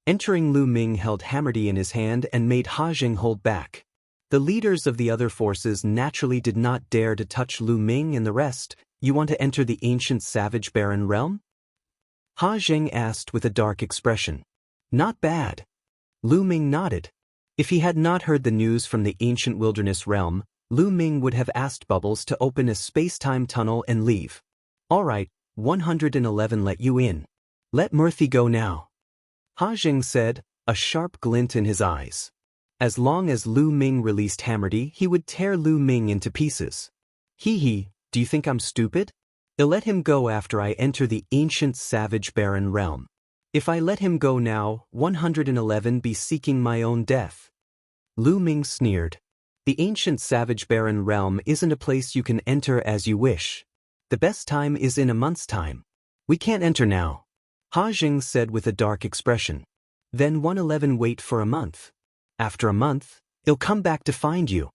Entering, Lu Ming held Hammerdy in his hand and made Ha Jing hold back. The leaders of the other forces naturally did not dare to touch Lu Ming and the rest. You want to enter the ancient savage barren realm? Ha Jing asked with a dark expression. Not bad. Lu Ming nodded. If he had not heard the news from the ancient wilderness realm, Lu Ming would have asked Bubbles to open a space-time tunnel and leave. All right, 111 let you in. Let Murphy go now. Ha Jing said, a sharp glint in his eyes. As long as Lu Ming released Hammerdy, he would tear Lu Ming into pieces. Hee, do you think I'm stupid? I'll let him go after I enter the ancient savage barren realm. If I let him go now, 111 be seeking my own death. Lu Ming sneered. The ancient savage barren realm isn't a place you can enter as you wish. The best time is in a month's time. We can't enter now. Ha Jing said with a dark expression. Then 111 wait for a month. After a month, he'll come back to find you.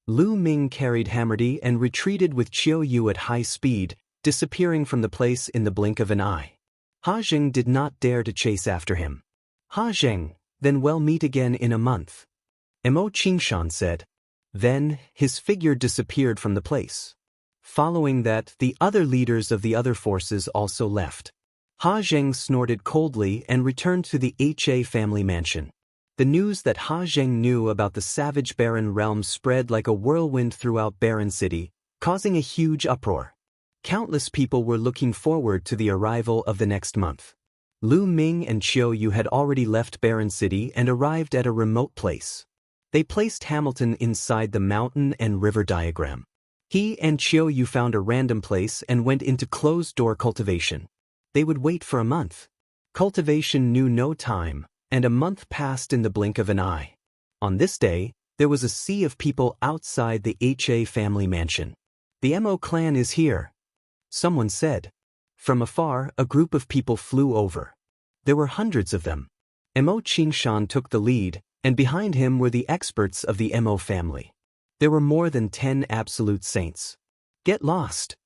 Lu Ming carried Hammerdy and retreated with Chiao Yu at high speed, disappearing from the place in the blink of an eye. Ha Jing did not dare to chase after him. Ha Jing, then we'll meet again in a month. Mo Qingshan said. Then, his figure disappeared from the place. Following that, the other leaders of the other forces also left. Ha Jing snorted coldly and returned to the Ha family mansion. The news that Ha Jing knew about the savage barren realm spread like a whirlwind throughout Barren City, causing a huge uproar. Countless people were looking forward to the arrival of the next month. Lu Ming and Chiao Yu had already left Barren City and arrived at a remote place. They placed Hamilton inside the mountain and river diagram. He and Chiao Yu found a random place and went into closed-door cultivation. They would wait for a month. Cultivation knew no time, and a month passed in the blink of an eye. On this day, there was a sea of people outside the Ha family mansion. The Mo clan is here, someone said. From afar, a group of people flew over. There were hundreds of them. Mo Qingshan took the lead, and behind him were the experts of the Mo family. There were more than 10 absolute saints. Get lost.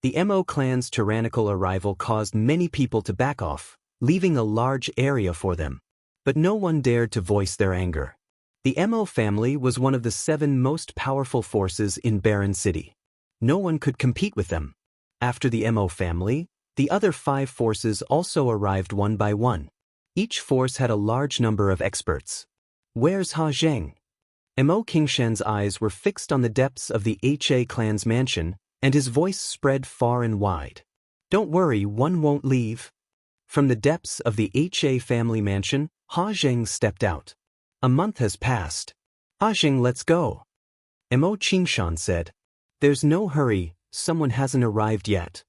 The Mo clan's tyrannical arrival caused many people to back off, leaving a large area for them. But no one dared to voice their anger. The Mo family was one of the 7 most powerful forces in Barren City. No one could compete with them. After the Mo family, the other 5 forces also arrived one by one. Each force had a large number of experts. Where's Ha Jing? Mo Qingshan's eyes were fixed on the depths of the Ha clan's mansion, and his voice spread far and wide. Don't worry, one won't leave. From the depths of the Ha family mansion, Ha Jing stepped out. A month has passed. Ha Jing, let's go. Mo Qingshan said. There's no hurry, someone hasn't arrived yet.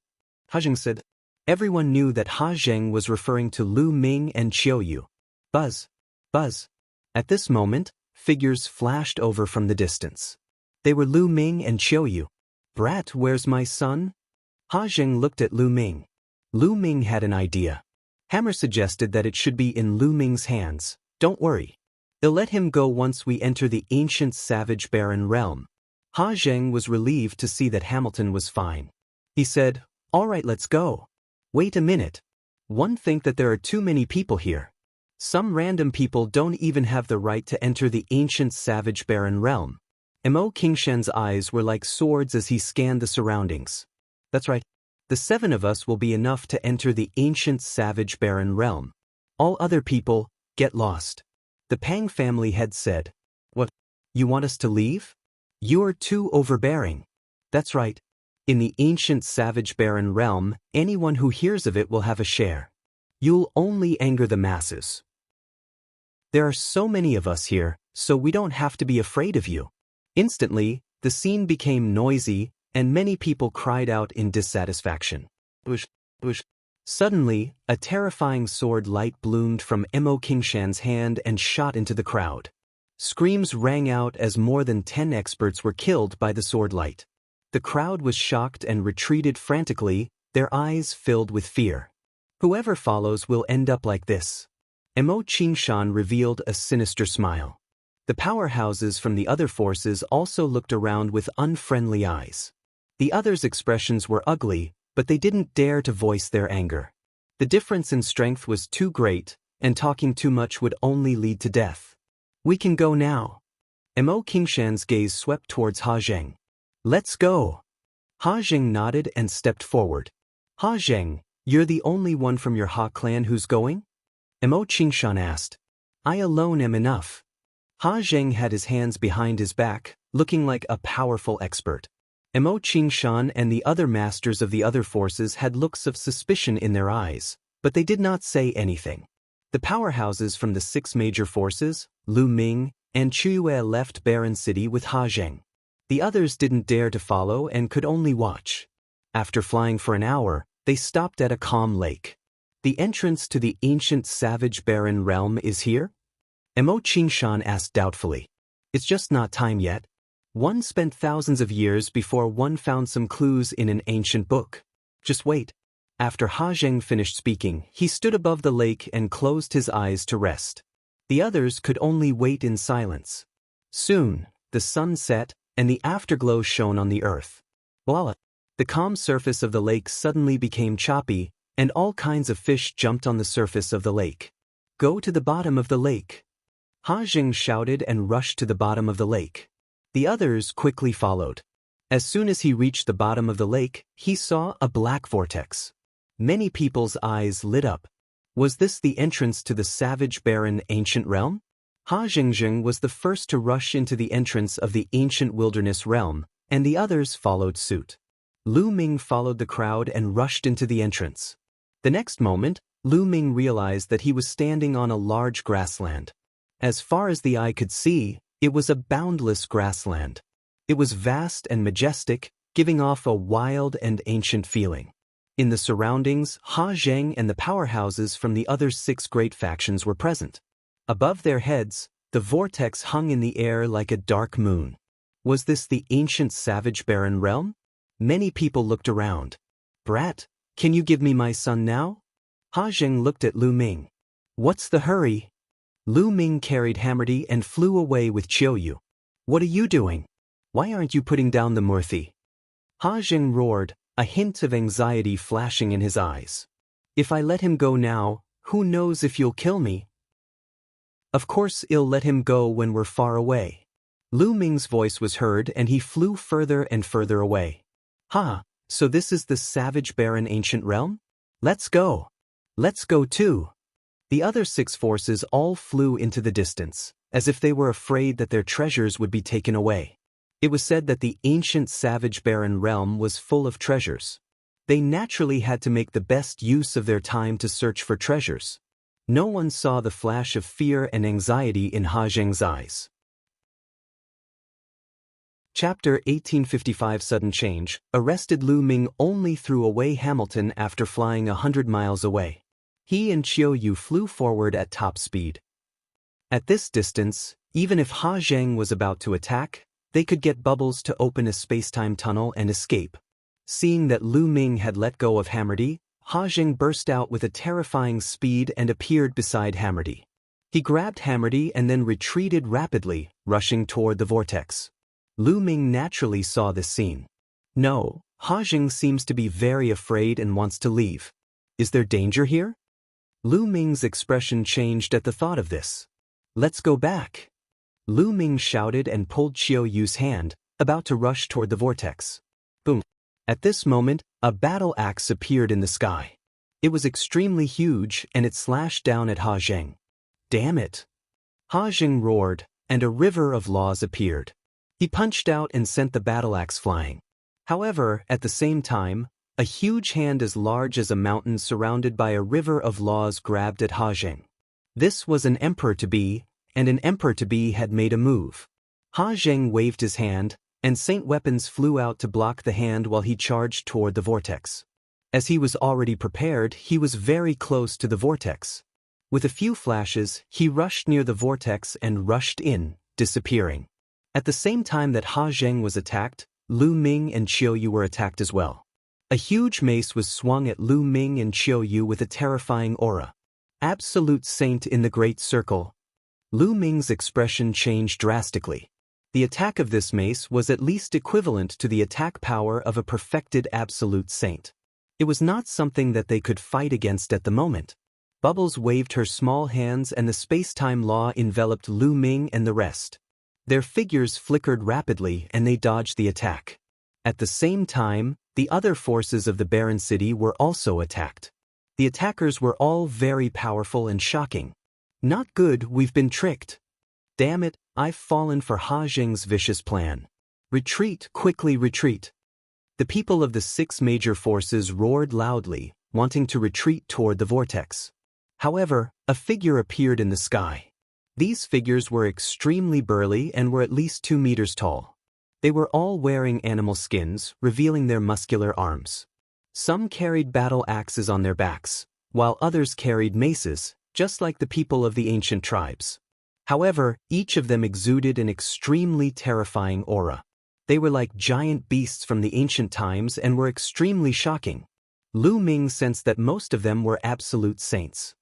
Ha Jing said. Everyone knew that Ha Jing was referring to Lu Ming and Chiao Yu. Buzz. Buzz. At this moment, figures flashed over from the distance. They were Lu Ming and Chiao Yu. Brat, where's my son? Ha Jing looked at Lu Ming. Lu Ming had an idea. Hammer suggested that it should be in Lu Ming's hands. Don't worry. I'll let him go once we enter the ancient savage barren realm. Ha Jing was relieved to see that Hamilton was fine. He said, all right, let's go. Wait a minute. One think that there are too many people here. Some random people don't even have the right to enter the ancient savage barren realm. Mo Qingshan's eyes were like swords as he scanned the surroundings. That's right. The 7 of us will be enough to enter the ancient savage barren realm. All other people, get lost. The Pang family head said. What? You want us to leave? You're too overbearing. That's right. In the ancient savage barren realm, anyone who hears of it will have a share. You'll only anger the masses. There are so many of us here, so we don't have to be afraid of you. Instantly, the scene became noisy, and many people cried out in dissatisfaction. Bush, bush. Suddenly, a terrifying sword light bloomed from Mo Qingshan's hand and shot into the crowd. Screams rang out as more than 10 experts were killed by the sword light. The crowd was shocked and retreated frantically, their eyes filled with fear. Whoever follows will end up like this. Mo Qingshan revealed a sinister smile. The powerhouses from the other forces also looked around with unfriendly eyes. The others' expressions were ugly, but they didn't dare to voice their anger. The difference in strength was too great, and talking too much would only lead to death. We can go now. Mo Qingshan's gaze swept towards Ha Zheng. Let's go. Ha Zheng nodded and stepped forward. Ha Zheng, you're the only one from your Ha clan who's going? Mo Qingshan asked. I alone am enough. Ha Zheng had his hands behind his back, looking like a powerful expert. Mo Qingshan and the other masters of the other forces had looks of suspicion in their eyes, but they did not say anything. The powerhouses from the 6 major forces, Lu Ming and Yue, left Barren City with Ha Zheng. The others didn't dare to follow and could only watch. After flying for an hour, they stopped at a calm lake. The entrance to the ancient savage barren realm is here? Mo Qingshan asked doubtfully. It's just not time yet. One spent thousands of years before one found some clues in an ancient book. Just wait. After Ha Zheng finished speaking, he stood above the lake and closed his eyes to rest. The others could only wait in silence. Soon, the sun set, and the afterglow shone on the earth. Voila! The calm surface of the lake suddenly became choppy, and all kinds of fish jumped on the surface of the lake. Go to the bottom of the lake. Ha Zheng shouted and rushed to the bottom of the lake. The others quickly followed. As soon as he reached the bottom of the lake, he saw a black vortex. Many people's eyes lit up. Was this the entrance to the savage barren ancient realm? Ha Zheng was the first to rush into the entrance of the ancient wilderness realm, and the others followed suit. Lu Ming followed the crowd and rushed into the entrance. The next moment, Lu Ming realized that he was standing on a large grassland. As far as the eye could see, it was a boundless grassland. It was vast and majestic, giving off a wild and ancient feeling. In the surroundings, Ha Zheng and the powerhouses from the other 6 great factions were present. Above their heads, the vortex hung in the air like a dark moon. Was this the ancient savage barren realm? Many people looked around. Brat, can you give me my son now? Ha Zheng looked at Lu Ming. What's the hurry? Lu Ming carried Hammerdy and flew away with Qiuyu. What are you doing? Why aren't you putting down the Murthy? Ha Zheng roared, a hint of anxiety flashing in his eyes. If I let him go now, who knows if you'll kill me? Of course I'll let him go when we're far away. Lu Ming's voice was heard and he flew further and further away. Ha, so this is the savage barren ancient realm? Let's go. Let's go too. The other 6 forces all flew into the distance, as if they were afraid that their treasures would be taken away. It was said that the ancient savage barren realm was full of treasures. They naturally had to make the best use of their time to search for treasures. No one saw the flash of fear and anxiety in Ha Zheng's eyes. Chapter 1855 Sudden Change arrested Lu Ming only threw away Hamilton after flying 100 miles away. He and Qiuyu flew forward at top speed. At this distance, even if Ha Zheng was about to attack, they could get Bubbles to open a space-time tunnel and escape. Seeing that Lu Ming had let go of Hammerdy, Ha Zheng burst out with a terrifying speed and appeared beside Hammerdy. He grabbed Hammerdy and then retreated rapidly, rushing toward the vortex. Lu Ming naturally saw this scene. No, Ha Zheng seems to be very afraid and wants to leave. Is there danger here? Lu Ming's expression changed at the thought of this. Let's go back. Lu Ming shouted and pulled Qiuyu's hand, about to rush toward the vortex. Boom. At this moment, a battle axe appeared in the sky. It was extremely huge and it slashed down at Ha Zheng. Damn it. Ha Zheng roared, and a river of laws appeared. He punched out and sent the battle axe flying. However, at the same time, a huge hand as large as a mountain surrounded by a river of laws grabbed at Ha Zheng. This was an emperor-to-be, and an emperor-to-be had made a move. Ha Zheng waved his hand, and saint weapons flew out to block the hand while he charged toward the vortex. As he was already prepared, he was very close to the vortex. With a few flashes, he rushed near the vortex and rushed in, disappearing. At the same time that Ha Zheng was attacked, Lu Ming and Qiuyu were attacked as well. A huge mace was swung at Lu Ming and Qiuyu with a terrifying aura. Absolute saint in the great circle. Lu Ming's expression changed drastically. The attack of this mace was at least equivalent to the attack power of a perfected absolute saint. It was not something that they could fight against at the moment. Bubbles waved her small hands and the space-time law enveloped Lu Ming and the rest. Their figures flickered rapidly and they dodged the attack. At the same time, the other forces of the barren city were also attacked. The attackers were all very powerful and shocking. Not good, we've been tricked. Damn it, I've fallen for Ha Jing's vicious plan. Retreat, quickly retreat. The people of the 6 major forces roared loudly, wanting to retreat toward the vortex. However, a figure appeared in the sky. These figures were extremely burly and were at least 2 meters tall. They were all wearing animal skins, revealing their muscular arms. Some carried battle axes on their backs, while others carried maces, just like the people of the ancient tribes. However, each of them exuded an extremely terrifying aura. They were like giant beasts from the ancient times and were extremely shocking. Lu Ming sensed that most of them were absolute saints.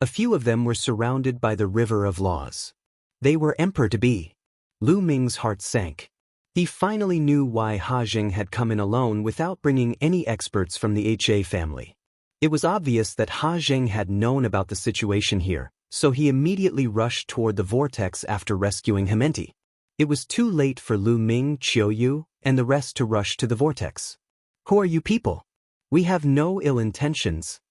A few of them were surrounded by the river of laws. They were emperor-to-be. Lu Ming's heart sank. He finally knew why Ha Jing had come in alone without bringing any experts from the HA family. It was obvious that Ha Jing had known about the situation here, so he immediately rushed toward the vortex after rescuing Hementi. It was too late for Lu Ming, Qiuyu, and the rest to rush to the vortex. Who are you people? We have no ill intentions.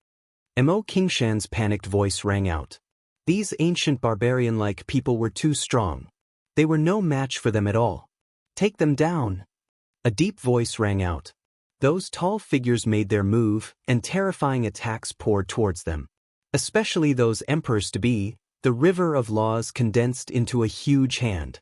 Mo Qingshan's panicked voice rang out. These ancient barbarian-like people were too strong. They were no match for them at all. Take them down. A deep voice rang out. Those tall figures made their move, and terrifying attacks poured towards them. Especially those emperors-to-be, the river of laws condensed into a huge hand.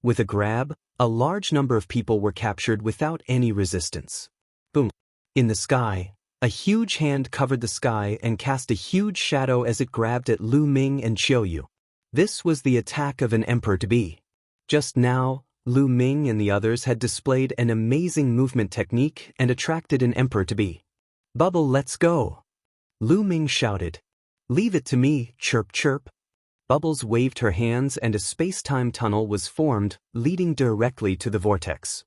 With a grab, a large number of people were captured without any resistance. Boom. In the sky, a huge hand covered the sky and cast a huge shadow as it grabbed at Lu Ming and Qiuyu. This was the attack of an emperor-to-be. Just now, Lu Ming and the others had displayed an amazing movement technique and attracted an emperor-to-be. Bubble, let's go. Lu Ming shouted. Leave it to me, chirp chirp. Bubbles waved her hands and a space-time tunnel was formed, leading directly to the vortex.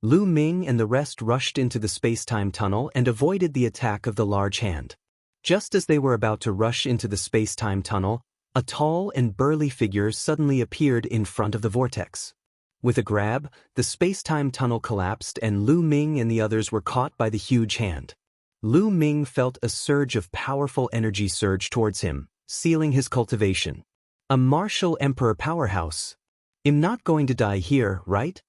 Lu Ming and the rest rushed into the space-time tunnel and avoided the attack of the large hand. Just as they were about to rush into the space-time tunnel, a tall and burly figure suddenly appeared in front of the vortex. With a grab, the space-time tunnel collapsed and Lu Ming and the others were caught by the huge hand. Lu Ming felt a surge of powerful energy surge towards him, sealing his cultivation. A martial emperor powerhouse. I'm not going to die here, right?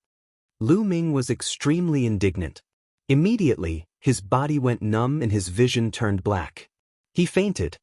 Lu Ming was extremely indignant. Immediately, his body went numb and his vision turned black. He fainted.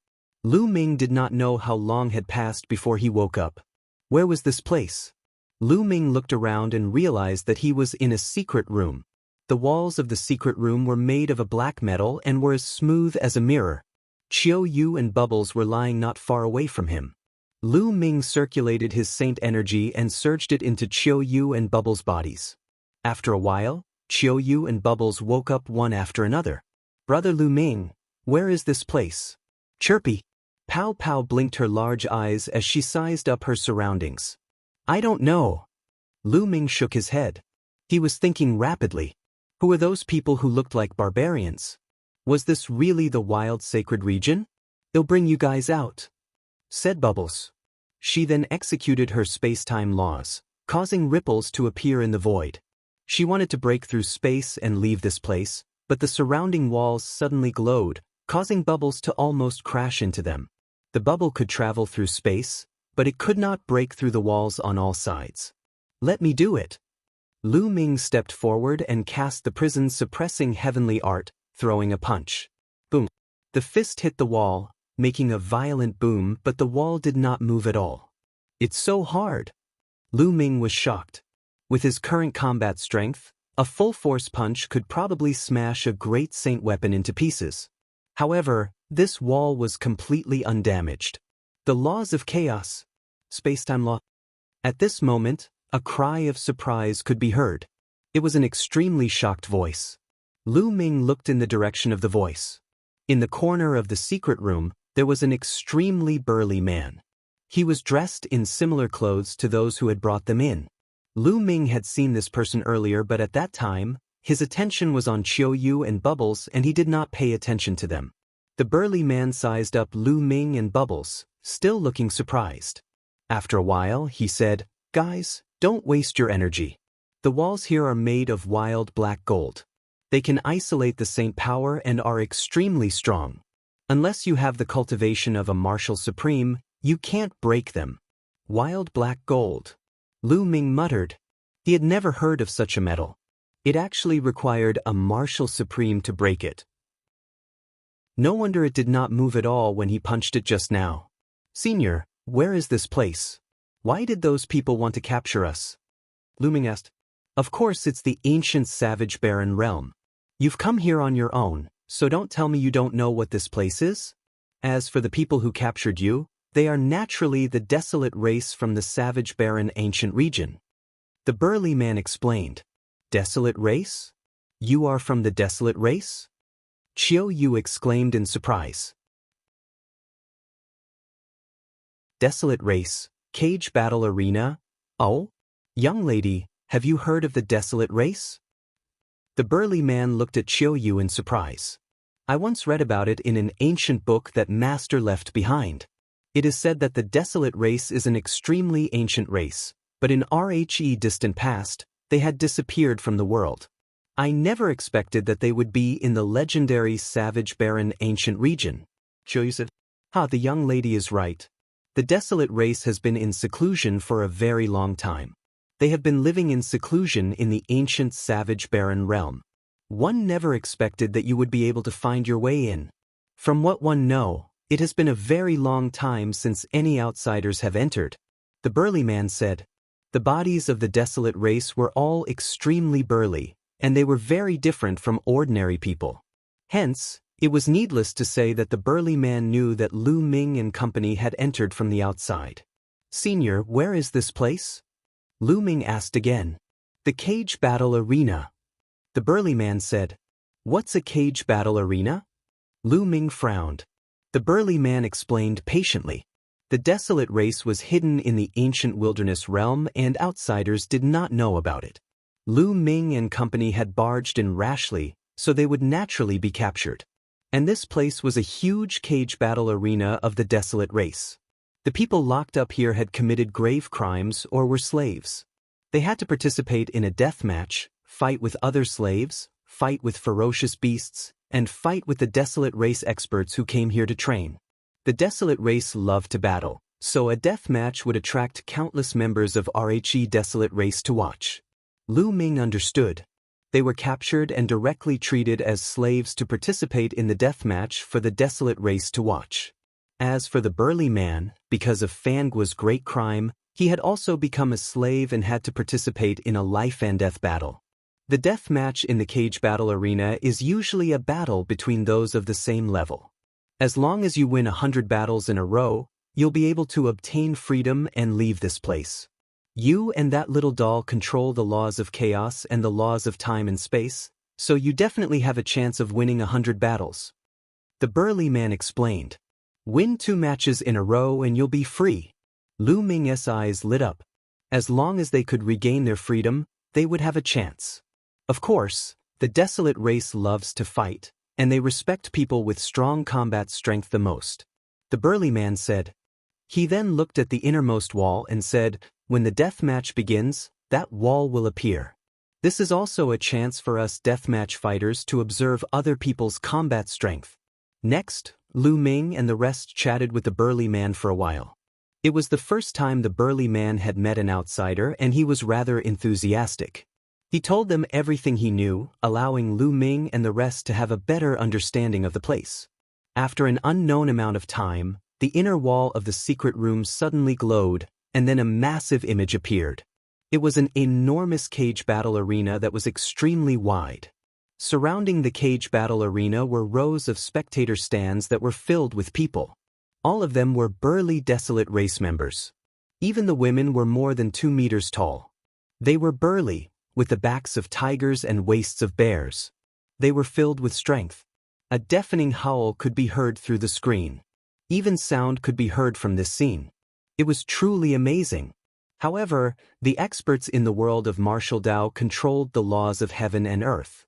Lu Ming did not know how long had passed before he woke up. Where was this place? Lu Ming looked around and realized that he was in a secret room. The walls of the secret room were made of a black metal and were as smooth as a mirror. Qiuyu and Bubbles were lying not far away from him. Lu Ming circulated his saint energy and surged it into Qiuyu and Bubbles' bodies. After a while, Qiuyu and Bubbles woke up one after another. Brother Lu Ming, where is this place? Chirpy. Pow Pow blinked her large eyes as she sized up her surroundings. I don't know. Lu Ming shook his head. He was thinking rapidly. Who are those people who looked like barbarians? Was this really the wild sacred region? They'll bring you guys out, said Bubbles. She then executed her space-time laws, causing ripples to appear in the void. She wanted to break through space and leave this place, but the surrounding walls suddenly glowed, causing Bubbles to almost crash into them. The bubble could travel through space, but it could not break through the walls on all sides. Let me do it. Lu Ming stepped forward and cast the prison's suppressing heavenly art, throwing a punch. Boom. The fist hit the wall, making a violent boom, but the wall did not move at all. It's so hard. Lu Ming was shocked. With his current combat strength, a full-force punch could probably smash a great saint weapon into pieces. However, this wall was completely undamaged. The laws of chaos. Space-time law. At this moment, a cry of surprise could be heard. It was an extremely shocked voice. Lu Ming looked in the direction of the voice. In the corner of the secret room, there was an extremely burly man. He was dressed in similar clothes to those who had brought them in. Lu Ming had seen this person earlier, but at that time, his attention was on Qiuyu and Bubbles and he did not pay attention to them. The burly man sized up Lu Ming and Bubbles, still looking surprised. After a while, he said, "Guys, don't waste your energy. The walls here are made of wild black gold. They can isolate the saint power and are extremely strong. Unless you have the cultivation of a martial supreme, you can't break them." Wild black gold. Lu Ming muttered. He had never heard of such a metal. It actually required a martial supreme to break it. No wonder it did not move at all when he punched it just now. "Senior, where is this place? Why did those people want to capture us?" Lu Ming asked. "Of course it's the ancient savage barren realm. You've come here on your own, so don't tell me you don't know what this place is. As for the people who captured you, they are naturally the Desolate race from the savage barren ancient region." The burly man explained. "Desolate race? You are from the Desolate race?" Chiu Yu exclaimed in surprise. Desolate race, cage battle arena? Oh? Young lady, have you heard of the Desolate race? The burly man looked at Chiu Yu in surprise. "I once read about it in an ancient book that Master left behind. It is said that the Desolate race is an extremely ancient race, but in RHE distant past, they had disappeared from the world. I never expected that they would be in the legendary savage barren ancient region." Chiu Yu said. The young lady is right. The Desolate race has been in seclusion for a very long time. They have been living in seclusion in the ancient savage barren realm. One never expected that you would be able to find your way in. From what one knows, it has been a very long time since any outsiders have entered. The burly man said. The bodies of the Desolate race were all extremely burly, and they were very different from ordinary people. Hence, it was needless to say that the burly man knew that Lu Ming and company had entered from the outside. "Senior, where is this place?" Lu Ming asked again. "The cage battle arena." The burly man said. "What's a cage battle arena?" Lu Ming frowned. The burly man explained patiently. The Desolate race was hidden in the ancient wilderness realm and outsiders did not know about it. Lu Ming and company had barged in rashly, so they would naturally be captured. And this place was a huge cage battle arena of the Desolate race. The people locked up here had committed grave crimes or were slaves. They had to participate in a death match, fight with other slaves, fight with ferocious beasts, and fight with the Desolate race experts who came here to train. The Desolate race loved to battle, so a death match would attract countless members of RHE Desolate race to watch. Lu Ming understood. They were captured and directly treated as slaves to participate in the death match for the Desolate race to watch. As for the burly man, because of Fangua's great crime, he had also become a slave and had to participate in a life and death battle. The death match in the cage battle arena is usually a battle between those of the same level. As long as you win 100 battles in a row, you'll be able to obtain freedom and leave this place. You and that little doll control the laws of chaos and the laws of time and space, so you definitely have a chance of winning 100 battles. The burly man explained. Win 2 matches in a row and you'll be free. Lu Ming's eyes lit up. As long as they could regain their freedom, they would have a chance. Of course, the Desolate race loves to fight, and they respect people with strong combat strength the most. The burly man said. He then looked at the innermost wall and said, when the death match begins, that wall will appear. This is also a chance for us deathmatch fighters to observe other people's combat strength. Next, Lu Ming and the rest chatted with the burly man for a while. It was the first time the burly man had met an outsider and he was rather enthusiastic. He told them everything he knew, allowing Lu Ming and the rest to have a better understanding of the place. After an unknown amount of time, the inner wall of the secret room suddenly glowed, and then a massive image appeared. It was an enormous cage battle arena that was extremely wide. Surrounding the cage battle arena were rows of spectator stands that were filled with people. All of them were burly Desolate race members. Even the women were more than 2 meters tall. They were burly, with the backs of tigers and waists of bears. They were filled with strength. A deafening howl could be heard through the screen. Even sound could be heard from this scene. It was truly amazing. However, the experts in the world of martial Dao controlled the laws of heaven and earth.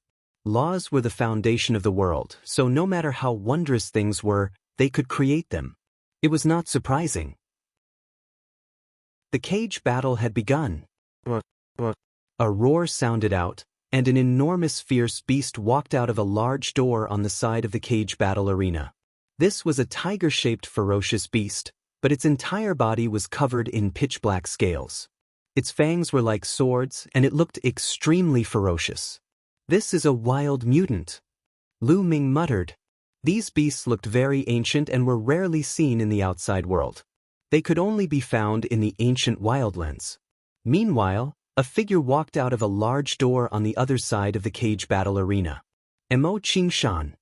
Laws were the foundation of the world, so no matter how wondrous things were, they could create them. It was not surprising. The cage battle had begun. A roar sounded out, and an enormous fierce beast walked out of a large door on the side of the cage battle arena. This was a tiger-shaped ferocious beast, but its entire body was covered in pitch-black scales. Its fangs were like swords, and it looked extremely ferocious. "This is a wild mutant," Lu Ming muttered. These beasts looked very ancient and were rarely seen in the outside world. They could only be found in the ancient wildlands. Meanwhile, a figure walked out of a large door on the other side of the cage battle arena. Mo Qingshan.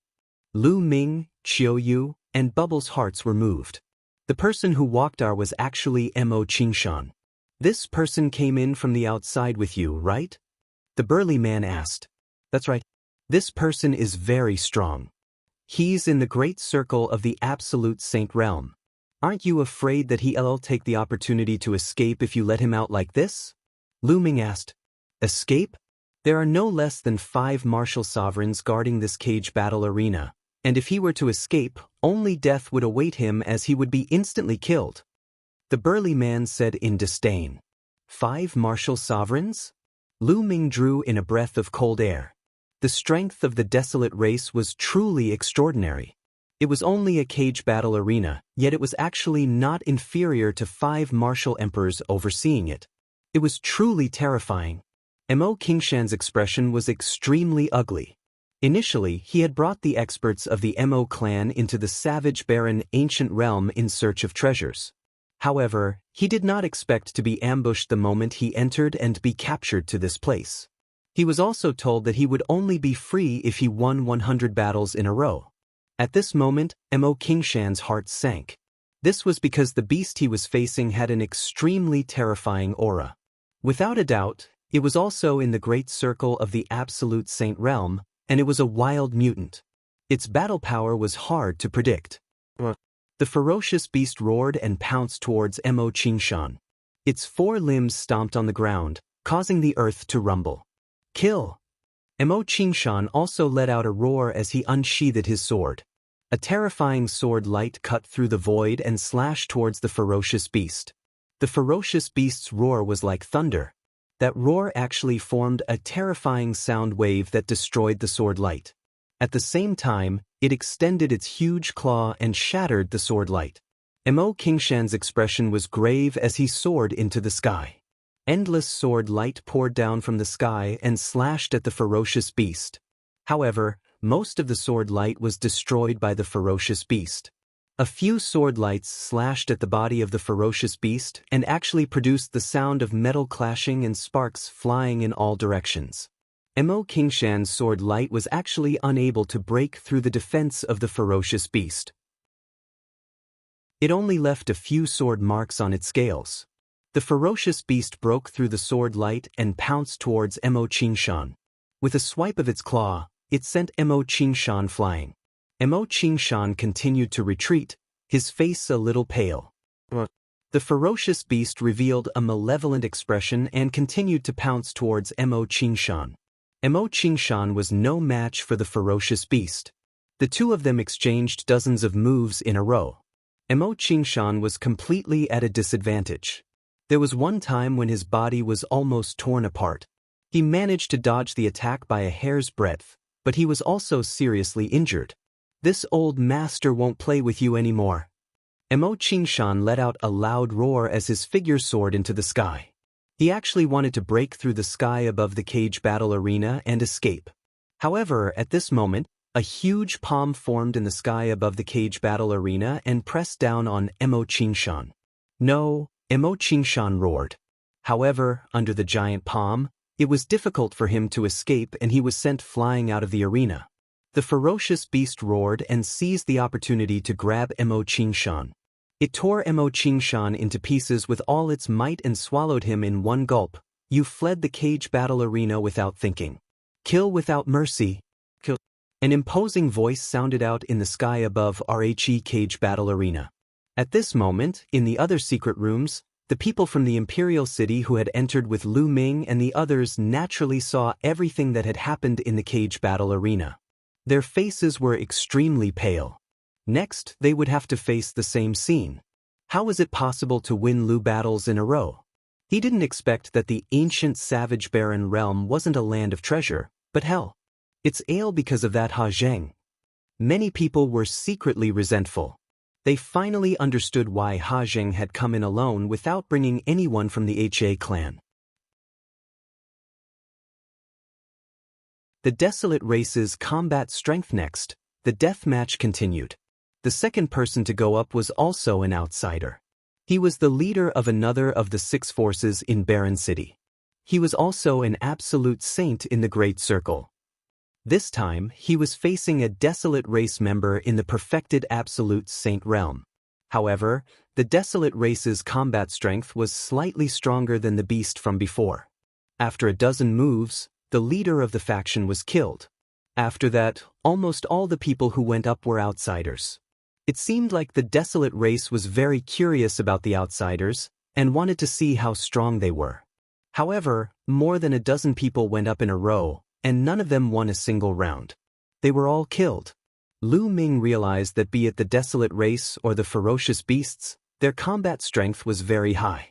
Lu Ming, Qiuyu, and Bubbles' hearts were moved. The person who walked out was actually Mo Qingshan. "This person came in from the outside with you, right?" the burly man asked. "That's right. This person is very strong. He's in the great circle of the absolute saint realm. Aren't you afraid that he'll take the opportunity to escape if you let him out like this?" Lu Ming asked. "Escape? There are no less than 5 martial sovereigns guarding this cage battle arena, and if he were to escape, only death would await him as he would be instantly killed," the burly man said in disdain. 5 martial sovereigns? Lu Ming drew in a breath of cold air. The strength of the Desolate race was truly extraordinary. It was only a cage battle arena, yet it was actually not inferior to 5 martial emperors overseeing it. It was truly terrifying. Mo Qingshan's expression was extremely ugly. Initially, he had brought the experts of the Mo clan into the savage barren ancient realm in search of treasures. However, he did not expect to be ambushed the moment he entered and be captured to this place. He was also told that he would only be free if he won 100 battles in a row. At this moment, Mo Qingshan's heart sank. This was because the beast he was facing had an extremely terrifying aura. Without a doubt, it was also in the great circle of the absolute saint realm, and it was a wild mutant. Its battle power was hard to predict. The ferocious beast roared and pounced towards Mo Qingshan. Its 4 limbs stomped on the ground, causing the earth to rumble. "Kill!" Mo Qingshan also let out a roar as he unsheathed his sword. A terrifying sword light cut through the void and slashed towards the ferocious beast. The ferocious beast's roar was like thunder. That roar actually formed a terrifying sound wave that destroyed the sword light. At the same time, it extended its huge claw and shattered the sword light. Mo Qingshan's expression was grave as he soared into the sky. Endless sword light poured down from the sky and slashed at the ferocious beast. However, most of the sword light was destroyed by the ferocious beast. A few sword lights slashed at the body of the ferocious beast and actually produced the sound of metal clashing and sparks flying in all directions. Mo Qingshan's sword light was actually unable to break through the defense of the ferocious beast. It only left a few sword marks on its scales. The ferocious beast broke through the sword light and pounced towards Mo Qingshan. With a swipe of its claw, it sent Mo Qingshan flying. Mo Qingshan continued to retreat, his face a little pale. The ferocious beast revealed a malevolent expression and continued to pounce towards Mo Qingshan. Mo Qingshan was no match for the ferocious beast. The two of them exchanged dozens of moves in a row. Mo Qingshan was completely at a disadvantage. There was one time when his body was almost torn apart. He managed to dodge the attack by a hair's breadth, but he was also seriously injured. "This old master won't play with you anymore." Mo Qingshan let out a loud roar as his figure soared into the sky. He actually wanted to break through the sky above the cage battle arena and escape. However, at this moment, a huge palm formed in the sky above the cage battle arena and pressed down on Mo Qingshan. "No," Mo Qingshan roared. However, under the giant palm, it was difficult for him to escape and he was sent flying out of the arena. The ferocious beast roared and seized the opportunity to grab Mo Qingshan. It tore Mo Qingshan into pieces with all its might and swallowed him in one gulp. "You fled the cage battle arena without thinking. Kill without mercy. Kill." An imposing voice sounded out in the sky above RHE cage battle arena. At this moment, in the other secret rooms, The people from the imperial city who had entered with Lu Ming and the others naturally saw everything that had happened in the cage battle arena. Their faces were extremely pale. Next, they would have to face the same scene. How was it possible to win Lu battles in a row? He didn't expect that the ancient savage barren realm wasn't a land of treasure, but hell. It's ale because of that Ha Zheng. Many people were secretly resentful. They finally understood why Ha Zheng had come in alone without bringing anyone from the HA clan. The Desolate race's combat strength next, the death match continued. The second person to go up was also an outsider. He was the leader of another of the 6 forces in Barren City. He was also an absolute saint in the Great Circle. This time, he was facing a Desolate race member in the perfected absolute saint realm. However, the Desolate race's combat strength was slightly stronger than the beast from before. After a dozen moves, the leader of the faction was killed. After that, almost all the people who went up were outsiders. It seemed like the Desolate race was very curious about the outsiders and wanted to see how strong they were. However, more than a dozen people went up in a row, and none of them won a single round. They were all killed. Lu Ming realized that be it the Desolate race or the ferocious beasts, their combat strength was very high.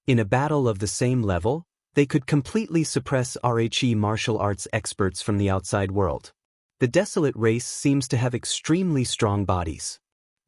In a battle of the same level, they could completely suppress RHE martial arts experts from the outside world. The Desolate race seems to have extremely strong bodies.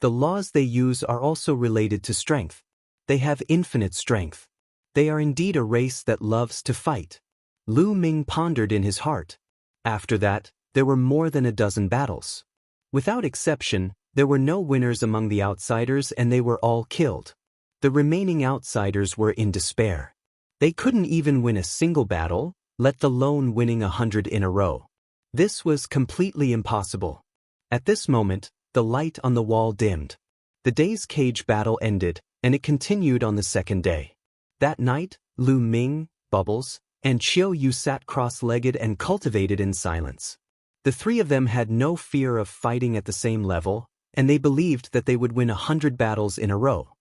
The laws they use are also related to strength. They have infinite strength. They are indeed a race that loves to fight. Lu Ming pondered in his heart. After that, there were more than a dozen battles. Without exception, there were no winners among the outsiders and they were all killed. The remaining outsiders were in despair. They couldn't even win a single battle, let alone winning 100 in a row. This was completely impossible. At this moment, the light on the wall dimmed. The day's cage battle ended, and it continued on the second day. That night, Lu Ming, Bubbles, and Qiu Yu sat cross-legged and cultivated in silence. The 3 of them had no fear of fighting at the same level, and they believed that they would win 100 battles in a row.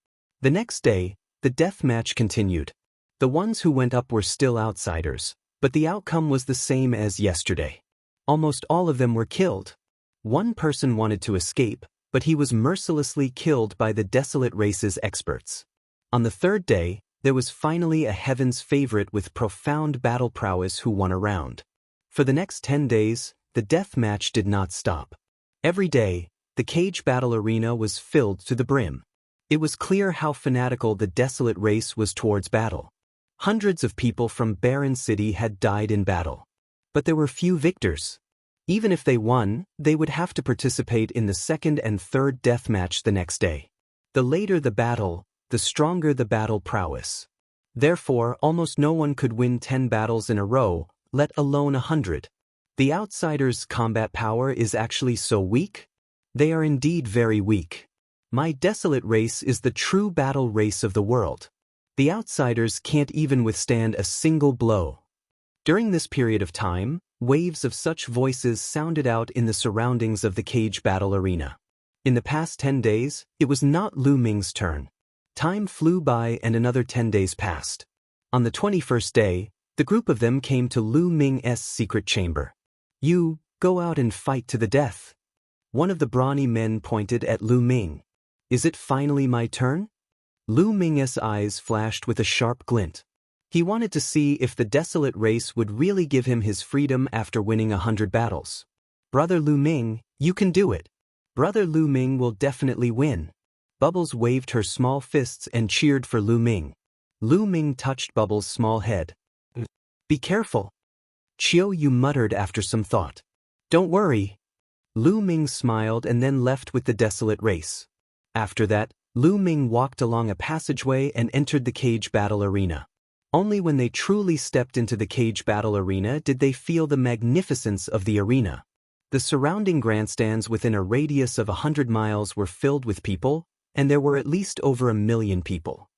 The next day, the death match continued. The ones who went up were still outsiders, but the outcome was the same as yesterday. Almost all of them were killed. One person wanted to escape, but he was mercilessly killed by the Desolate race's experts. On the third day, there was finally a heaven's favorite with profound battle prowess who won a round. For the next 10 days, the death match did not stop. Every day, the cage battle arena was filled to the brim. It was clear how fanatical the Desolate race was towards battle. Hundreds of people from Barren City had died in battle. But there were few victors. Even if they won, they would have to participate in the second and third death match the next day. The later the battle, the stronger the battle prowess. Therefore, almost no one could win 10 battles in a row, let alone 100. The outsiders' combat power is actually so weak? They are indeed very weak. My Desolate race is the true battle race of the world. The outsiders can't even withstand a single blow. During this period of time, waves of such voices sounded out in the surroundings of the cage battle arena. In the past 10 days, it was not Lu Ming's turn. Time flew by and another 10 days passed. On the 21st day, the group of them came to Lu Ming's secret chamber. You, go out and fight to the death. One of the brawny men pointed at Lu Ming. Is it finally my turn? Lu Ming's eyes flashed with a sharp glint. He wanted to see if the Desolate race would really give him his freedom after winning 100 battles. Brother Lu Ming, you can do it. Brother Lu Ming will definitely win. Bubbles waved her small fists and cheered for Lu Ming. Lu Ming touched Bubbles' small head. Be careful. Qiu Yu muttered after some thought. Don't worry. Lu Ming smiled and then left with the Desolate race. After that, Lu Ming walked along a passageway and entered the cage battle arena. Only when they truly stepped into the cage battle arena did they feel the magnificence of the arena. The surrounding grandstands within a radius of 100 miles were filled with people, and there were at least over 1 million people.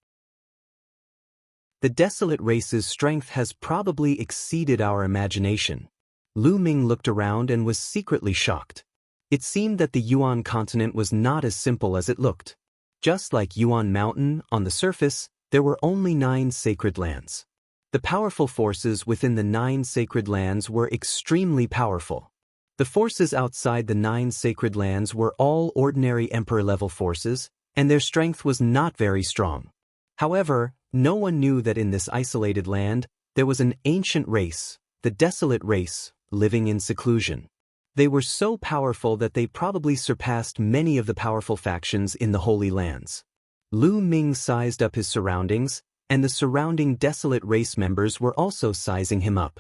The Desolate race's strength has probably exceeded our imagination. Lu Ming looked around and was secretly shocked. It seemed that the Yuan continent was not as simple as it looked. Just like Yuan Mountain, on the surface, There were only 9 sacred lands. The powerful forces within the 9 sacred lands were extremely powerful. The forces outside the 9 sacred lands were all ordinary emperor-level forces, and their strength was not very strong. However, no one knew that in this isolated land, there was an ancient race, the Desolate race, living in seclusion. They were so powerful that they probably surpassed many of the powerful factions in the Holy Lands. Lu Ming sized up his surroundings, and the surrounding Desolate race members were also sizing him up.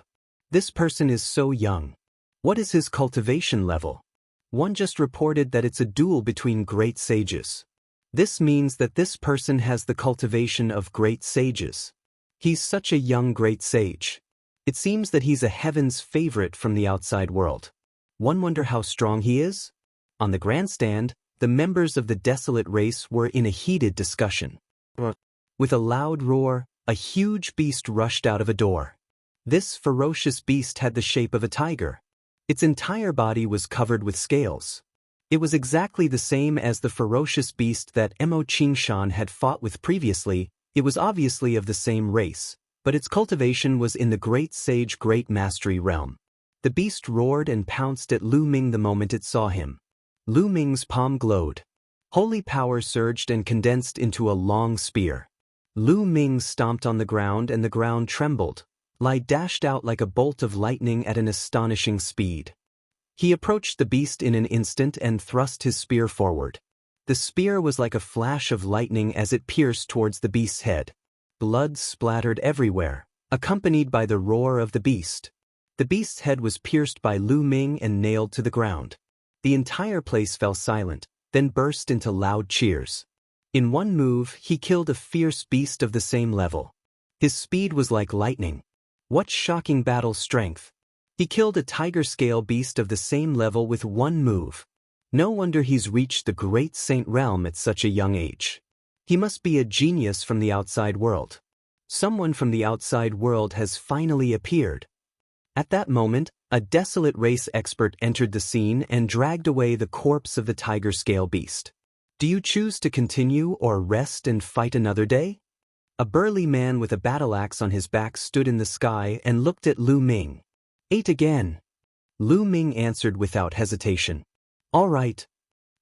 This person is so young. What is his cultivation level? One just reported that it's a duel between great sages. This means that this person has the cultivation of great sages. He's such a young great sage. It seems that he's a heaven's favorite from the outside world. One wonder how strong he is? On the grandstand, the members of the Desolate race were in a heated discussion. With a loud roar, a huge beast rushed out of a door. This ferocious beast had the shape of a tiger. Its entire body was covered with scales. It was exactly the same as the ferocious beast that Mo Qingshan had fought with previously. It was obviously of the same race, but its cultivation was in the Great Sage Great Mastery realm. The beast roared and pounced at Lu Ming the moment it saw him. Lu Ming's palm glowed. Holy power surged and condensed into a long spear. Lu Ming stomped on the ground and the ground trembled. Lai dashed out like a bolt of lightning at an astonishing speed. He approached the beast in an instant and thrust his spear forward. The spear was like a flash of lightning as it pierced towards the beast's head. Blood splattered everywhere, accompanied by the roar of the beast. The beast's head was pierced by Lu Ming and nailed to the ground. The entire place fell silent, then burst into loud cheers. In one move, he killed a fierce beast of the same level. His speed was like lightning. What shocking battle strength! He killed a tiger-scale beast of the same level with one move. No wonder he's reached the Great Saint realm at such a young age. He must be a genius from the outside world. Someone from the outside world has finally appeared. At that moment, a Desolate race expert entered the scene and dragged away the corpse of the tiger-scale beast. Do you choose to continue or rest and fight another day? A burly man with a battle axe on his back stood in the sky and looked at Lu Ming. "Eight again." Lu Ming answered without hesitation. "All right."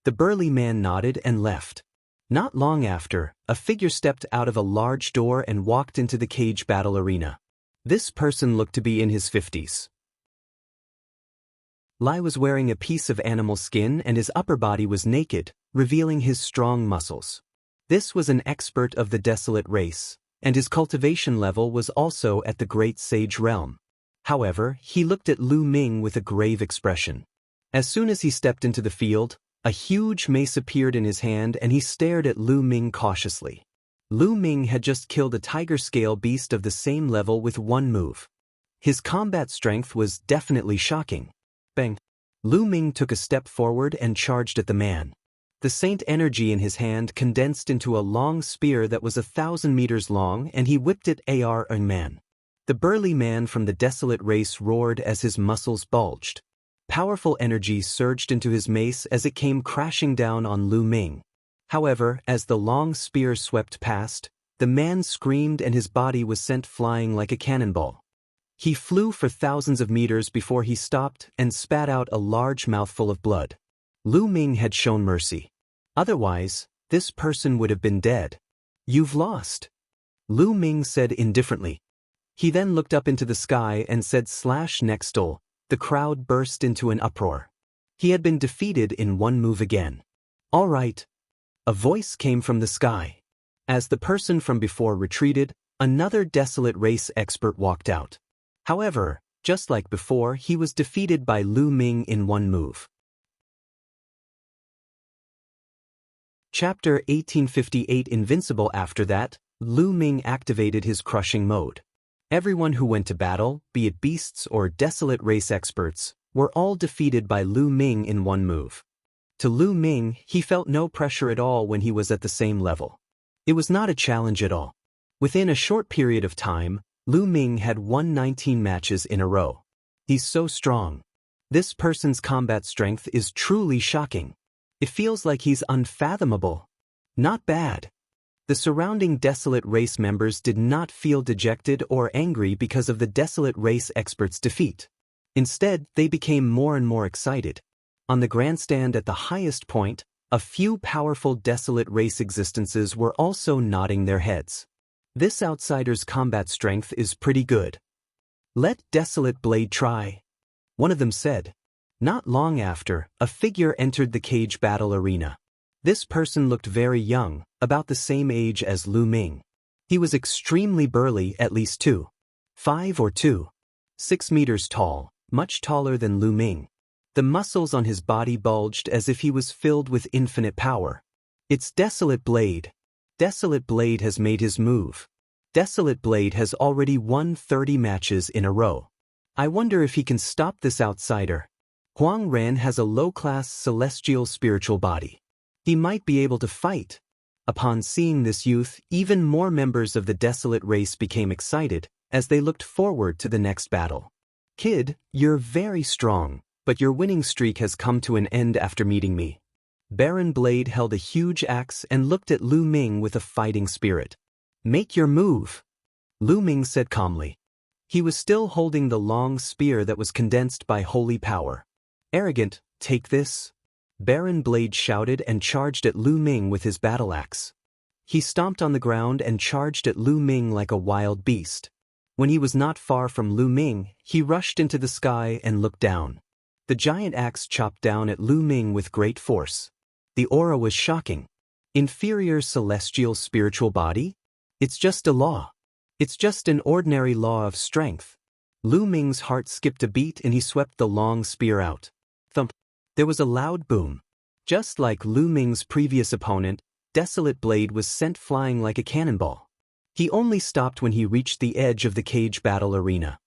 The burly man nodded and left. Not long after, a figure stepped out of a large door and walked into the cage battle arena. This person looked to be in his 50s. Lai was wearing a piece of animal skin and his upper body was naked, revealing his strong muscles. This was an expert of the Desolate race, and his cultivation level was also at the Great Sage realm. However, he looked at Lu Ming with a grave expression. As soon as he stepped into the field, a huge mace appeared in his hand and he stared at Lu Ming cautiously. Lu Ming had just killed a tiger-scale beast of the same level with one move. His combat strength was definitely shocking. Bang! Lu Ming took a step forward and charged at the man. The saint energy in his hand condensed into a long spear that was 1,000 meters long and he whipped it at the man. The burly man from the Desolate race roared as his muscles bulged. Powerful energy surged into his mace as it came crashing down on Lu Ming. However, as the long spear swept past, the man screamed and his body was sent flying like a cannonball. He flew for thousands of meters before he stopped and spat out a large mouthful of blood. Lu Ming had shown mercy. Otherwise, this person would have been dead. "You've lost," Lu Ming said indifferently. He then looked up into the sky and said /nextol. The crowd burst into an uproar. He had been defeated in one move again. "All right." A voice came from the sky. As the person from before retreated, another Desolate race expert walked out. However, just like before, he was defeated by Lu Ming in one move. Chapter 1858 Invincible. After that, Lu Ming activated his crushing mode. Everyone who went to battle, be it beasts or Desolate race experts, were all defeated by Lu Ming in one move. To Lu Ming, he felt no pressure at all when he was at the same level. It was not a challenge at all. Within a short period of time, Lu Ming had won 19 matches in a row. He's so strong. This person's combat strength is truly shocking. It feels like he's unfathomable. Not bad. The surrounding Desolate race members did not feel dejected or angry because of the Desolate race expert's defeat. Instead, they became more and more excited. On the grandstand at the highest point, a few powerful Desolate race existences were also nodding their heads. This outsider's combat strength is pretty good. Let Desolate Blade try, one of them said. Not long after, a figure entered the cage battle arena. This person looked very young, about the same age as Lu Ming. He was extremely burly, at least 2'5" or 2'6" meters tall, much taller than Lu Ming. The muscles on his body bulged as if he was filled with infinite power. It's Desolate Blade. Desolate Blade has made his move. Desolate Blade has already won 30 matches in a row. I wonder if he can stop this outsider. Huang Ren has a low-class celestial spiritual body. He might be able to fight. Upon seeing this youth, even more members of the Desolate race became excited as they looked forward to the next battle. Kid, you're very strong, but your winning streak has come to an end after meeting me. Barren Blade held a huge axe and looked at Lu Ming with a fighting spirit. Make your move, Lu Ming said calmly. He was still holding the long spear that was condensed by holy power. Arrogant, take this. Barren Blade shouted and charged at Lu Ming with his battle axe. He stomped on the ground and charged at Lu Ming like a wild beast. When he was not far from Lu Ming, he rushed into the sky and looked down. The giant axe chopped down at Lu Ming with great force. The aura was shocking. Inferior celestial spiritual body? It's just a law. It's just an ordinary law of strength. Lu Ming's heart skipped a beat and he swept the long spear out. Thump. There was a loud boom. Just like Lu Ming's previous opponent, Desolate Blade was sent flying like a cannonball. He only stopped when he reached the edge of the cage battle arena.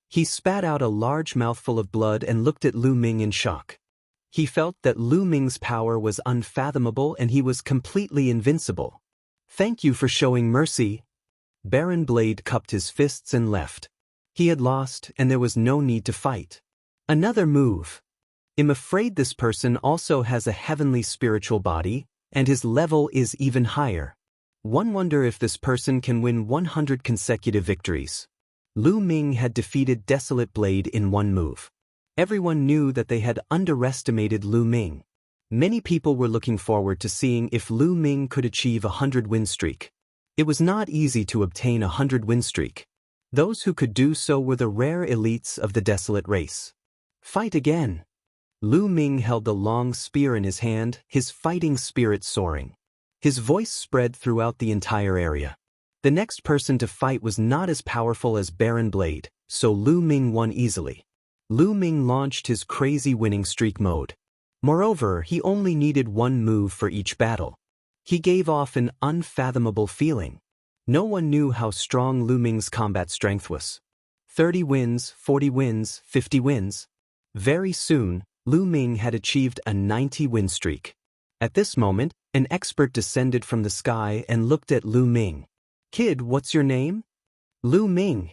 He spat out a large mouthful of blood and looked at Lu Ming in shock. He felt that Lu Ming's power was unfathomable and he was completely invincible. Thank you for showing mercy. Barren Blade cupped his fists and left. He had lost and there was no need to fight. Another move. I'm afraid this person also has a heavenly spiritual body, and his level is even higher. One wonder if this person can win 100 consecutive victories. Lu Ming had defeated Desolate Blade in one move. Everyone knew that they had underestimated Lu Ming. Many people were looking forward to seeing if Lu Ming could achieve a 100-win streak. It was not easy to obtain a 100-win streak. Those who could do so were the rare elites of the Desolate race. Fight again. Lu Ming held the long spear in his hand, his fighting spirit soaring. His voice spread throughout the entire area. The next person to fight was not as powerful as Barren Blade, so Lu Ming won easily. Lu Ming launched his crazy winning streak mode. Moreover, he only needed one move for each battle. He gave off an unfathomable feeling. No one knew how strong Lu Ming's combat strength was. 30 wins, 40 wins, 50 wins. Very soon, Lu Ming had achieved a 90-win streak. At this moment, an expert descended from the sky and looked at Lu Ming. Kid, what's your name? Lu Ming.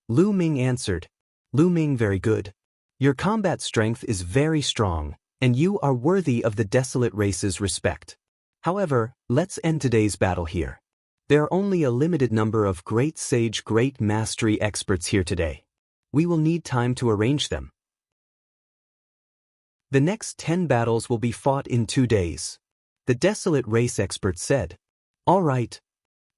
Lu Ming answered. Lu Ming, very good. Your combat strength is very strong, and you are worthy of the Desolate race's respect. However, let's end today's battle here. There are only a limited number of great sage, great mastery experts here today. We will need time to arrange them. The next 10 battles will be fought in 2 days. The Desolate race expert said. All right.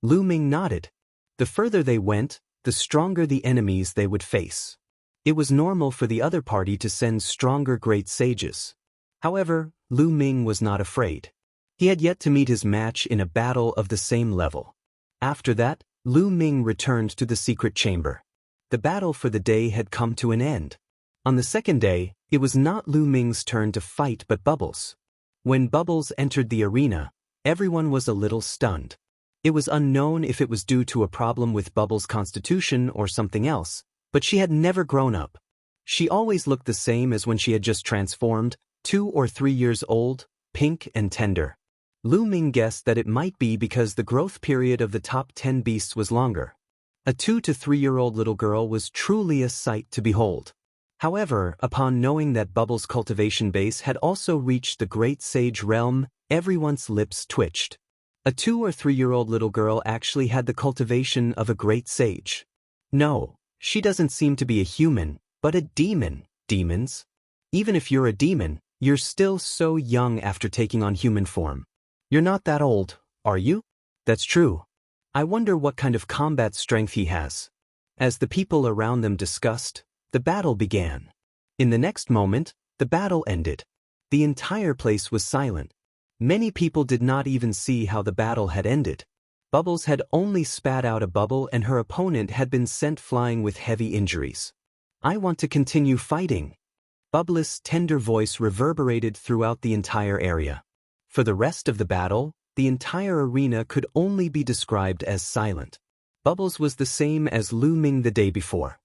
Lu Ming nodded. The further they went, the stronger the enemies they would face. It was normal for the other party to send stronger great sages. However, Lu Ming was not afraid. He had yet to meet his match in a battle of the same level. After that, Lu Ming returned to the secret chamber. The battle for the day had come to an end. On the second day, it was not Lu Ming's turn to fight but Bubbles. When Bubbles entered the arena, everyone was a little stunned. It was unknown if it was due to a problem with Bubbles' constitution or something else, but she had never grown up. She always looked the same as when she had just transformed, 2 or 3 years old, pink and tender. Lu Ming guessed that it might be because the growth period of the top 10 beasts was longer. A 2 to 3-year-old little girl was truly a sight to behold. However, upon knowing that Bubbles' cultivation base had also reached the Great Sage realm, everyone's lips twitched. A 2 or 3-year-old little girl actually had the cultivation of a great sage. No, she doesn't seem to be a human, but a demon. Demons? Even if you're a demon, you're still so young after taking on human form. You're not that old, are you? That's true. I wonder what kind of combat strength he has. As the people around them discussed, the battle began. In the next moment, the battle ended. The entire place was silent. Many people did not even see how the battle had ended. Bubbles had only spat out a bubble and her opponent had been sent flying with heavy injuries. I want to continue fighting. Bubbles' tender voice reverberated throughout the entire area. For the rest of the battle, the entire arena could only be described as silent. Bubbles was the same as Lu Ming the day before.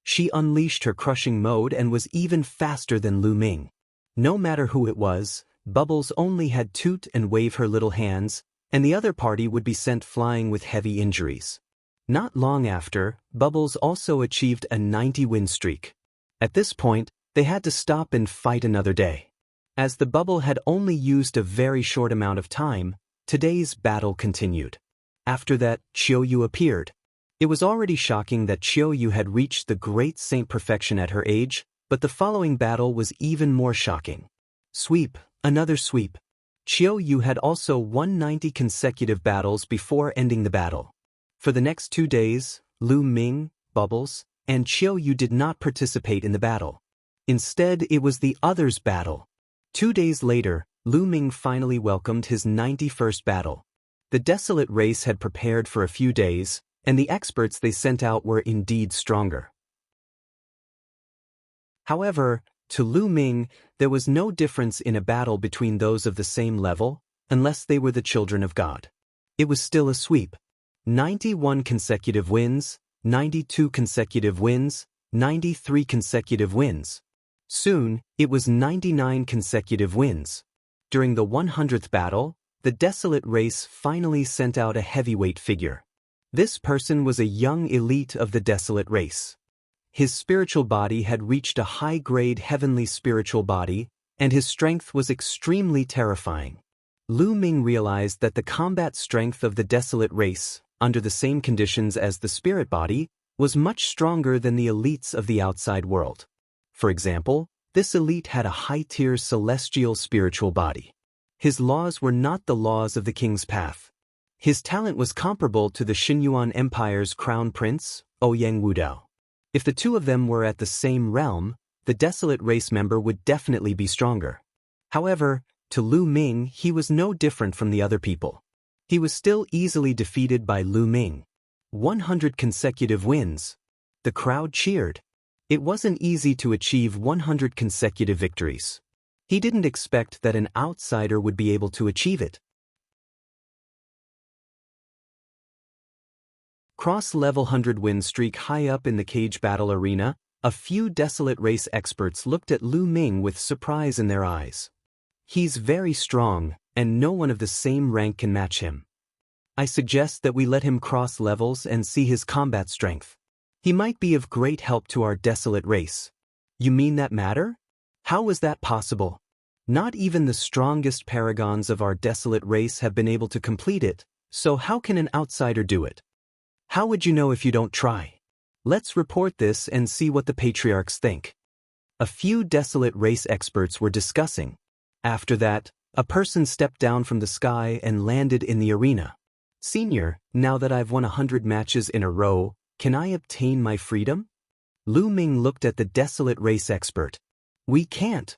She unleashed her crushing mode and was even faster than Lu Ming. No matter who it was, Bubbles only had toot and wave her little hands, and the other party would be sent flying with heavy injuries. Not long after, Bubbles also achieved a 90-win streak. At this point, they had to stop and fight another day. As the bubble had only used a very short amount of time, today's battle continued. After that, Qiuyu appeared. It was already shocking that Qiuyu had reached the great saint perfection at her age, but the following battle was even more shocking. Sweep, another sweep. Qiuyu had also won 90 consecutive battles before ending the battle. For the next 2 days, Lu Ming, Bubbles, and Qiuyu did not participate in the battle. Instead, it was the others' battle. 2 days later, Lu Ming finally welcomed his 91st battle. The Desolate race had prepared for a few days, and the experts they sent out were indeed stronger. However, to Lu Ming, there was no difference in a battle between those of the same level, unless they were the children of God. It was still a sweep. 91 consecutive wins, 92 consecutive wins, 93 consecutive wins. Soon, it was 99 consecutive wins. During the 100th battle, the Desolate race finally sent out a heavyweight figure. This person was a young elite of the Desolate race. His spiritual body had reached a high-grade heavenly spiritual body, and his strength was extremely terrifying. Lu Ming realized that the combat strength of the Desolate race, under the same conditions as the spirit body, was much stronger than the elites of the outside world. For example, this elite had a high-tier celestial spiritual body. His laws were not the laws of the king's path. His talent was comparable to the Yuan Empire's crown prince, Ouyang Wudao. If the two of them were at the same realm, the Desolate race member would definitely be stronger. However, to Lu Ming, he was no different from the other people. He was still easily defeated by Lu Ming. 100 consecutive wins. The crowd cheered. It wasn't easy to achieve 100 consecutive victories. He didn't expect that an outsider would be able to achieve it. Cross-level 100-win streak. High up in the cage battle arena, a few Desolate race experts looked at Lu Ming with surprise in their eyes. He's very strong, and no one of the same rank can match him. I suggest that we let him cross levels and see his combat strength. He might be of great help to our Desolate race. You mean that matter? How is that possible? Not even the strongest paragons of our Desolate race have been able to complete it, so how can an outsider do it? How would you know if you don't try? Let's report this and see what the patriarchs think. A few Desolate race experts were discussing. After that, a person stepped down from the sky and landed in the arena. Senior, now that I've won 100 matches in a row, can I obtain my freedom? Lu Ming looked at the Desolate race expert. We can't.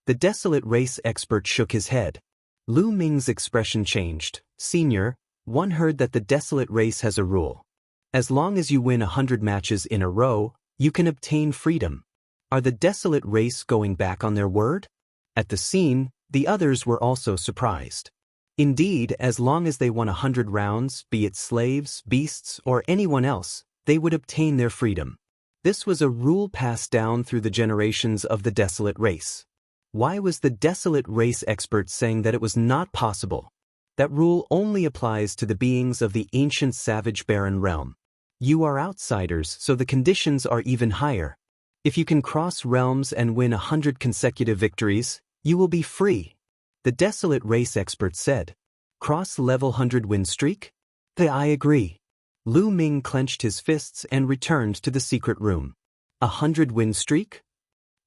The Desolate race expert shook his head. Lu Ming's expression changed. Senior, one heard that the Desolate race has a rule. As long as you win 100 matches in a row, you can obtain freedom. Are the Desolate race going back on their word? At the scene, the others were also surprised. Indeed, as long as they won 100 rounds, be it slaves, beasts, or anyone else, they would obtain their freedom. This was a rule passed down through the generations of the Desolate race. Why was the Desolate race expert saying that it was not possible? That rule only applies to the beings of the ancient savage barren realm. You are outsiders, so the conditions are even higher. If you can cross realms and win 100 consecutive victories, you will be free. The Desolate race expert said. Cross-level 100-win streak? I agree. Lu Ming clenched his fists and returned to the secret room. 100-win streak?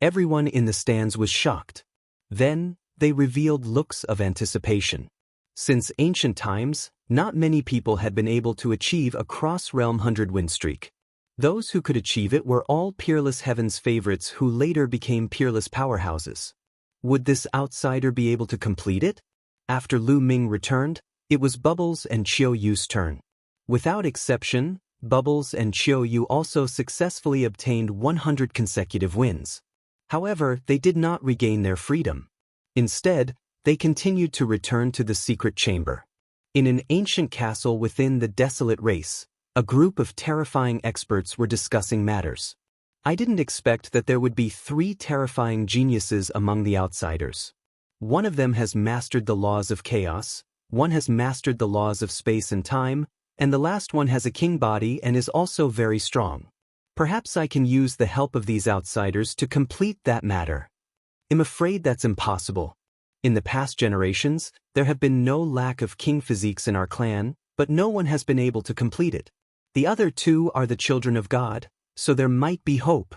Everyone in the stands was shocked. Then, they revealed looks of anticipation. Since ancient times, not many people had been able to achieve a cross-realm 100-win streak. Those who could achieve it were all Peerless Heaven's favorites who later became peerless powerhouses. Would this outsider be able to complete it? After Lu Ming returned, it was Bubbles and Qiu Yu's turn. Without exception, Bubbles and Qiu Yu also successfully obtained 100 consecutive wins. However, they did not regain their freedom. Instead, they continued to return to the secret chamber. In an ancient castle within the Desolate race, a group of terrifying experts were discussing matters. I didn't expect that there would be 3 terrifying geniuses among the outsiders. One of them has mastered the laws of chaos, one has mastered the laws of space and time, and the last one has a king body and is also very strong. Perhaps I can use the help of these outsiders to complete that matter. I'm afraid that's impossible. In the past generations, there have been no lack of king physiques in our clan, but no one has been able to complete it. The other 2 are the children of God, so there might be hope.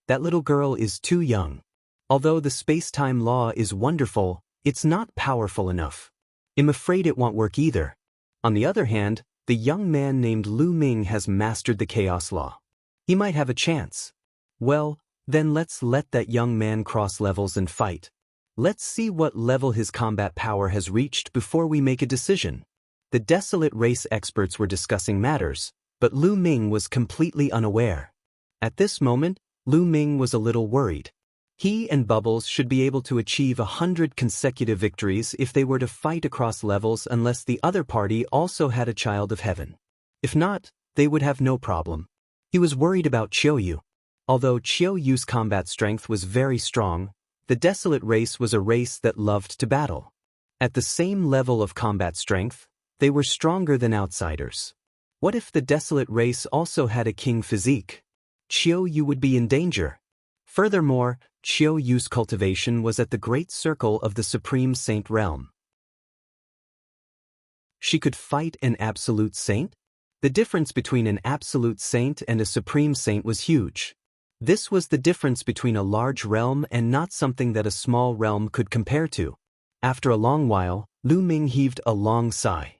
That little girl is too young. Although the space-time law is wonderful, it's not powerful enough. I'm afraid it won't work either. On the other hand, the young man named Lu Ming has mastered the chaos law. He might have a chance. Well, then let's let that young man cross levels and fight. Let's see what level his combat power has reached before we make a decision. The Desolate race experts were discussing matters, but Lu Ming was completely unaware. At this moment, Lu Ming was a little worried. He and Bubbles should be able to achieve 100 consecutive victories if they were to fight across levels unless the other party also had a child of heaven. If not, they would have no problem. He was worried about Qiu Yu. Although Qiu Yu's combat strength was very strong, the Desolate race was a race that loved to battle. At the same level of combat strength, they were stronger than outsiders. What if the Desolate race also had a king physique? Qiu Yu would be in danger. Furthermore, Qiu Yu's cultivation was at the great circle of the Supreme Saint realm. She could fight an absolute saint? The difference between an absolute saint and a supreme saint was huge. This was the difference between a large realm and not something that a small realm could compare to. After a long while, Lu Ming heaved a long sigh.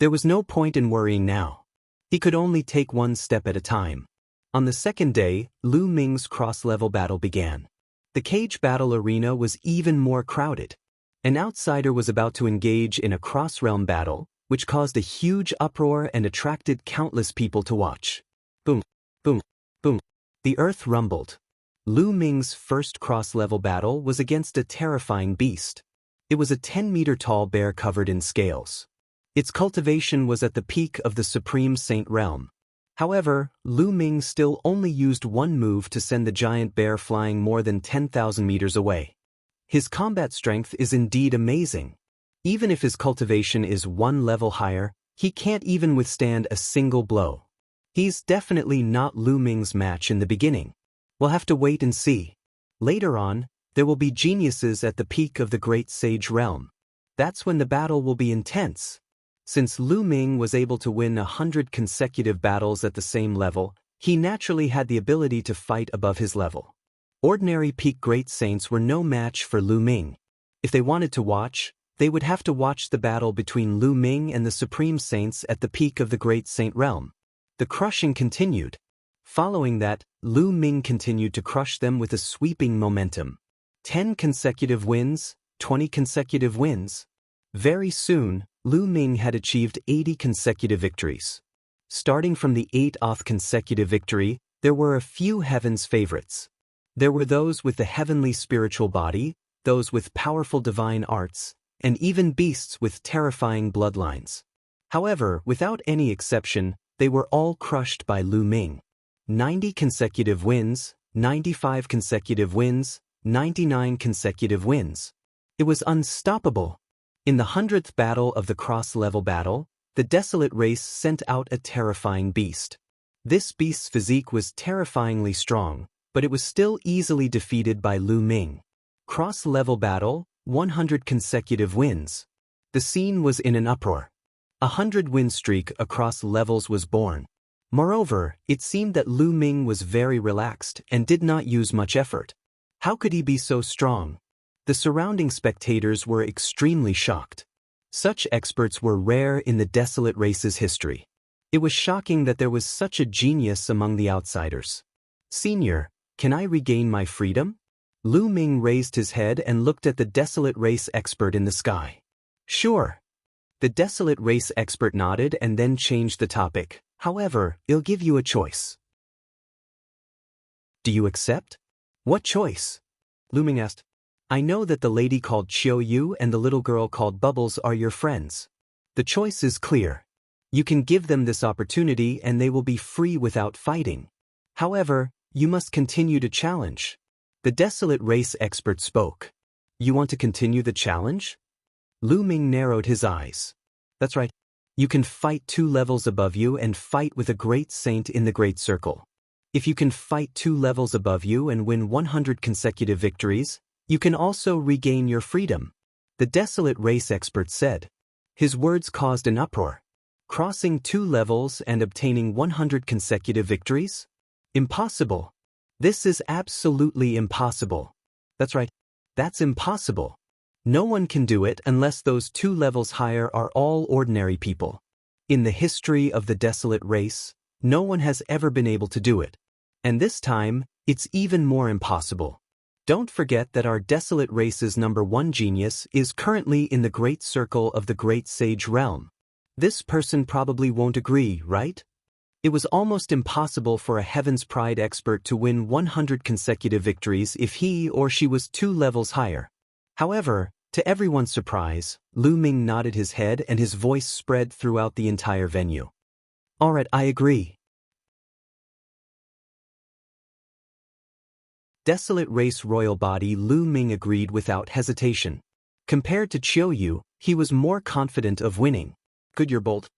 There was no point in worrying now. He could only take one step at a time. On the second day, Lu Ming's cross-level battle began. The cage battle arena was even more crowded. An outsider was about to engage in a cross-realm battle, which caused a huge uproar and attracted countless people to watch. Boom, boom, boom. The earth rumbled. Lu Ming's first cross-level battle was against a terrifying beast. It was a 10-meter-tall bear covered in scales. Its cultivation was at the peak of the Supreme Saint realm. However, Lu Ming still only used one move to send the giant bear flying more than 10,000 meters away. His combat strength is indeed amazing. Even if his cultivation is one level higher, he can't even withstand a single blow. He's definitely not Lu Ming's match in the beginning. We'll have to wait and see. Later on, there will be geniuses at the peak of the Great Sage realm. That's when the battle will be intense. Since Lu Ming was able to win 100 consecutive battles at the same level, he naturally had the ability to fight above his level. Ordinary peak great saints were no match for Lu Ming. If they wanted to watch, they would have to watch the battle between Lu Ming and the Supreme Saints at the peak of the Great Saint realm. The crushing continued. Following that, Lu Ming continued to crush them with a sweeping momentum. 10 consecutive wins, 20 consecutive wins. Very soon, Lu Ming had achieved 80 consecutive victories. Starting from the 8th consecutive victory, there were a few heaven's favorites. There were those with the heavenly spiritual body, those with powerful divine arts, and even beasts with terrifying bloodlines. However, without any exception, they were all crushed by Lu Ming. 90 consecutive wins, 95 consecutive wins, 99 consecutive wins. It was unstoppable. In the 100th battle of the cross-level battle, the Desolate race sent out a terrifying beast. This beast's physique was terrifyingly strong, but it was still easily defeated by Lu Ming. Cross-level battle, 100 consecutive wins. The scene was in an uproar. 100-win streak across levels was born. Moreover, it seemed that Lu Ming was very relaxed and did not use much effort. How could he be so strong? The surrounding spectators were extremely shocked. Such experts were rare in the Desolate race's history. It was shocking that there was such a genius among the outsiders. Senior, can I regain my freedom? Lu Ming raised his head and looked at the Desolate race expert in the sky. Sure. The Desolate race expert nodded and then changed the topic. However, I'll give you a choice. Do you accept? What choice? Lu Ming asked. I know that the lady called Yu and the little girl called Bubbles are your friends. The choice is clear. You can give them this opportunity and they will be free without fighting. However, you must continue to challenge. The Desolate race expert spoke. You want to continue the challenge? Lu Ming narrowed his eyes. That's right. You can fight 2 levels above you and fight with a great saint in the Great Circle. If you can fight 2 levels above you and win 100 consecutive victories, you can also regain your freedom. The Desolate race expert said. His words caused an uproar. Crossing 2 levels and obtaining 100 consecutive victories? Impossible. This is absolutely impossible. That's right. That's impossible. No one can do it unless those 2 levels higher are all ordinary people. In the history of the Desolate race, no one has ever been able to do it. And this time, it's even more impossible. Don't forget that our Desolate race's #1 genius is currently in the Great Circle of the Great Sage Realm. This person probably won't agree, right? It was almost impossible for a Heaven's Pride expert to win 100 consecutive victories if he or she was 2 levels higher. However, to everyone's surprise, Lu Ming nodded his head and his voice spread throughout the entire venue. Alright, I agree. Desolate race royal body Lu Ming agreed without hesitation. Compared to Yu, he was more confident of winning. Good, you're bold.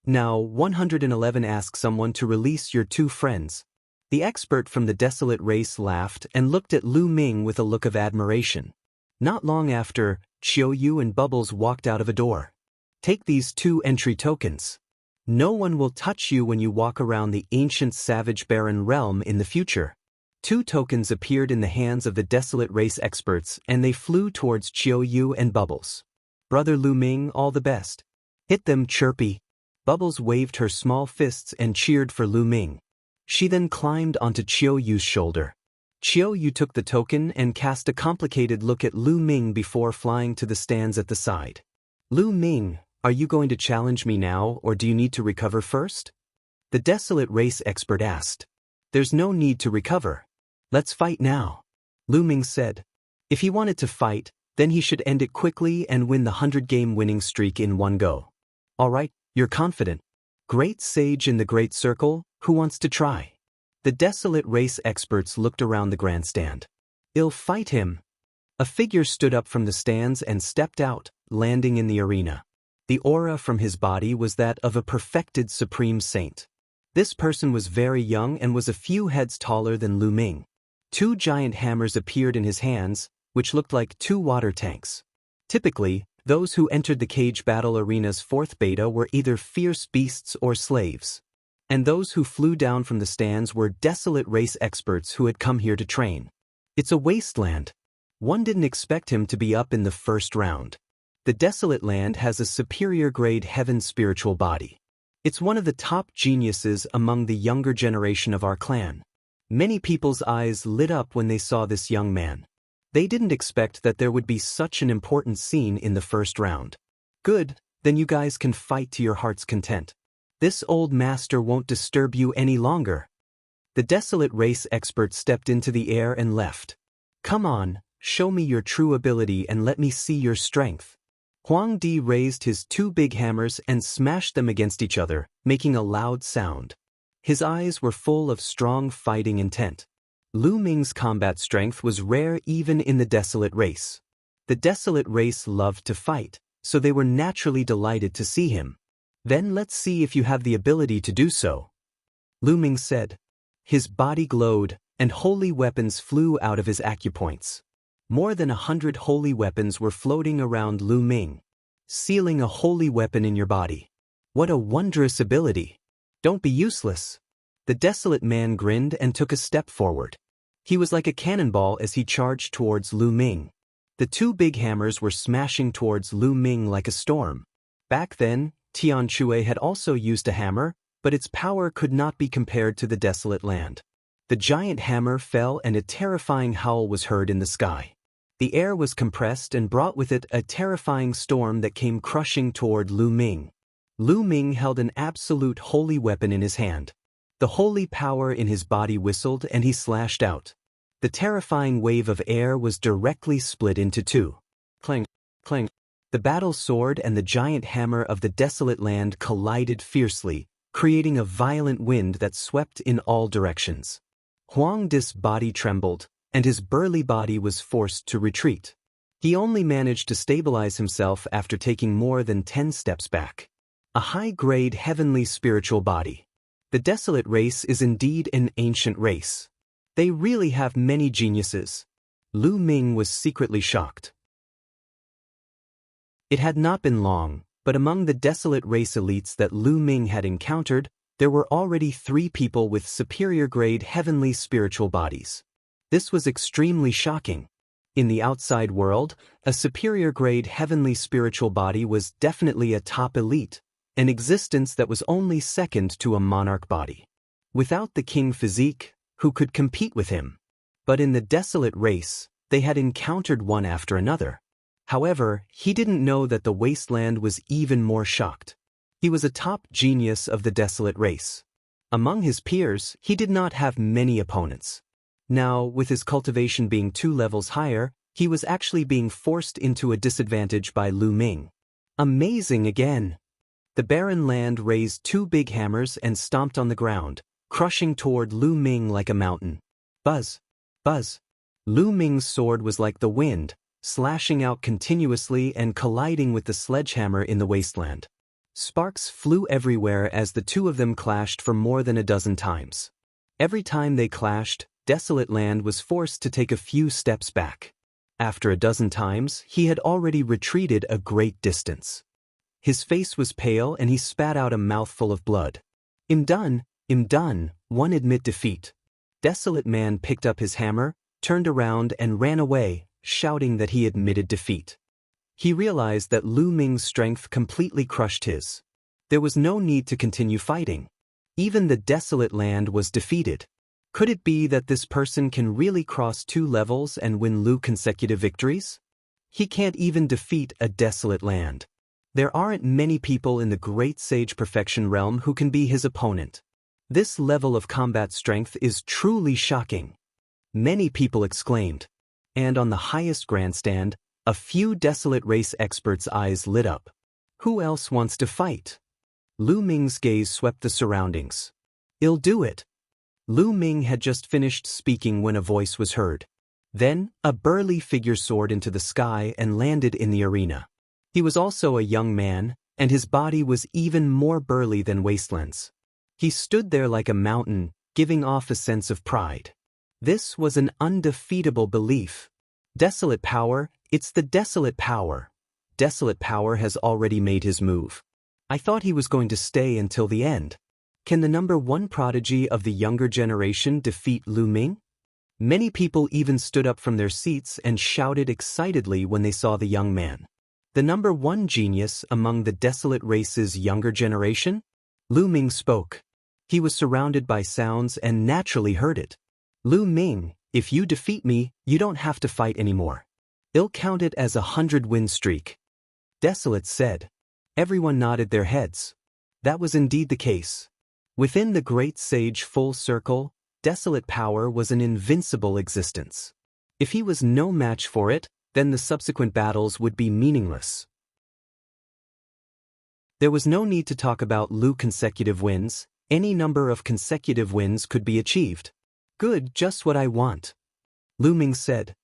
Now 111 ask someone to release your 2 friends. The expert from the Desolate race laughed and looked at Lu Ming with a look of admiration. Not long after, Yu and Bubbles walked out of a door. Take these 2 entry tokens. No one will touch you when you walk around the ancient savage barren realm in the future. 2 tokens appeared in the hands of the Desolate race experts and they flew towards Yu and Bubbles. Brother Lu Ming, all the best. Hit them, Chirpy. Bubbles waved her small fists and cheered for Lu Ming. She then climbed onto Yu's shoulder. Yu took the token and cast a complicated look at Lu Ming before flying to the stands at the side. Lu Ming, are you going to challenge me now or do you need to recover first? The Desolate race expert asked. There's no need to recover. Let's fight now. Lu Ming said. If he wanted to fight, then he should end it quickly and win the 100-game winning streak in one go. Alright, you're confident. Great sage in the Great Circle, who wants to try? The Desolate race experts looked around the grandstand. I'll fight him. A figure stood up from the stands and stepped out, landing in the arena. The aura from his body was that of a perfected supreme saint. This person was very young and was a few heads taller than Lu Ming. 2 giant hammers appeared in his hands, which looked like 2 water tanks. Typically, those who entered the cage battle arena's 4th beta were either fierce beasts or slaves. And those who flew down from the stands were Desolate race experts who had come here to train. It's a wasteland. One didn't expect him to be up in the 1st round. The Desolate land has a superior grade heaven spiritual body. It's one of the top geniuses among the younger generation of our clan. Many people's eyes lit up when they saw this young man. They didn't expect that there would be such an important scene in the 1st round. Good, then you guys can fight to your heart's content. This old master won't disturb you any longer. The Desolate race expert stepped into the air and left. Come on, show me your true ability and let me see your strength. Huang Di raised his 2 big hammers and smashed them against each other, making a loud sound. His eyes were full of strong fighting intent. Lu Ming's combat strength was rare even in the Desolate race. The Desolate race loved to fight, so they were naturally delighted to see him. Then let's see if you have the ability to do so. Lu Ming said. His body glowed, and holy weapons flew out of his acupoints. More than 100 holy weapons were floating around Lu Ming. sealing a holy weapon in your body. What a wondrous ability. Don't be useless. The desolate man grinned and took a step forward. He was like a cannonball as he charged towards Lu Ming. The two big hammers were smashing towards Lu Ming like a storm. Back then, Tian Shui had also used a hammer, but its power could not be compared to the desolate land. The giant hammer fell and a terrifying howl was heard in the sky. The air was compressed and brought with it a terrifying storm that came crushing toward Lu Ming. Lu Ming held an absolute holy weapon in his hand. The holy power in his body whistled and he slashed out. The terrifying wave of air was directly split into two. Clang, clang. The battle sword and the giant hammer of the desolate land collided fiercely, creating a violent wind that swept in all directions. Huang Di's body trembled, and his burly body was forced to retreat. He only managed to stabilize himself after taking more than 10 steps back. A high-grade heavenly spiritual body. The desolate race is indeed an ancient race. They really have many geniuses. Lu Ming was secretly shocked. It had not been long, but among the desolate race elites that Lu Ming had encountered, there were already 3 people with superior-grade heavenly spiritual bodies. This was extremely shocking. In the outside world, a superior-grade heavenly spiritual body was definitely a top elite, an existence that was only second to a monarch body. Without the king physique, who could compete with him? But in the desolate race, they had encountered one after another. However, he didn't know that the wasteland was even more shocked. He was a top genius of the desolate race. Among his peers, he did not have many opponents. Now, with his cultivation being 2 levels higher, he was actually being forced into a disadvantage by Lu Ming. Amazing again! The barren land raised 2 big hammers and stomped on the ground, crushing toward Lu Ming like a mountain. Buzz! Buzz! Lu Ming's sword was like the wind, slashing out continuously and colliding with the sledgehammer in the wasteland. Sparks flew everywhere as the 2 of them clashed for more than a dozen times. Every time they clashed, desolate land was forced to take a few steps back. After a dozen times, he had already retreated a great distance. His face was pale and he spat out a mouthful of blood. I'm done, one admit defeat. Desolate man picked up his hammer, turned around and ran away, shouting that he admitted defeat. He realized that Lu Ming's strength completely crushed his. There was no need to continue fighting. Even the desolate land was defeated. Could it be that this person can really cross 2 levels and win Lu consecutive victories? He can't even defeat a desolate land. There aren't many people in the Great Sage Perfection realm who can be his opponent. This level of combat strength is truly shocking. Many people exclaimed. And on the highest grandstand, a few desolate race experts' eyes lit up. Who else wants to fight? Lu Ming's gaze swept the surroundings. I'll do it. Lu Ming had just finished speaking when a voice was heard. Then, a burly figure soared into the sky and landed in the arena. He was also a young man, and his body was even more burly than Wasteland's. He stood there like a mountain, giving off a sense of pride. This was an undefeatable belief. Desolate power, it's the desolate power. Desolate power has already made his move. I thought he was going to stay until the end. Can the number 1 prodigy of the younger generation defeat Lu Ming? Many people even stood up from their seats and shouted excitedly when they saw the young man. The number 1 genius among the desolate race's younger generation? Lu Ming spoke. He was surrounded by sounds and naturally heard it. Lu Ming, if you defeat me, you don't have to fight anymore. I'll count it as a 100-win streak. Desolate said. Everyone nodded their heads. That was indeed the case. Within the Great Sage Full Circle, desolate power was an invincible existence. If he was no match for it, then the subsequent battles would be meaningless. There was no need to talk about Lu consecutive wins. Any number of consecutive wins could be achieved. Good, just what I want. Lu Ming said.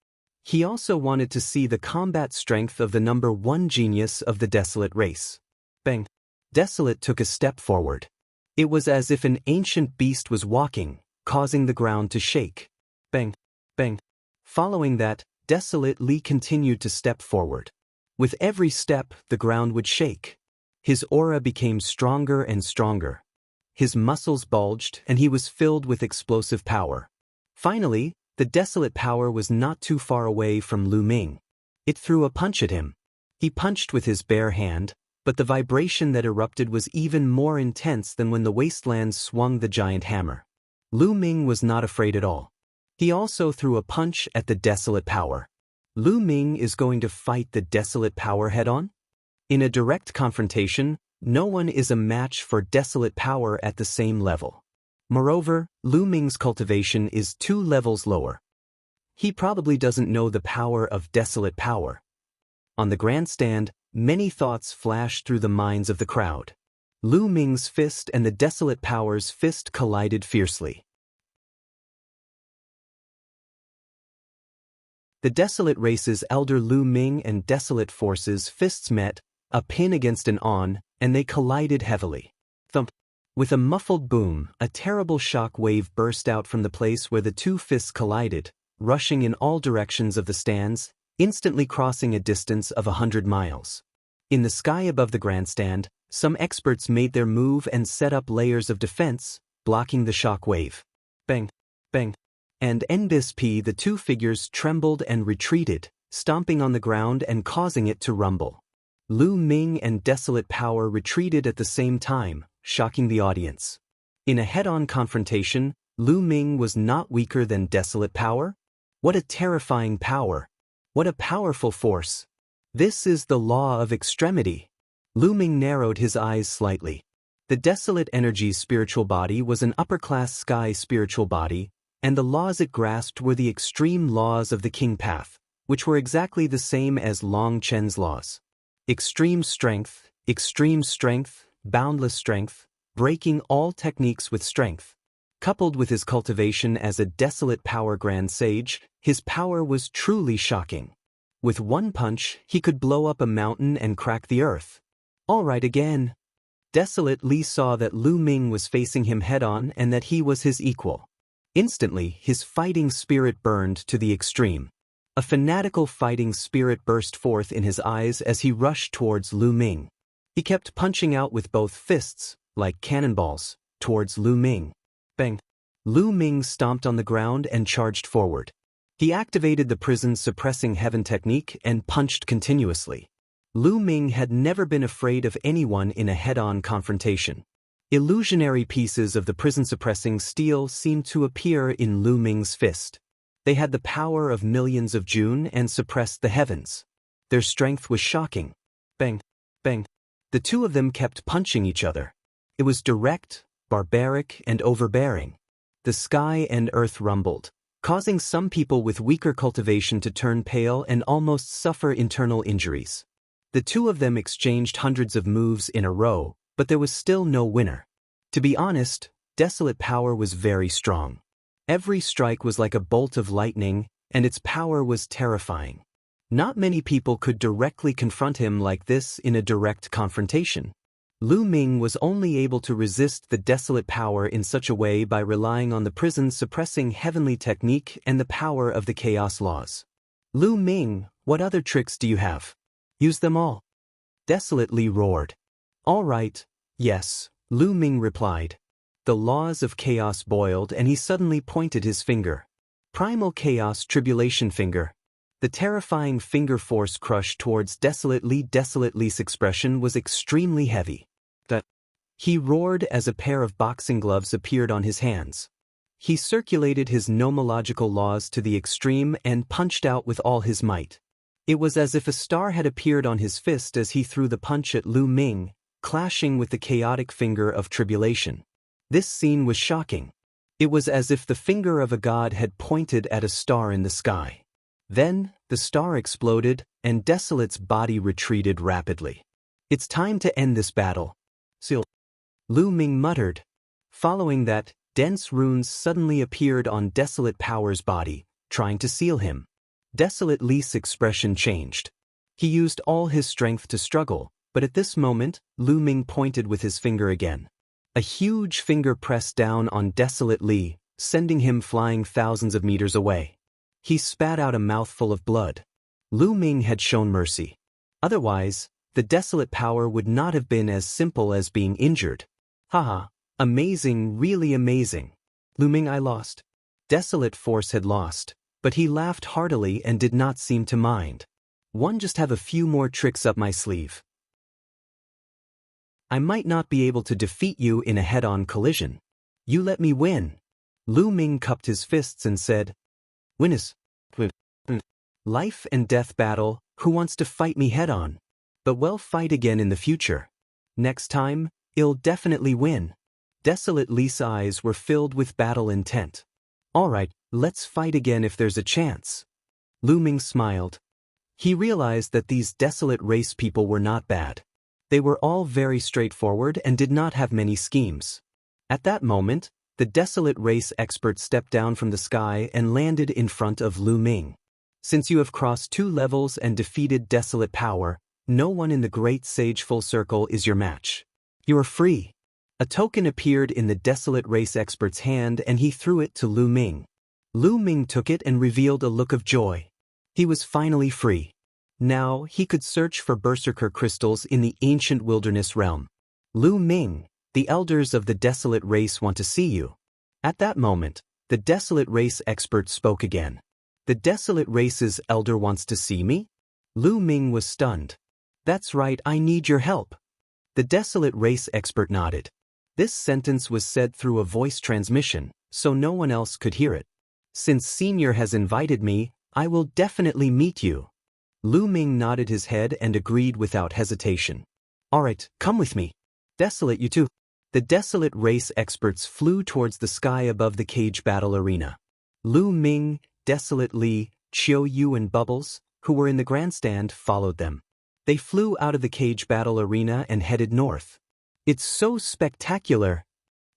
He also wanted to see the combat strength of the number 1 genius of the desolate race. Bang! Desolate took a step forward. It was as if an ancient beast was walking, causing the ground to shake. Bang! Bang! Following that, Desolate Li continued to step forward. With every step, the ground would shake. His aura became stronger and stronger. His muscles bulged, and he was filled with explosive power. Finally, the Desolate power was not too far away from Lu Ming. It threw a punch at him. He punched with his bare hand, but the vibration that erupted was even more intense than when the wastelands swung the giant hammer. Lu Ming was not afraid at all. He also threw a punch at the Desolate power. Lu Ming is going to fight the Desolate power head-on? In a direct confrontation, no one is a match for Desolate power at the same level. Moreover, Lu Ming's cultivation is 2 levels lower. He probably doesn't know the power of Desolate power. On the grandstand, many thoughts flashed through the minds of the crowd. Lu Ming's fist and the Desolate power's fist collided fiercely. The Desolate race's elder Lu Ming and Desolate forces' fists met, a pin against an on, and they collided heavily. Thump. With a muffled boom, a terrible shock wave burst out from the place where the 2 fists collided, rushing in all directions of the stands, instantly crossing a distance of 100 miles. In the sky above the grandstand, some experts made their move and set up layers of defense, blocking the shock wave. Bang, bang. And NBSP, the 2 figures trembled and retreated, stomping on the ground and causing it to rumble. Lu Ming and Desolate power retreated at the same time, shocking the audience. In a head-on confrontation, Lu Ming was not weaker than Desolate power? What a terrifying power! What a powerful force! This is the law of extremity. Lu Ming narrowed his eyes slightly. The Desolate energy's spiritual body was an upper-class sky spiritual body, and the laws it grasped were the extreme laws of the King Path, which were exactly the same as Long Chen's laws. Extreme strength, boundless strength, breaking all techniques with strength. Coupled with his cultivation as a Desolate power grand sage, his power was truly shocking. With one punch, he could blow up a mountain and crack the earth. All right again. Desolate Li saw that Lu Ming was facing him head-on and that he was his equal. Instantly, his fighting spirit burned to the extreme. A fanatical fighting spirit burst forth in his eyes as he rushed towards Lu Ming. He kept punching out with both fists, like cannonballs, towards Lu Ming. Bang! Lu Ming stomped on the ground and charged forward. He activated the prison suppressing heaven technique and punched continuously. Lu Ming had never been afraid of anyone in a head-on confrontation. Illusionary pieces of the prison-suppressing steel seemed to appear in Lu Ming's fist. They had the power of millions of June and suppressed the heavens. Their strength was shocking. Bang, bang. The 2 of them kept punching each other. It was direct, barbaric, and overbearing. The sky and earth rumbled, causing some people with weaker cultivation to turn pale and almost suffer internal injuries. The 2 of them exchanged hundreds of moves in a row, but there was still no winner. To be honest, Desolate power was very strong. Every strike was like a bolt of lightning, and its power was terrifying. Not many people could directly confront him like this in a direct confrontation. Lu Ming was only able to resist the Desolate power in such a way by relying on the prison-suppressing heavenly technique and the power of the chaos laws. Lu Ming, what other tricks do you have? Use them all. Desolate Li roared. All right, yes, Lu Ming replied. The laws of chaos boiled and he suddenly pointed his finger. Primal chaos tribulation finger. The terrifying finger force crush towards Desolate Li. Desolate Li's expression was extremely heavy. He roared as a pair of boxing gloves appeared on his hands. He circulated his nomological laws to the extreme and punched out with all his might. It was as if a star had appeared on his fist as he threw the punch at Lu Ming, clashing with the chaotic finger of tribulation. This scene was shocking. It was as if the finger of a god had pointed at a star in the sky. Then, the star exploded, and Desolate's body retreated rapidly. It's time to end this battle. Seal. Lu Ming muttered. Following that, dense runes suddenly appeared on Desolate Power's body, trying to seal him. Desolate Li's expression changed. He used all his strength to struggle, but at this moment, Lu Ming pointed with his finger again. A huge finger pressed down on Desolate Li, sending him flying thousands of meters away. He spat out a mouthful of blood. Lu Ming had shown mercy. Otherwise, the desolate power would not have been as simple as being injured. Haha, amazing, really amazing. Lu Ming, I lost. Desolate force had lost, but he laughed heartily and did not seem to mind. One just have a few more tricks up my sleeve. I might not be able to defeat you in a head-on collision. You let me win. Lu Ming cupped his fists and said, Win is life and death battle, who wants to fight me head-on? But we'll fight again in the future. Next time, I'll definitely win. Desolate Li's eyes were filled with battle intent. Alright, let's fight again if there's a chance. Lu Ming smiled. He realized that these desolate race people were not bad. They were all very straightforward and did not have many schemes. At that moment, the desolate race expert stepped down from the sky and landed in front of Lu Ming. Since you have crossed 2 levels and defeated desolate power, no one in the Great Sage Full Circle is your match. You are free. A token appeared in the desolate race expert's hand and he threw it to Lu Ming. Lu Ming took it and revealed a look of joy. He was finally free. Now he could search for berserker crystals in the ancient wilderness realm. Lu Ming, the elders of the desolate race want to see you. At that moment, the desolate race expert spoke again. The desolate race's elder wants to see me? Lu Ming was stunned. That's right, I need your help. The desolate race expert nodded. This sentence was said through a voice transmission, so no one else could hear it. Since Senior has invited me, I will definitely meet you. Lu Ming nodded his head and agreed without hesitation. Alright, come with me. Desolate, you too. The desolate race experts flew towards the sky above the cage battle arena. Lu Ming, Desolate Li, Chiu Yu and Bubbles, who were in the grandstand, followed them. They flew out of the cage battle arena and headed north. It's so spectacular.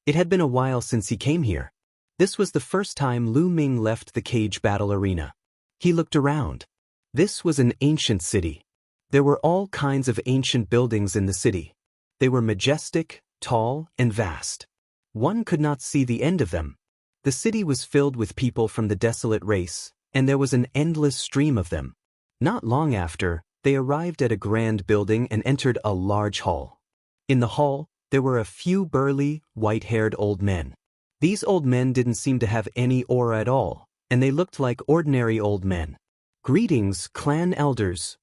It had been a while since he came here. This was the first time Lu Ming left the cage battle arena. He looked around. This was an ancient city. There were all kinds of ancient buildings in the city. They were majestic, tall, and vast. One could not see the end of them. The city was filled with people from the desolate race, and there was an endless stream of them. Not long after, they arrived at a grand building and entered a large hall. In the hall, there were a few burly, white-haired old men. These old men didn't seem to have any aura at all, and they looked like ordinary old men. Greetings, clan elders.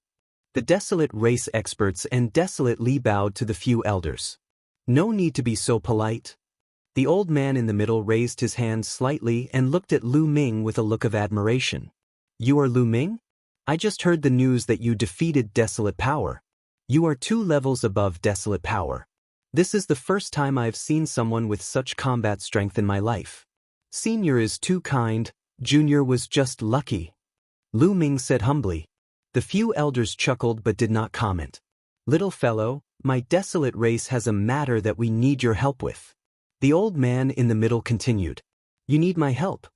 The desolate race experts and Desolate Li bowed to the few elders. No need to be so polite. The old man in the middle raised his hand slightly and looked at Lu Ming with a look of admiration. You are Lu Ming? I just heard the news that you defeated Desolate Power. You are 2 levels above Desolate Power. This is the first time I've seen someone with such combat strength in my life. Senior is too kind, Junior was just lucky. Lu Ming said humbly. The few elders chuckled but did not comment. Little fellow, my desolate race has a matter that we need your help with. The old man in the middle continued. You need my help.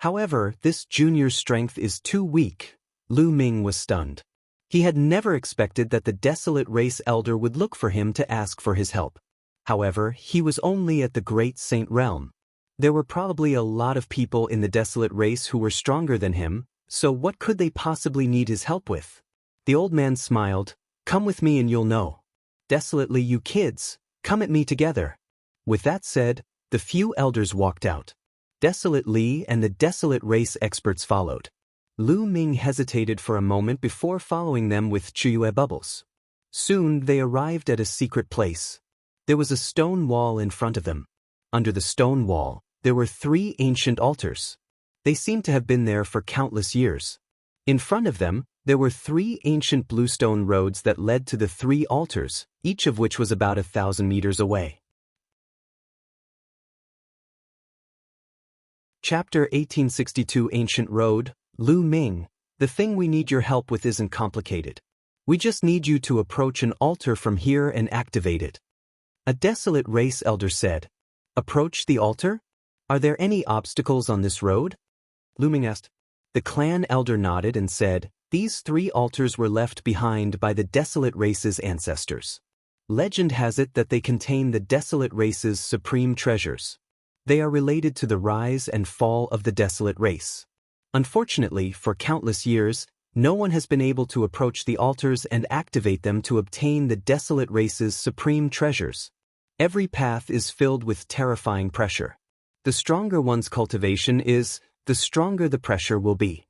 However, this junior's strength is too weak. Lu Ming was stunned. He had never expected that the desolate race elder would look for him to ask for his help. However, he was only at the Great Saint realm. There were probably a lot of people in the desolate race who were stronger than him, so what could they possibly need his help with? The old man smiled. Come with me and you'll know. Desolately, you kids, come at me together. With that said, the few elders walked out. Desolate Li and the desolate race experts followed. Lu Ming hesitated for a moment before following them with Chiu Bubbles. Soon they arrived at a secret place. There was a stone wall in front of them. Under the stone wall, there were 3 ancient altars. They seemed to have been there for countless years. In front of them, there were 3 ancient bluestone roads that led to the 3 altars, each of which was about 1,000 meters away. Chapter 1862 Ancient Road, Lu Ming, the thing we need your help with isn't complicated. We just need you to approach an altar from here and activate it. A desolate race elder said. Approach the altar? Are there any obstacles on this road? Lu Ming asked. The clan elder nodded and said, these 3 altars were left behind by the desolate race's ancestors. Legend has it that they contain the desolate race's supreme treasures. They are related to the rise and fall of the desolate race. Unfortunately, for countless years, No one has been able to approach the altars and activate them to obtain the Desolate race's supreme treasures. Every path is filled with terrifying pressure. The stronger one's cultivation is, the stronger the pressure will be.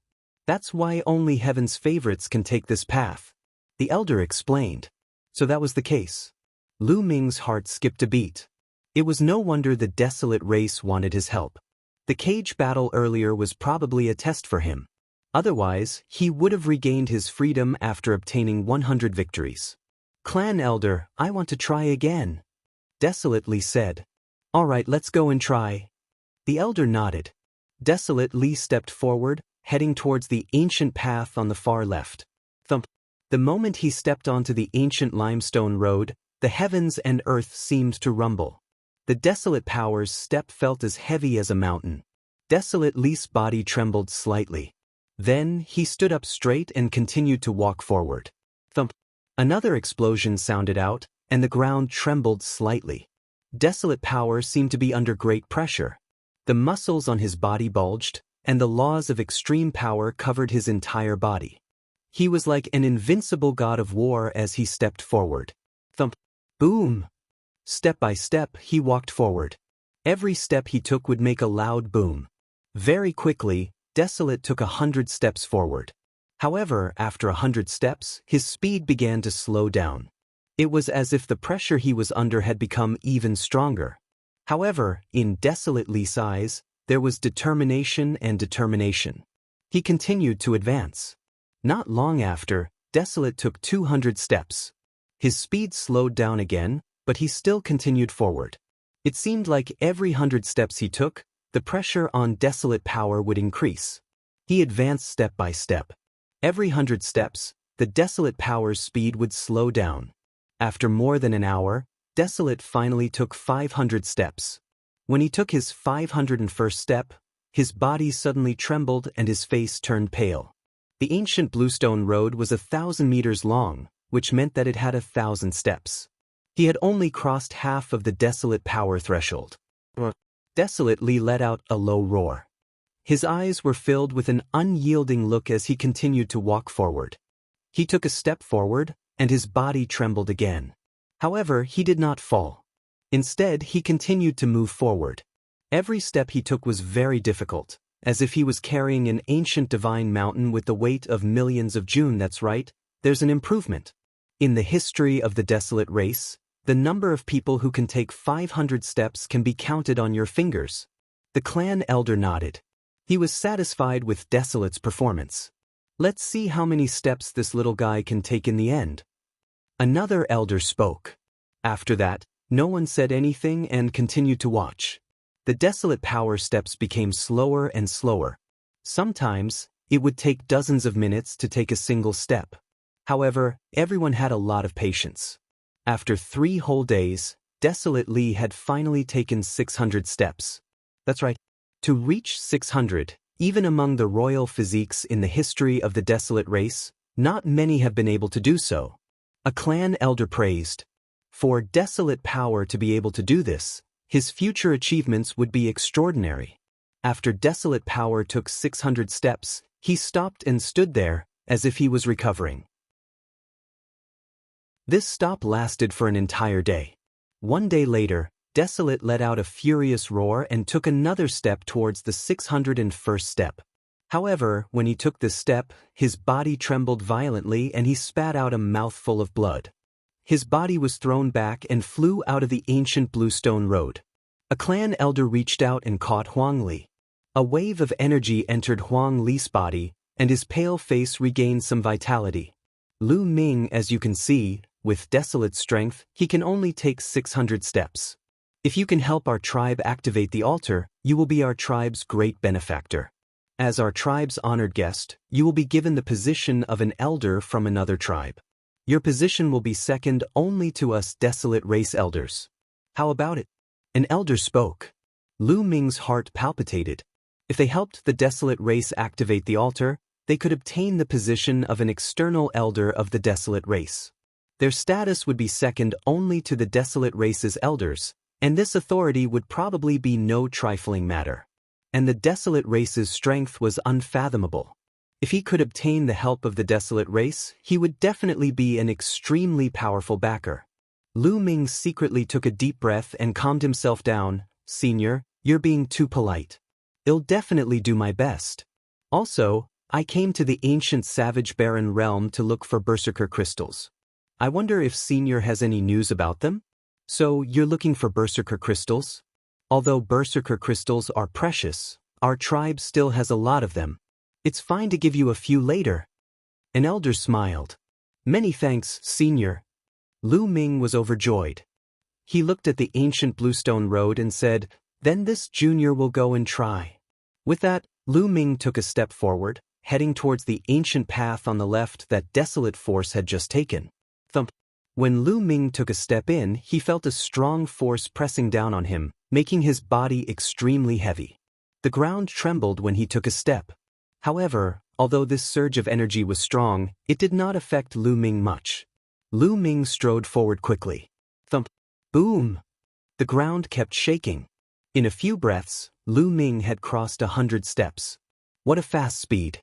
That's why only heaven's favorites can take this path. The elder explained. So that was the case. Lu Ming's heart skipped a beat. It was no wonder the Desolate race wanted his help. The cage battle earlier was probably a test for him. Otherwise, he would have regained his freedom after obtaining 100 victories. Clan Elder, I want to try again. Desolate said. All right, let's go and try. The elder nodded. Desolate stepped forward, heading towards the ancient path on the far left. Thump. The moment he stepped onto the ancient limestone road, the heavens and earth seemed to rumble. The Desolate power's step felt as heavy as a mountain. Desolate's body trembled slightly. Then, he stood up straight and continued to walk forward. Thump. Another explosion sounded out, and the ground trembled slightly. Desolate power seemed to be under great pressure. The muscles on his body bulged, and the laws of extreme power covered his entire body. He was like an invincible god of war as he stepped forward. Thump. Boom. Step by step, he walked forward. Every step he took would make a loud boom. Very quickly, Desolate took 100 steps forward. However, after 100 steps, his speed began to slow down. It was as if the pressure he was under had become even stronger. However, in Desolate's eyes, there was determination and determination. He continued to advance. Not long after, Desolate took 200 steps. His speed slowed down again, but he still continued forward. It seemed like every 100 steps he took, the pressure on Desolate power would increase. He advanced step by step. Every 100 steps, the Desolate power's speed would slow down. After more than an hour, Desolate finally took 500 steps. When he took his 501st step, his body suddenly trembled and his face turned pale. The ancient bluestone road was 1,000 meters long, which meant that it had 1,000 steps. He had only crossed half of the Desolate power threshold. Desolate let out a low roar. His eyes were filled with an unyielding look as he continued to walk forward. He took a step forward, and his body trembled again. However, he did not fall. Instead, he continued to move forward. Every step he took was very difficult, as if he was carrying an ancient divine mountain with the weight of millions of June. That's right, there's an improvement. In the history of the Desolate race, the number of people who can take 500 steps can be counted on your fingers. The clan elder nodded. He was satisfied with Desolate's performance. Let's see how many steps this little guy can take in the end. Another elder spoke. After that, no one said anything and continued to watch. The Desolate power steps became slower and slower. Sometimes, it would take dozens of minutes to take a single step. However, everyone had a lot of patience. After 3 whole days, Desolate had finally taken 600 steps. That's right. To reach 600, even among the royal physiques in the history of the Desolate race, not many have been able to do so. A clan elder praised. For Desolate power to be able to do this, his future achievements would be extraordinary. After Desolate power took 600 steps, he stopped and stood there, as if he was recovering. This stop lasted for an entire day. 1 day later, Desolate let out a furious roar and took another step towards the 601st step. However, when he took this step, his body trembled violently and he spat out a mouthful of blood. His body was thrown back and flew out of the ancient bluestone road. A clan elder reached out and caught Huang Li. A wave of energy entered Huang Li's body, and his pale face regained some vitality. Lu Ming, as you can see, with Desolate strength, he can only take 600 steps. If you can help our tribe activate the altar, you will be our tribe's great benefactor. As our tribe's honored guest, you will be given the position of an elder from another tribe. Your position will be second only to us Desolate race elders. How about it? An elder spoke. Lu Ming's heart palpitated. If they helped the Desolate race activate the altar, they could obtain the position of an external elder of the Desolate race. Their status would be second only to the Desolate race's elders, and this authority would probably be no trifling matter. And the Desolate race's strength was unfathomable. If he could obtain the help of the Desolate race, he would definitely be an extremely powerful backer. Lu Ming secretly took a deep breath and calmed himself down. Senior, you're being too polite. I'll definitely do my best. Also, I came to the ancient savage barren realm to look for berserker crystals. I wonder if Senior has any news about them? So, you're looking for berserker crystals? Although berserker crystals are precious, our tribe still has a lot of them. It's fine to give you a few later. An elder smiled. Many thanks, Senior. Lu Ming was overjoyed. He looked at the ancient bluestone road and said, then this junior will go and try. With that, Lu Ming took a step forward, heading towards the ancient path on the left that Desolate force had just taken. Thump. When Lu Ming took a step in, he felt a strong force pressing down on him, making his body extremely heavy. The ground trembled when he took a step. However, although this surge of energy was strong, it did not affect Lu Ming much. Lu Ming strode forward quickly. Thump. Boom! The ground kept shaking. In a few breaths, Lu Ming had crossed 100 steps. What a fast speed!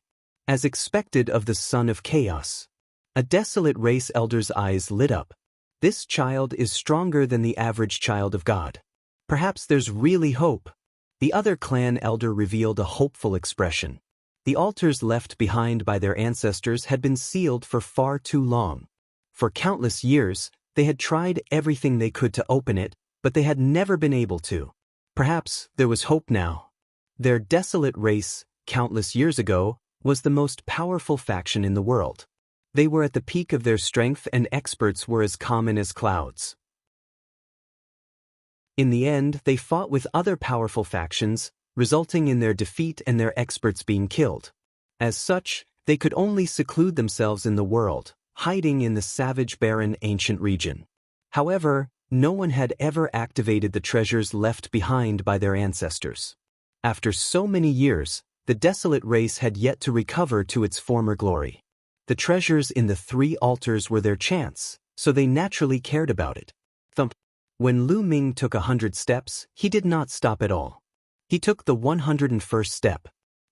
As expected of the Son of Chaos. A Desolate race elder's eyes lit up. This child is stronger than the average child of God. Perhaps there's really hope. The other clan elder revealed a hopeful expression. The altars left behind by their ancestors had been sealed for far too long. For countless years, they had tried everything they could to open it, but they had never been able to. Perhaps there was hope now. Their Desolate race, countless years ago, was the most powerful faction in the world. They were at the peak of their strength and experts were as common as clouds. In the end, they fought with other powerful factions, resulting in their defeat and their experts being killed. As such, they could only seclude themselves in the world, hiding in the savage barren ancient region. However, no one had ever activated the treasures left behind by their ancestors. After so many years, the Desolate race had yet to recover to its former glory. The treasures in the 3 altars were their chance, so they naturally cared about it. Thump. When Lu Ming took 100 steps, he did not stop at all. He took the 101st step.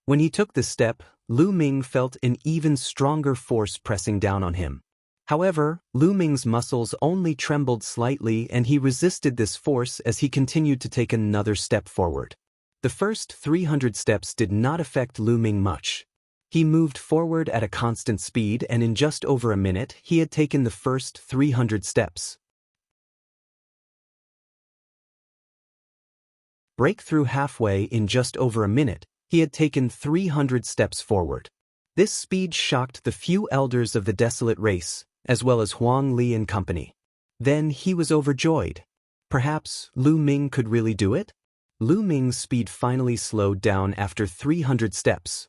When he took the step, Lu Ming felt an even stronger force pressing down on him. However, Lu Ming's muscles only trembled slightly and he resisted this force as he continued to take another step forward. The first 300 steps did not affect Lu Ming much. He moved forward at a constant speed and in just over a minute he had taken the first 300 steps. Breakthrough halfway in just over a minute, he had taken 300 steps forward. This speed shocked the few elders of the Desolate race, as well as Huang Li and company. Then he was overjoyed. Perhaps Lu Ming could really do it? Lu Ming's speed finally slowed down after 300 steps.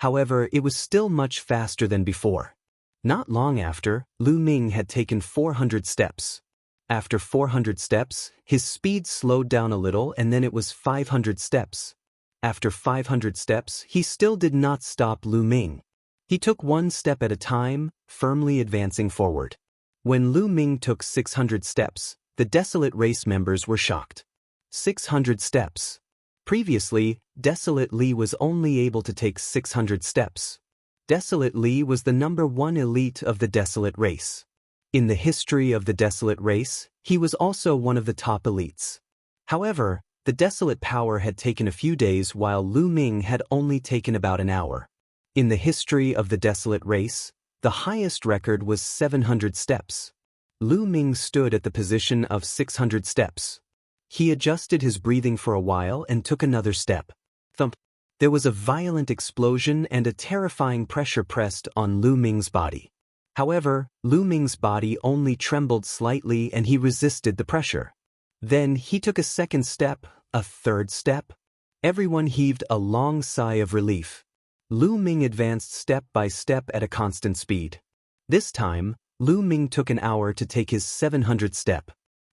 However, it was still much faster than before. Not long after, Lu Ming had taken 400 steps. After 400 steps, his speed slowed down a little and then it was 500 steps. After 500 steps, he still did not stop Lu Ming. He took one step at a time, firmly advancing forward. When Lu Ming took 600 steps, the Desolate race members were shocked. 600 steps. Previously, Desolate Li was only able to take 600 steps. Desolate Li was the #1 elite of the Desolate race. In the history of the Desolate race, he was also one of the top elites. However, the Desolate power had taken a few days while Lu Ming had only taken about an hour. In the history of the Desolate race, the highest record was 700 steps. Lu Ming stood at the position of 600 steps. He adjusted his breathing for a while and took another step. Thump. There was a violent explosion and a terrifying pressure pressed on Lu Ming's body. However, Lu Ming's body only trembled slightly and he resisted the pressure. Then he took a second step, a third step. Everyone heaved a long sigh of relief. Lu Ming advanced step by step at a constant speed. This time, Lu Ming took an hour to take his 700th step.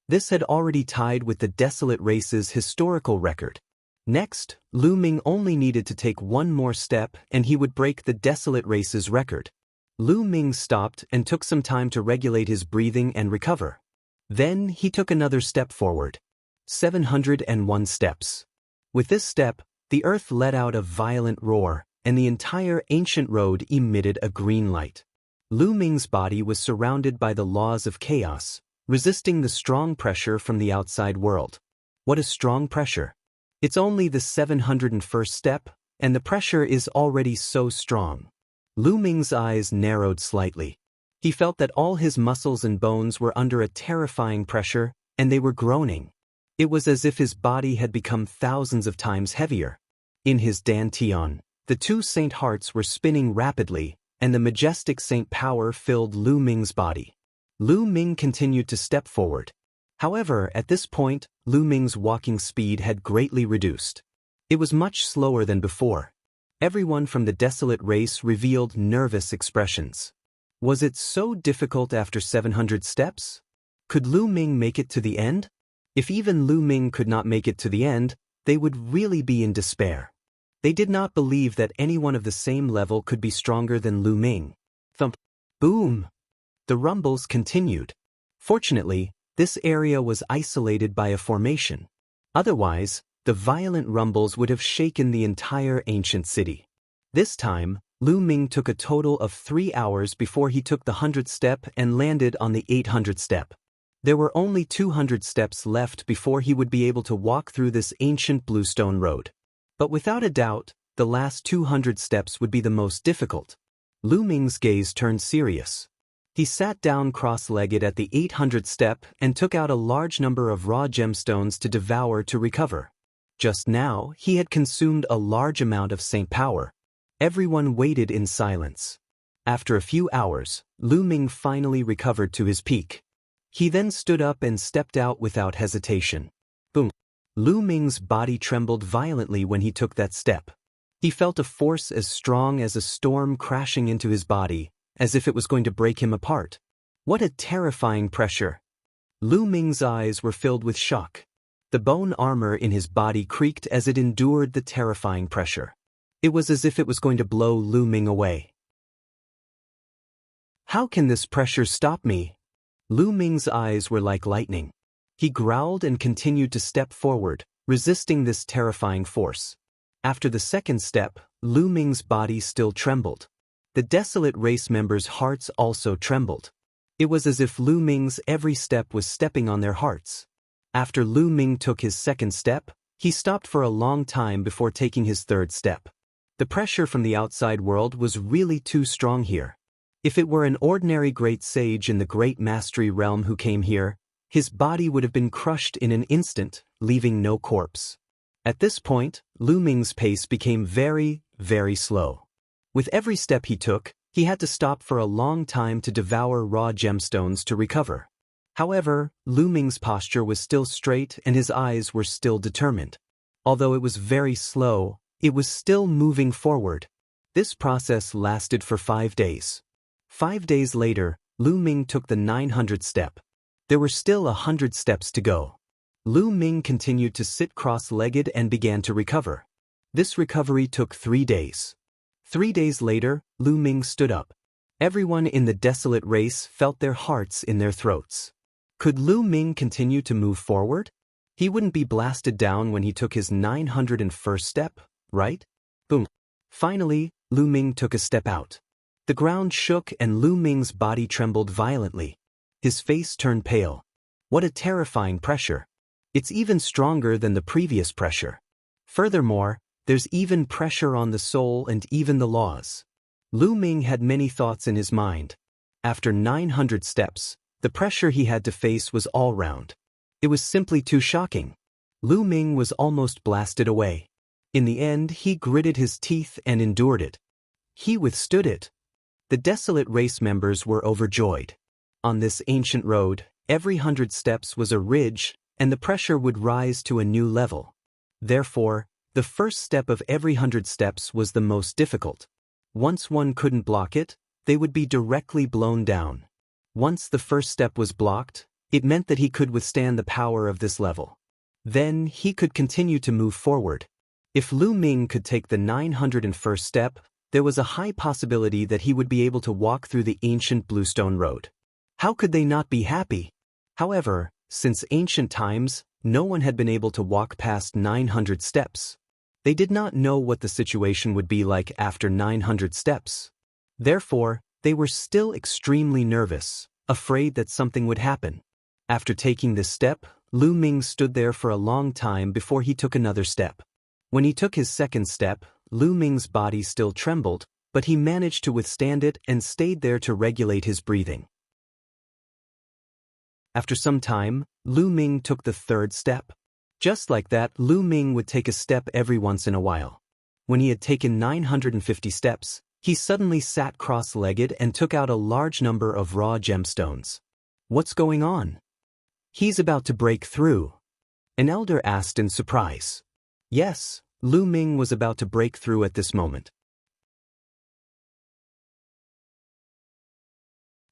This had already tied with the Desolate race's historical record. Next, Lu Ming only needed to take one more step and he would break the Desolate race's record. Lu Ming stopped and took some time to regulate his breathing and recover. Then he took another step forward. 701 steps. With this step, the earth let out a violent roar, and the entire ancient road emitted a green light. Lu Ming's body was surrounded by the laws of chaos, resisting the strong pressure from the outside world. What a strong pressure! It's only the 701st step, and the pressure is already so strong. Lu Ming's eyes narrowed slightly. He felt that all his muscles and bones were under a terrifying pressure, and they were groaning. It was as if his body had become thousands of times heavier. In his dantian, the two saint hearts were spinning rapidly, and the majestic saint power filled Lu Ming's body. Lu Ming continued to step forward. However, at this point, Lu Ming's walking speed had greatly reduced. It was much slower than before. Everyone from the Desolate race revealed nervous expressions. Was it so difficult after 700 steps? Could Lu Ming make it to the end? If even Lu Ming could not make it to the end, they would really be in despair. They did not believe that anyone of the same level could be stronger than Lu Ming. Thump. Boom! The rumbles continued. Fortunately, this area was isolated by a formation. Otherwise, the violent rumbles would have shaken the entire ancient city. This time, Lu Ming took a total of 3 hours before he took the 100th step and landed on the 800th step. There were only 200 steps left before he would be able to walk through this ancient bluestone road. But without a doubt, the last 200 steps would be the most difficult. Lu Ming's gaze turned serious. He sat down cross-legged at the 800th step and took out a large number of raw gemstones to devour to recover. Just now, he had consumed a large amount of saint power. Everyone waited in silence. After a few hours, Lu Ming finally recovered to his peak. He then stood up and stepped out without hesitation. Boom! Lu Ming's body trembled violently when he took that step. He felt a force as strong as a storm crashing into his body, as if it was going to break him apart. What a terrifying pressure! Lu Ming's eyes were filled with shock. The bone armor in his body creaked as it endured the terrifying pressure. It was as if it was going to blow Lu Ming away. How can this pressure stop me? Lu Ming's eyes were like lightning. He growled and continued to step forward, resisting this terrifying force. After the second step, Lu Ming's body still trembled. The Desolate race members' hearts also trembled. It was as if Lu Ming's every step was stepping on their hearts. After Lu Ming took his second step, he stopped for a long time before taking his third step. The pressure from the outside world was really too strong here. If it were an ordinary great sage in the great mastery realm who came here, his body would have been crushed in an instant, leaving no corpse. At this point, Lu Ming's pace became very, very slow. With every step he took, he had to stop for a long time to devour raw gemstones to recover. However, Lu Ming's posture was still straight and his eyes were still determined. Although it was very slow, it was still moving forward. This process lasted for 5 days. 5 days later, Lu Ming took the 900th step. There were still 100 steps to go. Lu Ming continued to sit cross-legged and began to recover. This recovery took 3 days. 3 days later, Lu Ming stood up. Everyone in the Desolate race felt their hearts in their throats. Could Lu Ming continue to move forward? He wouldn't be blasted down when he took his 901st step, right? Boom. Finally, Lu Ming took a step out. The ground shook and Lu Ming's body trembled violently. His face turned pale. What a terrifying pressure. It's even stronger than the previous pressure. Furthermore, there's even pressure on the soul and even the laws. Lu Ming had many thoughts in his mind. After 900 steps, the pressure he had to face was all round. It was simply too shocking. Lu Ming was almost blasted away. In the end, he gritted his teeth and endured it. He withstood it. The Desolate race members were overjoyed. On this ancient road, every 100 steps was a ridge, and the pressure would rise to a new level. Therefore, the first step of every 100 steps was the most difficult. Once one couldn't block it, they would be directly blown down. Once the first step was blocked, it meant that he could withstand the power of this level. Then he could continue to move forward. If Lu Ming could take the 901st step, there was a high possibility that he would be able to walk through the ancient bluestone road. How could they not be happy? However, since ancient times, no one had been able to walk past 900 steps. They did not know what the situation would be like after 900 steps. Therefore, they were still extremely nervous, afraid that something would happen. After taking this step, Lu Ming stood there for a long time before he took another step. When he took his second step, Lu Ming's body still trembled, but he managed to withstand it and stayed there to regulate his breathing. After some time, Lu Ming took the third step. Just like that, Lu Ming would take a step every once in a while. When he had taken 950 steps, he suddenly sat cross-legged and took out a large number of raw gemstones. What's going on? He's about to break through. An elder asked in surprise. Yes, Lu Ming was about to break through at this moment.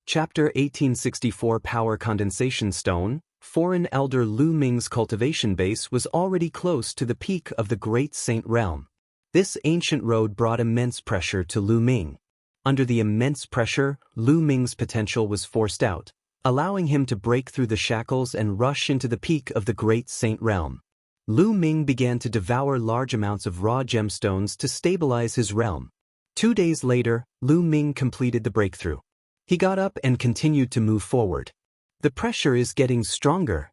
Chapter 1864 Power Condensation Stone. Foreign elder Lu Ming's cultivation base was already close to the peak of the Great Saint Realm. This ancient road brought immense pressure to Lu Ming. Under the immense pressure, Lu Ming's potential was forced out, allowing him to break through the shackles and rush into the peak of the Great Saint Realm. Lu Ming began to devour large amounts of raw gemstones to stabilize his realm. 2 days later, Lu Ming completed the breakthrough. He got up and continued to move forward. The pressure is getting stronger,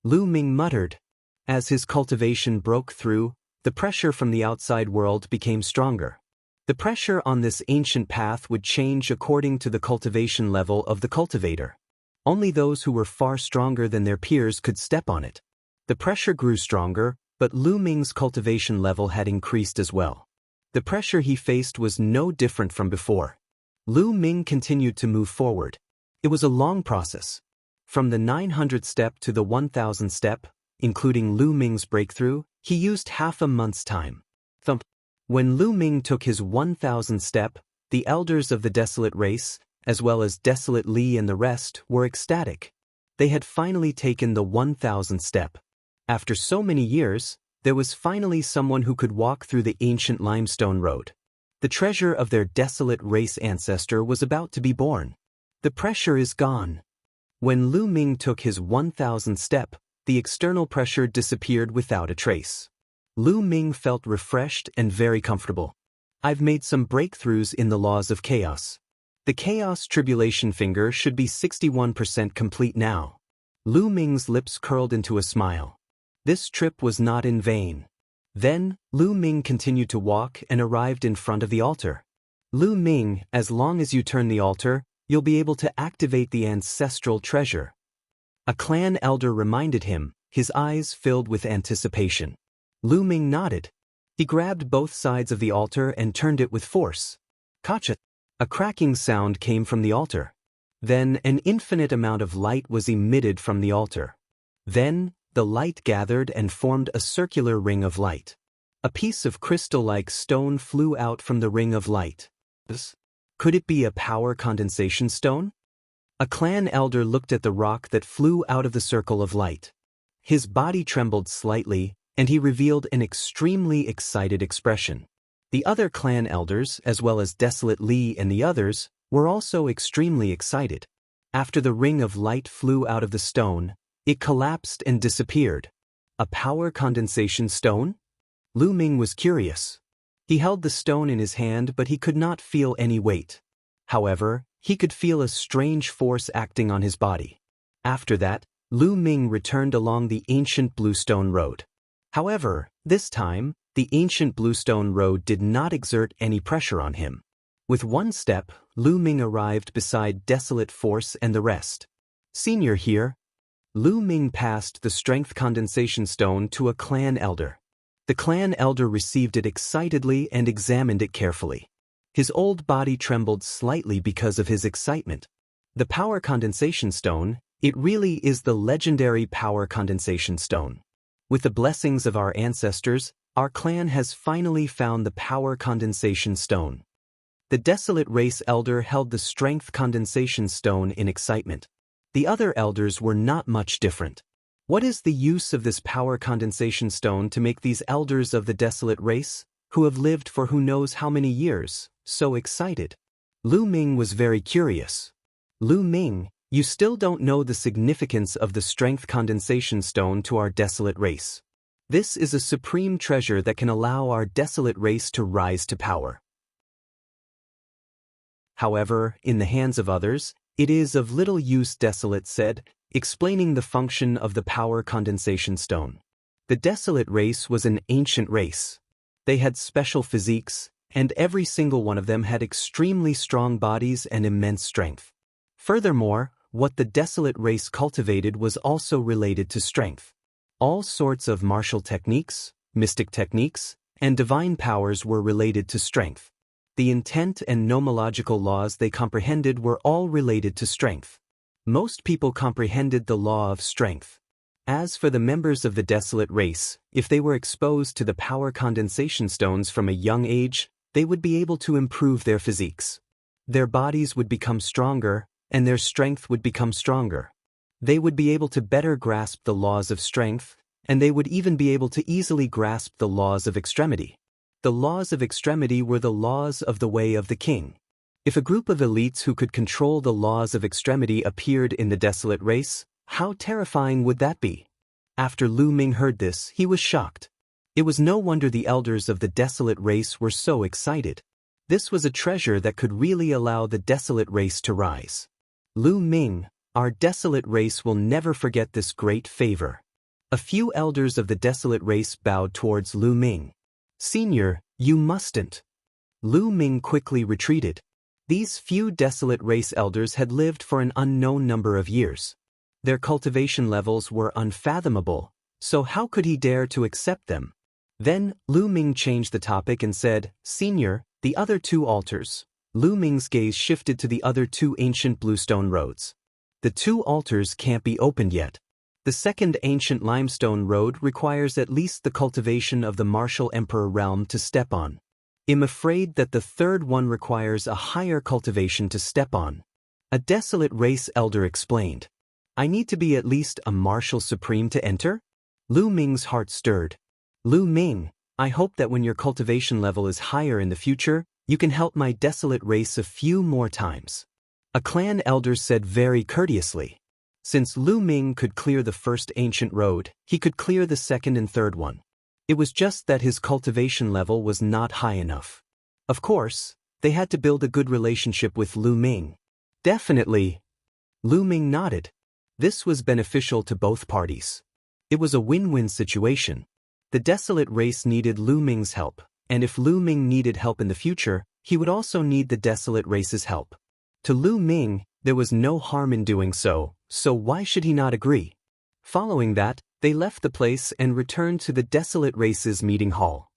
Lu Ming muttered. As his cultivation broke through, the pressure from the outside world became stronger. The pressure on this ancient path would change according to the cultivation level of the cultivator. Only those who were far stronger than their peers could step on it. The pressure grew stronger, but Lu Ming's cultivation level had increased as well. The pressure he faced was no different from before. Lu Ming continued to move forward. It was a long process. From the 900 step to the 1000 step, including Lu Ming's breakthrough, he used half a month's time. Thump. When Lu Ming took his 1000 step, the elders of the Desolate race, as well as Desolate Li and the rest, were ecstatic. They had finally taken the 1000 step. After so many years, there was finally someone who could walk through the ancient limestone road. The treasure of their Desolate race ancestor was about to be born. The pressure is gone. When Lu Ming took his 1000 step, the external pressure disappeared without a trace. Lu Ming felt refreshed and very comfortable. I've made some breakthroughs in the laws of chaos. The chaos tribulation finger should be 61% complete now. Lu Ming's lips curled into a smile. This trip was not in vain. Then, Lu Ming continued to walk and arrived in front of the altar. Lu Ming, as long as you turn the altar, you'll be able to activate the ancestral treasure. A clan elder reminded him, his eyes filled with anticipation. Lu Ming nodded. He grabbed both sides of the altar and turned it with force. Kacha! A cracking sound came from the altar. Then an infinite amount of light was emitted from the altar. Then, the light gathered and formed a circular ring of light. A piece of crystal-like stone flew out from the ring of light. Could it be a power condensation stone? A clan elder looked at the rock that flew out of the circle of light. His body trembled slightly, and he revealed an extremely excited expression. The other clan elders, as well as Desolate Li and the others, were also extremely excited. After the ring of light flew out of the stone, it collapsed and disappeared. A power condensation stone? Lu Ming was curious. He held the stone in his hand, but he could not feel any weight. However, he could feel a strange force acting on his body. After that, Lu Ming returned along the ancient bluestone road. However, this time, the ancient bluestone road did not exert any pressure on him. With one step, Lu Ming arrived beside Desolate Force and the rest. Senior here. Lu Ming passed the strength condensation stone to a clan elder. The clan elder received it excitedly and examined it carefully. His old body trembled slightly because of his excitement. The power condensation stone, it really is the legendary power condensation stone. With the blessings of our ancestors, our clan has finally found the power condensation stone. The Desolate race elder held the strength condensation stone in excitement. The other elders were not much different. What is the use of this power condensation stone to make these elders of the Desolate race, who have lived for who knows how many years, so excited? Lu Ming was very curious. Lu Ming, you still don't know the significance of the strength condensation stone to our Desolate race. This is a supreme treasure that can allow our desolate race to rise to power. However, in the hands of others, it is of little use, Desolate said, explaining the function of the power condensation stone. The Desolate race was an ancient race. They had special physiques, and every single one of them had extremely strong bodies and immense strength. Furthermore, what the Desolate race cultivated was also related to strength. All sorts of martial techniques, mystic techniques, and divine powers were related to strength. The intent and nomological laws they comprehended were all related to strength. Most people comprehended the law of strength. As for the members of the Desolate race, if they were exposed to the power condensation stones from a young age, they would be able to improve their physiques. Their bodies would become stronger, and their strength would become stronger. They would be able to better grasp the laws of strength, and they would even be able to easily grasp the laws of extremity. The laws of extremity were the laws of the way of the king. If a group of elites who could control the laws of extremity appeared in the Desolate race, how terrifying would that be? After Lu Ming heard this, he was shocked. It was no wonder the elders of the Desolate race were so excited. This was a treasure that could really allow the Desolate race to rise. Lu Ming, our Desolate race will never forget this great favor. A few elders of the Desolate race bowed towards Lu Ming. Senior, you mustn't. Lu Ming quickly retreated. These few Desolate race elders had lived for an unknown number of years. Their cultivation levels were unfathomable, so how could he dare to accept them? Then, Lu Ming changed the topic and said, Senior, the other two altars. Lu Ming's gaze shifted to the other two ancient bluestone roads. The two altars can't be opened yet. The second ancient limestone road requires at least the cultivation of the martial emperor realm to step on. I'm afraid that the third one requires a higher cultivation to step on. A Desolate race elder explained. I need to be at least a martial supreme to enter? Lu Ming's heart stirred. Lu Ming, I hope that when your cultivation level is higher in the future, you can help my Desolate race a few more times. A clan elder said very courteously. Since Lu Ming could clear the first ancient road, he could clear the second and third one. It was just that his cultivation level was not high enough. Of course, they had to build a good relationship with Lu Ming. Definitely. Lu Ming nodded. This was beneficial to both parties. It was a win-win situation. The Desolate race needed Lu Ming's help, and if Lu Ming needed help in the future, he would also need the Desolate race's help. To Lu Ming, there was no harm in doing so why should he not agree? Following that, they left the place and returned to the Desolate race's meeting hall.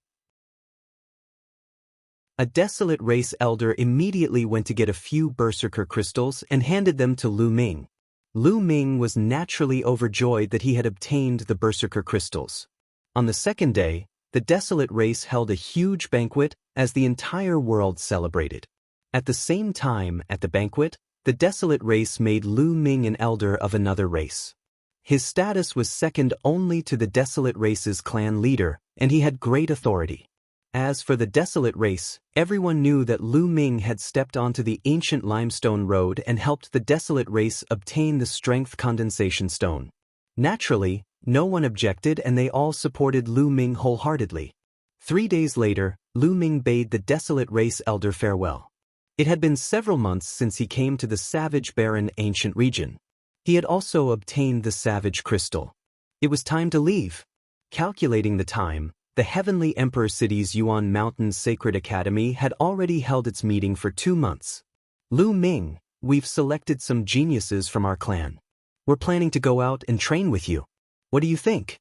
A Desolate race elder immediately went to get a few berserker crystals and handed them to Lu Ming. Lu Ming was naturally overjoyed that he had obtained the berserker crystals. On the second day, the Desolate race held a huge banquet as the entire world celebrated. At the same time, at the banquet, the Desolate race made Lu Ming an elder of another race. His status was second only to the Desolate race's clan leader, and he had great authority. As for the Desolate race, everyone knew that Lu Ming had stepped onto the ancient limestone road and helped the Desolate race obtain the strength condensation stone. Naturally, no one objected and they all supported Lu Ming wholeheartedly. 3 days later, Lu Ming bade the Desolate race elder farewell. It had been several months since he came to the savage barren ancient region. He had also obtained the savage crystal. It was time to leave. Calculating the time, the Heavenly Emperor City's Yuan Mountains Sacred Academy had already held its meeting for 2 months. Lu Ming, we've selected some geniuses from our clan. We're planning to go out and train with you. What do you think?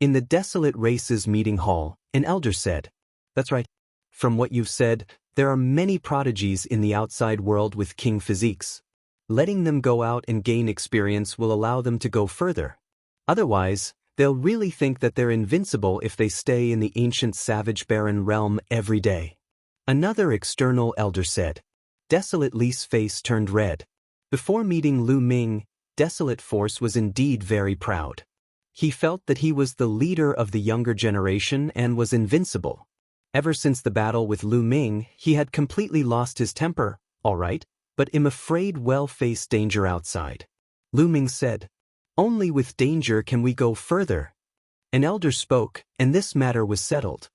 In the Desolate race's meeting hall, an elder said, That's right. From what you've said, there are many prodigies in the outside world with king physiques. Letting them go out and gain experience will allow them to go further. Otherwise, they'll really think that they're invincible if they stay in the ancient savage barren realm every day. Another external elder said. Desolate Li's face turned red. Before meeting Lu Ming, Desolate Force was indeed very proud. He felt that he was the leader of the younger generation and was invincible. Ever since the battle with Lu Ming, he had completely lost his temper, all right, but I'm afraid we'll face danger outside. Lu Ming said, Only with danger can we go further. An elder spoke, and this matter was settled.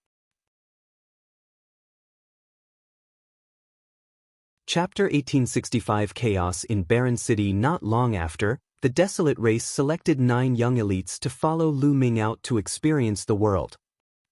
Chapter 1865 Chaos in Barren City. Not long after, the Desolate race selected 9 young elites to follow Lu Ming out to experience the world.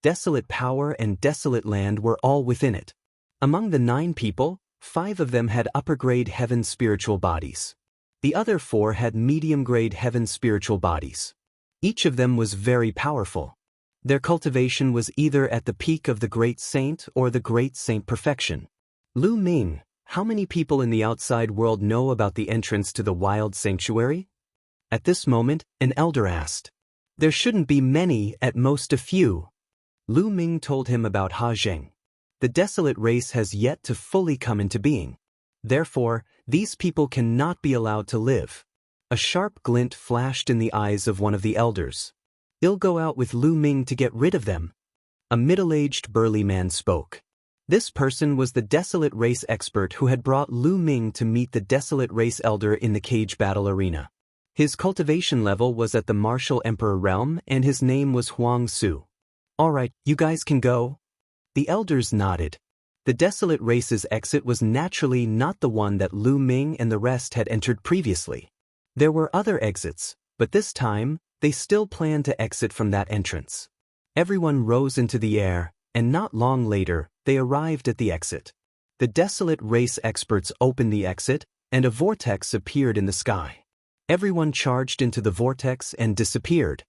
Desolate power and desolate land were all within it. Among the 9 people, 5 of them had upper-grade heaven spiritual bodies. The other 4 had medium-grade heaven spiritual bodies. Each of them was very powerful. Their cultivation was either at the peak of the Great Saint or the Great Saint Perfection. Lu Ming, how many people in the outside world know about the entrance to the wild sanctuary? At this moment, an elder asked. There shouldn't be many, at most a few. Lu Ming told him about Ha Zheng. The Desolate race has yet to fully come into being. Therefore, these people cannot be allowed to live. A sharp glint flashed in the eyes of one of the elders. I'll go out with Lu Ming to get rid of them. A middle-aged burly man spoke. This person was the Desolate race expert who had brought Lu Ming to meet the Desolate race elder in the cage battle arena. His cultivation level was at the Martial Emperor realm and his name was Huang Su. All right, you guys can go. The elders nodded. The Desolate race's exit was naturally not the one that Lu Ming and the rest had entered previously. There were other exits, but this time, they still planned to exit from that entrance. Everyone rose into the air, and not long later, they arrived at the exit. The Desolate race experts opened the exit, and a vortex appeared in the sky. Everyone charged into the vortex and disappeared.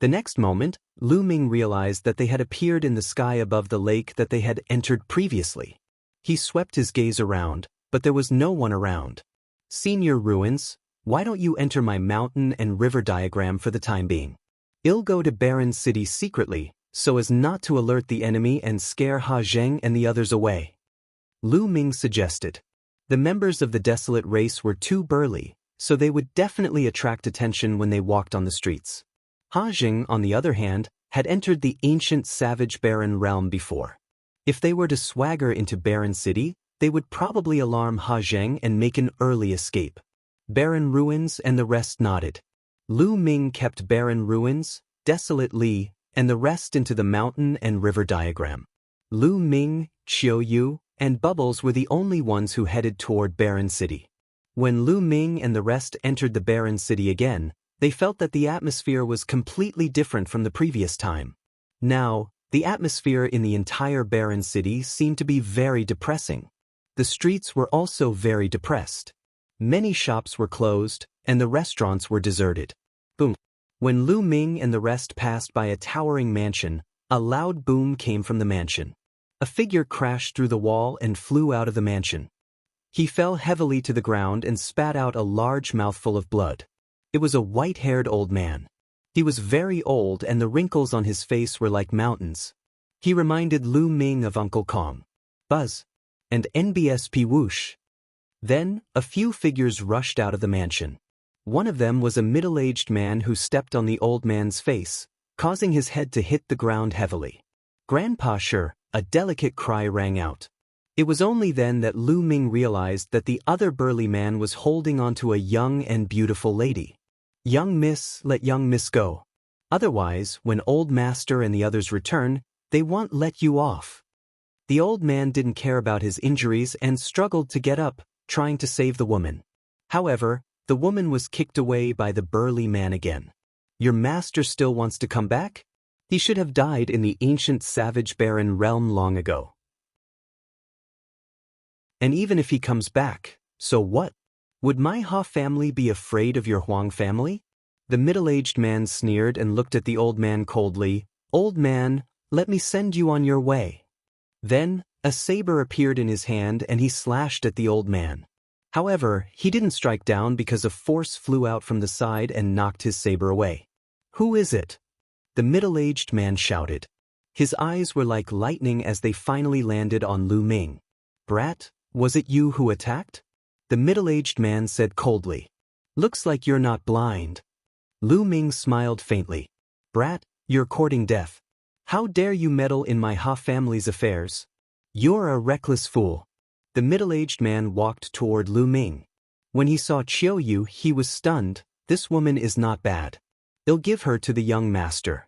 The next moment, Lu Ming realized that they had appeared in the sky above the lake that they had entered previously. He swept his gaze around, but there was no one around. Senior Ruins, why don't you enter my mountain and river diagram for the time being? I'll go to Barren City secretly, so as not to alert the enemy and scare Ha Zheng and the others away. Lu Ming suggested. The members of the Desolate race were too burly, so they would definitely attract attention when they walked on the streets. Ha Zheng, on the other hand, had entered the ancient savage barren realm before. If they were to swagger into Barren City, they would probably alarm Ha Zheng and make an early escape. Barren Ruins and the rest nodded. Lu Ming kept Barren Ruins, Desolate Li, and the rest into the mountain and river diagram. Lu Ming, Qiu, and Bubbles were the only ones who headed toward Barren City. When Lu Ming and the rest entered the Barren City again, they felt that the atmosphere was completely different from the previous time. Now, the atmosphere in the entire Barren City seemed to be very depressing. The streets were also very depressed. Many shops were closed, and the restaurants were deserted. Boom. When Lu Ming and the rest passed by a towering mansion, a loud boom came from the mansion. A figure crashed through the wall and flew out of the mansion. He fell heavily to the ground and spat out a large mouthful of blood. It was a white-haired old man. He was very old and the wrinkles on his face were like mountains. He reminded Lu Ming of Uncle Kong, Buzz, and NBSP Whoosh. Then, a few figures rushed out of the mansion. One of them was a middle-aged man who stepped on the old man's face, causing his head to hit the ground heavily. Grandpa Sure, a delicate cry rang out. It was only then that Lu Ming realized that the other burly man was holding onto a young and beautiful lady. Young miss, let young miss go. Otherwise, when old master and the others return, they won't let you off. The old man didn't care about his injuries and struggled to get up, trying to save the woman. However, the woman was kicked away by the burly man again. Your master still wants to come back? He should have died in the ancient savage barren realm long ago. And even if he comes back, so what? Would my Ha family be afraid of your Huang family? The middle-aged man sneered and looked at the old man coldly. Old man, let me send you on your way. Then, a saber appeared in his hand and he slashed at the old man. However, he didn't strike down because a force flew out from the side and knocked his saber away. Who is it? The middle-aged man shouted. His eyes were like lightning as they finally landed on Lu Ming. Brat, was it you who attacked? The middle-aged man said coldly. Looks like you're not blind. Lu Ming smiled faintly. Brat, you're courting death. How dare you meddle in my Ha family's affairs? You're a reckless fool. The middle-aged man walked toward Lu Ming. When he saw Qiu, he was stunned. This woman is not bad. I'll give her to the young master.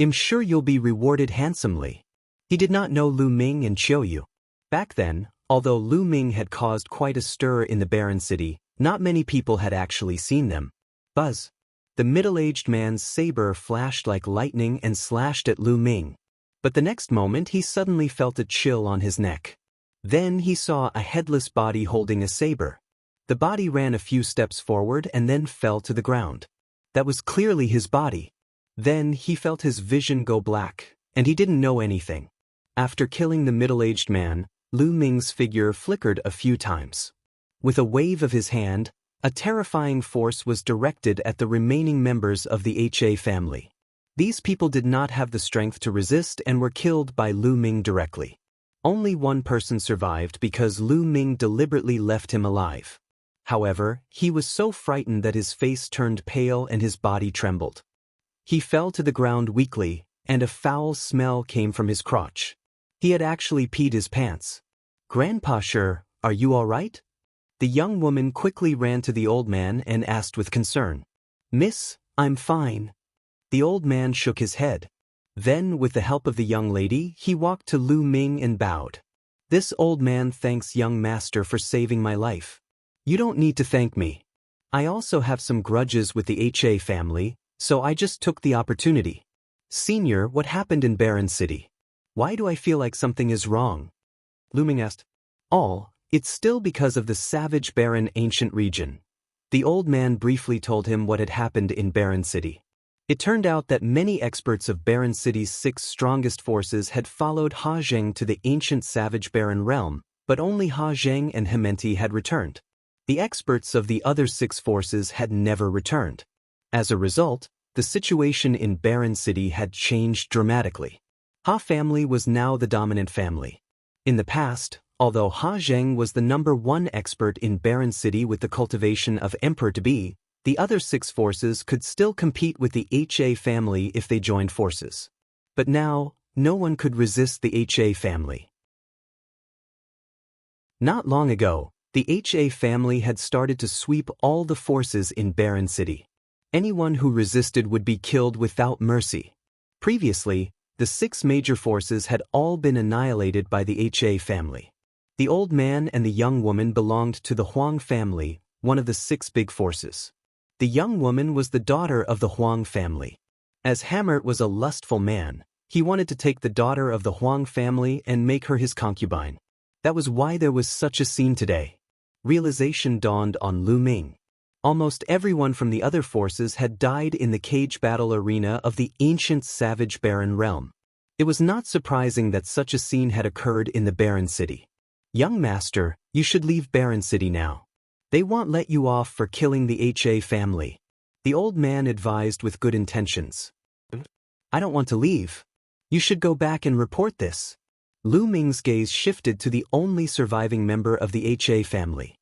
I'm sure you'll be rewarded handsomely. He did not know Lu Ming and Qiuyu. Back then, although Lu Ming had caused quite a stir in the barren city, not many people had actually seen them. Buzz. The middle-aged man's saber flashed like lightning and slashed at Lu Ming. But the next moment he suddenly felt a chill on his neck. Then he saw a headless body holding a saber. The body ran a few steps forward and then fell to the ground. That was clearly his body. Then he felt his vision go black, and he didn't know anything. After killing the middle-aged man, Lu Ming's figure flickered a few times. With a wave of his hand, a terrifying force was directed at the remaining members of the HA family. These people did not have the strength to resist and were killed by Lu Ming directly. Only one person survived because Lu Ming deliberately left him alive. However, he was so frightened that his face turned pale and his body trembled. He fell to the ground weakly, and a foul smell came from his crotch. He had actually peed his pants. "Grandpa Sure, are you all right?" The young woman quickly ran to the old man and asked with concern. "Miss, I'm fine." The old man shook his head. Then, with the help of the young lady, he walked to Lu Ming and bowed. "This old man thanks young master for saving my life. You don't need to thank me. I also have some grudges with the HA family, so I just took the opportunity. Senior, what happened in Barren City? Why do I feel like something is wrong?" Lu Ming asked. It's still because of the savage barren ancient region." The old man briefly told him what had happened in Barren City. It turned out that many experts of Barren City's 6 strongest forces had followed Ha Zheng to the ancient savage barren realm, but only Ha Zheng and Hementi had returned. The experts of the other 6 forces had never returned. As a result, the situation in Barren City had changed dramatically. Ha family was now the dominant family. In the past, although Ha Zheng was the #1 expert in Barren City with the cultivation of Emperor-to-be, the other 6 forces could still compete with the HA family if they joined forces. But now, no one could resist the HA family. Not long ago, the HA family had started to sweep all the forces in Barren City. Anyone who resisted would be killed without mercy. Previously, the 6 major forces had all been annihilated by the HA family. The old man and the young woman belonged to the Huang family, one of the 6 big forces. The young woman was the daughter of the Huang family. As Hammert was a lustful man, he wanted to take the daughter of the Huang family and make her his concubine. That was why there was such a scene today. Realization dawned on Lu Ming. Almost everyone from the other forces had died in the cage battle arena of the ancient savage barren realm. It was not surprising that such a scene had occurred in the Barren City. "Young master, you should leave Barren City now. They won't let you off for killing the HA family," the old man advised with good intentions. "I don't want to leave. You should go back and report this." Lu Ming's gaze shifted to the only surviving member of the HA family.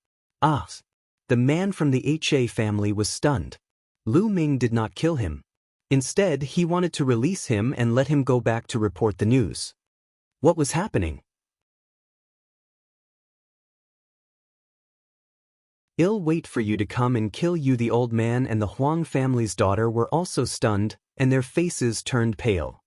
The man from the HA family was stunned. Lu Ming did not kill him. Instead, he wanted to release him and let him go back to report the news. What was happening? "I'll wait for you to come and kill you." The old man and the Huang family's daughter were also stunned, and their faces turned pale.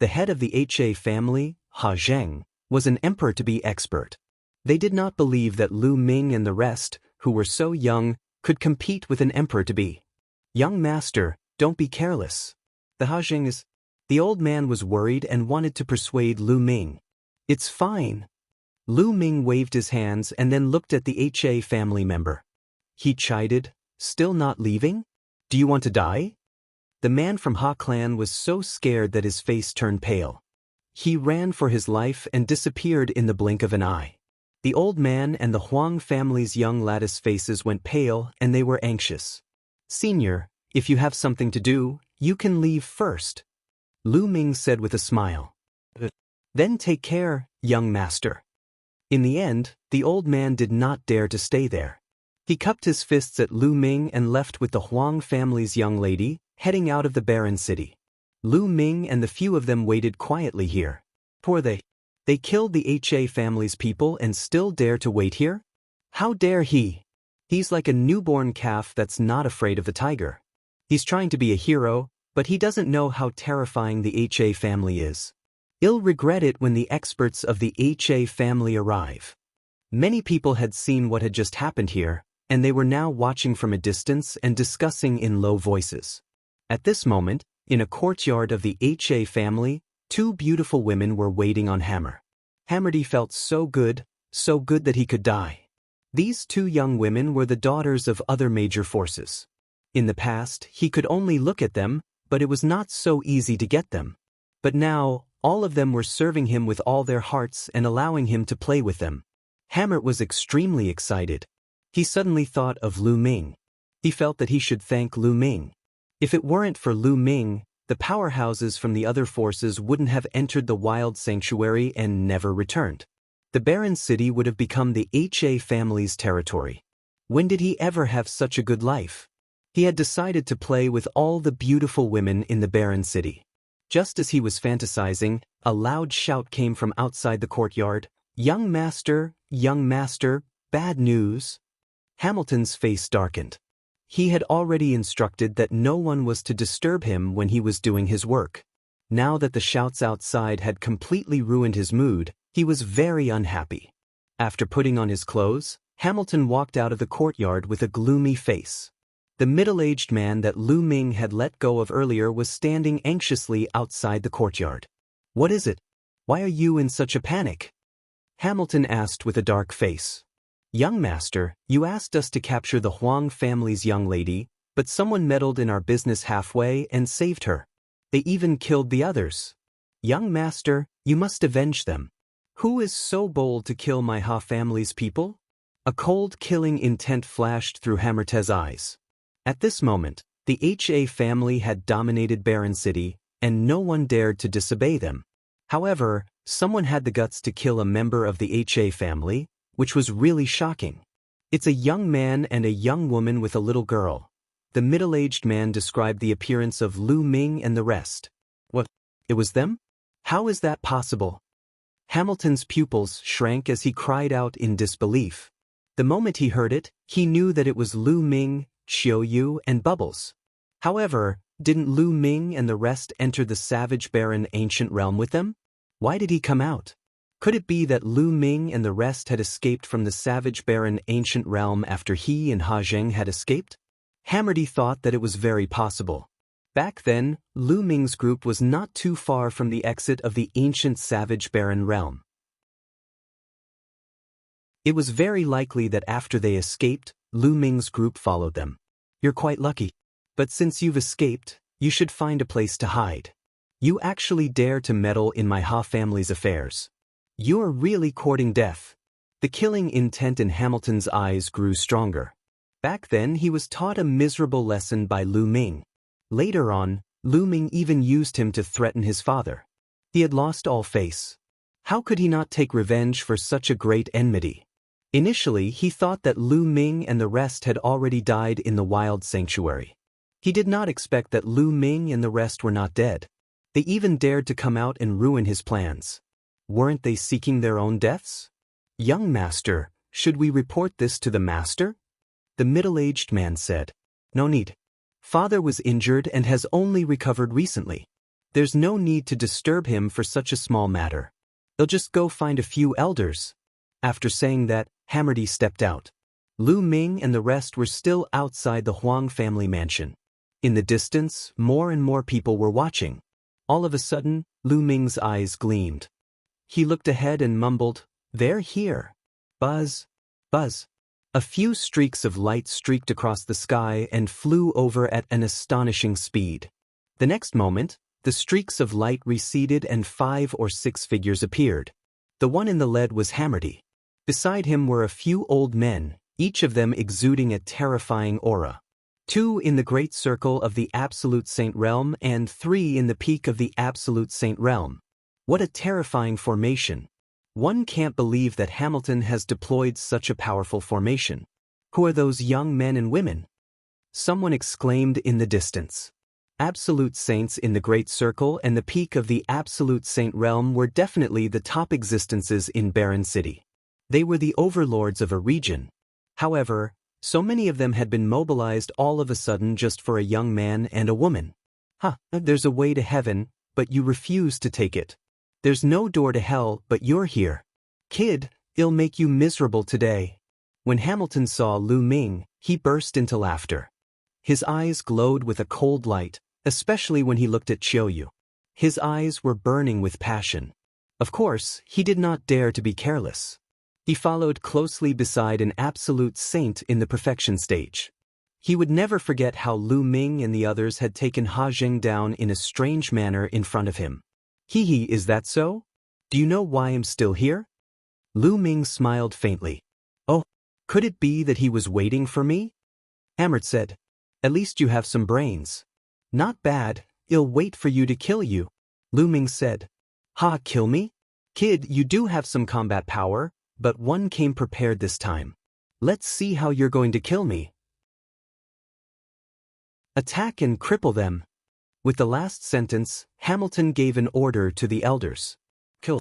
The head of the HA family, Ha Zheng, was an emperor-to-be expert. They did not believe that Lu Ming and the rest, who were so young, could compete with an emperor-to-be. "Young master, don't be careless. The Ha Zheng is..." The old man was worried and wanted to persuade Lu Ming. "It's fine." Lu Ming waved his hands and then looked at the HA family member. He chided, "Still not leaving? Do you want to die?" The man from Ha clan was so scared that his face turned pale. He ran for his life and disappeared in the blink of an eye. The old man and the Huang family's young lattice faces went pale and they were anxious. "Senior, if you have something to do, you can leave first," Lu Ming said with a smile. "Then take care, young master." In the end, the old man did not dare to stay there. He cupped his fists at Lu Ming and left with the Huang family's young lady, heading out of the Barren City. Lu Ming and the few of them waited quietly here. Poor they. They killed the HA family's people and still dare to wait here? How dare he? He's like a newborn calf that's not afraid of the tiger. He's trying to be a hero, but he doesn't know how terrifying the HA family is. He'll regret it when the experts of the HA family arrive. Many people had seen what had just happened here, and they were now watching from a distance and discussing in low voices. At this moment, in a courtyard of the HA family, two beautiful women were waiting on Hammer. Hammerdy felt so good that he could die. These two young women were the daughters of other major forces. In the past, he could only look at them, but it was not so easy to get them. But now, all of them were serving him with all their hearts and allowing him to play with them. Hammer was extremely excited. He suddenly thought of Lu Ming. He felt that he should thank Lu Ming. If it weren't for Lu Ming, the powerhouses from the other forces wouldn't have entered the wild sanctuary and never returned. The barren city would have become the HA family's territory. When did he ever have such a good life? He had decided to play with all the beautiful women in the barren city. Just as he was fantasizing, a loud shout came from outside the courtyard. Young master, bad news." Hamilton's face darkened. He had already instructed that no one was to disturb him when he was doing his work. Now that the shouts outside had completely ruined his mood, he was very unhappy. After putting on his clothes, Hamilton walked out of the courtyard with a gloomy face. The middle-aged man that Lu Ming had let go of earlier was standing anxiously outside the courtyard. "What is it? Why are you in such a panic?" Hamilton asked with a dark face. "Young master, you asked us to capture the Huang family's young lady, but someone meddled in our business halfway and saved her. They even killed the others. Young master, you must avenge them. Who is so bold to kill my Ha family's people?" A cold killing intent flashed through Hammerte's eyes. At this moment, the HA family had dominated Barren City, and no one dared to disobey them. However, someone had the guts to kill a member of the HA family, which was really shocking. "It's a young man and a young woman with a little girl." The middle-aged man described the appearance of Lu Ming and the rest. "What? It was them? How is that possible?" Hamilton's pupils shrank as he cried out in disbelief. The moment he heard it, he knew that it was Lu Ming, Xiaoyu, and Bubbles. However, didn't Lu Ming and the rest enter the savage barren ancient realm with them? Why did he come out? Could it be that Lu Ming and the rest had escaped from the savage barren ancient realm after he and Ha Zheng had escaped? Hammerdy thought that it was very possible. Back then, Lu Ming's group was not too far from the exit of the ancient savage barren realm. It was very likely that after they escaped, Lu Ming's group followed them. "You're quite lucky. But since you've escaped, you should find a place to hide. You actually dare to meddle in my Ha family's affairs. You're really courting death." The killing intent in Hamilton's eyes grew stronger. Back then he was taught a miserable lesson by Lu Ming. Later on, Lu Ming even used him to threaten his father. He had lost all face. How could he not take revenge for such a great enmity? Initially, he thought that Lu Ming and the rest had already died in the wild sanctuary. He did not expect that Lu Ming and the rest were not dead. They even dared to come out and ruin his plans. Weren't they seeking their own deaths? "Young master, should we report this to the master?" The middle-aged man said. "No need. Father was injured and has only recovered recently. There's no need to disturb him for such a small matter. They'll just go find a few elders." After saying that, Hammerdy stepped out. Lu Ming and the rest were still outside the Huang family mansion. In the distance, more and more people were watching. All of a sudden, Lu Ming's eyes gleamed. He looked ahead and mumbled, "They're here." Buzz, buzz. A few streaks of light streaked across the sky and flew over at an astonishing speed. The next moment, the streaks of light receded and 5 or 6 figures appeared. The one in the lead was Hammerdy. Beside him were a few old men, each of them exuding a terrifying aura. 2 in the great circle of the Absolute Saint Realm and 3 in the peak of the Absolute Saint Realm. What a terrifying formation. One can't believe that Hamilton has deployed such a powerful formation. Who are those young men and women? Someone exclaimed in the distance. Absolute Saints in the Great Circle and the peak of the Absolute Saint Realm were definitely the top existences in Barren City. They were the overlords of a region. However, so many of them had been mobilized all of a sudden just for a young man and a woman. There's a way to heaven, but you refuse to take it. There's no door to hell, but you're here. Kid, it'll make you miserable today. When Hamilton saw Lu Ming, he burst into laughter. His eyes glowed with a cold light, especially when he looked at Qiuyu. His eyes were burning with passion. Of course, he did not dare to be careless. He followed closely beside an absolute saint in the perfection stage. He would never forget how Lu Ming and the others had taken Ha Jing down in a strange manner in front of him. Hee, is that so? Do you know why I'm still here? Lu Ming smiled faintly. Oh, could it be that he was waiting for me? Hammer said. At least you have some brains. Not bad, I'll wait for you to kill you. Lu Ming said. Ha, kill me? Kid, you do have some combat power, but one came prepared this time. Let's see how you're going to kill me. Attack and cripple them. With the last sentence, Hamilton gave an order to the elders. Kill.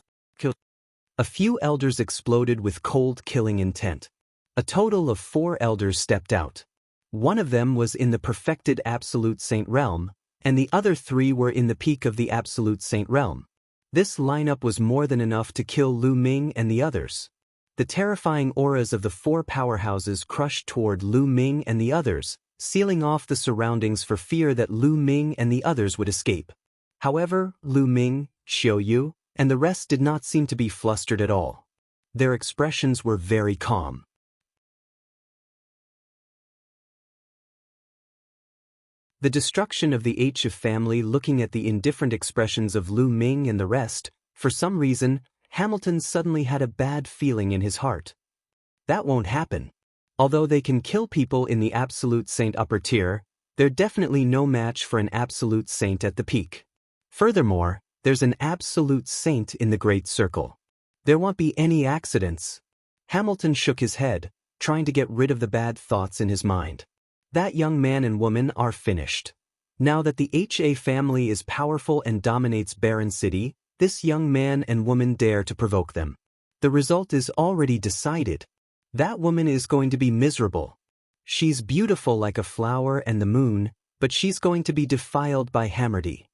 A few elders exploded with cold killing intent. A total of 4 elders stepped out. One of them was in the perfected Absolute Saint realm, and the other 3 were in the peak of the Absolute Saint realm. This lineup was more than enough to kill Lu Ming and the others. The terrifying auras of the 4 powerhouses crushed toward Lu Ming and the others, sealing off the surroundings for fear that Lu Ming and the others would escape. However, Lu Ming, Qiuyu, and the rest did not seem to be flustered at all. Their expressions were very calm. The destruction of the H family. Looking at the indifferent expressions of Lu Ming and the rest, for some reason, Hamilton suddenly had a bad feeling in his heart. That won't happen. Although they can kill people in the Absolute Saint upper tier, they're definitely no match for an Absolute Saint at the peak. Furthermore, there's an Absolute Saint in the Great Circle. There won't be any accidents. Hamilton shook his head, trying to get rid of the bad thoughts in his mind. That young man and woman are finished. Now that the HA family is powerful and dominates Barren City, this young man and woman dare to provoke them. The result is already decided. That woman is going to be miserable. She's beautiful like a flower and the moon, but she's going to be defiled by Hammerdy.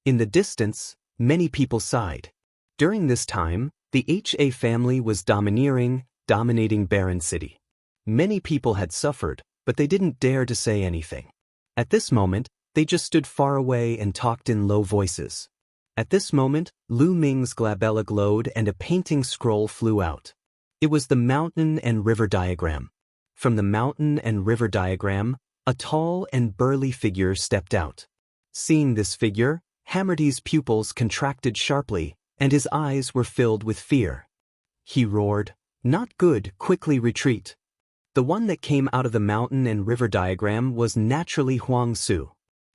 In the distance, many people sighed. During this time, the HA family was domineering, dominating Barren City. Many people had suffered, but they didn't dare to say anything. At this moment, they just stood far away and talked in low voices. At this moment, Lu Ming's glabella glowed and a painting scroll flew out. It was the mountain and river diagram. From the mountain and river diagram, a tall and burly figure stepped out. Seeing this figure, Hammerdy's pupils contracted sharply, and his eyes were filled with fear. He roared, "Not good, quickly retreat." The one that came out of the mountain and river diagram was naturally Huang Su.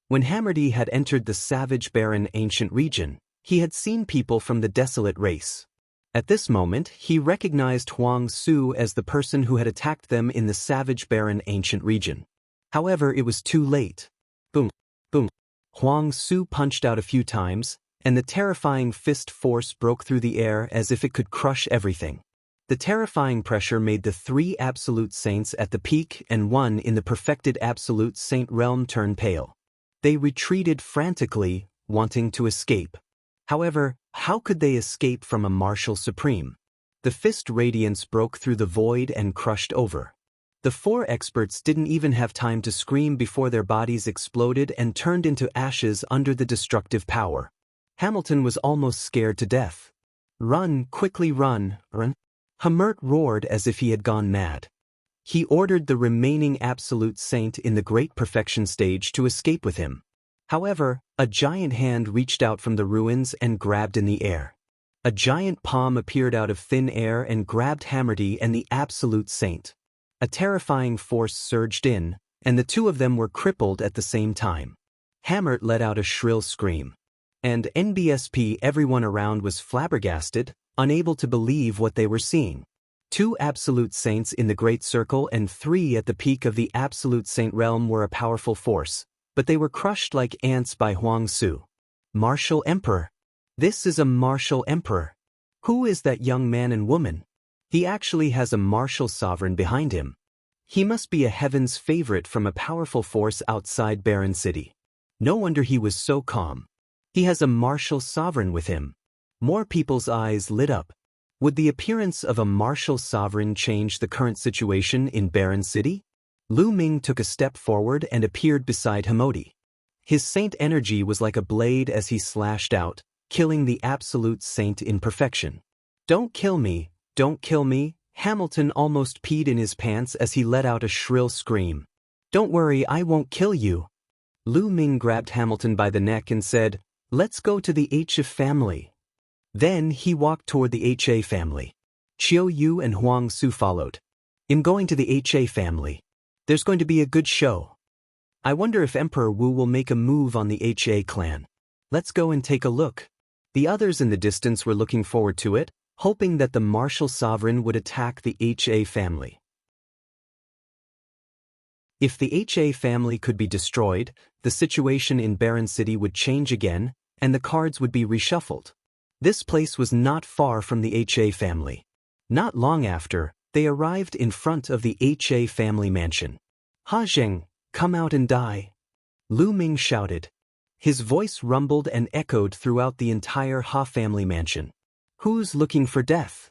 When Hammerdy had entered the savage barren ancient region, he had seen people from the Desolate race. At this moment, he recognized Huang Su as the person who had attacked them in the savage barren ancient region. However, it was too late. Boom, boom. Huang Su punched out a few times, and the terrifying fist force broke through the air as if it could crush everything. The terrifying pressure made the 3 Absolute Saints at the peak and 1 in the perfected Absolute Saint realm turn pale. They retreated frantically, wanting to escape. However, how could they escape from a martial supreme? The fist radiance broke through the void and crushed over. The 4 experts didn't even have time to scream before their bodies exploded and turned into ashes under the destructive power. Hamilton was almost scared to death. "Run, quickly run, run." Hamert roared as if he had gone mad. He ordered the remaining Absolute Saint in the Great Perfection stage to escape with him. However, a giant hand reached out from the ruins and grabbed in the air. A giant palm appeared out of thin air and grabbed Hammerdy and the Absolute Saint. A terrifying force surged in, and the 2 of them were crippled at the same time. Hammert let out a shrill scream. And NBSP, everyone around was flabbergasted, unable to believe what they were seeing. 2 Absolute Saints in the Great Circle and 3 at the peak of the Absolute Saint realm were a powerful force, but they were crushed like ants by Huang Su. Martial Emperor. This is a martial emperor. Who is that young man and woman? He actually has a martial sovereign behind him. He must be a heaven's favorite from a powerful force outside Barren City. No wonder he was so calm. He has a martial sovereign with him. More people's eyes lit up. Would the appearance of a martial sovereign change the current situation in Barren City? Lu Ming took a step forward and appeared beside Hamodi. His saint energy was like a blade as he slashed out, killing the absolute saint in perfection. "Don't kill me, don't kill me," Hamilton almost peed in his pants as he let out a shrill scream. "Don't worry, I won't kill you." Lu Ming grabbed Hamilton by the neck and said, "Let's go to the HA family." Then he walked toward the HA family. Qiu Yu and Huang Su followed. "I'm going to the HA family. There's going to be a good show. I wonder if Emperor Wu will make a move on the HA clan. Let's go and take a look." The others in the distance were looking forward to it, hoping that the martial sovereign would attack the HA family. If the HA family could be destroyed, the situation in Barren City would change again, and the cards would be reshuffled. This place was not far from the HA family. Not long after, they arrived in front of the HA family mansion. "Ha Zheng, come out and die," Lu Ming shouted. His voice rumbled and echoed throughout the entire Ha family mansion. "Who's looking for death?"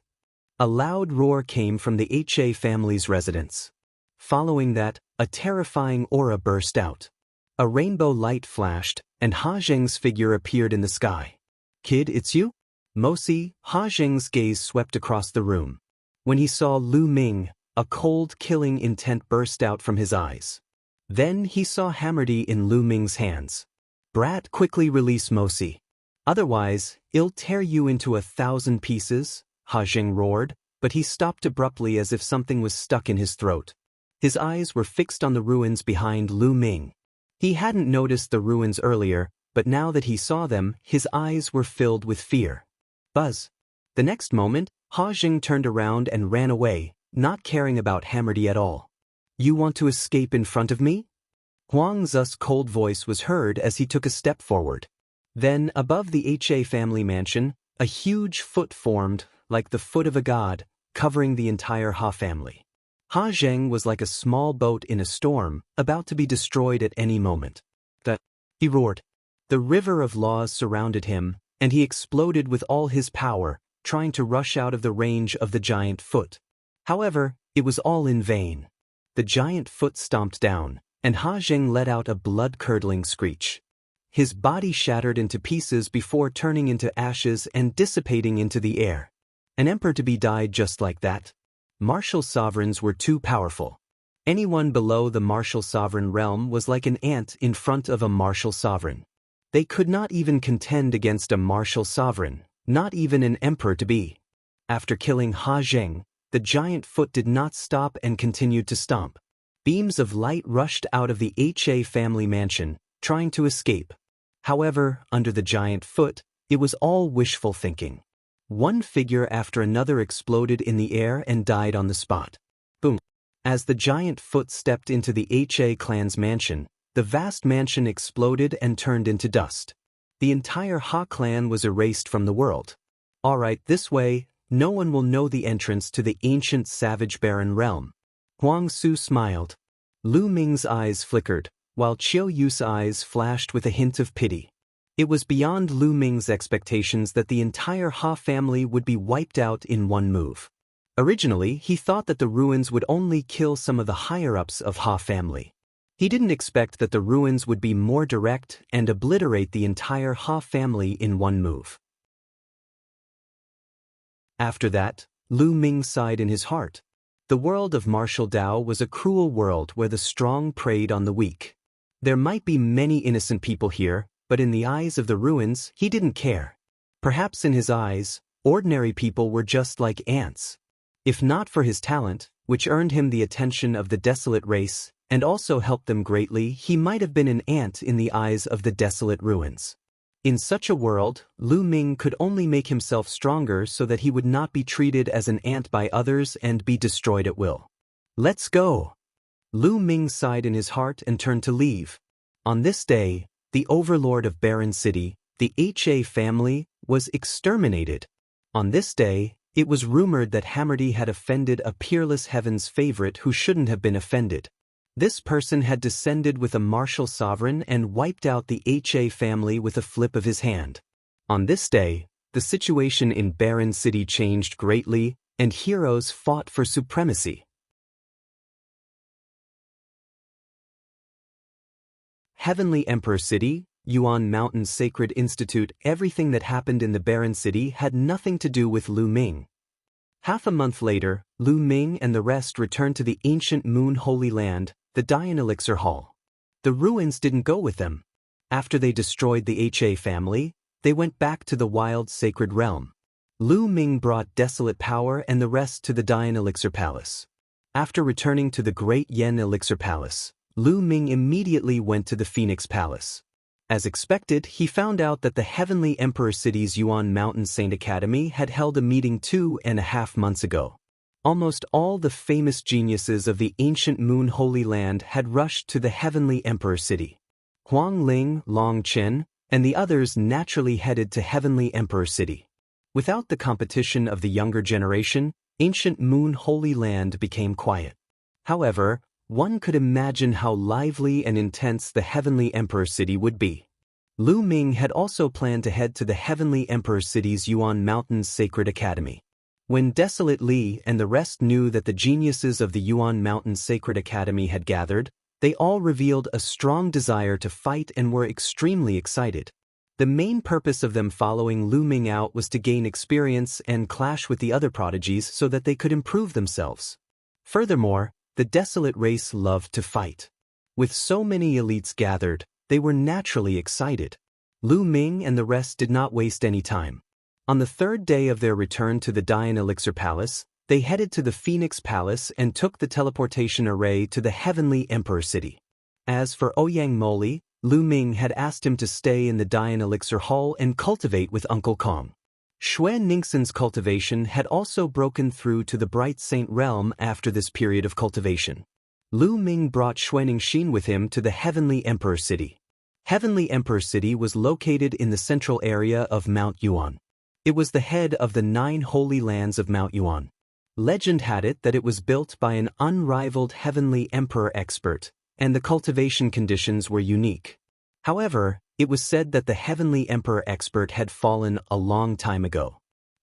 A loud roar came from the HA family's residence. Following that, a terrifying aura burst out. A rainbow light flashed, and Ha Zheng's figure appeared in the sky. "Kid, it's you?" Mosi, Ha Zheng's gaze swept across the room. When he saw Lu Ming, a cold, killing intent burst out from his eyes. Then he saw Hammerdy in Lu Ming's hands. "Brat, quickly release Mosi. Otherwise, I'll tear you into 1,000 pieces," Ha Zheng roared, but he stopped abruptly as if something was stuck in his throat. His eyes were fixed on the ruins behind Lu Ming. He hadn't noticed the ruins earlier, but now that he saw them, his eyes were filled with fear. Buzz. The next moment, Ha Zheng turned around and ran away, not caring about Hammerdy at all. "You want to escape in front of me?" Huang Zu's cold voice was heard as he took a step forward. Then, above the HA family mansion, a huge foot formed, like the foot of a god, covering the entire Ha family. Ha Zheng was like a small boat in a storm, about to be destroyed at any moment. He roared. The river of laws surrounded him, and he exploded with all his power, trying to rush out of the range of the giant foot. However, it was all in vain. The giant foot stomped down, and Ha Zheng let out a blood-curdling screech. His body shattered into pieces before turning into ashes and dissipating into the air. An emperor to be died just like that? Martial sovereigns were too powerful. Anyone below the martial sovereign realm was like an ant in front of a martial sovereign. They could not even contend against a martial sovereign, not even an emperor to be. After killing Ha Zheng, the giant foot did not stop and continued to stomp. Beams of light rushed out of the HA family mansion, trying to escape. However, under the giant foot, it was all wishful thinking. One figure after another exploded in the air and died on the spot. Boom. As the giant foot stepped into the HA clan's mansion, the vast mansion exploded and turned into dust. The entire Ha clan was erased from the world. Alright, this way, no one will know the entrance to the ancient savage barren realm. Huang Su smiled. Lu Ming's eyes flickered, while Qiu Yu's eyes flashed with a hint of pity. It was beyond Lu Ming's expectations that the entire Ha family would be wiped out in one move. Originally, he thought that the ruins would only kill some of the higher-ups of Ha family. He didn't expect that the ruins would be more direct and obliterate the entire Ha family in one move. After that, Lu Ming sighed in his heart. The world of martial Dao was a cruel world where the strong preyed on the weak. There might be many innocent people here, but in the eyes of the ruins, he didn't care. Perhaps in his eyes, ordinary people were just like ants. If not for his talent, which earned him the attention of the Desolate race, and also helped them greatly, he might have been an ant in the eyes of the Desolate ruins. In such a world, Lu Ming could only make himself stronger so that he would not be treated as an ant by others and be destroyed at will. Let's go. Lu Ming sighed in his heart and turned to leave. On this day, the overlord of Barren City, the HA family, was exterminated. On this day, it was rumored that Hammerdy had offended a peerless heaven's favorite who shouldn't have been offended. This person had descended with a martial sovereign and wiped out the Ha family with a flip of his hand. On this day, the situation in Barren City changed greatly, and heroes fought for supremacy. Heavenly Emperor City, Yuan Mountain Sacred Institute. Everything that happened in the Barren City had nothing to do with Lu Ming. Half a month later, Lu Ming and the rest returned to the ancient Moon Holy Land, the Dian Elixir Hall. The ruins didn't go with them. After they destroyed the Ha family, they went back to the wild sacred realm. Lu Ming brought Desolate power and the rest to the Dian Elixir Palace. After returning to the Great Yen Elixir Palace, Lu Ming immediately went to the Phoenix Palace. As expected, he found out that the Heavenly Emperor City's Yuan Mountain Saint Academy had held a meeting 2.5 months ago. Almost all the famous geniuses of the ancient Moon Holy Land had rushed to the Heavenly Emperor City. Huang Ling, Long Chen, and the others naturally headed to Heavenly Emperor City. Without the competition of the younger generation, ancient Moon Holy Land became quiet. However, one could imagine how lively and intense the Heavenly Emperor City would be. Lu Ming had also planned to head to the Heavenly Emperor City's Yuan Mountain Sacred Academy. When Desolate Li and the rest knew that the geniuses of the Yuan Mountain Sacred Academy had gathered, they all revealed a strong desire to fight and were extremely excited. The main purpose of them following Lu Ming out was to gain experience and clash with the other prodigies so that they could improve themselves. Furthermore, the Desolate race loved to fight. With so many elites gathered, they were naturally excited. Lu Ming and the rest did not waste any time. On the third day of their return to the Dian Elixir Palace, they headed to the Phoenix Palace and took the teleportation array to the Heavenly Emperor City. As for Ouyang Moli, Lu Ming had asked him to stay in the Dian Elixir Hall and cultivate with Uncle Kong. Xue Ningxin's cultivation had also broken through to the Bright Saint Realm after this period of cultivation. Lu Ming brought Xue Ningxin with him to the Heavenly Emperor City. Heavenly Emperor City was located in the central area of Mount Yuan. It was the head of the 9 holy lands of Mount Yuan. Legend had it that it was built by an unrivaled Heavenly Emperor expert, and the cultivation conditions were unique. However, it was said that the Heavenly Emperor expert had fallen a long time ago.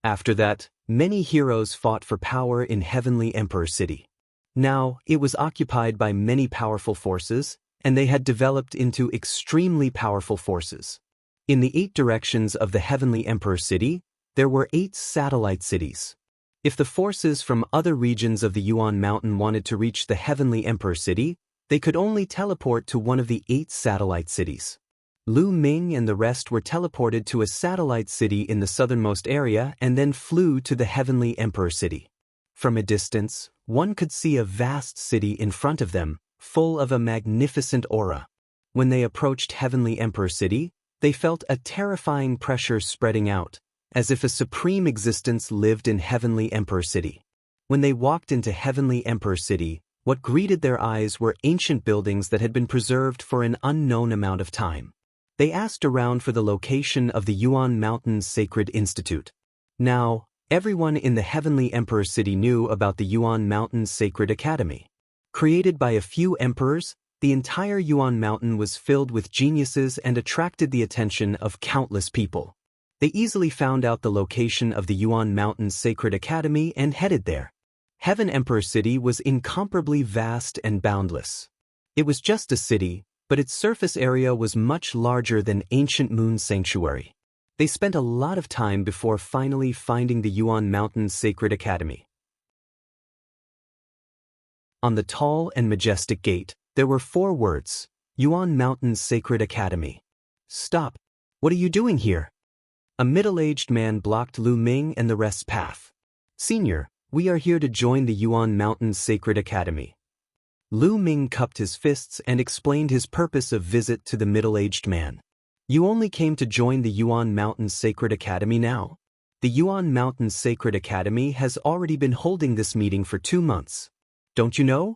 After that, many heroes fought for power in Heavenly Emperor City. Now, it was occupied by many powerful forces, and they had developed into extremely powerful forces. In the 8 directions of the Heavenly Emperor City, there were 8 satellite cities. If the forces from other regions of the Yuan Mountain wanted to reach the Heavenly Emperor City, they could only teleport to one of the 8 satellite cities. Lu Ming and the rest were teleported to a satellite city in the southernmost area and then flew to the Heavenly Emperor City. From a distance, one could see a vast city in front of them, full of a magnificent aura. When they approached Heavenly Emperor City, they felt a terrifying pressure spreading out, as if a supreme existence lived in Heavenly Emperor City. When they walked into Heavenly Emperor City, what greeted their eyes were ancient buildings that had been preserved for an unknown amount of time. They asked around for the location of the Yuan Mountain Sacred Institute. Now, everyone in the Heavenly Emperor City knew about the Yuan Mountain Sacred Academy. Created by a few emperors, the entire Yuan Mountain was filled with geniuses and attracted the attention of countless people. They easily found out the location of the Yuan Mountain Sacred Academy and headed there. Heaven Emperor City was incomparably vast and boundless. It was just a city, but its surface area was much larger than Ancient Moon Sanctuary. They spent a lot of time before finally finding the Yuan Mountain Sacred Academy. On the tall and majestic gate, there were 4 words, Yuan Mountain Sacred Academy. "Stop! What are you doing here?" A middle-aged man blocked Lu Ming and the rest's path. "Senior, we are here to join the Yuan Mountain Sacred Academy." Lu Ming cupped his fists and explained his purpose of visit to the middle-aged man. "You only came to join the Yuan Mountain Sacred Academy now? The Yuan Mountain Sacred Academy has already been holding this meeting for 2 months. Don't you know?"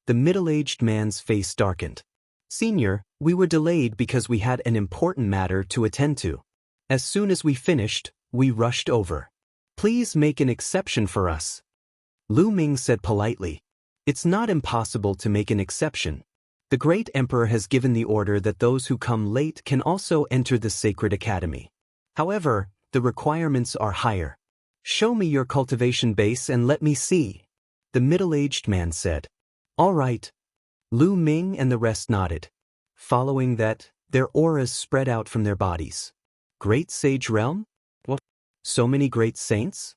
The middle-aged man's face darkened. "Senior, we were delayed because we had an important matter to attend to. As soon as we finished, we rushed over. Please make an exception for us." Lu Ming said politely. It's not impossible to make an exception. The great emperor has given the order that those who come late can also enter the sacred academy. However, the requirements are higher. Show me your cultivation base and let me see, the middle-aged man said. All right. Lu Ming and the rest nodded. Following that, their auras spread out from their bodies. Great sage realm? What? So many great saints?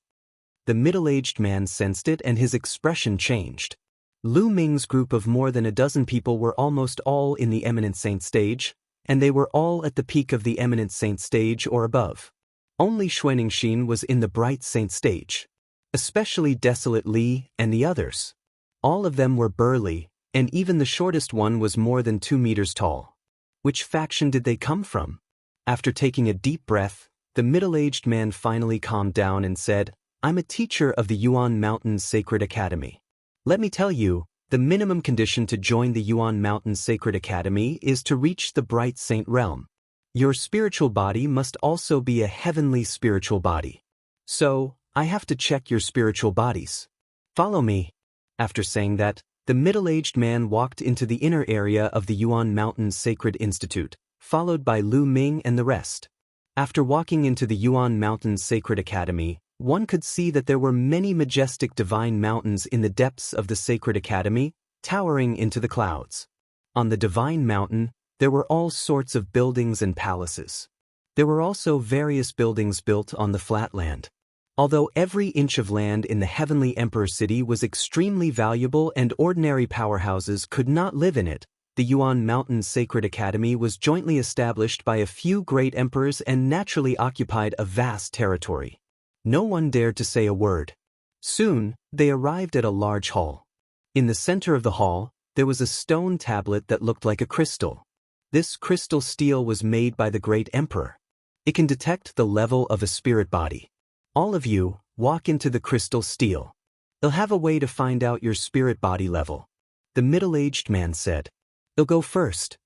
The middle-aged man sensed it and his expression changed. Lu Ming's group of more than a dozen people were almost all in the eminent saint stage, and they were all at the peak of the eminent saint stage or above. Only Xuanixin was in the bright saint stage. Especially Desolate Li and the others. All of them were burly, and even the shortest one was more than 2 meters tall. Which faction did they come from? After taking a deep breath, the middle-aged man finally calmed down and said, I'm a teacher of the Yuan Mountains Sacred Academy. Let me tell you, the minimum condition to join the Yuan Mountains Sacred Academy is to reach the bright saint realm. Your spiritual body must also be a heavenly spiritual body. So, I have to check your spiritual bodies. Follow me. After saying that, the middle-aged man walked into the inner area of the Yuan Mountains Sacred Institute, followed by Lu Ming and the rest. After walking into the Yuan Mountains Sacred Academy, one could see that there were many majestic divine mountains in the depths of the Sacred Academy, towering into the clouds. On the divine mountain, there were all sorts of buildings and palaces. There were also various buildings built on the flat land. Although every inch of land in the Heavenly Emperor City was extremely valuable and ordinary powerhouses could not live in it, the Yuan Mountains Sacred Academy was jointly established by a few great emperors and naturally occupied a vast territory. No one dared to say a word. Soon, they arrived at a large hall. In the center of the hall, there was a stone tablet that looked like a crystal. This crystal steel was made by the great emperor. It can detect the level of a spirit body. All of you, walk into the crystal steel. They'll have a way to find out your spirit body level. The middle-aged man said. They'll go first.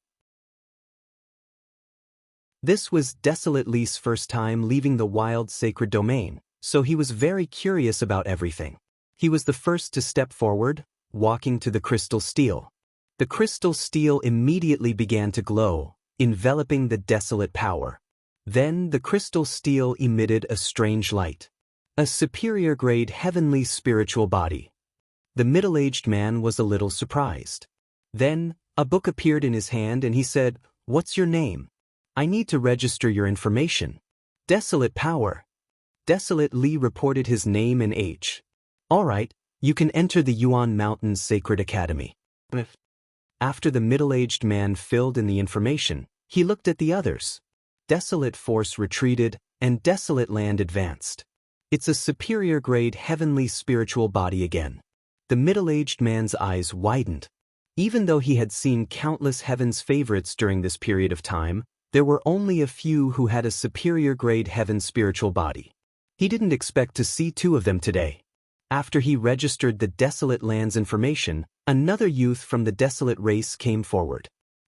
This was Desolate Li's first time leaving the wild sacred domain, so he was very curious about everything. He was the first to step forward, walking to the crystal steel. The crystal steel immediately began to glow, enveloping the desolate power. Then the crystal steel emitted a strange light. A superior-grade heavenly spiritual body. The middle-aged man was a little surprised. Then, a book appeared in his hand and he said, What's your name? I need to register your information. Desolate Power. Desolate Li reported his name and age. All right, you can enter the Yuan Mountains Sacred Academy. After the middle-aged man filled in the information, he looked at the others. Desolate Force retreated, and Desolate Land advanced. It's a superior-grade heavenly spiritual body again. The middle-aged man's eyes widened. Even though he had seen countless heaven's favorites during this period of time, there were only a few who had a superior-grade heaven spiritual body. He didn't expect to see 2 of them today. After he registered the Desolate Land's information, another youth from the Desolate race came forward.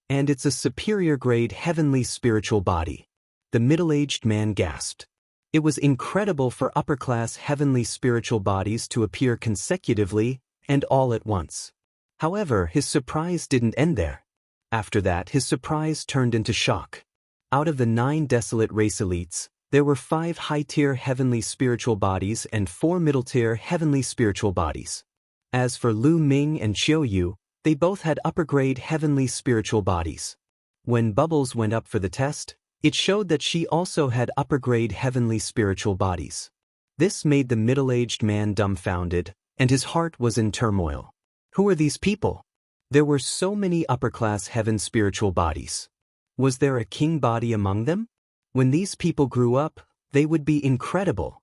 And it's a superior-grade heavenly spiritual body. The middle-aged man gasped. It was incredible for upper-class heavenly spiritual bodies to appear consecutively and all at once. However, his surprise didn't end there. After that, his surprise turned into shock. Out of the 9 Desolate race elites, there were 5 high-tier heavenly spiritual bodies and 4 middle-tier heavenly spiritual bodies. As for Lu Ming and Qiu, they both had upper-grade heavenly spiritual bodies. When Bubbles went up for the test, it showed that she also had upper-grade heavenly spiritual bodies. This made the middle-aged man dumbfounded, and his heart was in turmoil. Who are these people? There were so many upper-class heaven spiritual bodies. Was there a king body among them? When these people grew up, they would be incredible.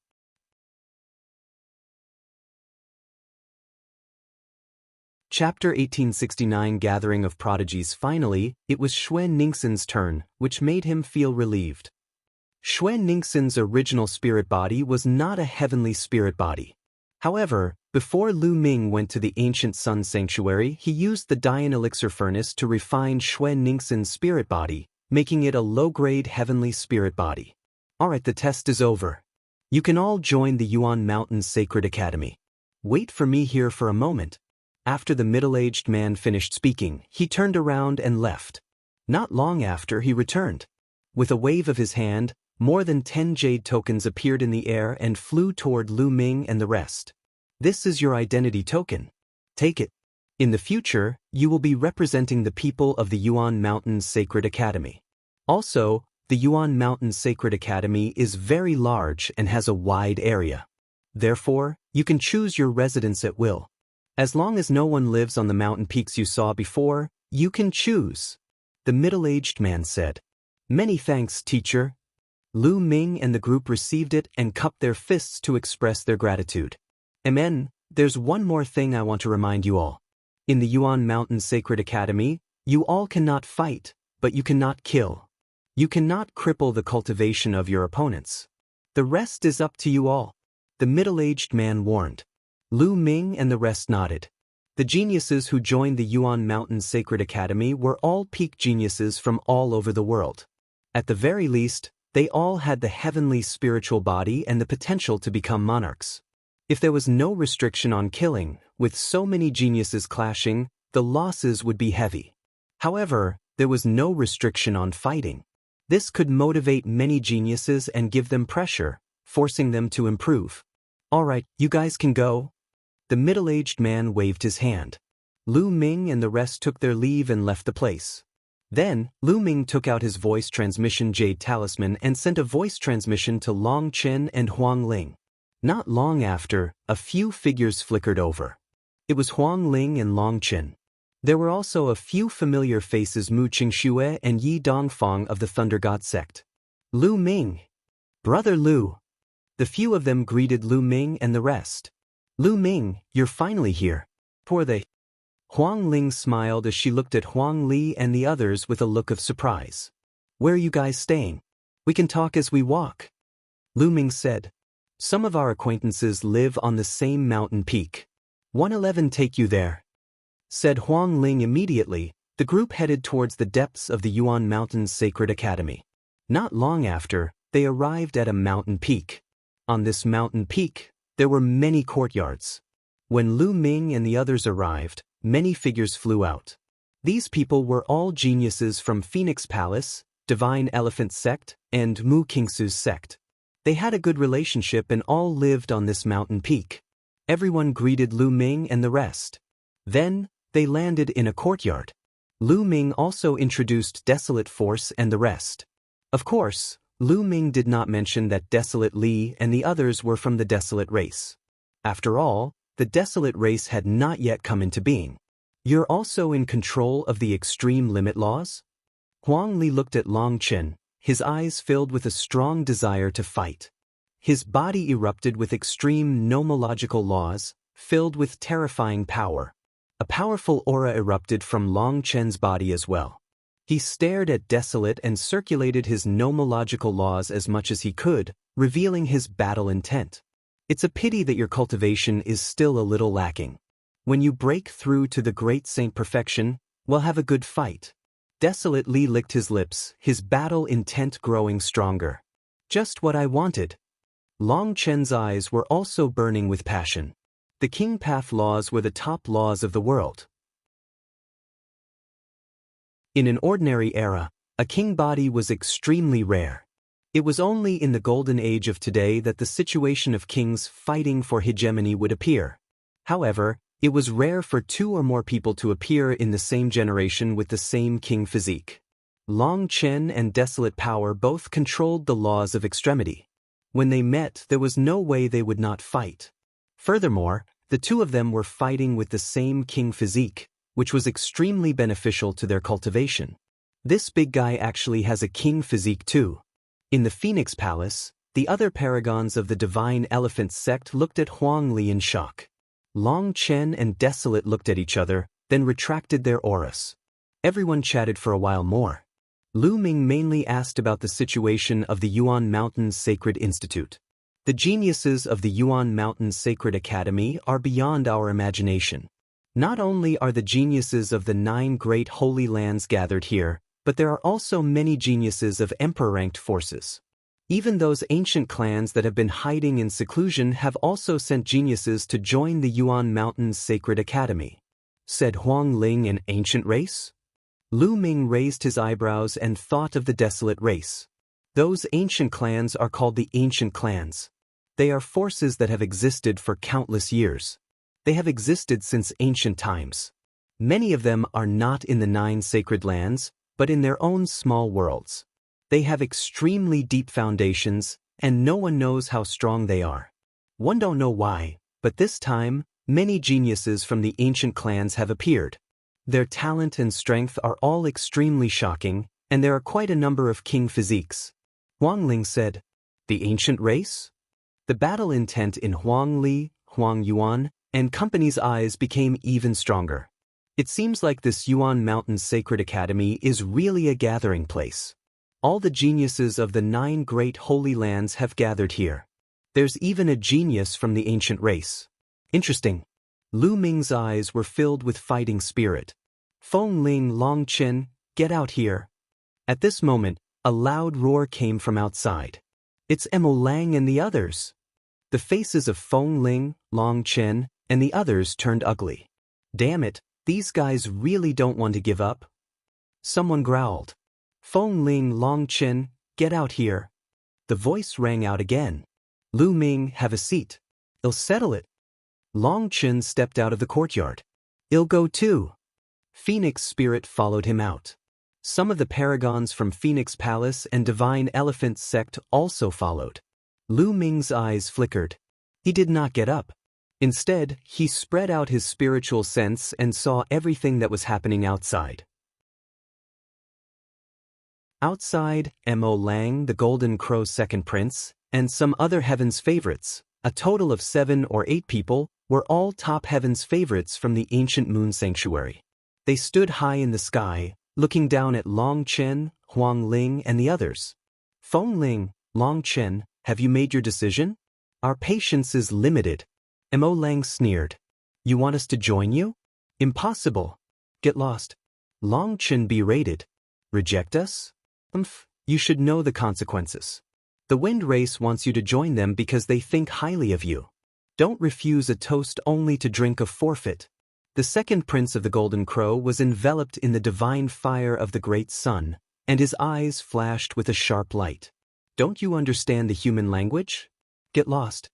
Chapter 1869 Gathering of Prodigies. Finally, it was Xuanixin's turn, which made him feel relieved. Xuanixin's original spirit body was not a heavenly spirit body. However, before Lu Ming went to the ancient sun sanctuary, he used the Dian elixir furnace to refine Xuanixin's spirit body, making it a low-grade heavenly spirit body. Alright, the test is over. You can all join the Yuan Mountains Sacred Academy. Wait for me here for a moment. After the middle-aged man finished speaking, he turned around and left. Not long after, he returned. With a wave of his hand, more than 10 jade tokens appeared in the air and flew toward Lu Ming and the rest. This is your identity token. Take it. In the future, you will be representing the people of the Yuan Mountains Sacred Academy. Also, the Yuan Mountains Sacred Academy is very large and has a wide area. Therefore, you can choose your residence at will. As long as no one lives on the mountain peaks you saw before, you can choose. The middle-aged man said. Many thanks, teacher. Lu Ming and the group received it and cupped their fists to express their gratitude. Amen. There's one more thing I want to remind you all. In the Yuan Mountain Sacred Academy, you all cannot fight, but you cannot kill. You cannot cripple the cultivation of your opponents. The rest is up to you all. The middle-aged man warned. Lu Ming and the rest nodded. The geniuses who joined the Yuan Mountain Sacred Academy were all peak geniuses from all over the world. At the very least, they all had the heavenly spiritual body and the potential to become monarchs. If there was no restriction on killing, with so many geniuses clashing, the losses would be heavy. However, there was no restriction on fighting. This could motivate many geniuses and give them pressure, forcing them to improve. Alright, you guys can go. The middle-aged man waved his hand. Lu Ming and the rest took their leave and left the place. Then, Lu Ming took out his voice transmission jade talisman and sent a voice transmission to Long Chen and Huang Ling. Not long after, a few figures flickered over. It was Huang Ling and Long Chen. There were also a few familiar faces, Mu Qingxue and Yi Dongfang of the Thunder God sect. Lu Ming. Brother Lu. The few of them greeted Lu Ming and the rest. Lu Ming, you're finally here. Poor they. Huang Ling smiled as she looked at Huang Li and the others with a look of surprise. Where are you guys staying? We can talk as we walk. Lu Ming said. Some of our acquaintances live on the same mountain peak. 111 take you there. Said Huang Ling immediately. The group headed towards the depths of the Yuan Mountains Sacred Academy. Not long after, they arrived at a mountain peak. On this mountain peak, there were many courtyards. When Lu Ming and the others arrived, many figures flew out. These people were all geniuses from Phoenix Palace, Divine Elephant Sect, and Mu Qingsu's sect. They had a good relationship and all lived on this mountain peak. Everyone greeted Lu Ming and the rest. Then, they landed in a courtyard. Lu Ming also introduced Desolate Force and the rest. Of course, Lu Ming did not mention that Desolate Li and the others were from the Desolate race. After all, the Desolate race had not yet come into being. You're also in control of the extreme limit laws? Huang Li looked at Long Chen, his eyes filled with a strong desire to fight. His body erupted with extreme nomological laws, filled with terrifying power. A powerful aura erupted from Long Chen's body as well. He stared at Desolate and circulated his nomological laws as much as he could, revealing his battle intent. It's a pity that your cultivation is still a little lacking. When you break through to the great saint perfection, we'll have a good fight. Desolate Li licked his lips, his battle intent growing stronger. Just what I wanted. Long Chen's eyes were also burning with passion. The King Path laws were the top laws of the world. In an ordinary era, a king body was extremely rare. It was only in the golden age of today that the situation of kings fighting for hegemony would appear. However, it was rare for 2 or more people to appear in the same generation with the same king physique. Long Chen and Desolate Power both controlled the laws of extremity. When they met, there was no way they would not fight. Furthermore, the 2 of them were fighting with the same king physique, which was extremely beneficial to their cultivation. This big guy actually has a king physique too. In the Phoenix Palace, the other paragons of the Divine Elephant sect looked at Huang Li in shock. Long Chen and Desolate looked at each other, then retracted their auras. Everyone chatted for a while more. Lu Ming mainly asked about the situation of the Yuan Mountains Sacred Institute. The geniuses of the Yuan Mountains Sacred Academy are beyond our imagination. Not only are the geniuses of the 9 great holy lands gathered here, but there are also many geniuses of emperor-ranked forces. Even those ancient clans that have been hiding in seclusion have also sent geniuses to join the Yuan Mountains Sacred Academy. said Huang Ling, an ancient race? Lu Ming raised his eyebrows and thought of the Desolate race. Those ancient clans are called the Ancient Clans. They are forces that have existed for countless years. They have existed since ancient times. Many of them are not in the 9 sacred lands, but in their own small worlds. They have extremely deep foundations, and no one knows how strong they are. One don't know why, but this time, many geniuses from the ancient clans have appeared. Their talent and strength are all extremely shocking, and there are quite a number of king physiques. Huang Ling said, "The ancient race?" The battle intent in Huang Li, Huang Yuan, and company's eyes became even stronger. It seems like this Yuan Mountain Sacred Academy is really a gathering place. All the geniuses of the 9 great holy lands have gathered here. There's even a genius from the ancient race. Interesting. Lu Ming's eyes were filled with fighting spirit. Feng Ling, Long Chen, get out here. At this moment, a loud roar came from outside. It's Emo Lang and the others. The faces of Feng Ling, Long Chen, and the others turned ugly. Damn it, these guys really don't want to give up. Someone growled. Feng Ling, Long Chen, get out here. The voice rang out again. Lu Ming, have a seat. I'll settle it. Long Chen stepped out of the courtyard. I'll go too. Phoenix Spirit followed him out. Some of the paragons from Phoenix Palace and Divine Elephant Sect also followed. Lu Ming's eyes flickered. He did not get up. Instead, he spread out his spiritual sense and saw everything that was happening outside. Outside, Mo Lang, the Golden Crow's second prince, and some other Heaven's favorites, a total of 7 or 8 people, were all top Heaven's favorites from the ancient moon sanctuary. They stood high in the sky, looking down at Long Chen, Huang Ling, and the others. Feng Ling, Long Chen, have you made your decision? Our patience is limited. Mo Lang sneered. You want us to join you? Impossible. Get lost. Long Chen berated. Reject us? You should know the consequences. The Wind Race wants you to join them because they think highly of you. Don't refuse a toast only to drink a forfeit. The second prince of the Golden Crow was enveloped in the divine fire of the great sun, and his eyes flashed with a sharp light. Don't you understand the human language? Get lost.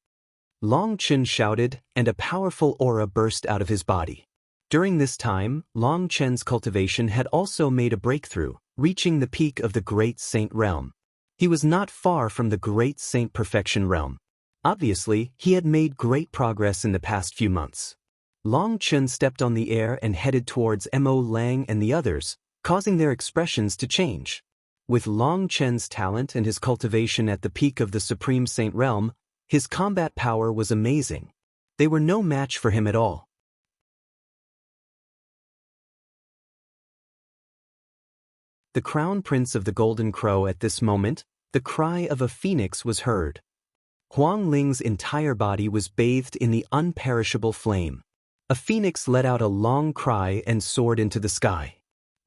Long Chen shouted, and a powerful aura burst out of his body. During this time, Long Chen's cultivation had also made a breakthrough, reaching the peak of the Great Saint Realm. He was not far from the Great Saint Perfection Realm. Obviously, he had made great progress in the past few months. Long Chen stepped on the air and headed towards Mo Lang and the others, causing their expressions to change. With Long Chen's talent and his cultivation at the peak of the Supreme Saint Realm, his combat power was amazing. They were no match for him at all. The Crown Prince of the Golden Crow. At this moment, the cry of a phoenix was heard. Huang Ling's entire body was bathed in the unperishable flame. A phoenix let out a long cry and soared into the sky.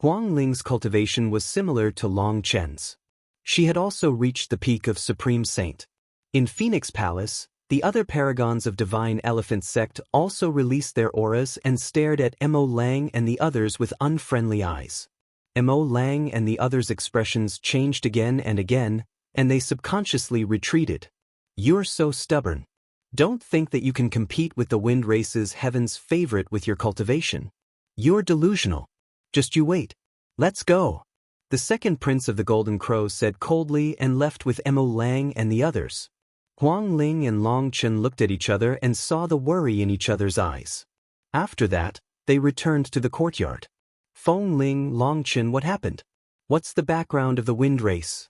Huang Ling's cultivation was similar to Long Chen's. She had also reached the peak of Supreme Saint. In Phoenix Palace, the other paragons of Divine Elephant Sect also released their auras and stared at Mo Lang and the others with unfriendly eyes. Mo Lang and the others' expressions changed again and again, and they subconsciously retreated. You're so stubborn. Don't think that you can compete with the Wind Race's Heaven's favorite with your cultivation. You're delusional. Just you wait. Let's go. The second prince of the Golden Crow said coldly and left with Mo Lang and the others. Huang Ling and Long Chen looked at each other and saw the worry in each other's eyes. After that, they returned to the courtyard. Feng Ling, Long Chen, what happened? What's the background of the Wind Race?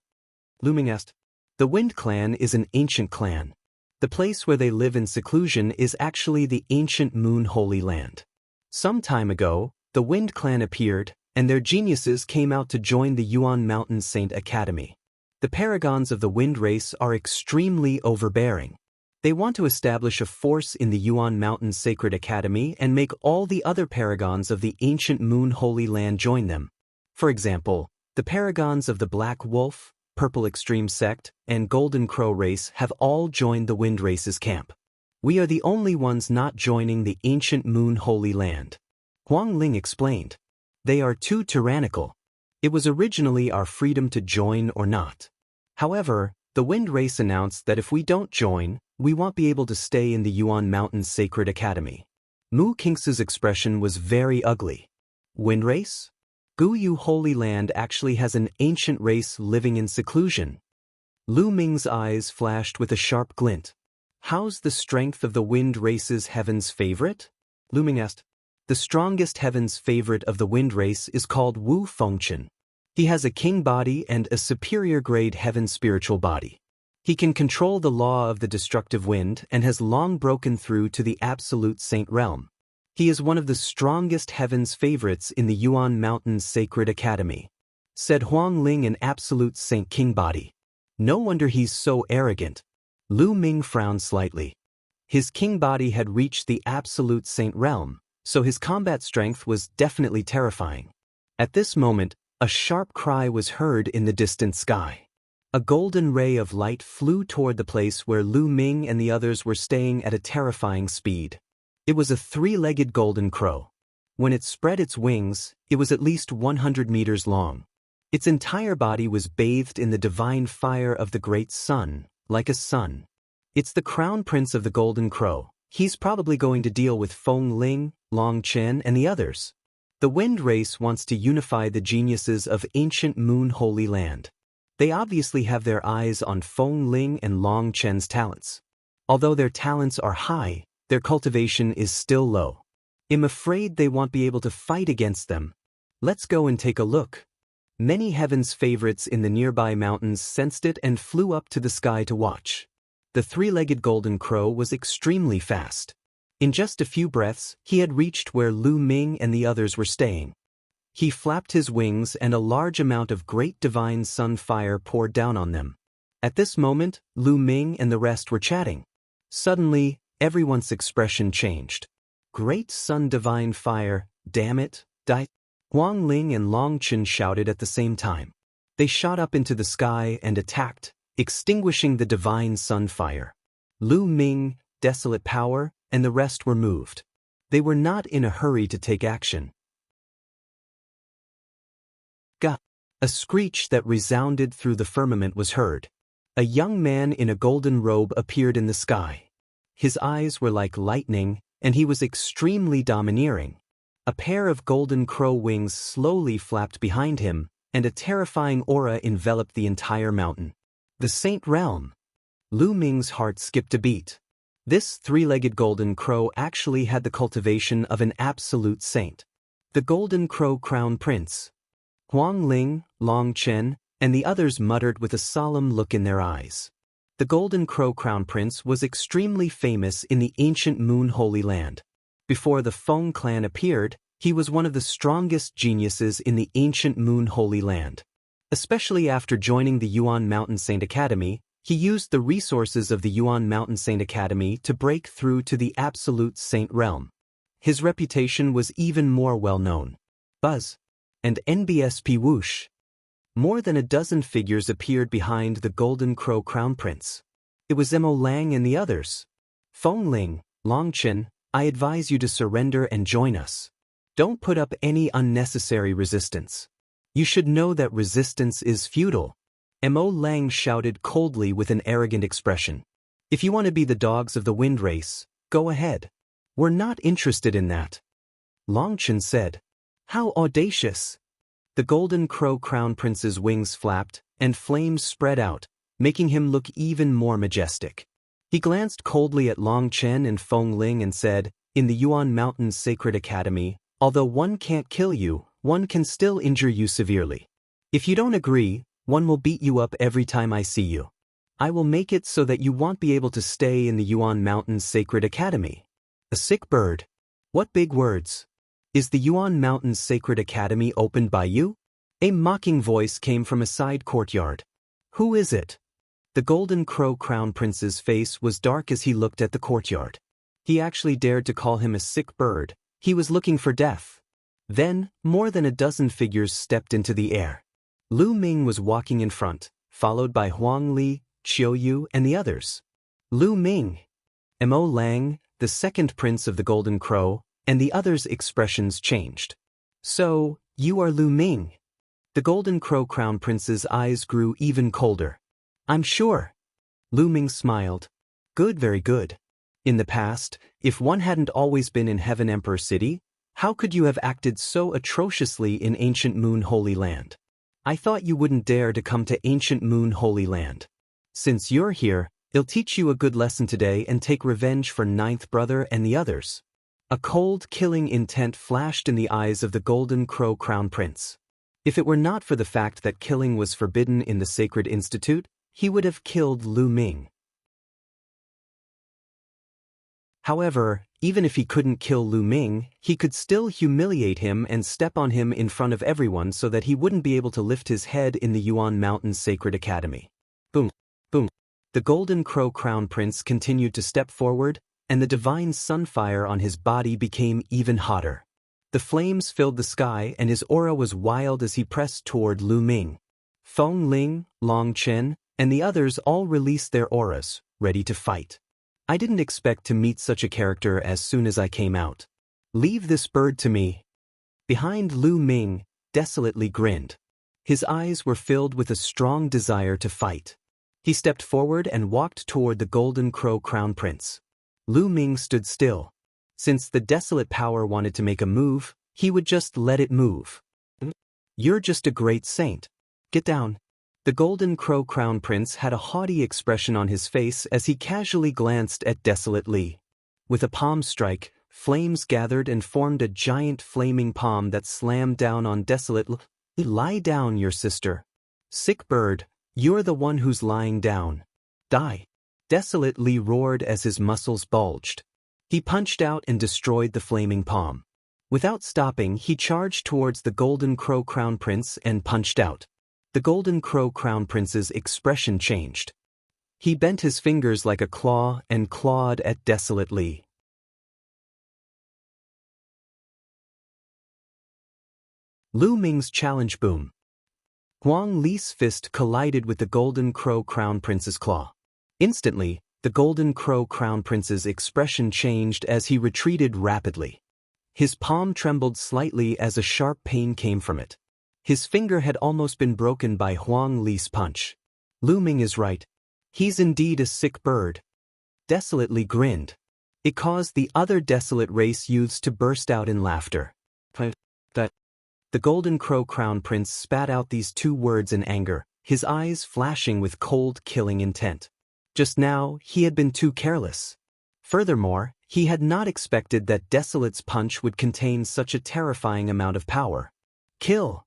Lu Ming asked. The Wind Clan is an ancient clan. The place where they live in seclusion is actually the ancient Moon Holy Land. Some time ago, the Wind Clan appeared, and their geniuses came out to join the Yuan Mountain Saint Academy. The paragons of the Wind Race are extremely overbearing. They want to establish a force in the Yuan Mountain Sacred Academy and make all the other paragons of the ancient Moon Holy Land join them. For example, the paragons of the Black Wolf, Purple Extreme Sect, and Golden Crow Race have all joined the Wind Race's camp. We are the only ones not joining the ancient Moon Holy Land. Huang Ling explained. They are too tyrannical. It was originally our freedom to join or not. However, the wind race announced that if we don't join, we won't be able to stay in the Yuan Mountains Sacred Academy. Mu King's expression was very ugly. Wind race? Guyu Holy Land actually has an ancient race living in seclusion. Lu Ming's eyes flashed with a sharp glint. How's the strength of the wind race's heaven's favorite? Lu Ming asked. The strongest heaven's favorite of the wind race is called Wu Fengchen. He has a king body and a superior grade heaven spiritual body. He can control the law of the destructive wind and has long broken through to the absolute saint realm. He is one of the strongest heaven's favorites in the Yuan Mountains Sacred Academy, said Huang Ling, an absolute saint king body. No wonder he's so arrogant. Lu Ming frowned slightly. His king body had reached the absolute saint realm, so his combat strength was definitely terrifying. At this moment, a sharp cry was heard in the distant sky. A golden ray of light flew toward the place where Lu Ming and the others were staying at a terrifying speed. It was a three-legged golden crow. When it spread its wings, it was at least 100 meters long. Its entire body was bathed in the divine fire of the great sun, like a sun. It's the crown prince of the golden crow. He's probably going to deal with Feng Ling, Long Chen, and the others. The wind race wants to unify the geniuses of ancient Moon Holy Land. They obviously have their eyes on Feng Ling and Long Chen's talents. Although their talents are high, their cultivation is still low. I'm afraid they won't be able to fight against them. Let's go and take a look. Many heaven's favorites in the nearby mountains sensed it and flew up to the sky to watch. The three-legged golden crow was extremely fast. In just a few breaths, he had reached where Lu Ming and the others were staying. He flapped his wings and a large amount of great divine sun fire poured down on them. At this moment, Lu Ming and the rest were chatting. Suddenly, everyone's expression changed. Great sun divine fire, damn it, die. Huang Ling and Long Chen shouted at the same time. They shot up into the sky and attacked, extinguishing the divine sun fire. Lu Ming, Desolate power, and the rest were moved. They were not in a hurry to take action. Gah! A screech that resounded through the firmament was heard. A young man in a golden robe appeared in the sky. His eyes were like lightning, and he was extremely domineering. A pair of golden crow wings slowly flapped behind him, and a terrifying aura enveloped the entire mountain. The Saint Realm. Lu Ming's heart skipped a beat. This three-legged golden crow actually had the cultivation of an absolute saint. The golden crow crown prince. Huang Ling, Long Chen, and the others muttered with a solemn look in their eyes. The golden crow crown prince was extremely famous in the ancient Moon Holy Land. Before the Feng clan appeared, he was one of the strongest geniuses in the ancient Moon Holy Land. Especially after joining the Yuan Mountain Saint Academy, he used the resources of the Yuan Mountain Saint Academy to break through to the absolute saint realm. His reputation was even more well-known. Buzz. And NBSP whoosh. More than a dozen figures appeared behind the golden crow crown prince. It was Mo Lang and the others. Feng Ling, Long Chen, I advise you to surrender and join us. Don't put up any unnecessary resistance. You should know that resistance is futile. Mo Lang shouted coldly with an arrogant expression. If you want to be the dogs of the wind race, go ahead. We're not interested in that. Long Chen said. How audacious! The golden crow crown prince's wings flapped, and flames spread out, making him look even more majestic. He glanced coldly at Long Chen and Feng Ling and said, in the Yuan Mountains Sacred Academy, although one can't kill you, one can still injure you severely. If you don't agree, one will beat you up every time I see you. I will make it so that you won't be able to stay in the Yuan Mountains Sacred Academy. A sick bird. What big words. Is the Yuan Mountains Sacred Academy opened by you? A mocking voice came from a side courtyard. Who is it? The golden crow crown prince's face was dark as he looked at the courtyard. He actually dared to call him a sick bird. He was looking for death. Then, more than a dozen figures stepped into the air. Lu Ming was walking in front, followed by Huang Li, Qiu Yu, and the others. Lu Ming. Mo Lang, the second prince of the Golden Crow, and the others' expressions changed. "So, you are Lu Ming?" The Golden Crow Crown Prince's eyes grew even colder. "I'm sure." Lu Ming smiled. "Good, very good. In the past, if one hadn't always been in Heaven Emperor City, how could you have acted so atrociously in Ancient Moon Holy Land? I thought you wouldn't dare to come to Ancient Moon Holy Land. Since you're here, I'll teach you a good lesson today and take revenge for Ninth Brother and the others." A cold, killing intent flashed in the eyes of the Golden Crow Crown Prince. If it were not for the fact that killing was forbidden in the Sacred Institute, he would have killed Lu Ming. However, even if he couldn't kill Lu Ming, he could still humiliate him and step on him in front of everyone so that he wouldn't be able to lift his head in the Yuan Mountain Sacred Academy. Boom, boom. The Golden Crow Crown Prince continued to step forward, and the divine sunfire on his body became even hotter. The flames filled the sky and his aura was wild as he pressed toward Lu Ming. Feng Ling, Long Chen, and the others all released their auras, ready to fight. I didn't expect to meet such a character as soon as I came out. "Leave this bird to me." Behind Lu Ming, Desolately grinned. His eyes were filled with a strong desire to fight. He stepped forward and walked toward the Golden Crow Crown Prince. Lu Ming stood still. Since the Desolate Power wanted to make a move, he would just let it move. "You're just a great saint. Get down." The Golden Crow Crown Prince had a haughty expression on his face as he casually glanced at Desolate Li. With a palm strike, flames gathered and formed a giant flaming palm that slammed down on Desolate Li. "Lie down, your sister. Sick bird, you're the one who's lying down. Die." Desolate Li roared as his muscles bulged. He punched out and destroyed the flaming palm. Without stopping, he charged towards the Golden Crow Crown Prince and punched out. The Golden Crow Crown Prince's expression changed. He bent his fingers like a claw and clawed at Desolate Li. Lu Ming's challenge boom. Huang Li's fist collided with the Golden Crow Crown Prince's claw. Instantly, the Golden Crow Crown Prince's expression changed as he retreated rapidly. His palm trembled slightly as a sharp pain came from it. His finger had almost been broken by Huang Li's punch. Lu Ming is right. He's indeed a sick bird. Desolately grinned. It caused the other Desolate race youths to burst out in laughter. That. The Golden Crow Crown Prince spat out these two words in anger, his eyes flashing with cold, killing intent. Just now, he had been too careless. Furthermore, he had not expected that Desolate's punch would contain such a terrifying amount of power. "Kill!"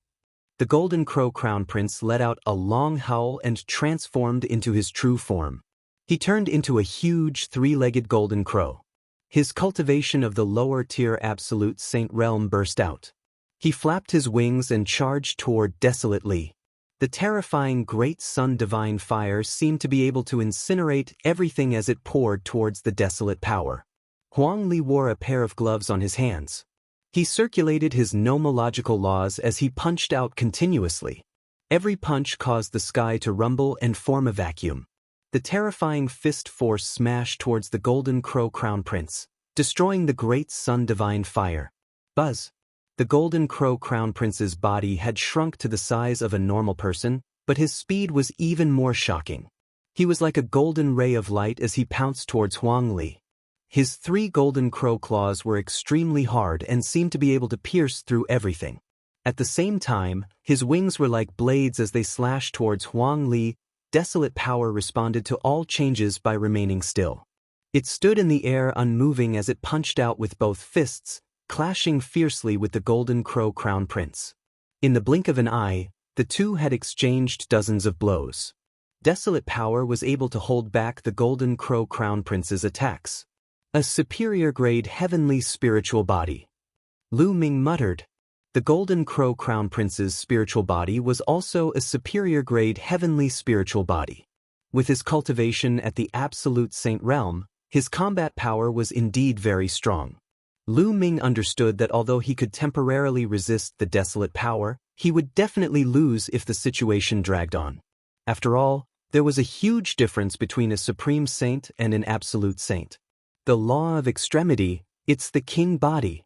The Golden Crow Crown Prince let out a long howl and transformed into his true form. He turned into a huge three-legged golden crow. His cultivation of the lower-tier Absolute Saint realm burst out. He flapped his wings and charged toward Desolate Li. The terrifying Great Sun Divine Fire seemed to be able to incinerate everything as it poured towards the Desolate Power. Huang Li wore a pair of gloves on his hands. He circulated his nomological laws as he punched out continuously. Every punch caused the sky to rumble and form a vacuum. The terrifying fist force smashed towards the Golden Crow Crown Prince, destroying the Great Sun Divine Fire. Buzz! The Golden Crow Crown Prince's body had shrunk to the size of a normal person, but his speed was even more shocking. He was like a golden ray of light as he pounced towards Huang Li. His three golden crow claws were extremely hard and seemed to be able to pierce through everything. At the same time, his wings were like blades as they slashed towards Huang Li. Desolate Power responded to all changes by remaining still. It stood in the air unmoving as it punched out with both fists, clashing fiercely with the Golden Crow Crown Prince. In the blink of an eye, the two had exchanged dozens of blows. Desolate Power was able to hold back the Golden Crow Crown Prince's attacks. A superior-grade heavenly spiritual body. Lu Ming muttered. The Golden Crow Crown Prince's spiritual body was also a superior-grade heavenly spiritual body. With his cultivation at the Absolute Saint realm, his combat power was indeed very strong. Lu Ming understood that although he could temporarily resist the Desolate Power, he would definitely lose if the situation dragged on. After all, there was a huge difference between a Supreme Saint and an Absolute Saint. The law of extremity, it's the king body.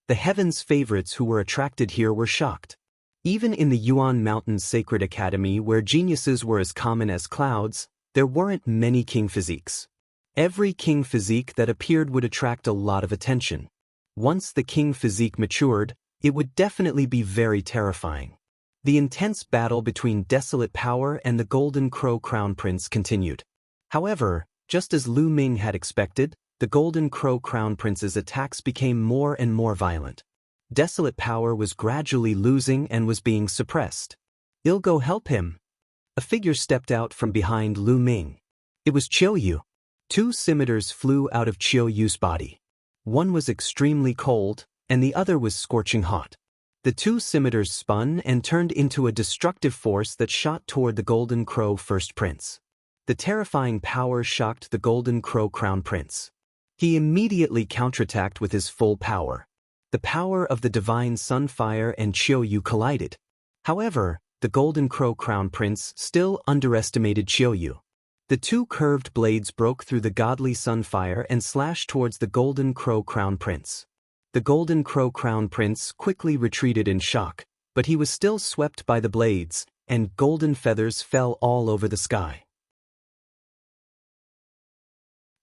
The heaven's favorites who were attracted here were shocked. Even in the Yuan Mountains Sacred Academy, where geniuses were as common as clouds, there weren't many king physiques. Every king physique that appeared would attract a lot of attention. Once the king physique matured, it would definitely be very terrifying. The intense battle between Desolate Power and the Golden Crow Crown Prince continued. However, just as Lu Ming had expected, the Golden Crow Crown Prince's attacks became more and more violent. Desolate Power was gradually losing and was being suppressed. "I'll go help him." A figure stepped out from behind Lu Ming. It was Qiuyu. Two scimitars flew out of Qiuyu's body. One was extremely cold, and the other was scorching hot. The two scimitars spun and turned into a destructive force that shot toward the Golden Crow First Prince. The terrifying power shocked the Golden Crow Crown Prince. He immediately counterattacked with his full power. The power of the Divine Sunfire and Qiuyu collided. However, the Golden Crow Crown Prince still underestimated Qiuyu. The two curved blades broke through the godly Sunfire and slashed towards the Golden Crow Crown Prince. The Golden Crow Crown Prince quickly retreated in shock, but he was still swept by the blades, and golden feathers fell all over the sky.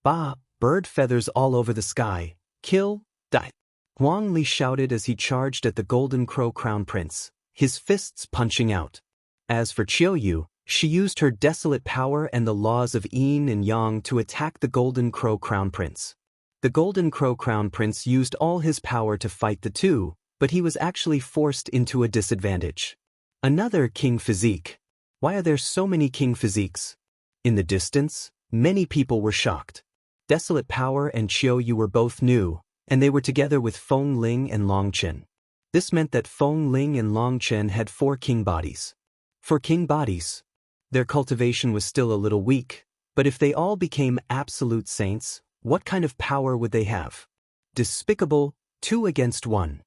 "Bah, bird feathers all over the sky, kill, die," Huang Li shouted as he charged at the Golden Crow Crown Prince, his fists punching out. As for Qiuyu, she used her Desolate Power and the laws of yin and yang to attack the Golden Crow Crown Prince. The Golden Crow Crown Prince used all his power to fight the two, but he was actually forced into a disadvantage. Another king physique. Why are there so many king physiques? In the distance, many people were shocked. Desolate Power and Qiuyu were both new, and they were together with Feng Ling and Long Chen. This meant that Feng Ling and Long Chen had 4 king bodies. 4 king bodies. Their cultivation was still a little weak, but if they all became absolute saints, what kind of power would they have? Despicable, 2 against 1.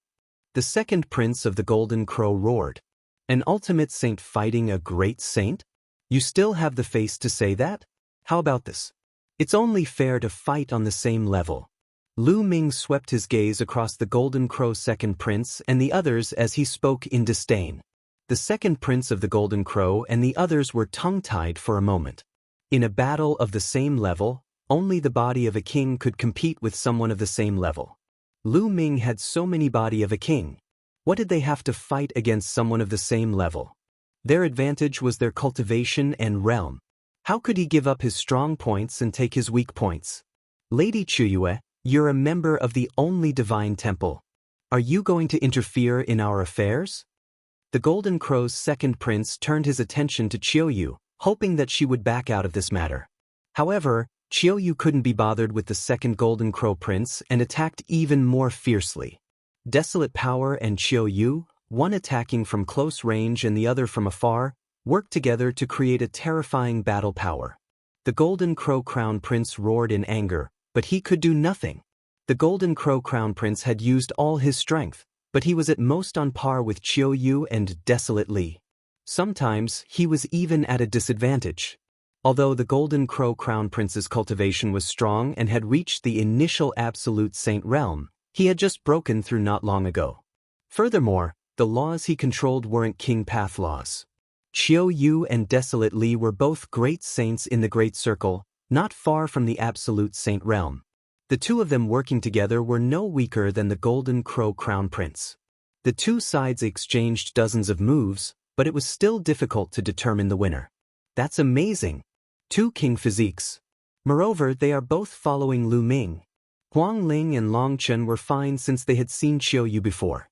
The second prince of the Golden Crow roared. "An ultimate saint fighting a great saint? You still have the face to say that? How about this? It's only fair to fight on the same level." Lu Ming swept his gaze across the Golden Crow second prince and the others as he spoke in disdain. The second prince of the Golden Crow and the others were tongue-tied for a moment. In a battle of the same level, only the body of a king could compete with someone of the same level. Lu Ming had so many body of a king. What did they have to fight against someone of the same level? Their advantage was their cultivation and realm. How could he give up his strong points and take his weak points? "Lady Qiuyu, you're a member of the only divine temple. Are you going to interfere in our affairs?" The Golden Crow's second prince turned his attention to Qiuyu, hoping that she would back out of this matter. However, Qiuyu couldn't be bothered with the second Golden Crow Prince and attacked even more fiercely. Desolate Power and Qiuyu, one attacking from close range and the other from afar, worked together to create a terrifying battle power. The Golden Crow Crown Prince roared in anger, but he could do nothing. The Golden Crow Crown Prince had used all his strength, but he was at most on par with Qiuyu and Desolate Li. Sometimes he was even at a disadvantage. Although the Golden Crow Crown Prince's cultivation was strong and had reached the initial absolute saint realm, he had just broken through not long ago. Furthermore, the laws he controlled weren't king path laws. Qiuyu and Desolate Li were both great saints in the Great Circle, not far from the absolute saint realm. The two of them working together were no weaker than the Golden Crow Crown Prince. The two sides exchanged dozens of moves, but it was still difficult to determine the winner. That's amazing. 2 king physiques. Moreover, they are both following Lu Ming. Huang Ling and Long Chen were fine since they had seen Qiuyu before.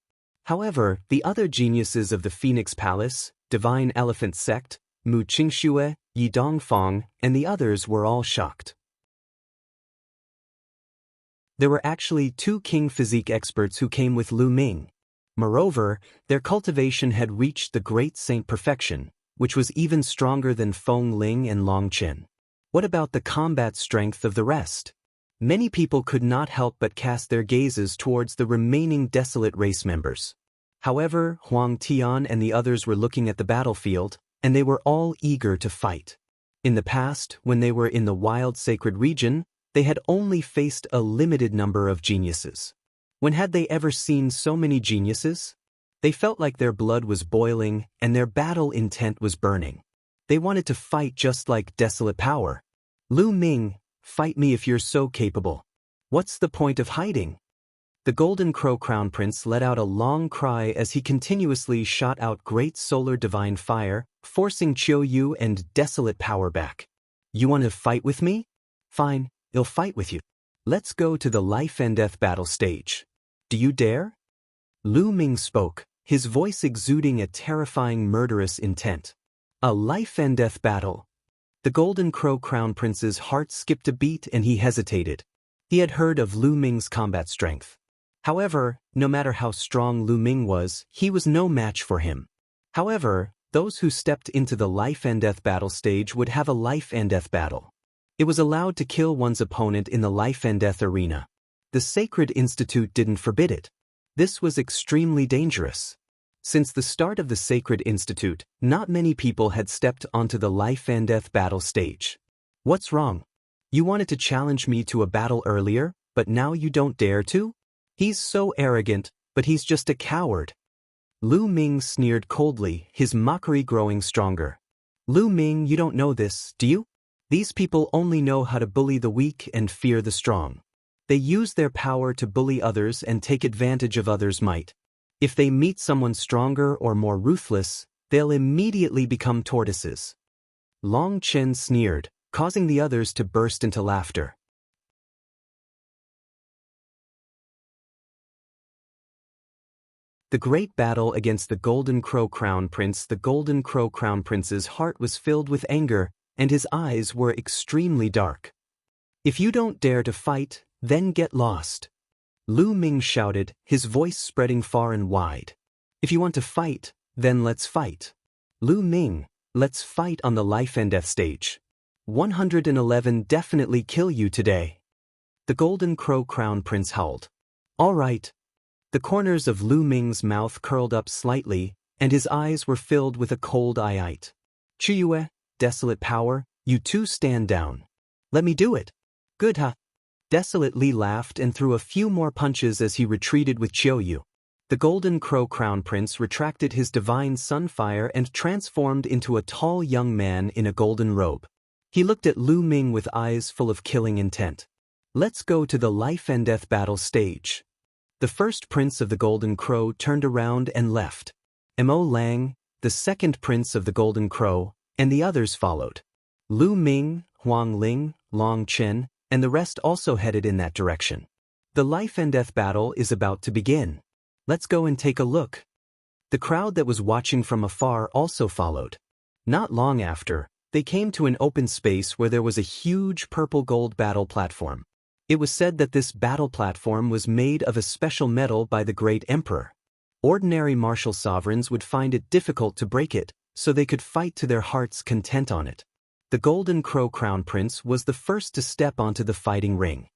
However, the other geniuses of the Phoenix Palace, Divine Elephant Sect, Mu Qingxue, Yi Dongfang, and the others were all shocked. There were actually 2 king physique experts who came with Lu Ming. Moreover, their cultivation had reached the great saint perfection, which was even stronger than Feng Ling and Long Chen. What about the combat strength of the rest? Many people could not help but cast their gazes towards the remaining Desolate race members. However, Huang Tian and the others were looking at the battlefield, and they were all eager to fight. In the past, when they were in the wild sacred region, they had only faced a limited number of geniuses. When had they ever seen so many geniuses? They felt like their blood was boiling and their battle intent was burning. They wanted to fight just like Desolate Power. Lu Ming, fight me if you're so capable. What's the point of hiding? The Golden Crow Crown Prince let out a long cry as he continuously shot out great solar divine fire, forcing Qiu and Desolate Power back. You want to fight with me? Fine, I'll fight with you. Let's go to the life and death battle stage. Do you dare? Lu Ming spoke, his voice exuding a terrifying murderous intent. A life and death battle. The Golden Crow Crown Prince's heart skipped a beat and he hesitated. He had heard of Lu Ming's combat strength. However, no matter how strong Lu Ming was, he was no match for him. However, those who stepped into the life and death battle stage would have a life and death battle. It was allowed to kill one's opponent in the life and death arena. The Sacred Institute didn't forbid it. This was extremely dangerous. Since the start of the Sacred Institute, not many people had stepped onto the life and death battle stage. What's wrong? You wanted to challenge me to a battle earlier, but now you don't dare to? He's so arrogant, but he's just a coward. Lu Ming sneered coldly, his mockery growing stronger. Lu Ming, you don't know this, do you? These people only know how to bully the weak and fear the strong. They use their power to bully others and take advantage of others' might. If they meet someone stronger or more ruthless, they'll immediately become tortoises. Long Chen sneered, causing the others to burst into laughter. The great battle against the Golden Crow Crown Prince. The Golden Crow Crown Prince's heart was filled with anger, and his eyes were extremely dark. If you don't dare to fight, then get lost. Lu Ming shouted, his voice spreading far and wide. If you want to fight, then let's fight. Lu Ming, let's fight on the life and death stage. 111 definitely kill you today. The Golden Crow Crown Prince howled. All right. The corners of Lu Ming's mouth curled up slightly, and his eyes were filled with a cold eye-ite. Qiu, Desolate Power, you two stand down. Let me do it. Good huh? Desolate Li laughed and threw a few more punches as he retreated with Qiu. The Golden Crow Crown Prince retracted his divine sunfire and transformed into a tall young man in a golden robe. He looked at Lu Ming with eyes full of killing intent. Let's go to the life and death battle stage. The first prince of the Golden Crow turned around and left. Mo Lang, the second prince of the Golden Crow, and the others followed. Lu Ming, Huang Ling, Long Chen, and the rest also headed in that direction. The life and death battle is about to begin. Let's go and take a look. The crowd that was watching from afar also followed. Not long after, they came to an open space where there was a huge purple-gold battle platform. It was said that this battle platform was made of a special metal by the great emperor. Ordinary martial sovereigns would find it difficult to break it, so they could fight to their heart's content on it. The Golden Crow Crown Prince was the first to step onto the fighting ring.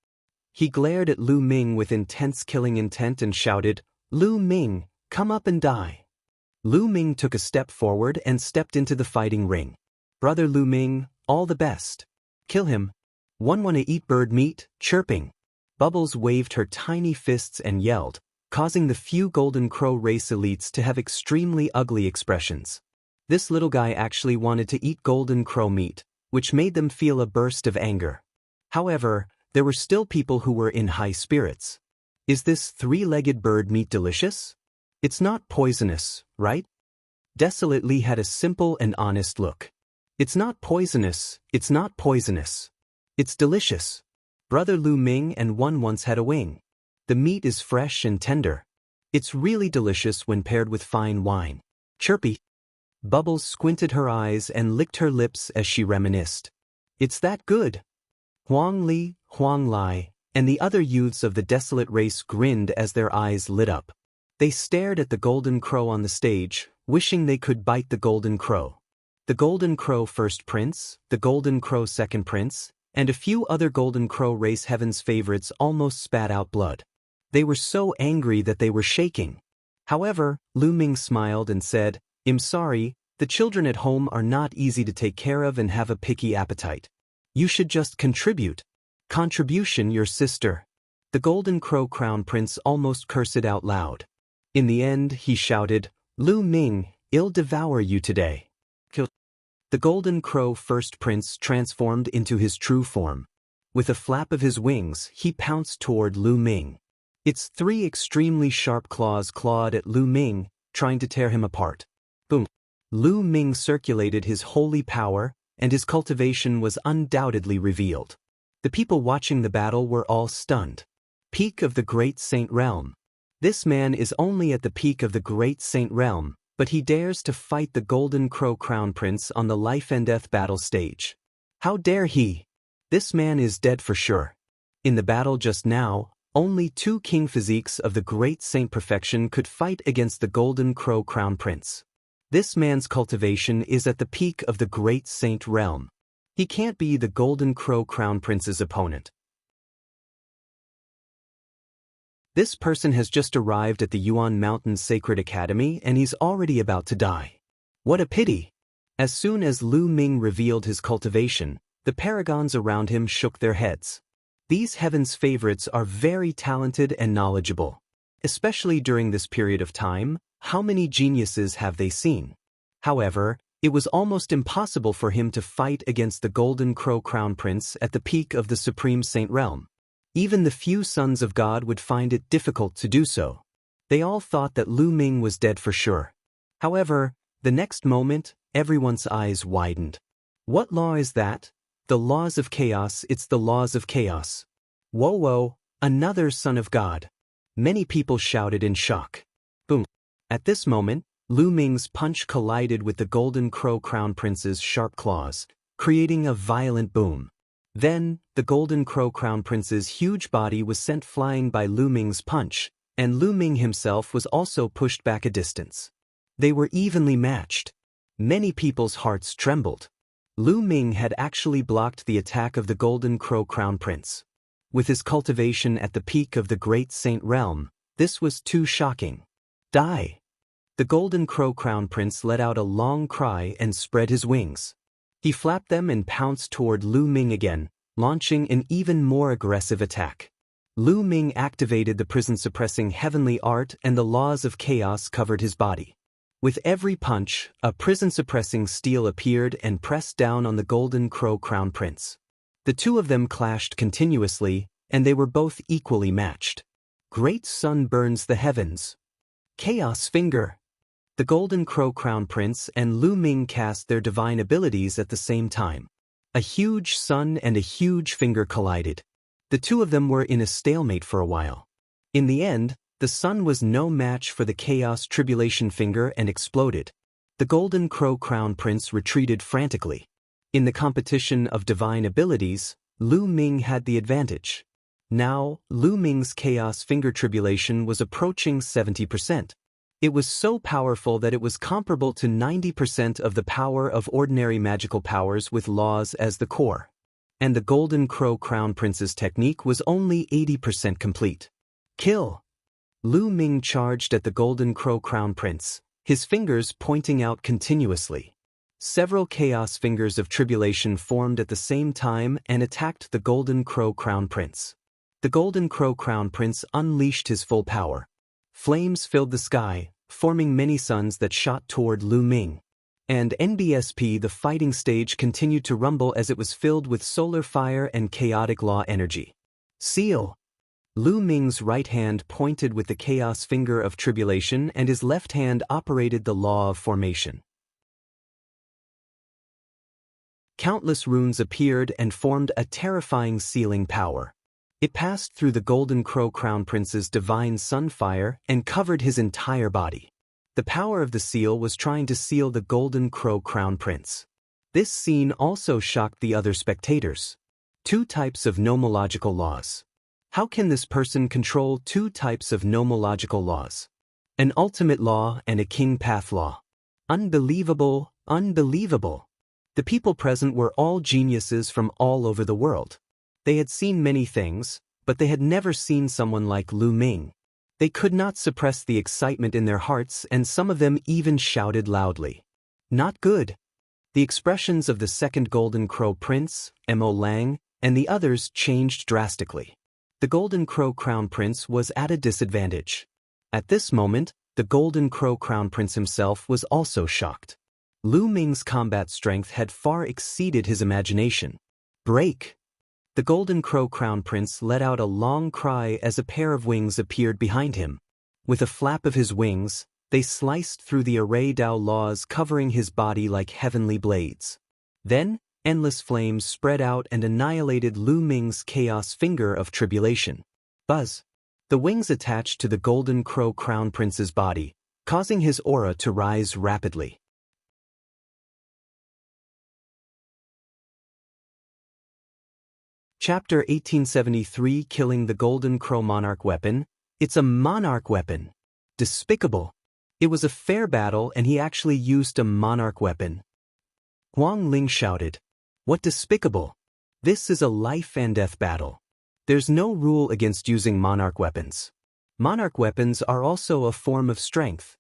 He glared at Lu Ming with intense killing intent and shouted, "Lu Ming, come up and die." Lu Ming took a step forward and stepped into the fighting ring. Brother Lu Ming, all the best. Kill him. One wanna eat bird meat, chirping. Bubbles waved her tiny fists and yelled, causing the few Golden Crow race elites to have extremely ugly expressions. This little guy actually wanted to eat Golden Crow meat, which made them feel a burst of anger. However, there were still people who were in high spirits. Is this three-legged bird meat delicious? It's not poisonous, right? Desolate Li had a simple and honest look. It's not poisonous, it's not poisonous. It's delicious. Brother Lu Ming and one once had a wing. The meat is fresh and tender. It's really delicious when paired with fine wine. Chirpy. Bubbles squinted her eyes and licked her lips as she reminisced. It's that good. Huang Li, Huang Lai, and the other youths of the Desolate race grinned as their eyes lit up. They stared at the Golden Crow on the stage, wishing they could bite the Golden Crow. The Golden Crow First Prince, the Golden Crow Second Prince, and a few other Golden Crow race heaven's favorites almost spat out blood. They were so angry that they were shaking. However, Lu Ming smiled and said, "I'm sorry, the children at home are not easy to take care of and have a picky appetite. You should just contribute. Contribution your sister." The Golden Crow Crown Prince almost cursed out loud. In the end, he shouted, "Lu Ming, I'll devour you today." Kill. The Golden Crow First Prince transformed into his true form. With a flap of his wings, he pounced toward Lu Ming. Its 3 extremely sharp claws clawed at Lu Ming, trying to tear him apart. Boom! Lu Ming circulated his holy power, and his cultivation was undoubtedly revealed. The people watching the battle were all stunned. Peak of the Great Saint Realm. This man is only at the peak of the Great Saint Realm, but he dares to fight the Golden Crow Crown Prince on the life and death battle stage. How dare he? This man is dead for sure. In the battle just now, only 2 king physiques of the Great Saint Perfection could fight against the Golden Crow Crown Prince. This man's cultivation is at the peak of the Great Saint Realm. He can't be the Golden Crow Crown Prince's opponent. This person has just arrived at the Yuan Mountain Sacred Academy and he's already about to die. What a pity! As soon as Lu Ming revealed his cultivation, the paragons around him shook their heads. These heaven's favorites are very talented and knowledgeable. Especially during this period of time, how many geniuses have they seen? However, it was almost impossible for him to fight against the Golden Crow Crown Prince at the peak of the Supreme Saint Realm. Even the few sons of God would find it difficult to do so. They all thought that Lu Ming was dead for sure. However, the next moment, everyone's eyes widened. What law is that? The laws of chaos. It's the laws of chaos. Whoa, another son of God. Many people shouted in shock. Boom. At this moment, Lu Ming's punch collided with the Golden Crow Crown Prince's sharp claws, creating a violent boom. Then, the Golden Crow Crown Prince's huge body was sent flying by Lu Ming's punch, and Lu Ming himself was also pushed back a distance. They were evenly matched. Many people's hearts trembled. Lu Ming had actually blocked the attack of the Golden Crow Crown Prince. With his cultivation at the peak of the Great Saint Realm, this was too shocking. Die! The Golden Crow Crown Prince let out a long cry and spread his wings. He flapped them and pounced toward Lu Ming again, launching an even more aggressive attack. Lu Ming activated the prison-suppressing heavenly art and the laws of chaos covered his body. With every punch, a prison-suppressing steel appeared and pressed down on the Golden Crow Crown Prince. The 2 of them clashed continuously, and they were both equally matched. Great sun burns the heavens. Chaos Finger. The Golden Crow Crown Prince and Lu Ming cast their divine abilities at the same time. A huge sun and a huge finger collided. The 2 of them were in a stalemate for a while. In the end, the sun was no match for the Chaos Tribulation Finger and exploded. The Golden Crow Crown Prince retreated frantically. In the competition of divine abilities, Lu Ming had the advantage. Now, Lu Ming's Chaos Finger Tribulation was approaching 70%. It was so powerful that it was comparable to 90% of the power of ordinary magical powers with laws as the core. And the Golden Crow Crown Prince's technique was only 80% complete. Kill! Lu Ming charged at the Golden Crow Crown Prince, his fingers pointing out continuously. Several chaos fingers of tribulation formed at the same time and attacked the Golden Crow Crown Prince. The Golden Crow Crown Prince unleashed his full power. Flames filled the sky, forming many suns that shot toward Lu Ming. And NBSP, the fighting stage, continued to rumble as it was filled with solar fire and chaotic law energy. Seal! Lu Ming's right hand pointed with the chaos finger of tribulation and his left hand operated the law of formation. Countless runes appeared and formed a terrifying sealing power. It passed through the Golden Crow Crown Prince's divine sunfire and covered his entire body. The power of the seal was trying to seal the Golden Crow Crown Prince. This scene also shocked the other spectators. 2 types of nomological laws. How can this person control 2 types of nomological laws? An ultimate law and a king path law. Unbelievable, unbelievable. The people present were all geniuses from all over the world. They had seen many things, but they had never seen someone like Lu Ming. They could not suppress the excitement in their hearts and some of them even shouted loudly. Not good. The expressions of the second Golden Crow Prince, Mo Lang, and the others changed drastically. The Golden Crow Crown Prince was at a disadvantage. At this moment, the Golden Crow Crown Prince himself was also shocked. Lu Ming's combat strength had far exceeded his imagination. Break! The Golden Crow Crown Prince let out a long cry as a pair of wings appeared behind him. With a flap of his wings, they sliced through the array Dao laws covering his body like heavenly blades. Then, endless flames spread out and annihilated Lu Ming's chaos finger of tribulation. Buzz! The wings attached to the Golden Crow Crown Prince's body, causing his aura to rise rapidly. Chapter 1873 Killing the Golden Crow Monarch Weapon. It's a monarch weapon. Despicable. It was a fair battle and he actually used a monarch weapon. Huang Ling shouted. What despicable? This is a life and death battle. There's no rule against using monarch weapons. Monarch weapons are also a form of strength.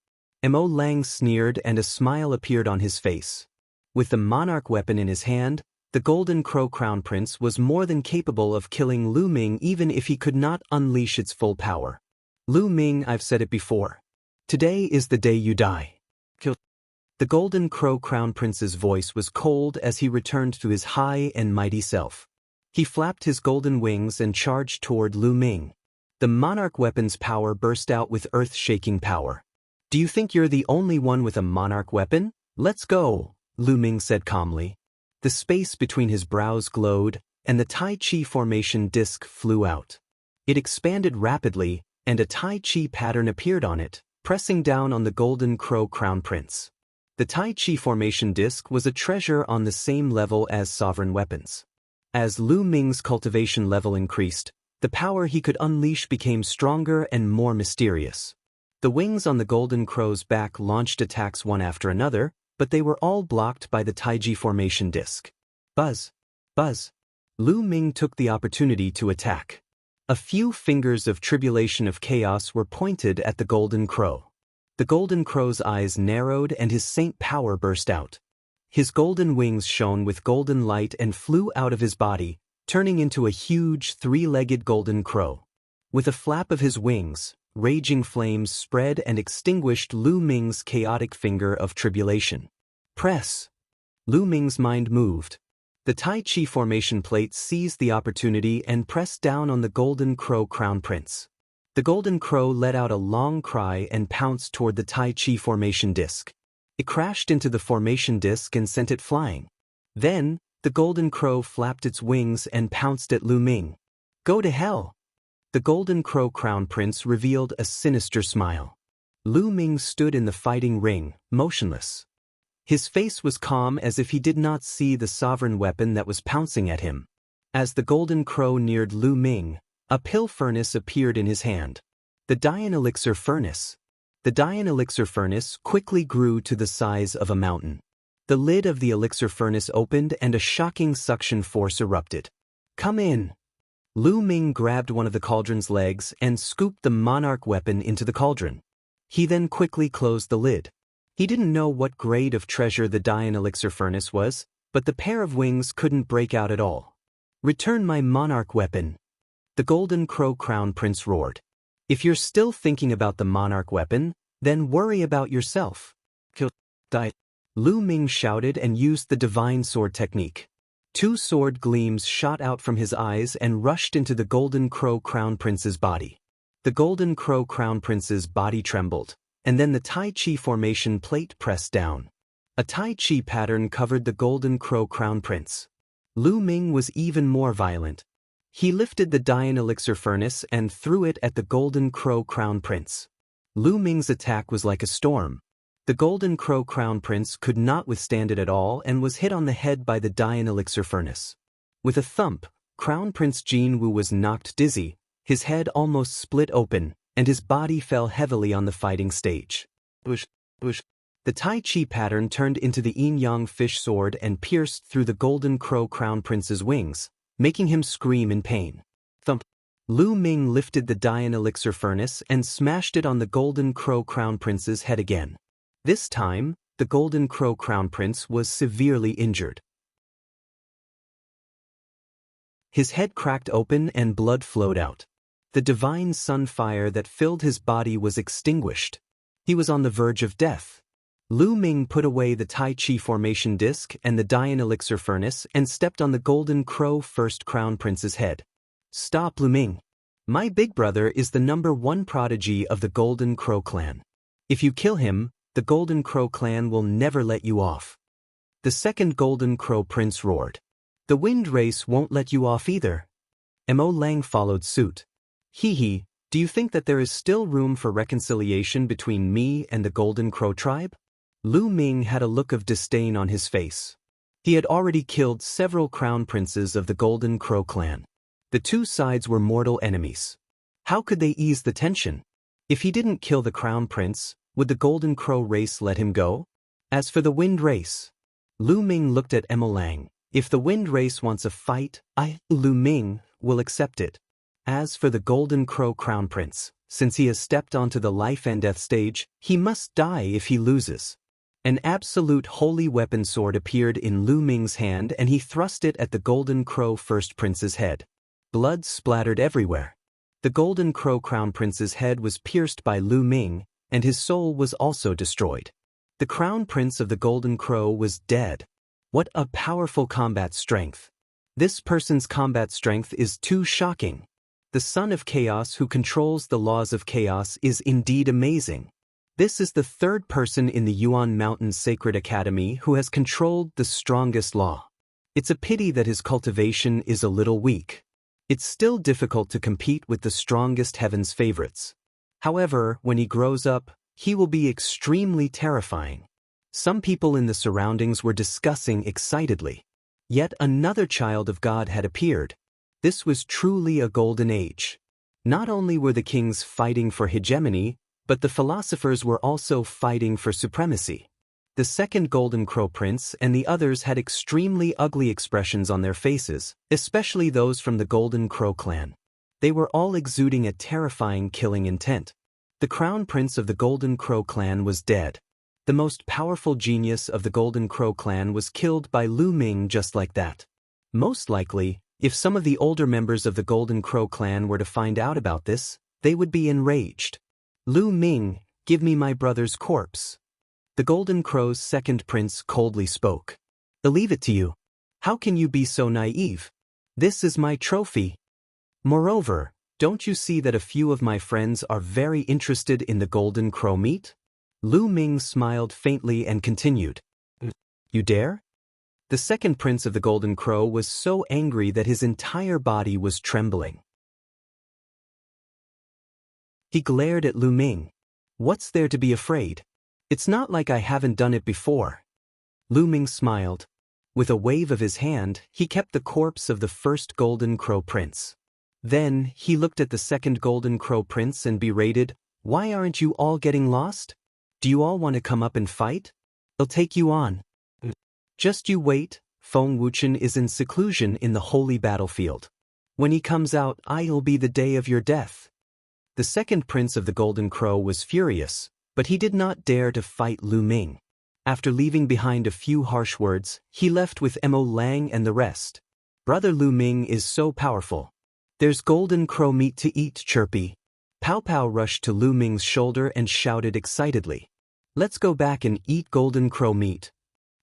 Mo Lang sneered and a smile appeared on his face. With the monarch weapon in his hand, the Golden Crow Crown Prince was more than capable of killing Lu Ming even if he could not unleash its full power. Lu Ming, I've said it before. Today is the day you die. Kill. The Golden Crow Crown Prince's voice was cold as he returned to his high and mighty self. He flapped his golden wings and charged toward Lu Ming. The monarch weapon's power burst out with earth-shaking power. Do you think you're the only one with a monarch weapon? Let's go, Lu Ming said calmly. The space between his brows glowed, and the Taiyi formation disc flew out. It expanded rapidly, and a Taiyi pattern appeared on it, pressing down on the Golden Crow Crown Prince. The Taiyi formation disc was a treasure on the same level as sovereign weapons. As Lu Ming's cultivation level increased, the power he could unleash became stronger and more mysterious. The wings on the Golden Crow's back launched attacks one after another, but they were all blocked by the Taiyi formation disc. Buzz! Buzz! Lu Ming took the opportunity to attack. A few fingers of tribulation of chaos were pointed at the Golden Crow. The Golden Crow's eyes narrowed and his saint power burst out. His golden wings shone with golden light and flew out of his body, turning into a huge three-legged golden crow. With a flap of his wings, raging flames spread and extinguished Lu Ming's chaotic finger of tribulation. Press! Lu Ming's mind moved. The Taiyi formation plate seized the opportunity and pressed down on the Golden Crow Crown Prince. The Golden Crow let out a long cry and pounced toward the Taiyi formation disc. It crashed into the formation disc and sent it flying. Then, the Golden Crow flapped its wings and pounced at Lu Ming. Go to hell! The Golden Crow Crown Prince revealed a sinister smile. Lu Ming stood in the fighting ring, motionless. His face was calm as if he did not see the sovereign weapon that was pouncing at him. As the Golden Crow neared Lu Ming, a pill furnace appeared in his hand. The Dian Elixir Furnace. The Dian Elixir Furnace quickly grew to the size of a mountain. The lid of the elixir furnace opened and a shocking suction force erupted. Come in! Lu Ming grabbed one of the cauldron's legs and scooped the monarch weapon into the cauldron. He then quickly closed the lid. He didn't know what grade of treasure the Dian Elixir Furnace was, but the pair of wings couldn't break out at all. Return my monarch weapon! The Golden Crow Crown Prince roared. If you're still thinking about the monarch weapon, then worry about yourself. Kill. Die. Lu Ming shouted and used the divine sword technique. Two sword gleams shot out from his eyes and rushed into the Golden Crow Crown Prince's body. The Golden Crow Crown Prince's body trembled, and then the Taiyi formation plate pressed down. A Taiyi pattern covered the Golden Crow Crown Prince. Lu Ming was even more violent. He lifted the Dian Elixir Furnace and threw it at the Golden Crow Crown Prince. Lu Ming's attack was like a storm. The Golden Crow Crown Prince could not withstand it at all and was hit on the head by the Dian Elixir Furnace. With a thump, Crown Prince Jinwu was knocked dizzy, his head almost split open, and his body fell heavily on the fighting stage. Bush, bush. The Taiyi pattern turned into the yin-yang fish sword and pierced through the Golden Crow Crown Prince's wings, making him scream in pain. Thump. Lu Ming lifted the Dian Elixir Furnace and smashed it on the Golden Crow Crown Prince's head again. This time, the Golden Crow Crown Prince was severely injured. His head cracked open and blood flowed out. The divine sun fire that filled his body was extinguished. He was on the verge of death. Lu Ming put away the Taiyi formation disc and the Dian elixir furnace and stepped on the golden crow first crown prince's head. Stop, Lu Ming. My big brother is the #1 prodigy of the Golden Crow clan. If you kill him, the Golden Crow clan will never let you off. The second Golden Crow prince roared. The wind race won't let you off either. Mo Lang followed suit. Hee, do you think that there is still room for reconciliation between me and the Golden Crow tribe? Lu Ming had a look of disdain on his face. He had already killed several crown princes of the Golden Crow clan. The two sides were mortal enemies. How could they ease the tension? If he didn't kill the crown prince, would the Golden Crow race let him go? As for the wind race, Lu Ming looked at Mo Lang. If the wind race wants a fight, Lu Ming, will accept it. As for the Golden Crow crown prince, since he has stepped onto the life and death stage, he must die if he loses. An absolute holy weapon sword appeared in Lu Ming's hand and he thrust it at the Golden Crow first prince's head. Blood splattered everywhere. The Golden Crow crown prince's head was pierced by Lu Ming, and his soul was also destroyed. The crown prince of the Golden Crow was dead. What a powerful combat strength. This person's combat strength is too shocking. The son of chaos who controls the laws of chaos is indeed amazing. This is the third person in the Yuan Mountain's Sacred Academy who has controlled the strongest law. It's a pity that his cultivation is a little weak. It's still difficult to compete with the strongest heaven's favorites. However, when he grows up, he will be extremely terrifying. Some people in the surroundings were discussing excitedly. Yet another child of God had appeared. This was truly a golden age. Not only were the kings fighting for hegemony, but the philosophers were also fighting for supremacy. The second Golden Crow prince and the others had extremely ugly expressions on their faces, especially those from the Golden Crow clan. They were all exuding a terrifying killing intent. The crown prince of the Golden Crow clan was dead. The most powerful genius of the Golden Crow clan was killed by Lu Ming just like that. Most likely, if some of the older members of the Golden Crow clan were to find out about this, they would be enraged. Lu Ming, give me my brother's corpse. The Golden Crow's second prince coldly spoke. I leave it to you. How can you be so naive? This is my trophy. Moreover, don't you see that a few of my friends are very interested in the Golden Crow meat? Lu Ming smiled faintly and continued. You dare? The second prince of the Golden Crow was so angry that his entire body was trembling. He glared at Lu Ming. What's there to be afraid? It's not like I haven't done it before. Lu Ming smiled. With a wave of his hand, he kept the corpse of the first Golden Crow prince. Then, he looked at the second Golden Crow prince and berated, Why aren't you all getting lost? Do you all want to come up and fight? I'll take you on. Just you wait, Feng Wuchen is in seclusion in the holy battlefield. When he comes out, I'll be the day of your death. The second prince of the Golden Crow was furious, but he did not dare to fight Lu Ming. After leaving behind a few harsh words, he left with Mo Lang and the rest. Brother Lu Ming is so powerful. There's Golden Crow meat to eat, Chirpy. Pow Pow rushed to Lu Ming's shoulder and shouted excitedly. Let's go back and eat Golden Crow meat.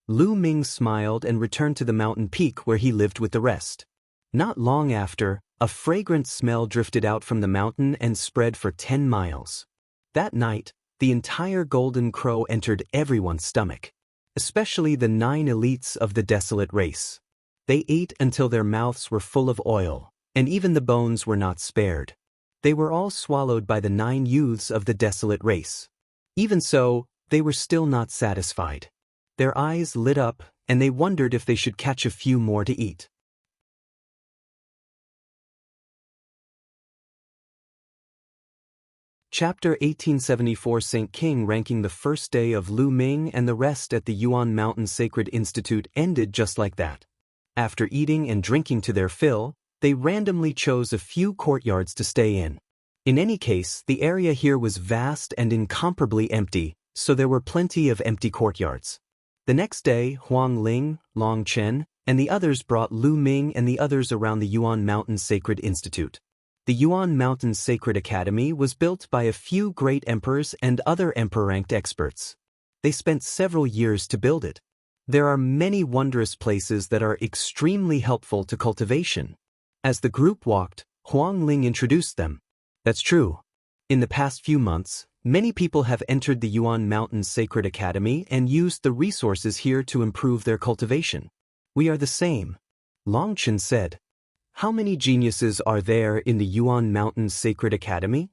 Lu Ming smiled and returned to the mountain peak where he lived with the rest. Not long after, a fragrant smell drifted out from the mountain and spread for 10 miles. That night, the entire Golden Crow entered everyone's stomach, especially the 9 elites of the Desolate race. They ate until their mouths were full of oil, and even the bones were not spared. They were all swallowed by the 9 youths of the Desolate race. Even so, they were still not satisfied. Their eyes lit up, and they wondered if they should catch a few more to eat. Chapter 1874 St. King ranking the first day of Lu Ming and the rest at the Yuan Mountain Sacred Institute ended just like that. After eating and drinking to their fill, they randomly chose a few courtyards to stay in. In any case, the area here was vast and incomparably empty, so there were plenty of empty courtyards. The next day, Huang Ling, Long Chen, and the others brought Lu Ming and the others around the Yuan Mountain Sacred Institute. The Yuan Mountain Sacred Academy was built by a few great emperors and other emperor-ranked experts. They spent several years to build it. There are many wondrous places that are extremely helpful to cultivation. As the group walked, Huang Ling introduced them. That's true. In the past few months, many people have entered the Yuan Mountain Sacred Academy and used the resources here to improve their cultivation. We are the same, Longchen said. How many geniuses are there in the Yuan Mountain Sacred Academy?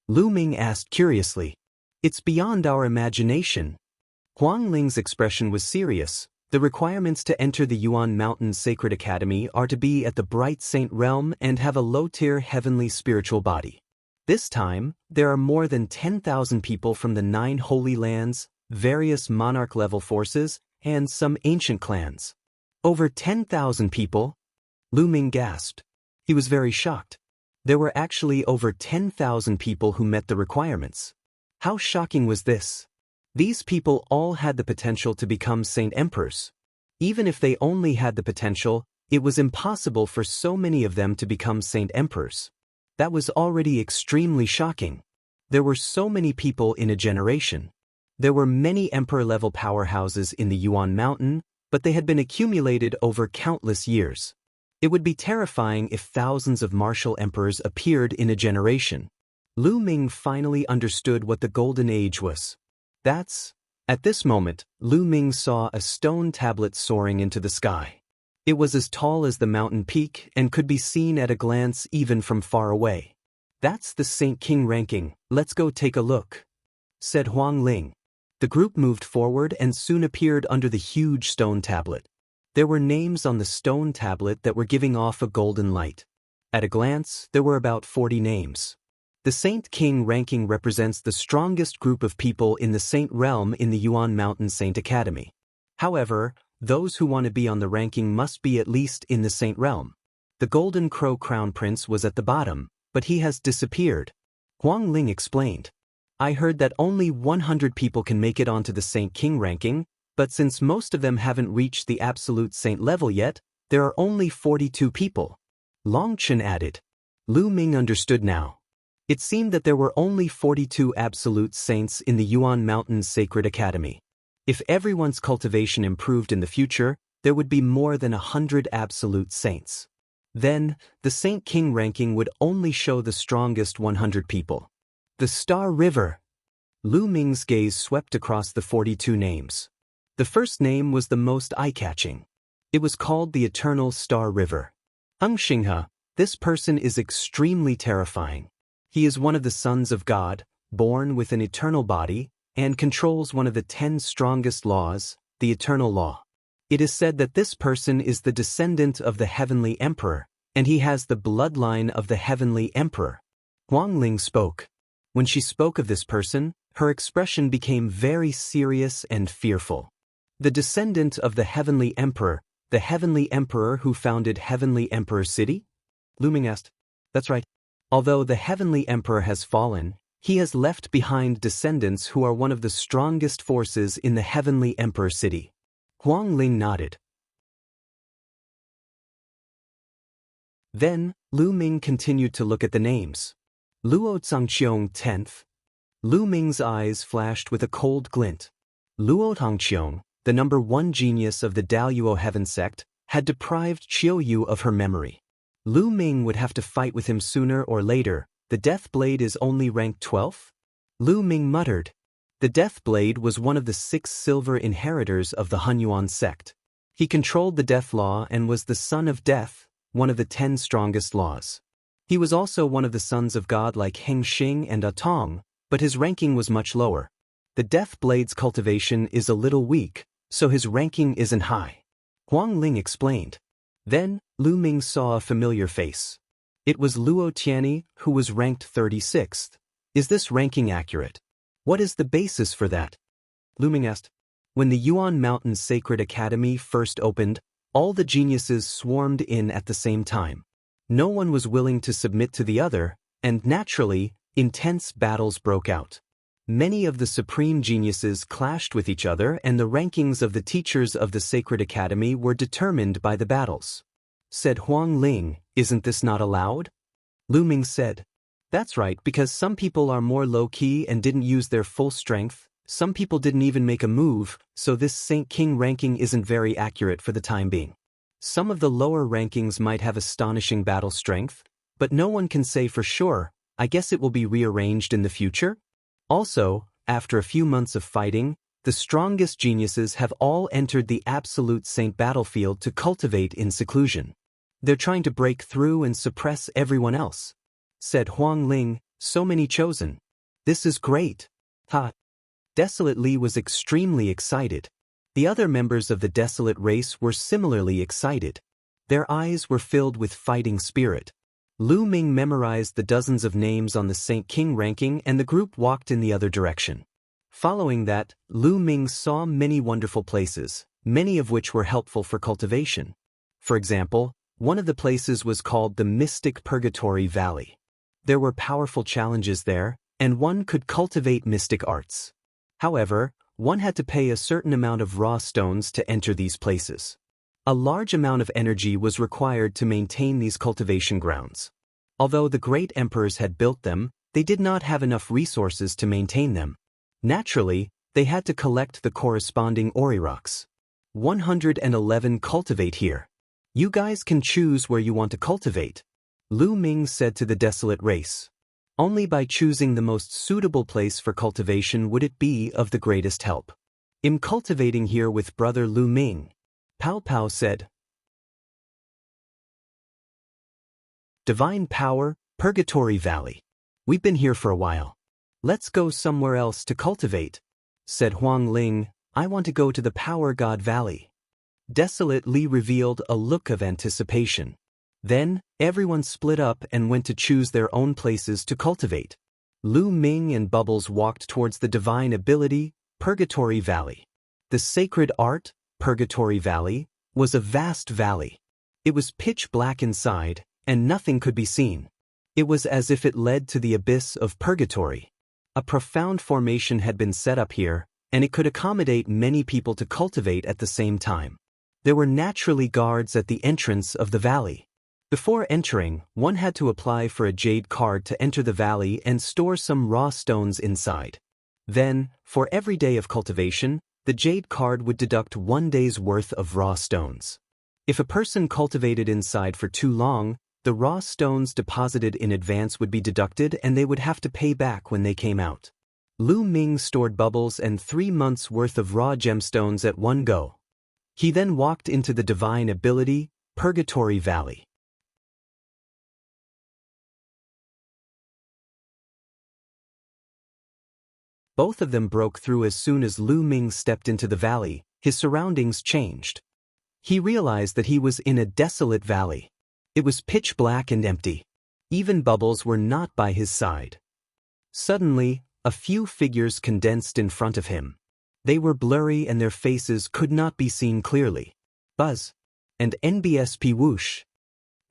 Lu Ming asked curiously. It's beyond our imagination. Huang Ling's expression was serious. The requirements to enter the Yuan Mountain Sacred Academy are to be at the Bright Saint Realm and have a low-tier heavenly spiritual body. This time, there are more than 10,000 people from the 9 Holy Lands, various monarch-level forces, and some ancient clans. Over 10,000 people? Lu Ming gasped. He was very shocked. There were actually over 10,000 people who met the requirements. How shocking was this? These people all had the potential to become Saint Emperors. Even if they only had the potential, it was impossible for so many of them to become Saint Emperors. That was already extremely shocking. There were so many people in a generation. There were many emperor-level powerhouses in the Yuan Mountain, but they had been accumulated over countless years. It would be terrifying if thousands of martial emperors appeared in a generation. Lu Ming finally understood what the Golden Age was. At this moment, Lu Ming saw a stone tablet soaring into the sky. It was as tall as the mountain peak and could be seen at a glance even from far away. That's the Saint King ranking, let's go take a look, said Huang Ling. The group moved forward and soon appeared under the huge stone tablet. There were names on the stone tablet that were giving off a golden light. At a glance, there were about 40 names. The Saint King ranking represents the strongest group of people in the Saint Realm in the Yuan Mountain Saint Academy. However, those who want to be on the ranking must be at least in the Saint Realm. The Golden Crow Crown Prince was at the bottom, but he has disappeared. Huang Ling explained. I heard that only 100 people can make it onto the Saint King ranking, but since most of them haven't reached the absolute saint level yet, there are only 42 people. Longchen added. Lu Ming understood now. It seemed that there were only 42 absolute saints in the Yuan Mountain Sacred Academy. If everyone's cultivation improved in the future, there would be more than 100 absolute saints. Then, the Saint King ranking would only show the strongest 100 people. The Star River. Lu Ming's gaze swept across the 42 names. The first name was the most eye-catching. It was called the Eternal Star River. Xinghe, this person is extremely terrifying. He is one of the sons of God, born with an eternal body, and controls one of the 10 strongest laws, the eternal law. It is said that this person is the descendant of the Heavenly Emperor, and he has the bloodline of the Heavenly Emperor. Huang Ling spoke. When she spoke of this person, her expression became very serious and fearful. The descendant of the Heavenly Emperor, the Heavenly Emperor who founded Heavenly Emperor City? Lu Ming asked. That's right. Although the Heavenly Emperor has fallen, he has left behind descendants who are one of the strongest forces in the Heavenly Emperor City. Huang Ling nodded. Then, Lu Ming continued to look at the names. Luo Zhangqiong 10th. Lu Ming's eyes flashed with a cold glint. Luo Zhangqiong, the number 1 genius of the Daluo Heaven sect, had deprived Qiu Yu of her memory. Lu Ming would have to fight with him sooner or later. The Death Blade is only ranked 12th? Lu Ming muttered. The Death Blade was one of the 6 silver inheritors of the Hunyuan sect. He controlled the Death Law and was the Son of Death, one of the 10 strongest laws. He was also one of the sons of God like Heng Xing and Atong, but his ranking was much lower. The Death Blade's cultivation is a little weak, so his ranking isn't high. Huang Ling explained. Then, Lu Ming saw a familiar face. It was Luo Tianyi, who was ranked 36th. Is this ranking accurate? What is the basis for that? Lu Ming asked. When the Yuan Mountain Sacred Academy first opened, all the geniuses swarmed in at the same time. No one was willing to submit to the other, and naturally, intense battles broke out. Many of the supreme geniuses clashed with each other, and the rankings of the teachers of the Sacred Academy were determined by the battles. Said Huang Ling, isn't this not allowed? Lu Ming said. That's right, because some people are more low-key and didn't use their full strength, some people didn't even make a move, so this Saint King ranking isn't very accurate for the time being. Some of the lower rankings might have astonishing battle strength, but no one can say for sure. I guess it will be rearranged in the future? Also, after a few months of fighting, the strongest geniuses have all entered the absolute saint battlefield to cultivate in seclusion. They're trying to break through and suppress everyone else, said Huang Ling. So many chosen. This is great. Ha! Desolate Li was extremely excited. The other members of the Desolate race were similarly excited. Their eyes were filled with fighting spirit. Lu Ming memorized the dozens of names on the Saint King ranking and the group walked in the other direction. Following that, Lu Ming saw many wonderful places, many of which were helpful for cultivation. For example, one of the places was called the Mystic Purgatory Valley. There were powerful challenges there, and one could cultivate mystic arts. However, one had to pay a certain amount of raw stones to enter these places. A large amount of energy was required to maintain these cultivation grounds. Although the great emperors had built them, they did not have enough resources to maintain them. Naturally, they had to collect the corresponding ori rocks. 111 cultivate here. You guys can choose where you want to cultivate, Lu Ming said to the Desolate race. Only by choosing the most suitable place for cultivation would it be of the greatest help. I'm cultivating here with brother Lu Ming, Pao Pao said. Divine Power, Purgatory Valley. We've been here for a while. Let's go somewhere else to cultivate, said Huang Ling. I want to go to the Power God Valley. Desolate Li revealed a look of anticipation. Then, everyone split up and went to choose their own places to cultivate. Lu Ming and Bubbles walked towards the Divine Ability, Purgatory Valley. The Sacred Art, Purgatory Valley, was a vast valley. It was pitch black inside, and nothing could be seen. It was as if it led to the abyss of purgatory. A profound formation had been set up here, and it could accommodate many people to cultivate at the same time. There were naturally guards at the entrance of the valley. Before entering, one had to apply for a jade card to enter the valley and store some raw stones inside. Then, for every day of cultivation, the jade card would deduct 1 day's worth of raw stones. If a person cultivated inside for too long, the raw stones deposited in advance would be deducted and they would have to pay back when they came out. Lu Ming stored Bubbles and 3 months' worth of raw gemstones at one go. He then walked into the Divine Ability, Purgatory Valley. Both of them broke through as soon as Lu Ming stepped into the valley. His surroundings changed. He realized that he was in a desolate valley. It was pitch black and empty. Even Bubbles were not by his side. Suddenly, a few figures condensed in front of him. They were blurry and their faces could not be seen clearly. Buzz and NBSP whoosh.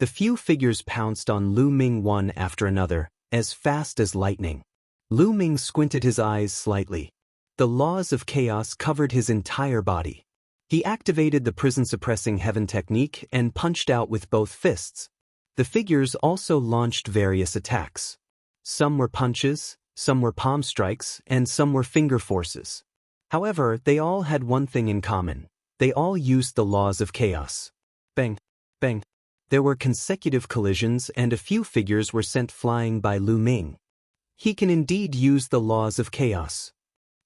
The few figures pounced on Lu Ming one after another, as fast as lightning. Lu Ming squinted his eyes slightly. The laws of chaos covered his entire body. He activated the prison-suppressing heaven technique and punched out with both fists. The figures also launched various attacks. Some were punches, some were palm strikes, and some were finger forces. However, they all had one thing in common. They all used the laws of chaos. Bang, bang. There were consecutive collisions and a few figures were sent flying by Lu Ming. He can indeed use the laws of chaos.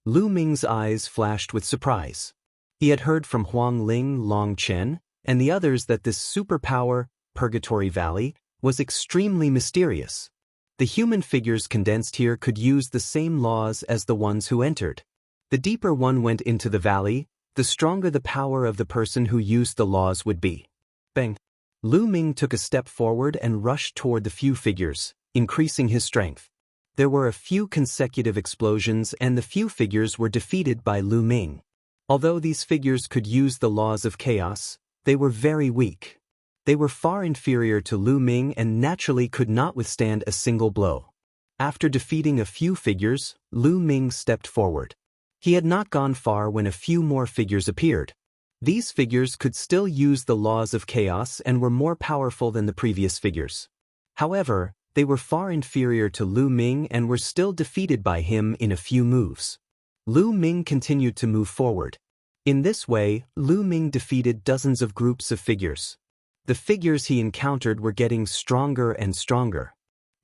Lu Ming's eyes flashed with surprise. He had heard from Huang Ling, Long Chen, and the others that this superpower, Purgatory Valley, was extremely mysterious. The human figures condensed here could use the same laws as the ones who entered. The deeper one went into the valley, the stronger the power of the person who used the laws would be. Bang! Lu Ming took a step forward and rushed toward the few figures, increasing his strength. There were a few consecutive explosions and the few figures were defeated by Lu Ming. Although these figures could use the laws of chaos, they were very weak. They were far inferior to Lu Ming and naturally could not withstand a single blow. After defeating a few figures, Lu Ming stepped forward. He had not gone far when a few more figures appeared. These figures could still use the laws of chaos and were more powerful than the previous figures. However, they were far inferior to Lu Ming and were still defeated by him in a few moves. Lu Ming continued to move forward. In this way, Lu Ming defeated dozens of groups of figures. The figures he encountered were getting stronger and stronger.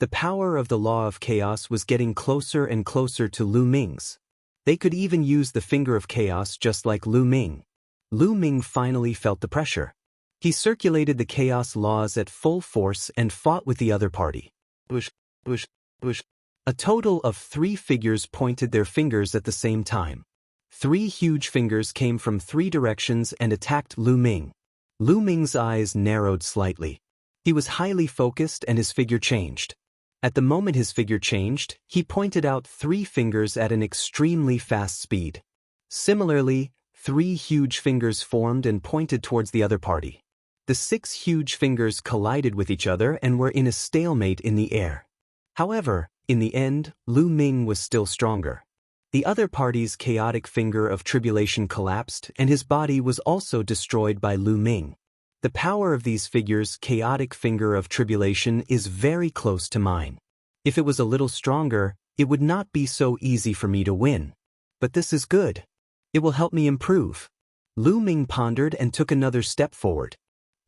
The power of the law of chaos was getting closer and closer to Lu Ming's. They could even use the finger of chaos just like Lu Ming. Lu Ming finally felt the pressure. He circulated the chaos laws at full force and fought with the other party. Bush, bush, bush. A total of 3 figures pointed their fingers at the same time. 3 huge fingers came from 3 directions and attacked Lu Ming. Lu Ming's eyes narrowed slightly. He was highly focused and his figure changed. At the moment his figure changed, he pointed out 3 fingers at an extremely fast speed. Similarly, 3 huge fingers formed and pointed towards the other party. The 6 huge fingers collided with each other and were in a stalemate in the air. However, in the end, Lu Ming was still stronger. The other party's chaotic finger of tribulation collapsed and his body was also destroyed by Lu Ming. The power of these figures' chaotic finger of tribulation is very close to mine. If it was a little stronger, it would not be so easy for me to win. But this is good. It will help me improve. Lu Ming pondered and took another step forward.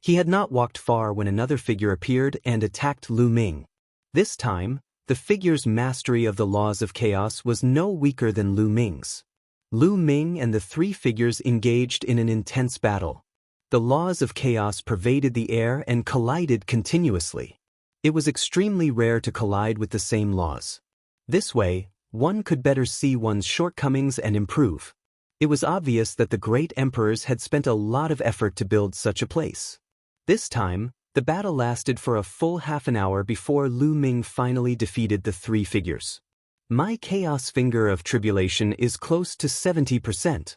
He had not walked far when another figure appeared and attacked Lu Ming. This time, the figure's mastery of the laws of chaos was no weaker than Lu Ming's. Lu Ming and the 3 figures engaged in an intense battle. The laws of chaos pervaded the air and collided continuously. It was extremely rare to collide with the same laws. This way, one could better see one's shortcomings and improve. It was obvious that the great emperors had spent a lot of effort to build such a place. This time, the battle lasted for a full half an hour before Lu Ming finally defeated the 3 figures. My chaos finger of tribulation is close to 70%.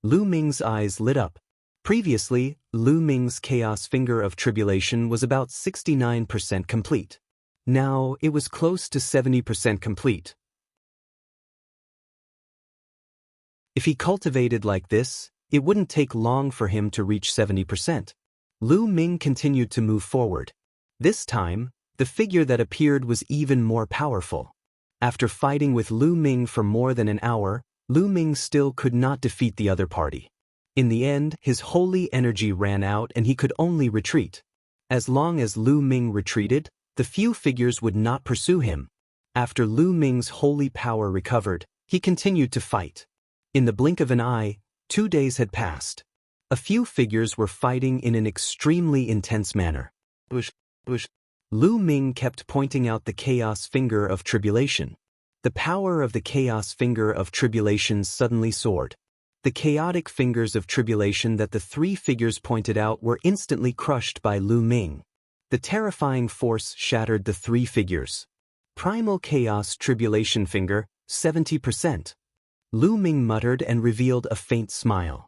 Lu Ming's eyes lit up. Previously, Lu Ming's chaos finger of tribulation was about 69% complete. Now, it was close to 70% complete. If he cultivated like this, it wouldn't take long for him to reach 70%. Lu Ming continued to move forward. This time, the figure that appeared was even more powerful. After fighting with Lu Ming for more than an hour, Lu Ming still could not defeat the other party. In the end, his holy energy ran out and he could only retreat. As long as Lu Ming retreated, the few figures would not pursue him. After Lu Ming's holy power recovered, he continued to fight. In the blink of an eye, 2 days had passed. A few figures were fighting in an extremely intense manner. Bush. Lu Ming kept pointing out the chaos finger of tribulation. The power of the chaos finger of tribulation suddenly soared. The chaotic fingers of tribulation that the 3 figures pointed out were instantly crushed by Lu Ming. The terrifying force shattered the 3 figures. Primal chaos tribulation finger, 70%. Lu Ming muttered and revealed a faint smile.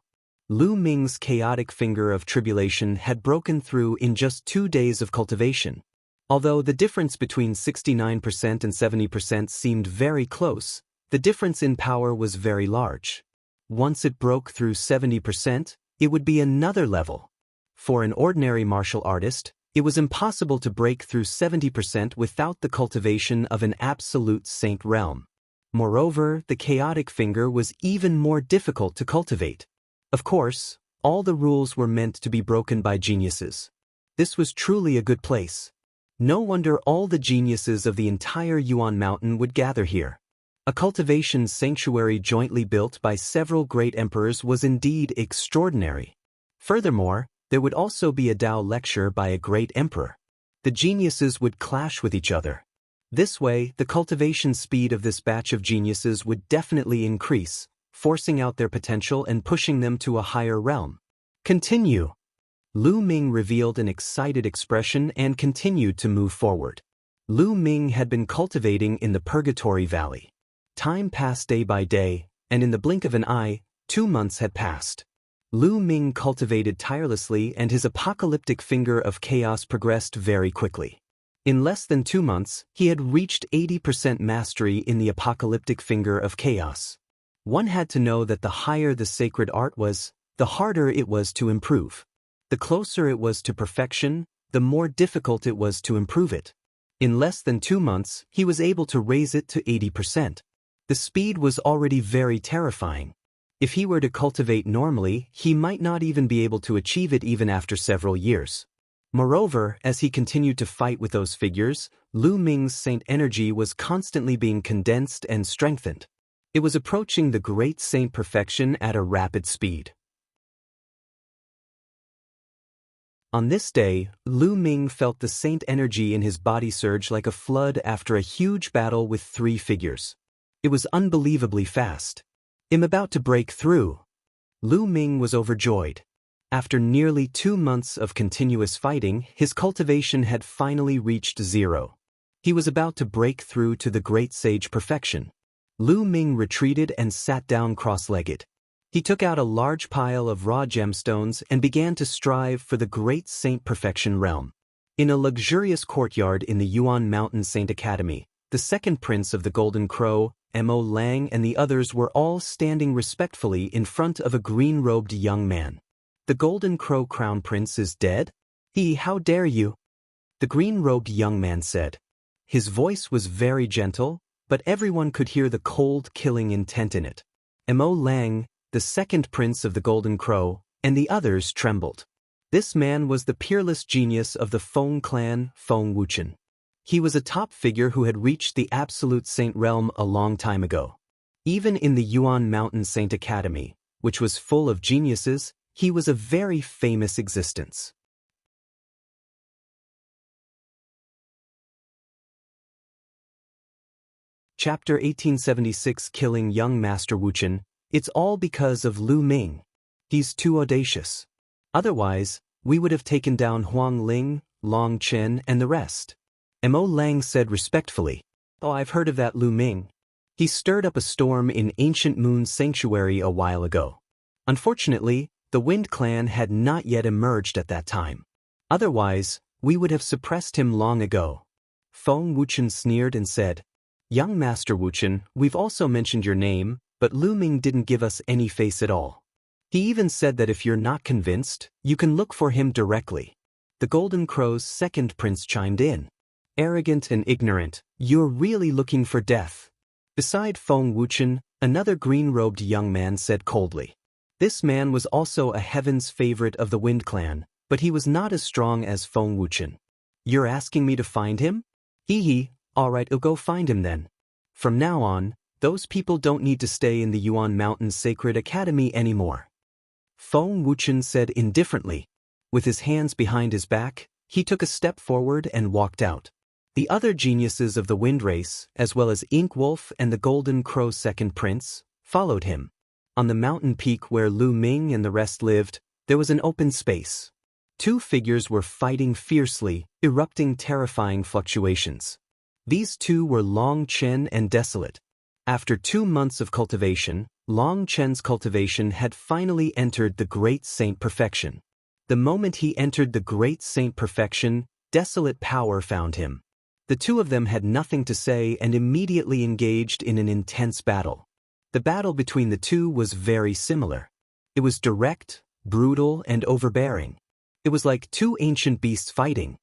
Lu Ming's chaotic finger of tribulation had broken through in just 2 days of cultivation. Although the difference between 69% and 70% seemed very close, the difference in power was very large. Once it broke through 70%, it would be another level. For an ordinary martial artist, it was impossible to break through 70% without the cultivation of an absolute saint realm. Moreover, the chaotic finger was even more difficult to cultivate. Of course, all the rules were meant to be broken by geniuses. This was truly a good place. No wonder all the geniuses of the entire Yuan mountain would gather here. A cultivation sanctuary jointly built by several great emperors was indeed extraordinary. Furthermore, there would also be a Tao lecture by a great emperor. The geniuses would clash with each other. This way, the cultivation speed of this batch of geniuses would definitely increase, forcing out their potential and pushing them to a higher realm. Continue. Lu Ming revealed an excited expression and continued to move forward. Lu Ming had been cultivating in the Purgatory Valley. Time passed day by day, and in the blink of an eye, 2 months had passed. Lu Ming cultivated tirelessly and his apocalyptic finger of chaos progressed very quickly. In less than 2 months, he had reached 80% mastery in the apocalyptic finger of chaos. One had to know that the higher the sacred art was, the harder it was to improve. The closer it was to perfection, the more difficult it was to improve it. In less than 2 months, he was able to raise it to 80%. The speed was already very terrifying. If he were to cultivate normally, he might not even be able to achieve it even after several years. Moreover, as he continued to fight with those figures, Lu Ming's saint energy was constantly being condensed and strengthened. It was approaching the great saint perfection at a rapid speed. On this day, Lu Ming felt the saint energy in his body surge like a flood after a huge battle with 3 figures. It was unbelievably fast. "I'm about to break through." Lu Ming was overjoyed. After nearly 2 months of continuous fighting, his cultivation had finally reached 0. He was about to break through to the great sage perfection. Lu Ming retreated and sat down cross-legged. He took out a large pile of raw gemstones and began to strive for the great saint perfection realm. In a luxurious courtyard in the Yuan Mountain Saint Academy, the second prince of the Golden Crow, Mo Lang, and the others were all standing respectfully in front of a green-robed young man. "The Golden Crow Crown Prince is dead? How dare you?" the green-robed young man said. His voice was very gentle, but everyone could hear the cold, killing intent in it. Mo Lang, the second prince of the Golden Crow, and the others trembled. This man was the peerless genius of the Feng clan, Feng Wuchen. He was a top figure who had reached the absolute saint realm a long time ago. Even in the Yuan Mountain Saint Academy, which was full of geniuses, he was a very famous existence. Chapter 1876 Killing Young Master Wuchen. It's all because of Lu Ming. He's too audacious. Otherwise, we would have taken down Huang Ling, Long Chen, and the rest. Mo Lang said respectfully. "Oh, I've heard of that Lu Ming. He stirred up a storm in Ancient Moon's sanctuary a while ago. Unfortunately, the Wind Clan had not yet emerged at that time. Otherwise, we would have suppressed him long ago." Feng Wuchen sneered and said, "Young Master Wuchen, we've also mentioned your name, but Lu Ming didn't give us any face at all. He even said that if you're not convinced, you can look for him directly." The Golden Crow's second prince chimed in. "Arrogant and ignorant, you're really looking for death." Beside Feng Wuchen, another green-robed young man said coldly. This man was also a heaven's favorite of the Wind Clan, but he was not as strong as Feng Wuchen. "You're asking me to find him? All right, I'll go find him then. From now on, those people don't need to stay in the Yuan Mountain Sacred Academy anymore." Feng Wuchen said indifferently. With his hands behind his back, he took a step forward and walked out. The other geniuses of the Wind Race, as well as Ink Wolf and the Golden Crow second prince, followed him. On the mountain peak where Lu Ming and the rest lived, there was an open space. 2 figures were fighting fiercely, erupting terrifying fluctuations. These 2 were Long Chen and Desolate. After 2 months of cultivation, Long Chen's cultivation had finally entered the Great Saint Perfection. The moment he entered the Great Saint Perfection, Desolate power found him. The 2 of them had nothing to say and immediately engaged in an intense battle. The battle between the 2 was very similar. It was direct, brutal, and overbearing. It was like 2 ancient beasts fighting.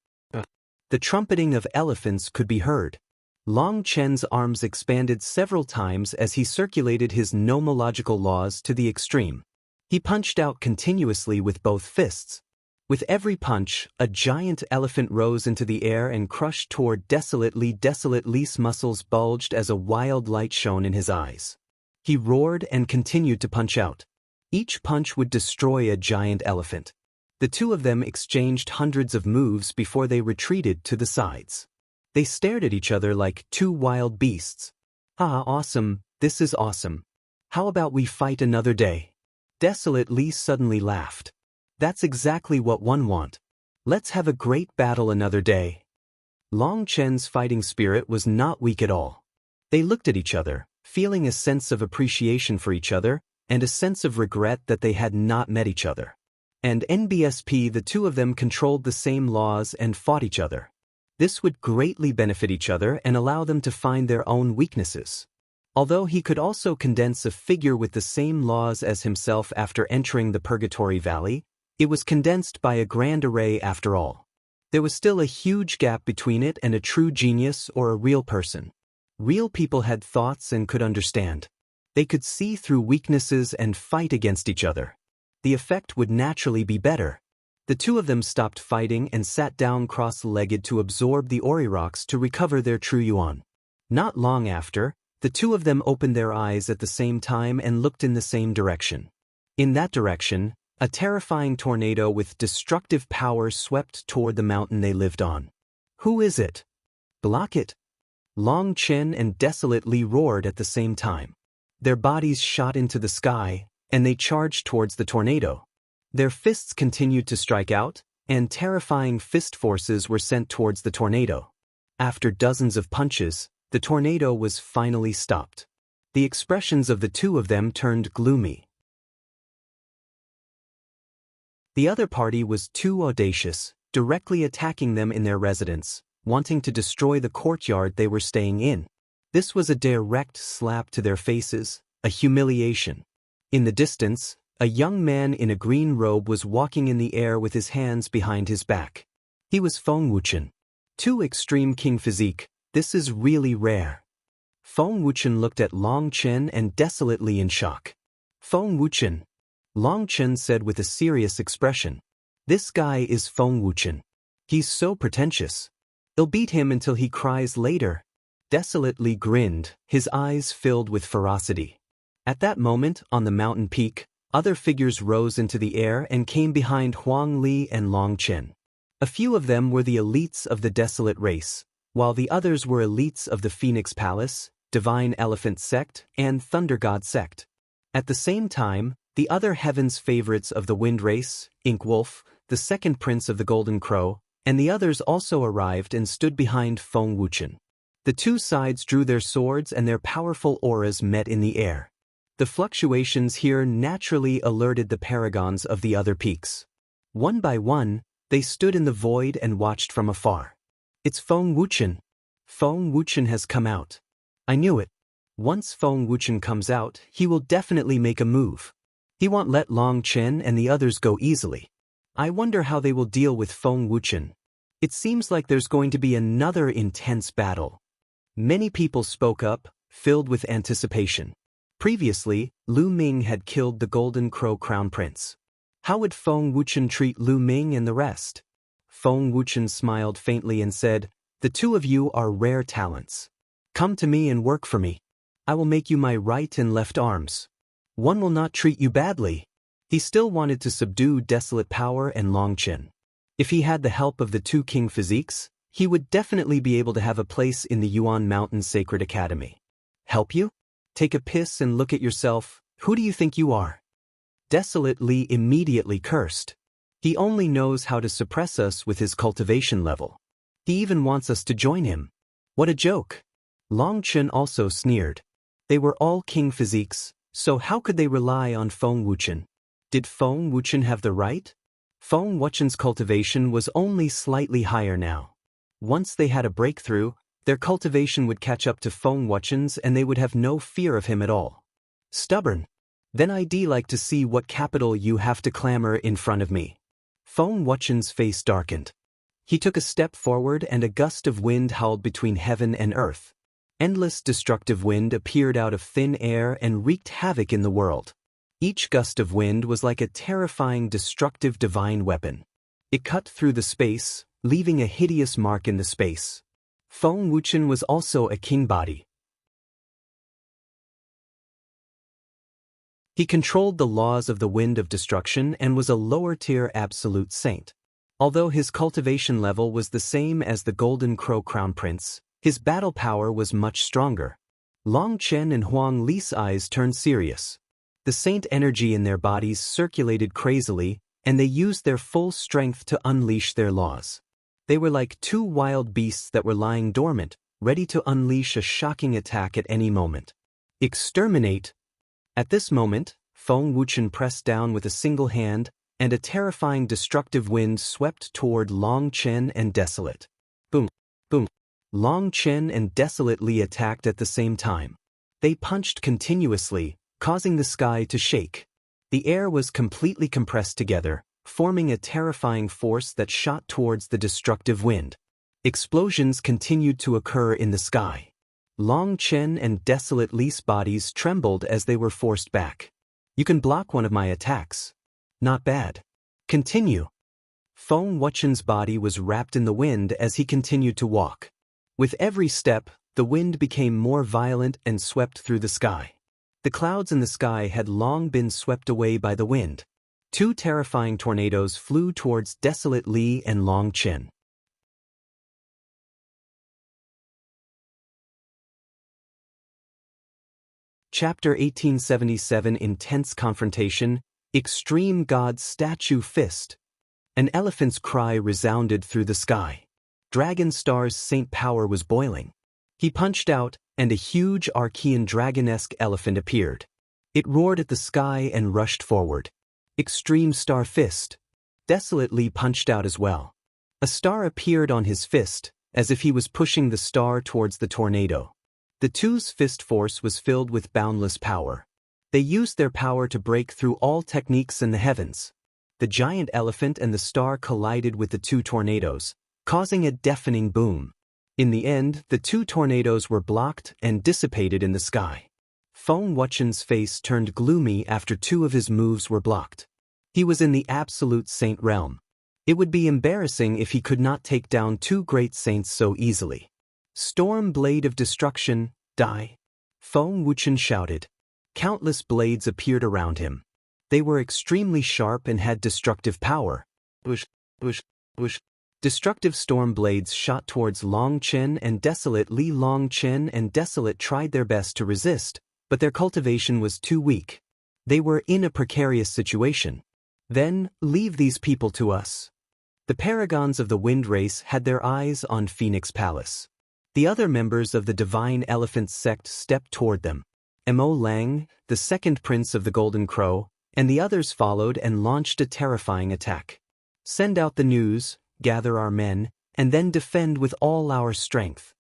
The trumpeting of elephants could be heard. Long Chen's arms expanded several times as he circulated his nomological laws to the extreme. He punched out continuously with both fists. With every punch, a giant elephant rose into the air and crushed toward Desolate Li. Desolate Li's muscles bulged as a wild light shone in his eyes. He roared and continued to punch out. Each punch would destroy a giant elephant. The 2 of them exchanged hundreds of moves before they retreated to the sides. They stared at each other like 2 wild beasts. Awesome, this is awesome. How about we fight another day?" Desolate Li suddenly laughed. "That's exactly what one want. Let's have a great battle another day." Long Chen's fighting spirit was not weak at all. They looked at each other, feeling a sense of appreciation for each other, and a sense of regret that they had not met each other. And NBSP, the 2 of them controlled the same laws and fought each other. This would greatly benefit each other and allow them to find their own weaknesses. Although he could also condense a figure with the same laws as himself after entering the Purgatory Valley, it was condensed by a grand array after all. There was still a huge gap between it and a true genius or a real person. Real people had thoughts and could understand. They could see through weaknesses and fight against each other. The effect would naturally be better. The two of them stopped fighting and sat down cross-legged to absorb the Ori rocks to recover their true Yuan. Not long after, the two of them opened their eyes at the same time and looked in the same direction. In that direction, a terrifying tornado with destructive power swept toward the mountain they lived on. "Who is it? Block it!" Long Chen and Desolate roared at the same time. Their bodies shot into the sky, and they charged towards the tornado. Their fists continued to strike out, and terrifying fist forces were sent towards the tornado. After dozens of punches, the tornado was finally stopped. The expressions of the two of them turned gloomy. The other party was too audacious, directly attacking them in their residence, wanting to destroy the courtyard they were staying in. This was a direct slap to their faces, a humiliation. In the distance, a young man in a green robe was walking in the air with his hands behind his back. He was Feng Wuchen. Too extreme king physique, this is really rare. Feng Wuchen looked at Long Chen and Desolately in shock. "Feng Wuchen," Long Chen said with a serious expression. "This guy is Feng Wuchen. He's so pretentious. I'll beat him until he cries later." Desolately grinned, his eyes filled with ferocity. At that moment, on the mountain peak, other figures rose into the air and came behind Huang Li and Long Chen. A few of them were the elites of the Desolate race, while the others were elites of the Phoenix Palace, Divine Elephant Sect, and Thunder God Sect. At the same time, the other Heaven's favorites of the Wind Race, Ink Wolf, the second prince of the Golden Crow, and the others also arrived and stood behind Feng Wuchen. The two sides drew their swords and their powerful auras met in the air. The fluctuations here naturally alerted the paragons of the other peaks. One by one, they stood in the void and watched from afar. "It's Feng Wuchen. Feng Wuchen has come out. I knew it. Once Feng Wuchen comes out, he will definitely make a move. He won't let Long Chen and the others go easily. I wonder how they will deal with Feng Wuchen. It seems like there's going to be another intense battle." Many people spoke up, filled with anticipation. Previously, Lu Ming had killed the Golden Crow Crown Prince. How would Feng Wuchen treat Lu Ming and the rest? Feng Wuchen smiled faintly and said, "The two of you are rare talents. Come to me and work for me. I will make you my right and left arms. One will not treat you badly." He still wanted to subdue Desolate Power and Long Chen. If he had the help of the two king physiques, he would definitely be able to have a place in the Yuan Mountain Sacred Academy. "Help you? Take a piss and look at yourself. Who do you think you are?" Desolate immediately cursed. "He only knows how to suppress us with his cultivation level. He even wants us to join him. What a joke." Long Chen also sneered. They were all king physiques, so how could they rely on Feng Wuchen? Did Feng Wuchen have the right? Feng Wuchen's cultivation was only slightly higher now. Once they had a breakthrough, their cultivation would catch up to Feng Wuchen's and they would have no fear of him at all. "Stubborn. Then I'd like to see what capital you have to clamor in front of me." Feng Wuchen's face darkened. He took a step forward and a gust of wind howled between heaven and earth. Endless destructive wind appeared out of thin air and wreaked havoc in the world. Each gust of wind was like a terrifying destructive divine weapon. It cut through the space, leaving a hideous mark in the space. Feng Wuchen was also a king body. He controlled the laws of the wind of destruction and was a lower-tier absolute saint. Although his cultivation level was the same as the Golden Crow Crown Prince, his battle power was much stronger. Long Chen and Huang Li's eyes turned serious. The saint energy in their bodies circulated crazily, and they used their full strength to unleash their laws. They were like two wild beasts that were lying dormant, ready to unleash a shocking attack at any moment. "Exterminate!" At this moment, Feng Wuchen pressed down with a single hand, and a terrifying destructive wind swept toward Long Chen and Desolate. Boom! Boom! Long Chen and Desolate attacked at the same time. They punched continuously, causing the sky to shake. The air was completely compressed together, forming a terrifying force that shot towards the destructive wind. Explosions continued to occur in the sky. Long Chen and Desolate Li's bodies trembled as they were forced back. You can block one of my attacks. Not bad. Continue. Feng Wuchen's body was wrapped in the wind as he continued to walk. With every step, the wind became more violent and swept through the sky. The clouds in the sky had long been swept away by the wind. Two terrifying tornadoes flew towards Desolate Li and Long Chen. Chapter 1877 Intense Confrontation, Extreme God Statue Fist. An elephant's cry resounded through the sky. Dragon Star's saint power was boiling. He punched out, and a huge Archean dragon-esque elephant appeared. It roared at the sky and rushed forward. Extreme Star Fist. Desolate Li punched out as well. A star appeared on his fist, as if he was pushing the star towards the tornado. The two's fist force was filled with boundless power. They used their power to break through all techniques in the heavens. The giant elephant and the star collided with the two tornadoes, causing a deafening boom. In the end, the two tornadoes were blocked and dissipated in the sky. Feng Wuchen's face turned gloomy after two of his moves were blocked. He was in the absolute saint realm. It would be embarrassing if he could not take down two great saints so easily. Storm Blade of Destruction, die! Feng Wuchen shouted. Countless blades appeared around him. They were extremely sharp and had destructive power. Whoosh, whoosh, whoosh. Destructive storm blades shot towards Long Chen and Desolate Li. Long Chen and Desolate tried their best to resist, but their cultivation was too weak. They were in a precarious situation. Then, leave these people to us. The paragons of the wind race had their eyes on Phoenix Palace. The other members of the Divine Elephant sect stepped toward them. Mo Lang, the second prince of the Golden Crow, and the others followed and launched a terrifying attack. Send out the news, gather our men, and then defend with all our strength.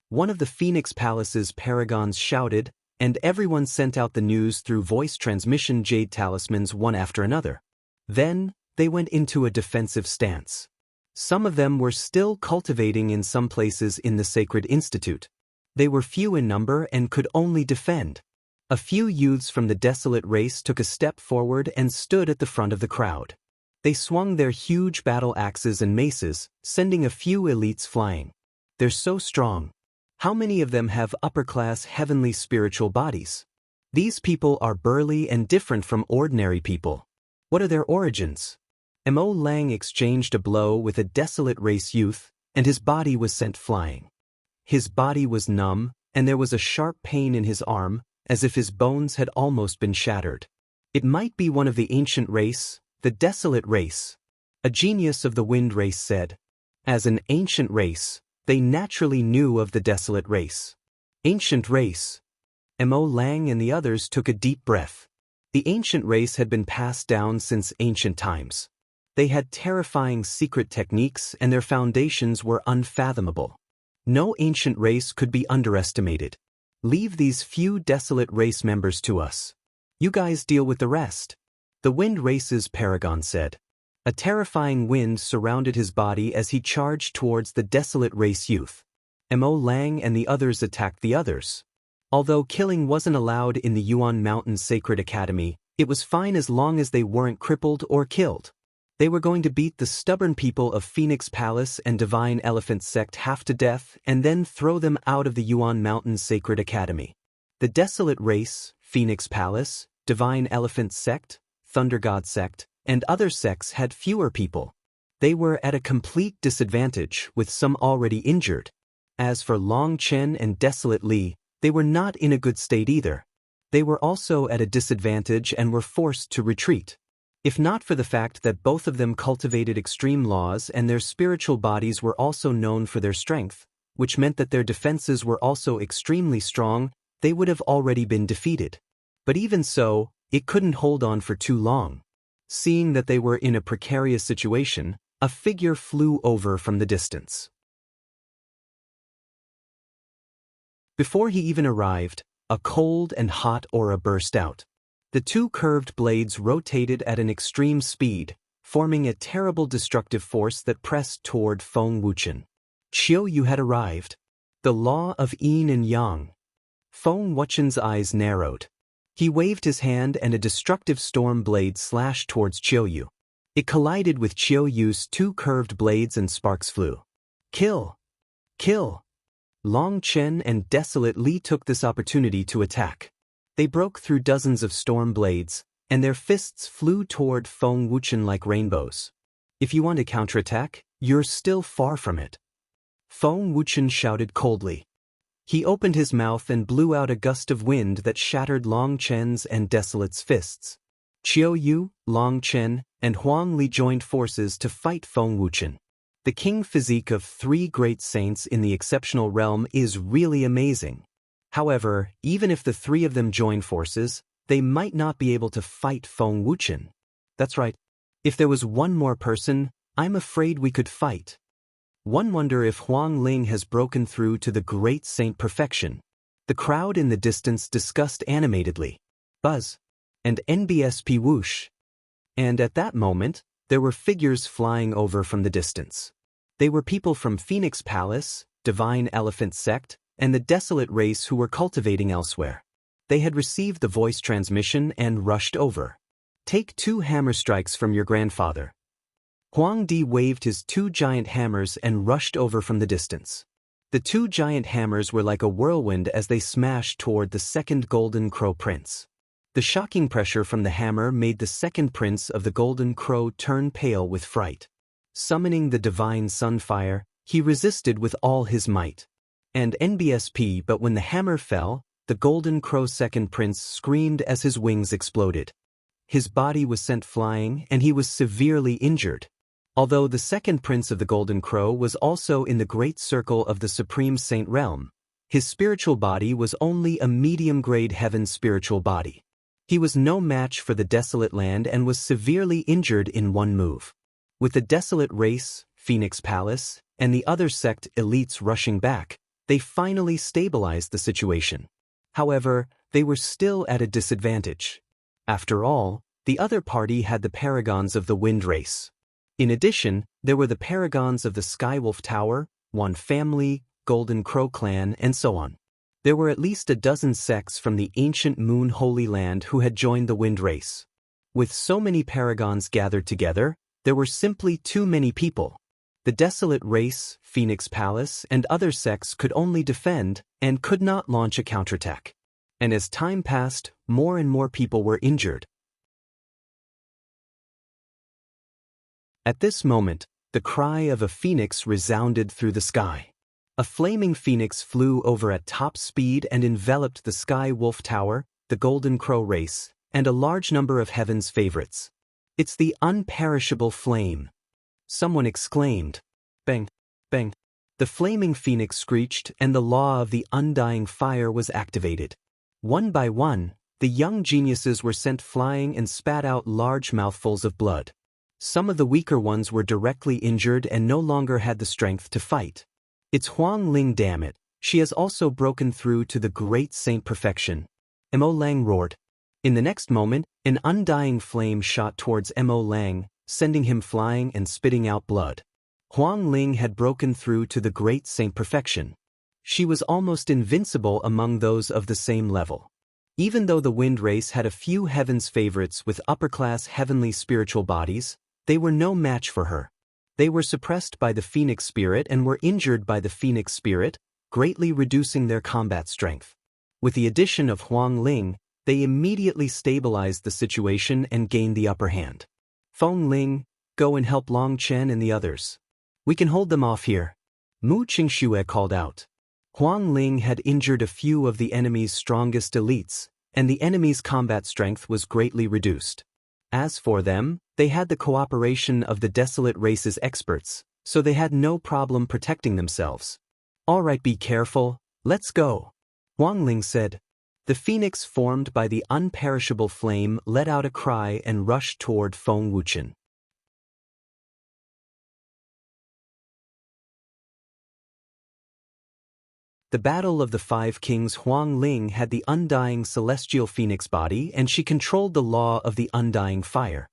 One of the Phoenix Palace's paragons shouted, and everyone sent out the news through voice transmission jade talismans one after another. Then, they went into a defensive stance. Some of them were still cultivating in some places in the Sacred Institute. They were few in number and could only defend. A few youths from the Desolate race took a step forward and stood at the front of the crowd. They swung their huge battle axes and maces, sending a few elites flying. They're so strong. How many of them have upper-class heavenly spiritual bodies? These people are burly and different from ordinary people. What are their origins? Mo Lang exchanged a blow with a Desolate race youth, and his body was sent flying. His body was numb, and there was a sharp pain in his arm, as if his bones had almost been shattered. It might be one of the ancient race, the Desolate race. A genius of the wind race said. As an ancient race, they naturally knew of the Desolate race. Ancient race. Mo Lang and the others took a deep breath. The ancient race had been passed down since ancient times. They had terrifying secret techniques and their foundations were unfathomable. No ancient race could be underestimated. Leave these few Desolate race members to us. You guys deal with the rest. The wind race's paragon said. A terrifying wind surrounded his body as he charged towards the Desolate race youth. Mo Lang and the others attacked the others. Although killing wasn't allowed in the Yuan Mountain Sacred Academy, it was fine as long as they weren't crippled or killed. They were going to beat the stubborn people of Phoenix Palace and Divine Elephant sect half to death and then throw them out of the Yuan Mountain Sacred Academy. The Desolate race, Phoenix Palace, Divine Elephant sect, Thunder God sect, and other sects had fewer people. They were at a complete disadvantage, with some already injured. As for Long Chen and Desolate Li, they were not in a good state either. They were also at a disadvantage and were forced to retreat. If not for the fact that both of them cultivated extreme laws and their spiritual bodies were also known for their strength, which meant that their defenses were also extremely strong, they would have already been defeated. But even so, it couldn't hold on for too long. Seeing that they were in a precarious situation, a figure flew over from the distance. Before he even arrived, a cold and hot aura burst out. The two curved blades rotated at an extreme speed, forming a terrible destructive force that pressed toward Feng Wuchen. Qiu Yu had arrived. The law of yin and yang. Feng Wuchen's eyes narrowed. He waved his hand and a destructive storm blade slashed towards Qiu Yu. It collided with Qiu Yu's two curved blades and sparks flew. Kill! Kill! Long Chen and Desolate Li took this opportunity to attack. They broke through dozens of storm blades, and their fists flew toward Feng Wuchen like rainbows. If you want to counterattack, you're still far from it. Feng Wuchen shouted coldly. He opened his mouth and blew out a gust of wind that shattered Long Chen's and Desolate's fists. Qiu Yu, Long Chen, and Huang Li joined forces to fight Feng Wuchen. The king physique of three great saints in the exceptional realm is really amazing. However, even if the three of them join forces, they might not be able to fight Feng Wuchen. That's right. If there was one more person, I'm afraid we could fight. One wonder if Huang Ling has broken through to the great saint perfection. The crowd in the distance discussed animatedly. Buzz. And NBSP whoosh. And at that moment, there were figures flying over from the distance. They were people from Phoenix Palace, Divine Elephant Sect, and the Desolate race who were cultivating elsewhere. They had received the voice transmission and rushed over. Take 2 hammer strikes from your grandfather. Huang Di waved his 2 giant hammers and rushed over from the distance. The 2 giant hammers were like a whirlwind as they smashed toward the second Golden Crow Prince. The shocking pressure from the hammer made the second prince of the Golden Crow turn pale with fright. Summoning the divine sunfire, he resisted with all his might. And NBSP, but when the hammer fell, the Golden Crow second prince screamed as his wings exploded. His body was sent flying and he was severely injured. Although the second prince of the Golden Crow was also in the great circle of the Supreme Saint realm, his spiritual body was only a medium-grade heaven spiritual body. He was no match for the Desolate land and was severely injured in one move. With the Desolate race, Phoenix Palace, and the other sect elites rushing back, they finally stabilized the situation. However, they were still at a disadvantage. After all, the other party had the paragons of the Wind race. In addition, there were the paragons of the Skywolf Tower, One Family, Golden Crow Clan, and so on. There were at least a dozen sects from the ancient Moon Holy Land who had joined the Wind race. With so many paragons gathered together, there were simply too many people. The Desolate race, Phoenix Palace, and other sects could only defend and could not launch a counterattack. And as time passed, more and more people were injured. At this moment, the cry of a phoenix resounded through the sky. A flaming phoenix flew over at top speed and enveloped the Sky Wolf Tower, the Golden Crow race, and a large number of heaven's favorites. It's the unperishable flame. Someone exclaimed. Bang, bang. The flaming phoenix screeched and the law of the undying fire was activated. One by one, the young geniuses were sent flying and spat out large mouthfuls of blood. Some of the weaker ones were directly injured and no longer had the strength to fight. It's Huang Ling, damn it. She has also broken through to the great saint perfection. Mo Lang roared. In the next moment, an undying flame shot towards Mo Lang, sending him flying and spitting out blood. Huang Ling had broken through to the great saint perfection. She was almost invincible among those of the same level. Even though the Wind race had a few heaven's favorites with upper-class heavenly spiritual bodies, they were no match for her. They were suppressed by the Phoenix Spirit and were injured by the Phoenix Spirit, greatly reducing their combat strength. With the addition of Huang Ling, they immediately stabilized the situation and gained the upper hand. Feng Ling, go and help Long Chen and the others. We can hold them off here. Mu Qingxue called out. Huang Ling had injured a few of the enemy's strongest elites, and the enemy's combat strength was greatly reduced. As for them, they had the cooperation of the Desolate race's experts, so they had no problem protecting themselves. All right, be careful, let's go. Huang Ling said. The phoenix formed by the unperishable flame let out a cry and rushed toward Feng Wuchen. The Battle of the Five Kings. Huang Ling had the undying celestial phoenix body and she controlled the law of the undying fire.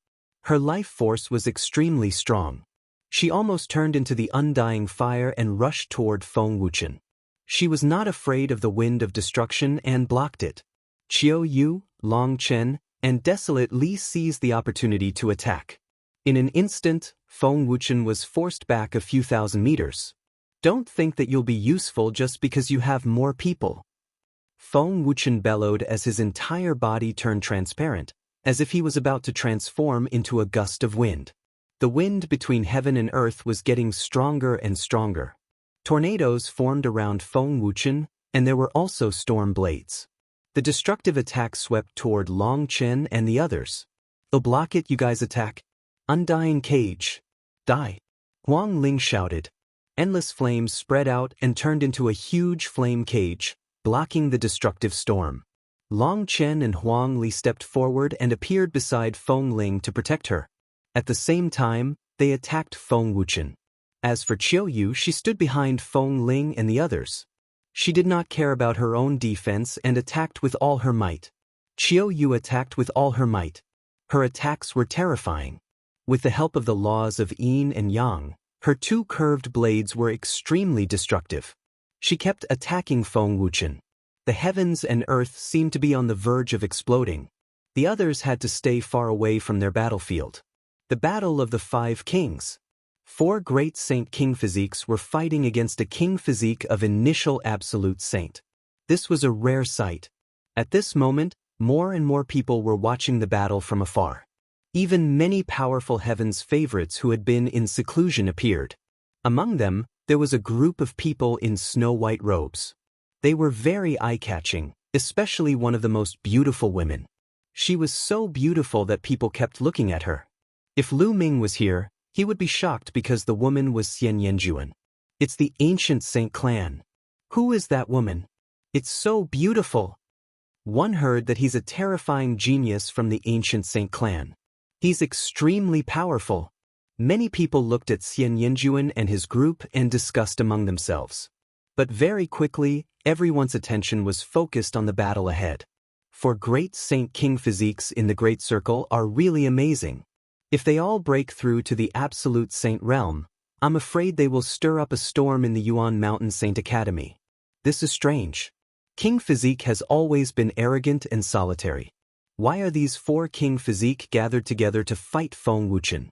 Her life force was extremely strong. She almost turned into the undying fire and rushed toward Feng Wuchen. She was not afraid of the wind of destruction and blocked it. Qiu Yu, Long Chen, and Desolate Li seized the opportunity to attack. In an instant, Feng Wuchen was forced back a few thousand meters. Don't think that you'll be useful just because you have more people. Feng Wuchen bellowed as his entire body turned transparent, as if he was about to transform into a gust of wind. The wind between heaven and earth was getting stronger and stronger. Tornadoes formed around Feng Wuchen, and there were also storm blades. The destructive attack swept toward Long Chen and the others. "They'll block it, you guys attack. Undying cage. Die." Huang Ling shouted. Endless flames spread out and turned into a huge flame cage, blocking the destructive storm. Long Chen and Huang Li stepped forward and appeared beside Feng Ling to protect her. At the same time, they attacked Feng Wuchen. As for Qiu Yu, she stood behind Feng Ling and the others. She did not care about her own defense and attacked with all her might. Qiu Yu attacked with all her might. Her attacks were terrifying. With the help of the laws of yin and yang, her two curved blades were extremely destructive. She kept attacking Feng Wuchen. The heavens and earth seemed to be on the verge of exploding. The others had to stay far away from their battlefield. The Battle of the Five Kings. 4 great Saint King physiques were fighting against a king physique of initial absolute saint. This was a rare sight. At this moment, more and more people were watching the battle from afar. Even many powerful heaven's favorites who had been in seclusion appeared. Among them, there was a group of people in snow-white robes. They were very eye-catching, especially one of the most beautiful women. She was so beautiful that people kept looking at her. If Lu Ming was here, he would be shocked because the woman was Xian Yanjuan. It's the ancient Saint clan. Who is that woman? It's so beautiful. One heard that he's a terrifying genius from the ancient Saint clan. He's extremely powerful. Many people looked at Xian Yanjuan and his group and discussed among themselves. But very quickly, everyone's attention was focused on the battle ahead. For great Saint King physiques in the Great Circle are really amazing. If they all break through to the absolute saint realm, I'm afraid they will stir up a storm in the Yuan Mountain Saint Academy. This is strange. King physique has always been arrogant and solitary. Why are these 4 king physique gathered together to fight Feng Wuchen?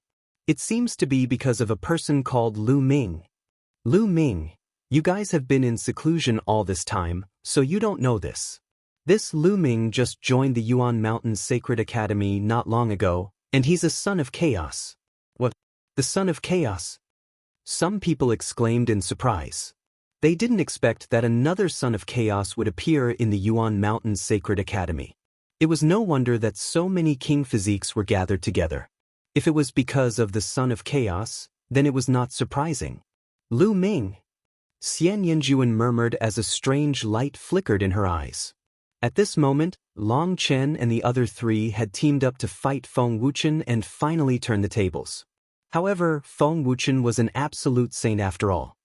It seems to be because of a person called Lu Ming. Lu Ming, you guys have been in seclusion all this time, so you don't know this. This Lu Ming just joined the Yuan Mountain Sacred Academy not long ago, and he's a son of chaos. What? The son of chaos? Some people exclaimed in surprise. They didn't expect that another son of chaos would appear in the Yuan Mountain Sacred Academy. It was no wonder that so many king physiques were gathered together. If it was because of the son of chaos, then it was not surprising. Lu Ming. Xian Yanjuan murmured as a strange light flickered in her eyes. At this moment, Long Chen and the other 3 had teamed up to fight Feng Wuchen and finally turn the tables. However, Feng Wuchen was an absolute saint after all.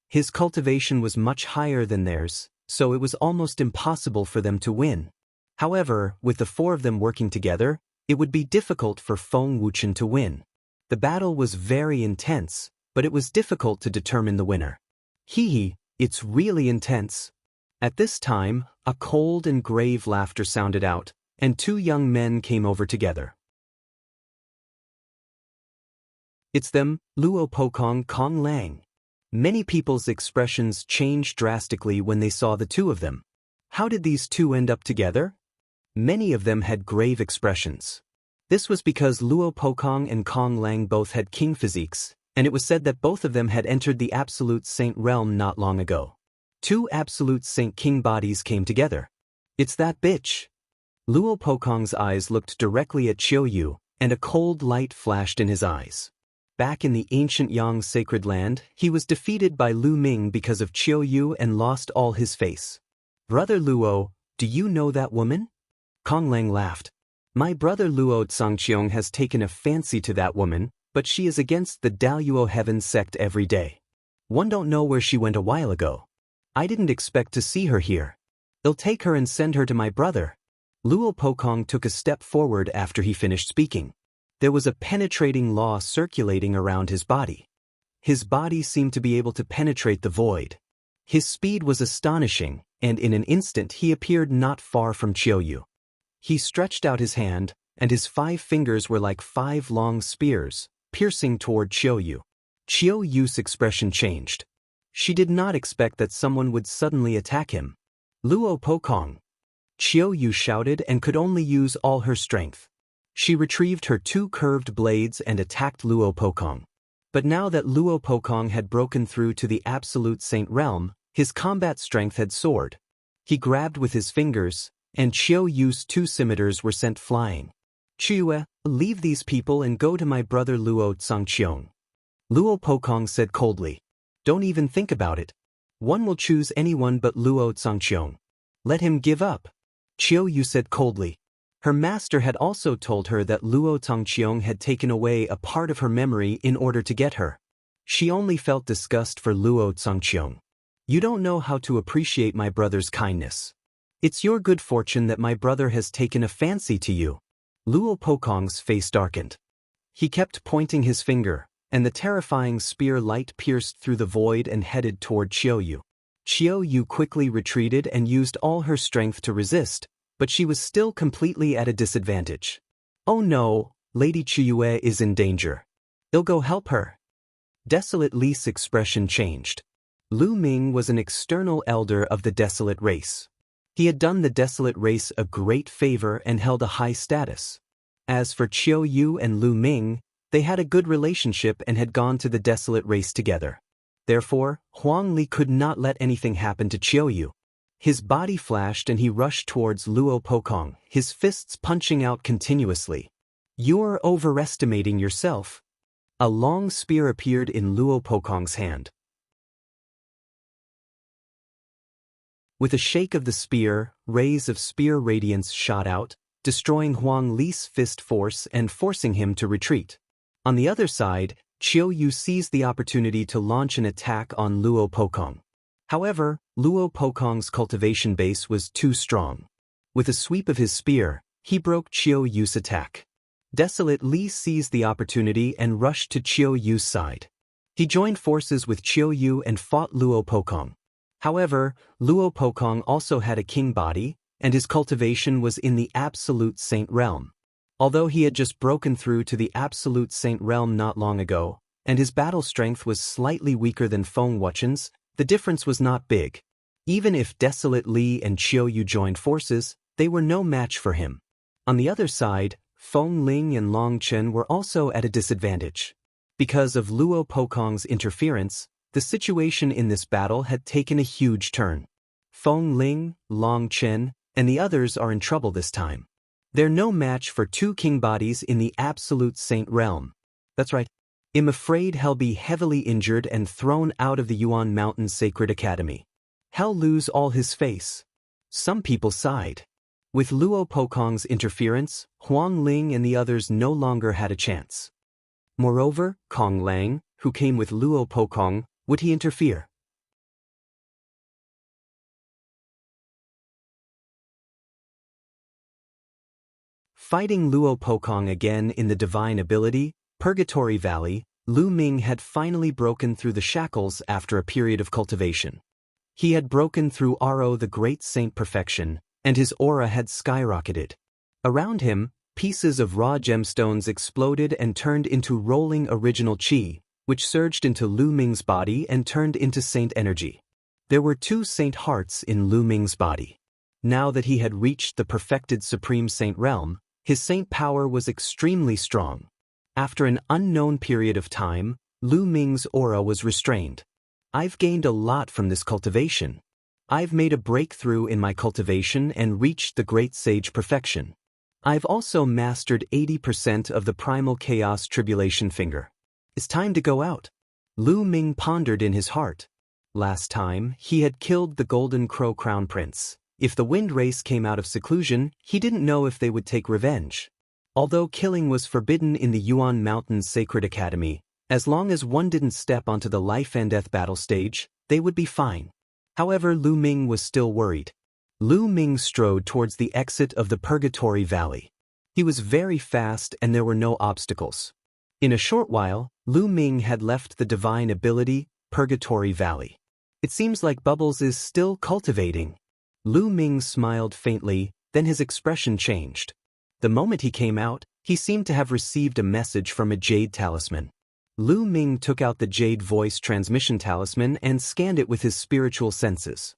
His cultivation was much higher than theirs, so it was almost impossible for them to win. However, with the 4 of them working together, it would be difficult for Feng Wuchen to win. The battle was very intense, but it was difficult to determine the winner. Hee, it's really intense. At this time, a cold and grave laughter sounded out, and 2 young men came over together. It's them, Luo Pokong Kong Lang. Many people's expressions changed drastically when they saw the 2 of them. How did these 2 end up together? Many of them had grave expressions. This was because Luo Pokong and Kong Lang both had king physiques, and it was said that both of them had entered the absolute saint realm not long ago. 2 absolute saint king bodies came together. It's that bitch. Luo Pokong's eyes looked directly at Qiu Yu, and a cold light flashed in his eyes. Back in the ancient Yang sacred land, he was defeated by Lu Ming because of Qiu Yu and lost all his face. Brother Luo, do you know that woman? Kong Lang laughed. My brother Luo Tsangqiong has taken a fancy to that woman, but she is against the Daluo Heaven sect every day. One don't know where she went a while ago. I didn't expect to see her here. They'll take her and send her to my brother. Luo Pokong took a step forward after he finished speaking. There was a penetrating law circulating around his body. His body seemed to be able to penetrate the void. His speed was astonishing, and in an instant he appeared not far from Qiuyu. He stretched out his hand, and his 5 fingers were like 5 long spears, piercing toward Qiuyu. Qiuyu's expression changed. She did not expect that someone would suddenly attack him. "Luo Pokong!" Qiuyu shouted and could only use all her strength. She retrieved her 2 curved blades and attacked Luo Pokong. But now that Luo Pokong had broken through to the absolute saint realm, his combat strength had soared. He grabbed with his fingers, and Qiuyu's 2 scimitars were sent flying. "Qiue, leave these people and go to my brother Luo Tsangqiong." Luo Pokong said coldly. "Don't even think about it. One will choose anyone but Luo Tsangqiong. Let him give up." Qiuyu said coldly. Her master had also told her that Luo Tsangqiong had taken away a part of her memory in order to get her. She only felt disgust for Luo Tsangqiong. "You don't know how to appreciate my brother's kindness. It's your good fortune that my brother has taken a fancy to you." Luo Pokong's face darkened. He kept pointing his finger, and the terrifying spear light pierced through the void and headed toward Qiuyu. Qiuyu quickly retreated and used all her strength to resist, but she was still completely at a disadvantage. "Oh no, Lady Qiue is in danger. I'll go help her." Desolate Li's expression changed. Lu Ming was an external elder of the Desolate race. He had done the Desolate race a great favor and held a high status. As for Qiuyu and Lu Ming, they had a good relationship and had gone to the Desolate race together. Therefore, Huang Li could not let anything happen to Qiuyu. His body flashed and he rushed towards Luo Pokong, his fists punching out continuously. "You're overestimating yourself." A long spear appeared in Luo Pokong's hand. With a shake of the spear, rays of spear radiance shot out, destroying Huang Li's fist force and forcing him to retreat. On the other side, Qiuyu seized the opportunity to launch an attack on Luo Pokong. However, Luo Pokong's cultivation base was too strong. With a sweep of his spear, he broke Qiuyu's attack. Desolate Li seized the opportunity and rushed to Qiuyu's side. He joined forces with Qiuyu and fought Luo Pokong. However, Luo Pokong also had a king body, and his cultivation was in the absolute saint realm. Although he had just broken through to the absolute saint realm not long ago, and his battle strength was slightly weaker than Feng Wuchen's, the difference was not big. Even if Desolate Li and Qiuyu joined forces, they were no match for him. On the other side, Feng Ling and Long Chen were also at a disadvantage. Because of Luo Pokong's interference, the situation in this battle had taken a huge turn. Feng Ling, Long Chen, and the others are in trouble this time. They're no match for 2 king bodies in the absolute saint realm. That's right. I'm afraid he'll be heavily injured and thrown out of the Yuan Mountain Sacred Academy. He'll lose all his face. Some people sighed. With Luo Pokong's interference, Huang Ling and the others no longer had a chance. Moreover, Kong Lang, who came with Luo Pokong, would he interfere? Fighting Luo Pokong again in the divine ability, Purgatory Valley, Lu Ming had finally broken through the shackles after a period of cultivation. He had broken through Aro the Great Saint Perfection, and his aura had skyrocketed. Around him, pieces of raw gemstones exploded and turned into rolling original chi, which surged into Lu Ming's body and turned into saint energy. There were 2 saint hearts in Lu Ming's body. Now that he had reached the perfected supreme saint realm, his saint power was extremely strong. After an unknown period of time, Lu Ming's aura was restrained. "I've gained a lot from this cultivation. I've made a breakthrough in my cultivation and reached the great sage perfection. I've also mastered 80% of the primal chaos tribulation finger. It's time to go out." Lu Ming pondered in his heart. Last time, he had killed the Golden Crow Crown Prince. If the wind race came out of seclusion, he didn't know if they would take revenge. Although killing was forbidden in the Yuan Mountain Sacred Academy, as long as one didn't step onto the life and death battle stage, they would be fine. However, Lu Ming was still worried. Lu Ming strode towards the exit of the Purgatory Valley. He was very fast and there were no obstacles. In a short while, Lu Ming had left the divine ability, Purgatory Valley. It seems like Bubbles is still cultivating. Lu Ming smiled faintly, then his expression changed. The moment he came out, he seemed to have received a message from a jade talisman. Lu Ming took out the jade voice transmission talisman and scanned it with his spiritual senses.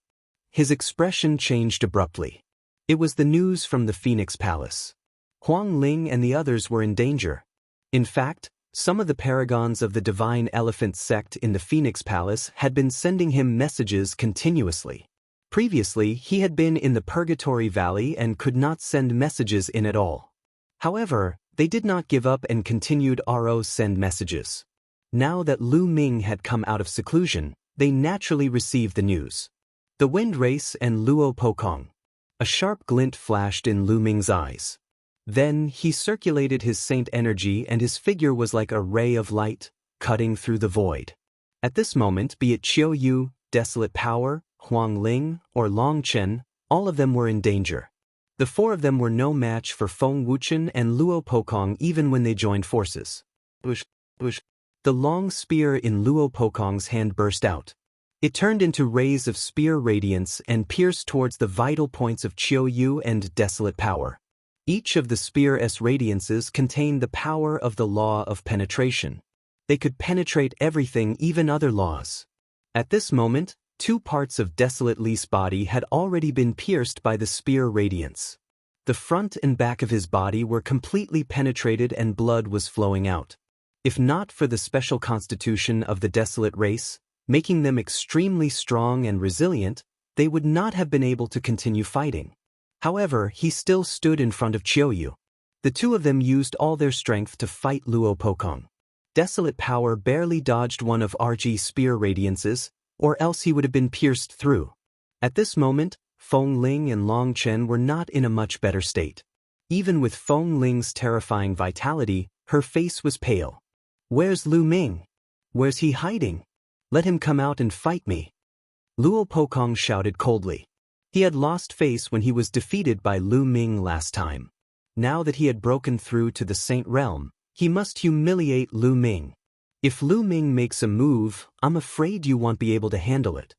His expression changed abruptly. It was the news from the Phoenix Palace. Huang Ling and the others were in danger. In fact, some of the paragons of the Divine Elephant sect in the Phoenix Palace had been sending him messages continuously. Previously, he had been in the Purgatory Valley and could not send messages in at all. However, they did not give up and continued to send messages. Now that Lu Ming had come out of seclusion, they naturally received the news. The Wind Race and Luo Pokong. A sharp glint flashed in Lu Ming's eyes. Then he circulated his saint energy and his figure was like a ray of light, cutting through the void. At this moment, be it Qiu Yu, Desolate Power, Huang Ling, or Long Chen, all of them were in danger. The four of them were no match for Feng Wuchen and Luo Pokong even when they joined forces. Bush. The long spear in Luo Pokong's hand burst out. It turned into rays of spear radiance and pierced towards the vital points of Qiu Yu and Desolate Power. Each of the spear's radiances contained the power of the law of penetration. They could penetrate everything, even other laws. At this moment, 2 parts of Desolate Li's body had already been pierced by the spear radiance. The front and back of his body were completely penetrated and blood was flowing out. If not for the special constitution of the Desolate race, making them extremely strong and resilient, they would not have been able to continue fighting. However, he still stood in front of Qiu Yu. The two of them used all their strength to fight Luo Pokong. Desolate Power barely dodged one of RG's spear radiances, or else he would have been pierced through. At this moment, Feng Ling and Long Chen were not in a much better state. Even with Feng Ling's terrifying vitality, her face was pale. "Where's Lu Ming? Where's he hiding? Let him come out and fight me." Luo Pokong shouted coldly. He had lost face when he was defeated by Lu Ming last time. Now that he had broken through to the Saint Realm, he must humiliate Lu Ming. If Lu Ming makes a move, I'm afraid you won't be able to handle it.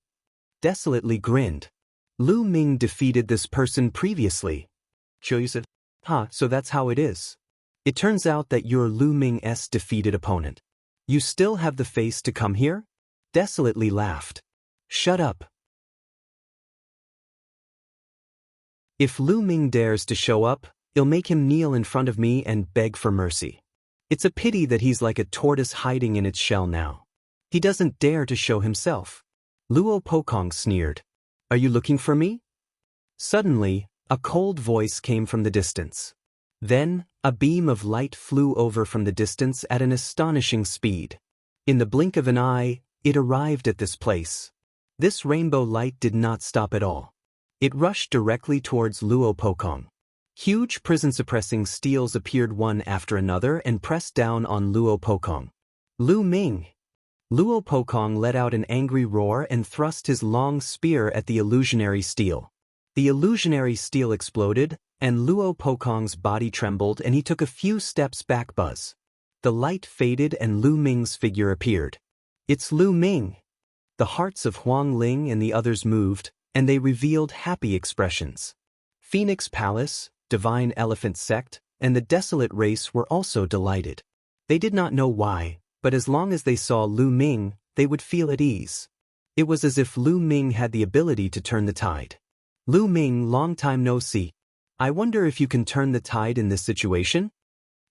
Desolately grinned. Lu Ming defeated this person previously. Qiu Yu said, so that's how it is. It turns out that you're Lu Ming's defeated opponent. You still have the face to come here? Desolately laughed. Shut up. If Lu Ming dares to show up, I'll make him kneel in front of me and beg for mercy. It's a pity that he's like a tortoise hiding in its shell now. He doesn't dare to show himself. Luo Pokong sneered. Are you looking for me? Suddenly, a cold voice came from the distance. Then, a beam of light flew over from the distance at an astonishing speed. In the blink of an eye, it arrived at this place. This rainbow light did not stop at all. It rushed directly towards Luo Pokong. Huge prison-suppressing steels appeared one after another and pressed down on Luo Pokong. Lu Ming! Luo Pokong let out an angry roar and thrust his long spear at the illusionary steel. The illusionary steel exploded, and Luo Pokong's body trembled and he took a few steps back. Buzz. The light faded and Lu Ming's figure appeared. It's Lu Ming! The hearts of Huang Ling and the others moved, and they revealed happy expressions. Phoenix Palace, Divine Elephant Sect, and the Desolate race were also delighted. They did not know why, but as long as they saw Lu Ming, they would feel at ease. It was as if Lu Ming had the ability to turn the tide. Lu Ming, long time no see. I wonder if you can turn the tide in this situation?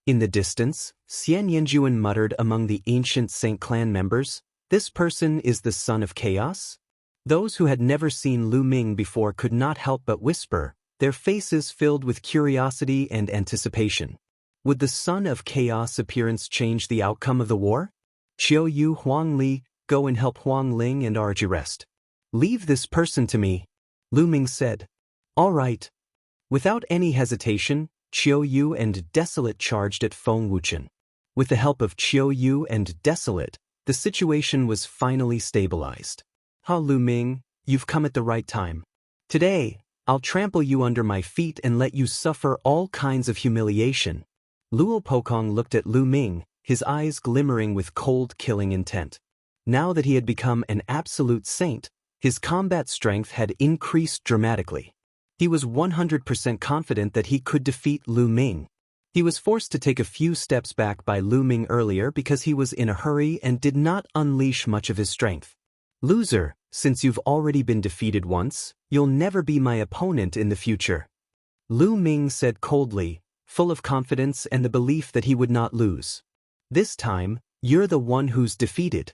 In the distance, Xian Yanjuan muttered among the ancient Saint clan members, this person is the son of chaos? Those who had never seen Lu Ming before could not help but whisper, their faces filled with curiosity and anticipation. Would the son of chaos appearance change the outcome of the war? Qiu Yu, Huang Li, go and help Huang Ling and RG rest. Leave this person to me, Lu Ming said. All right. Without any hesitation, Qiu Yu and Desolate charged at Feng Wuchen. With the help of Qiu Yu and Desolate, the situation was finally stabilized. Lu Ming, you've come at the right time. Today, I'll trample you under my feet and let you suffer all kinds of humiliation. Luo Pokong looked at Lu Ming, his eyes glimmering with cold killing intent. Now that he had become an absolute saint, his combat strength had increased dramatically. He was 100% confident that he could defeat Lu Ming. He was forced to take a few steps back by Lu Ming earlier because he was in a hurry and did not unleash much of his strength. Loser, since you've already been defeated once, you'll never be my opponent in the future. Lu Ming said coldly, full of confidence and the belief that he would not lose. This time, you're the one who's defeated.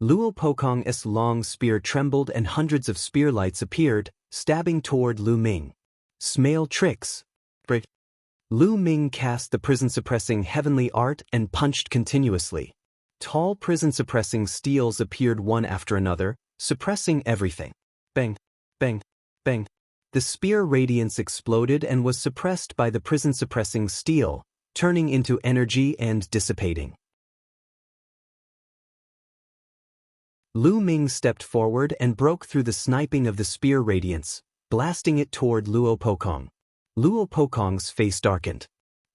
Luo Pokong's long spear trembled and hundreds of spear lights appeared, stabbing toward Lu Ming. Smale tricks. Lu Ming cast the prison-suppressing heavenly art and punched continuously. Tall prison-suppressing steels appeared one after another, suppressing everything. Bang, bang, bang. The spear radiance exploded and was suppressed by the prison-suppressing steel, turning into energy and dissipating. Lu Ming stepped forward and broke through the sniping of the spear radiance, blasting it toward Luo Pokong. Luo Pokong's face darkened.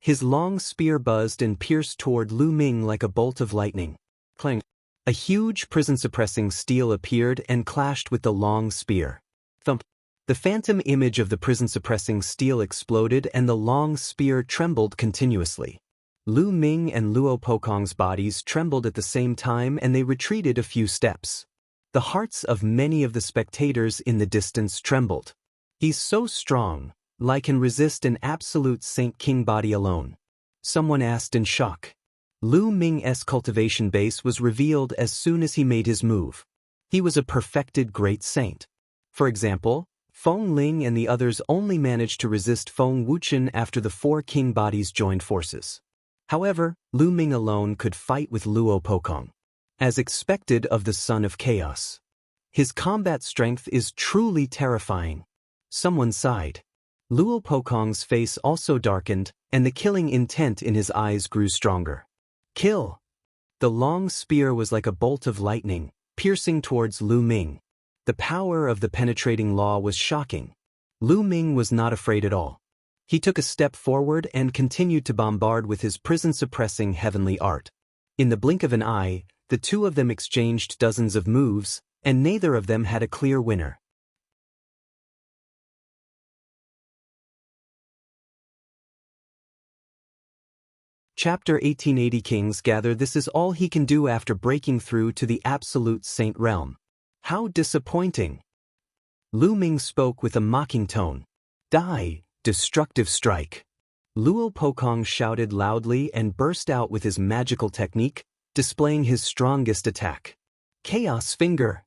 His long spear buzzed and pierced toward Lu Ming like a bolt of lightning. Clang! A huge prison-suppressing steel appeared and clashed with the long spear. Thump! The phantom image of the prison-suppressing steel exploded and the long spear trembled continuously. Lu Ming and Luo Pokong's bodies trembled at the same time and they retreated a few steps. The hearts of many of the spectators in the distance trembled. He's so strong, like can resist an absolute Saint King body alone. Someone asked in shock. Lu Ming's cultivation base was revealed as soon as he made his move. He was a perfected great saint. For example, Feng Ling and the others only managed to resist Feng Wuchen after the 4 king bodies joined forces. However, Lu Ming alone could fight with Luo Pokong. As expected of the Son of Chaos. His combat strength is truly terrifying. Someone sighed. Luo Pokong's face also darkened, and the killing intent in his eyes grew stronger. Kill! The long spear was like a bolt of lightning, piercing towards Lu Ming. The power of the penetrating law was shocking. Lu Ming was not afraid at all. He took a step forward and continued to bombard with his prison-suppressing heavenly art. In the blink of an eye, the two of them exchanged dozens of moves, and neither of them had a clear winner. Chapter 1880 Kings gather. This is all he can do after breaking through to the absolute saint realm. How disappointing! Lu Ming spoke with a mocking tone. Die, destructive strike. Luo Pokong shouted loudly and burst out with his magical technique, displaying his strongest attack. Chaos Finger!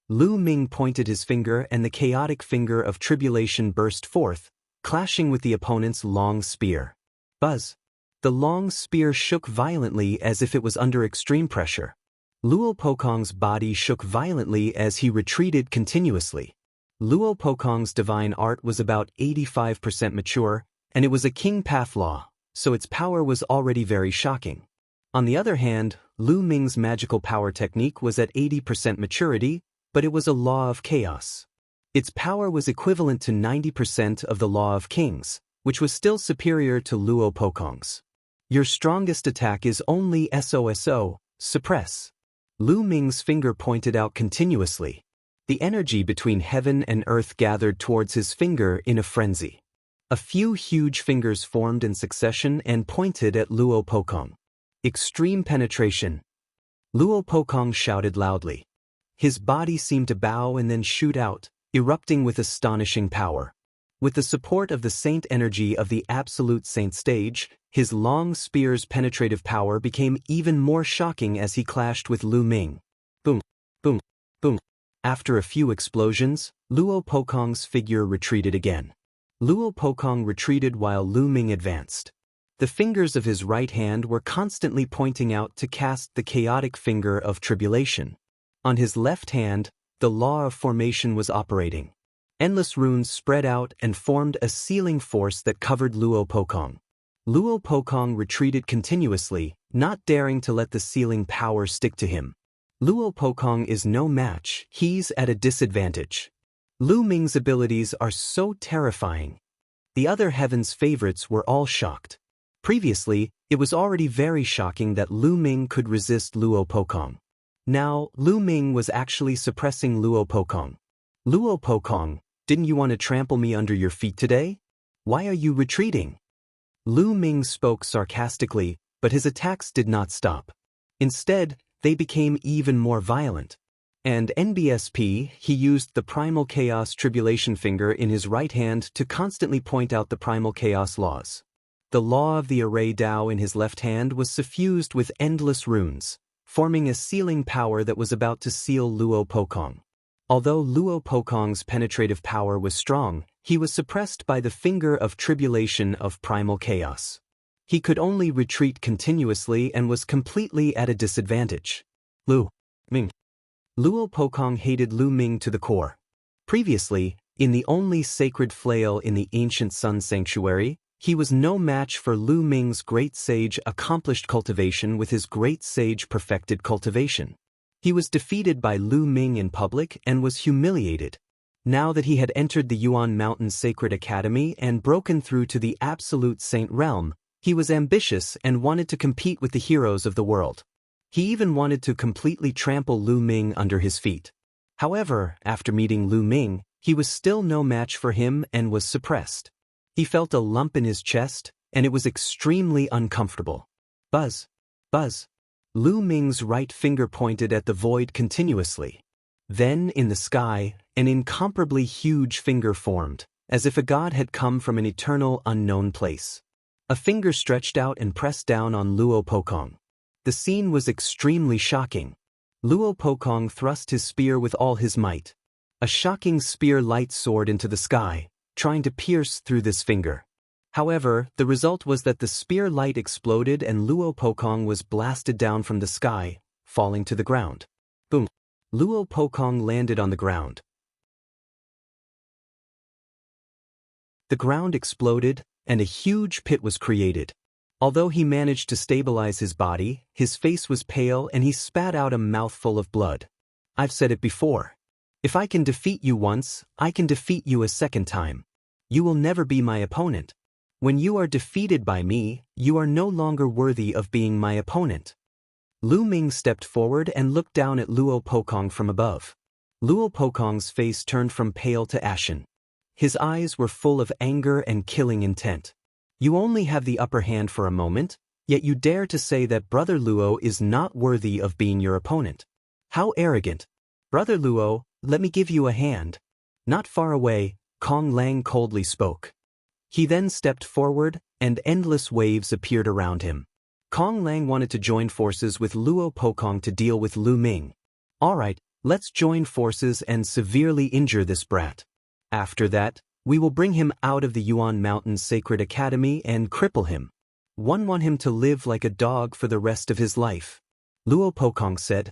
Lu Ming pointed his finger and the chaotic finger of tribulation burst forth, clashing with the opponent's long spear. Buzz! The long spear shook violently as if it was under extreme pressure. Luo Pokong's body shook violently as he retreated continuously. Luo Pokong's divine art was about 85% mature, and it was a king path law, so its power was already very shocking. On the other hand, Lu Ming's magical power technique was at 80% maturity, but it was a law of chaos. Its power was equivalent to 90% of the law of kings, which was still superior to Luo Pokong's. Your strongest attack is only SOSO, suppress. Lu Ming's finger pointed out continuously. The energy between heaven and earth gathered towards his finger in a frenzy. A few huge fingers formed in succession and pointed at Luo Pokong. Extreme penetration. Luo Pokong shouted loudly. His body seemed to bow and then shoot out, erupting with astonishing power. With the support of the saint energy of the absolute saint stage, his long spear's penetrative power became even more shocking as he clashed with Lu Ming. Boom, boom, boom. After a few explosions, Luo Pokong's figure retreated again. Luo Pokong retreated while Lu Ming advanced. The fingers of his right hand were constantly pointing out to cast the chaotic finger of tribulation. On his left hand, the law of formation was operating. Endless runes spread out and formed a sealing force that covered Luo Pokong. Luo Pokong retreated continuously, not daring to let the sealing power stick to him. Luo Pokong is no match, he's at a disadvantage. Lu Ming's abilities are so terrifying. The other heaven's favorites were all shocked. Previously, it was already very shocking that Lu Ming could resist Luo Pokong. Now, Lu Ming was actually suppressing Luo Pokong. Luo Pokong, didn't you want to trample me under your feet today? Why are you retreating? Lu Ming spoke sarcastically, but his attacks did not stop. Instead, they became even more violent. And NBSP, he used the primal chaos tribulation finger in his right hand to constantly point out the primal chaos laws. The law of the array Dao in his left hand was suffused with endless runes, forming a sealing power that was about to seal Luo Pokong. Although Luo Pokong's penetrative power was strong, he was suppressed by the finger of tribulation of primal chaos. He could only retreat continuously and was completely at a disadvantage. Lu Ming. Luo Pokong hated Lu Ming to the core. Previously, in the only sacred flail in the ancient Sun Sanctuary, he was no match for Lu Ming's great sage accomplished cultivation with his great sage perfected cultivation. He was defeated by Lu Ming in public and was humiliated. Now that he had entered the Yuan Mountain Sacred Academy and broken through to the absolute saint realm, he was ambitious and wanted to compete with the heroes of the world. He even wanted to completely trample Lu Ming under his feet. However, after meeting Lu Ming, he was still no match for him and was suppressed. He felt a lump in his chest, and it was extremely uncomfortable. Buzz. Buzz. Lu Ming's right finger pointed at the void continuously. Then, in the sky, an incomparably huge finger formed, as if a god had come from an eternal unknown place. A finger stretched out and pressed down on Luo Pokong. The scene was extremely shocking. Luo Pokong thrust his spear with all his might. A shocking spear light soared into the sky, trying to pierce through this finger. However, the result was that the spear light exploded and Luo Pokong was blasted down from the sky, falling to the ground. Boom! Luo Pokong landed on the ground. The ground exploded, and a huge pit was created. Although he managed to stabilize his body, his face was pale and he spat out a mouthful of blood. I've said it before. If I can defeat you once, I can defeat you a second time. You will never be my opponent. When you are defeated by me, you are no longer worthy of being my opponent. Lu Ming stepped forward and looked down at Luo Pokong from above. Luo Pokong's face turned from pale to ashen. His eyes were full of anger and killing intent. You only have the upper hand for a moment, yet you dare to say that Brother Luo is not worthy of being your opponent. How arrogant. Brother Luo, let me give you a hand. Not far away, Kong Lang coldly spoke. He then stepped forward, and endless waves appeared around him. Kong Lang wanted to join forces with Luo Pokong to deal with Lu Ming. Alright, let's join forces and severely injure this brat. After that, we will bring him out of the Yuan Mountain Sacred Academy and cripple him. Want him to live like a dog for the rest of his life. Luo Pokong said.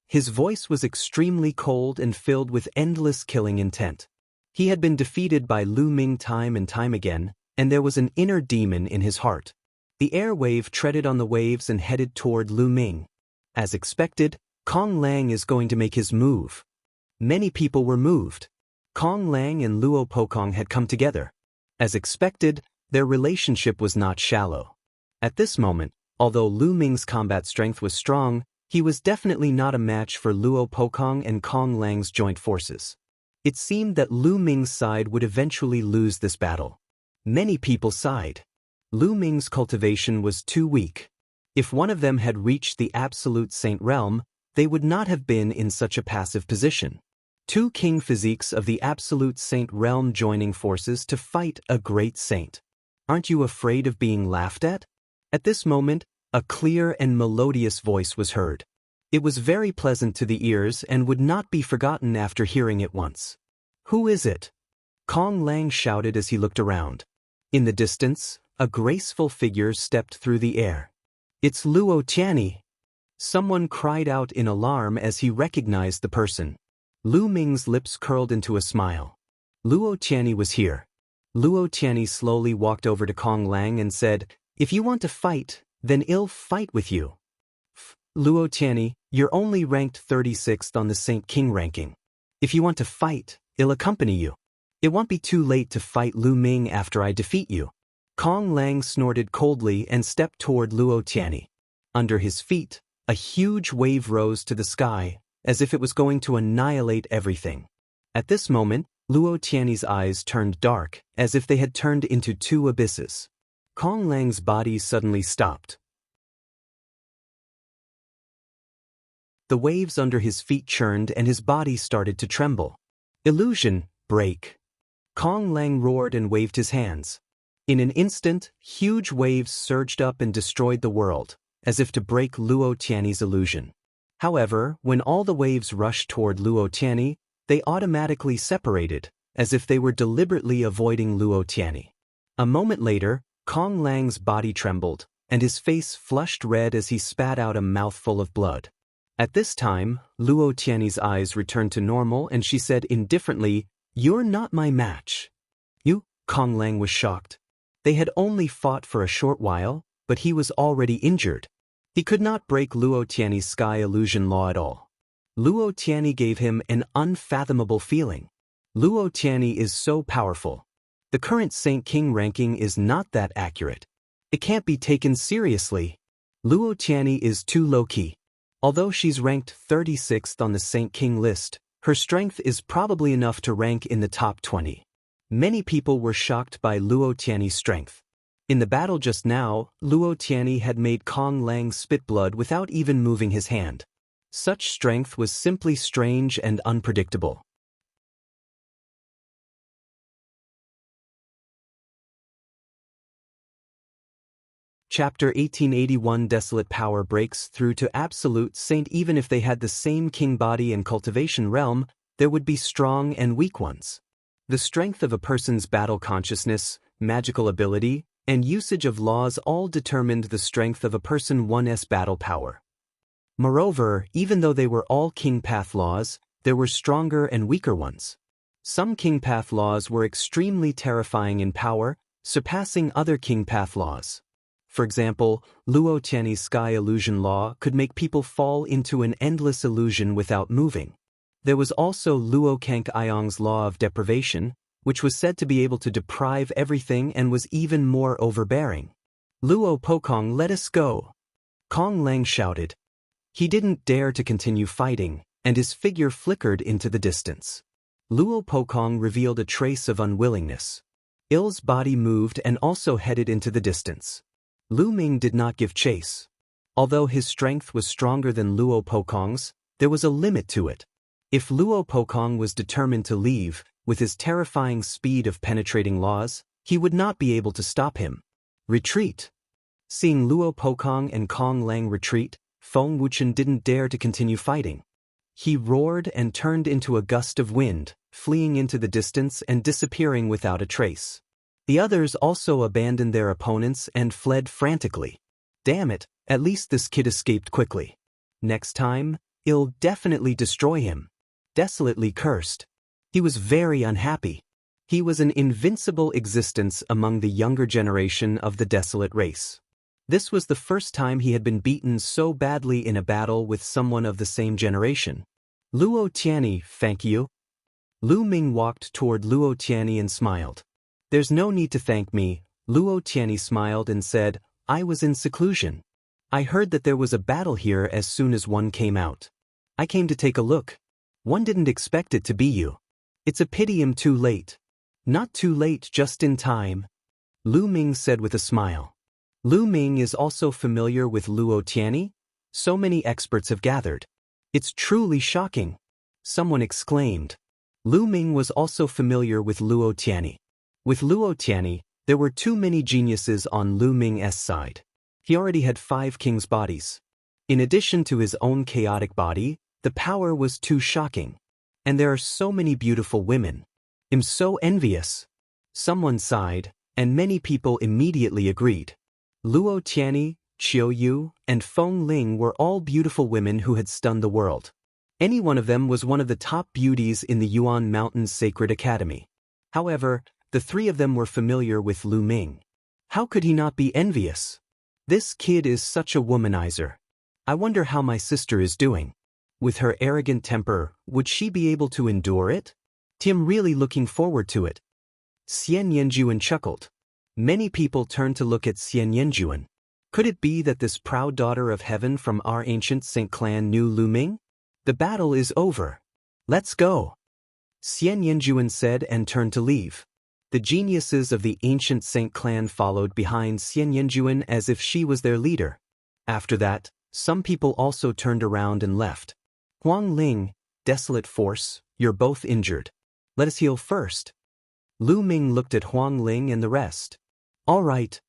His voice was extremely cold and filled with endless killing intent. He had been defeated by Lu Ming time and time again, and there was an inner demon in his heart. The air wave treaded on the waves and headed toward Lu Ming. As expected, Kong Lang is going to make his move. Many people were moved. Kong Lang and Luo Pokong had come together. As expected, their relationship was not shallow. At this moment, although Lu Ming's combat strength was strong, he was definitely not a match for Luo Pokong and Kong Lang's joint forces. It seemed that Lu Ming's side would eventually lose this battle. Many people sighed. Lu Ming's cultivation was too weak. If one of them had reached the absolute saint realm, they would not have been in such a passive position. Two king physiques of the absolute saint realm joining forces to fight a great saint. Aren't you afraid of being laughed at? At this moment, a clear and melodious voice was heard. It was very pleasant to the ears and would not be forgotten after hearing it once. Who is it? Kong Lang shouted as he looked around. In the distance, a graceful figure stepped through the air. It's Luo Tianyi. Someone cried out in alarm as he recognized the person. Lu Ming's lips curled into a smile. Luo Tianyi was here. Luo Tianyi slowly walked over to Kong Lang and said, "If you want to fight, then I'll fight with you." Luo Tianyi, you're only ranked 36th on the Saint King ranking. If you want to fight, I'll accompany you. It won't be too late to fight Lu Ming after I defeat you. Kong Lang snorted coldly and stepped toward Luo Tianyi. Under his feet, a huge wave rose to the sky, as if it was going to annihilate everything. At this moment, Luo Tianyi's eyes turned dark, as if they had turned into two abysses. Kong Lang's body suddenly stopped. The waves under his feet churned and his body started to tremble. Illusion, break. Kong Lang roared and waved his hands. In an instant, huge waves surged up and destroyed the world, as if to break Luo Tianyi's illusion. However, when all the waves rushed toward Luo Tianyi, they automatically separated, as if they were deliberately avoiding Luo Tianyi. A moment later, Kong Lang's body trembled, and his face flushed red as he spat out a mouthful of blood. At this time, Luo Tianyi's eyes returned to normal and she said indifferently, "You're not my match." You? Kong Lang was shocked. They had only fought for a short while, but he was already injured. He could not break Luo Tianyi's sky illusion law at all. Luo Tianyi gave him an unfathomable feeling. Luo Tianyi is so powerful. The current Saint King ranking is not that accurate. It can't be taken seriously. Luo Tianyi is too low-key. Although she's ranked 36th on the Saint King list, her strength is probably enough to rank in the top 20. Many people were shocked by Luo Tianyi's strength. In the battle just now, Luo Tianyi had made Kong Lang spit blood without even moving his hand. Such strength was simply strange and unpredictable. Chapter 1881. Desolate power breaks through to absolute saint. Even if they had the same king body and cultivation realm, there would be strong and weak ones. The strength of a person's battle consciousness, magical ability, and usage of laws all determined the strength of a person's battle power. Moreover, even though they were all king path laws, there were stronger and weaker ones. Some king path laws were extremely terrifying in power, surpassing other king path laws. For example, Luo Tianyi's sky illusion law could make people fall into an endless illusion without moving. There was also Luo Kank Iong's law of deprivation, which was said to be able to deprive everything and was even more overbearing. "Luo Pokong, let us go!" Kong Lang shouted. He didn't dare to continue fighting, and his figure flickered into the distance. Luo Pokong revealed a trace of unwillingness. Il's body moved and also headed into the distance. Lu Ming did not give chase. Although his strength was stronger than Luo Pokong's, there was a limit to it. If Luo Pokong was determined to leave, with his terrifying speed of penetrating laws, he would not be able to stop him. Retreat. Seeing Luo Pokong and Kong Lang retreat, Feng Wuchen didn't dare to continue fighting. He roared and turned into a gust of wind, fleeing into the distance and disappearing without a trace. The others also abandoned their opponents and fled frantically. Damn it, at least this kid escaped quickly. Next time, I'll definitely destroy him. Desolately cursed. He was very unhappy. He was an invincible existence among the younger generation of the Desolate race. This was the first time he had been beaten so badly in a battle with someone of the same generation. "Luo Tianyi, thank you." Lu Ming walked toward Luo Tianyi and smiled. "There's no need to thank me." Luo Tianyi smiled and said, "I was in seclusion. I heard that there was a battle here as soon as one came out. I came to take a look. One didn't expect it to be you. It's a pity I'm too late." "Not too late, just in time," Lu Ming said with a smile. Lu Ming is also familiar with Luo Tianyi? So many experts have gathered. "It's truly shocking," someone exclaimed. Lu Ming was also familiar with Luo Tianyi. With Luo Tianyi, there were too many geniuses on Lu Ming's side. He already had 5 king's bodies. In addition to his own chaotic body, the power was too shocking. And there are so many beautiful women. I'm so envious. Someone sighed, and many people immediately agreed. Luo Tianyi, Qiu Yu, and Feng Ling were all beautiful women who had stunned the world. Any one of them was one of the top beauties in the Yuan Mountains Sacred Academy. However, the 3 of them were familiar with Lu Ming. How could he not be envious? This kid is such a womanizer. I wonder how my sister is doing. With her arrogant temper, would she be able to endure it? Tim really looking forward to it. Xian Yanjuan chuckled. Many people turned to look at Xian Yanjuan. Could it be that this proud daughter of heaven from our ancient Saint clan knew Lu Ming? The battle is over. Let's go. Xian Yanjuan said and turned to leave. The geniuses of the ancient Saint clan followed behind Xian Yanjuan as if she was their leader. After that, some people also turned around and left. Huang Ling, Desolate Force, you're both injured. Let us heal first. Lu Ming looked at Huang Ling and the rest. All right.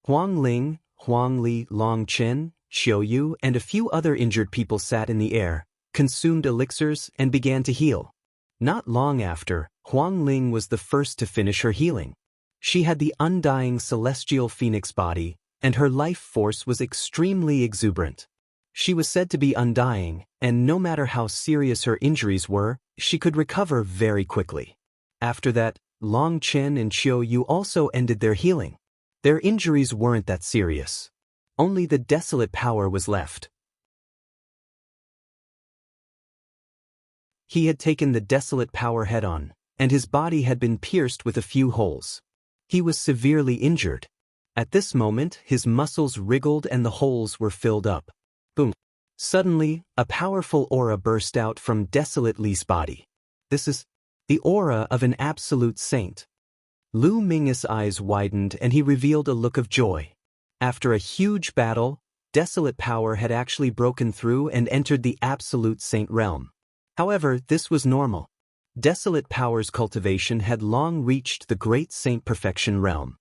Huang Ling, Huang Li, Long Chen, Xiao Yu, and a few other injured people sat in the air, consumed elixirs, and began to heal. Not long after, Huang Ling was the first to finish her healing. She had the undying celestial phoenix body, and her life force was extremely exuberant. She was said to be undying, and no matter how serious her injuries were, she could recover very quickly. After that, Long Chen and Xiao Yu also ended their healing. Their injuries weren't that serious. Only the desolate power was left. He had taken the desolate power head-on, and his body had been pierced with a few holes. He was severely injured. At this moment, his muscles wriggled and the holes were filled up. Boom. Suddenly, a powerful aura burst out from Desolate Li's body. This is the aura of an absolute saint. Lu Ming's eyes widened and he revealed a look of joy. After a huge battle, desolate power had actually broken through and entered the absolute saint realm. However, this was normal. Desolate power's cultivation had long reached the great saint perfection realm.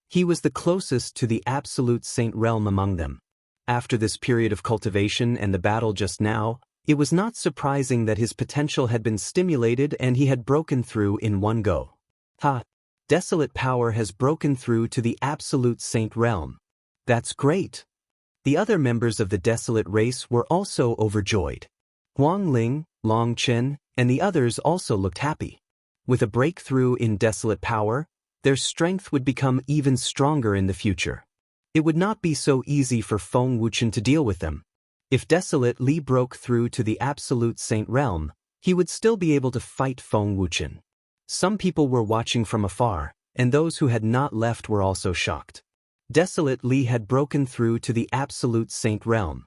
He was the closest to the absolute saint realm among them. After this period of cultivation and the battle just now, it was not surprising that his potential had been stimulated and he had broken through in one go. Ha! Desolate power has broken through to the absolute saint realm. That's great. The other members of the desolate race were also overjoyed. Huang Ling, Long Chen, and the others also looked happy. With a breakthrough in desolate power, their strength would become even stronger in the future. It would not be so easy for Feng Wuchen to deal with them. If Desolate Li broke through to the absolute saint realm, he would still be able to fight Feng Wuchen. Some people were watching from afar, and those who had not left were also shocked. Desolate Li had broken through to the absolute saint realm.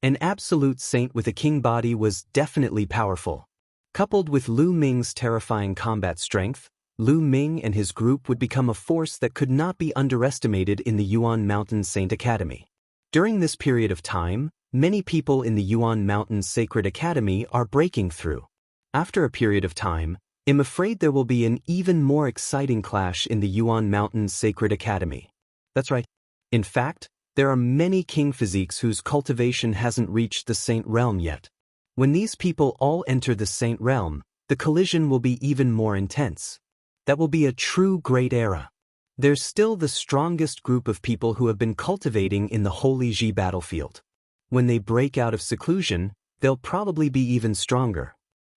An absolute saint with a king body was definitely powerful. Coupled with Lu Ming's terrifying combat strength, Lu Ming and his group would become a force that could not be underestimated in the Yuan Mountain Saint Academy. During this period of time, many people in the Yuan Mountain Sacred Academy are breaking through. After a period of time, I'm afraid there will be an even more exciting clash in the Yuan Mountain Sacred Academy. That's right. In fact, there are many king physiques whose cultivation hasn't reached the saint realm yet. When these people all enter the saint realm, the collision will be even more intense. That will be a true great era. There's still the strongest group of people who have been cultivating in the Holy Ji battlefield. When they break out of seclusion, they'll probably be even stronger.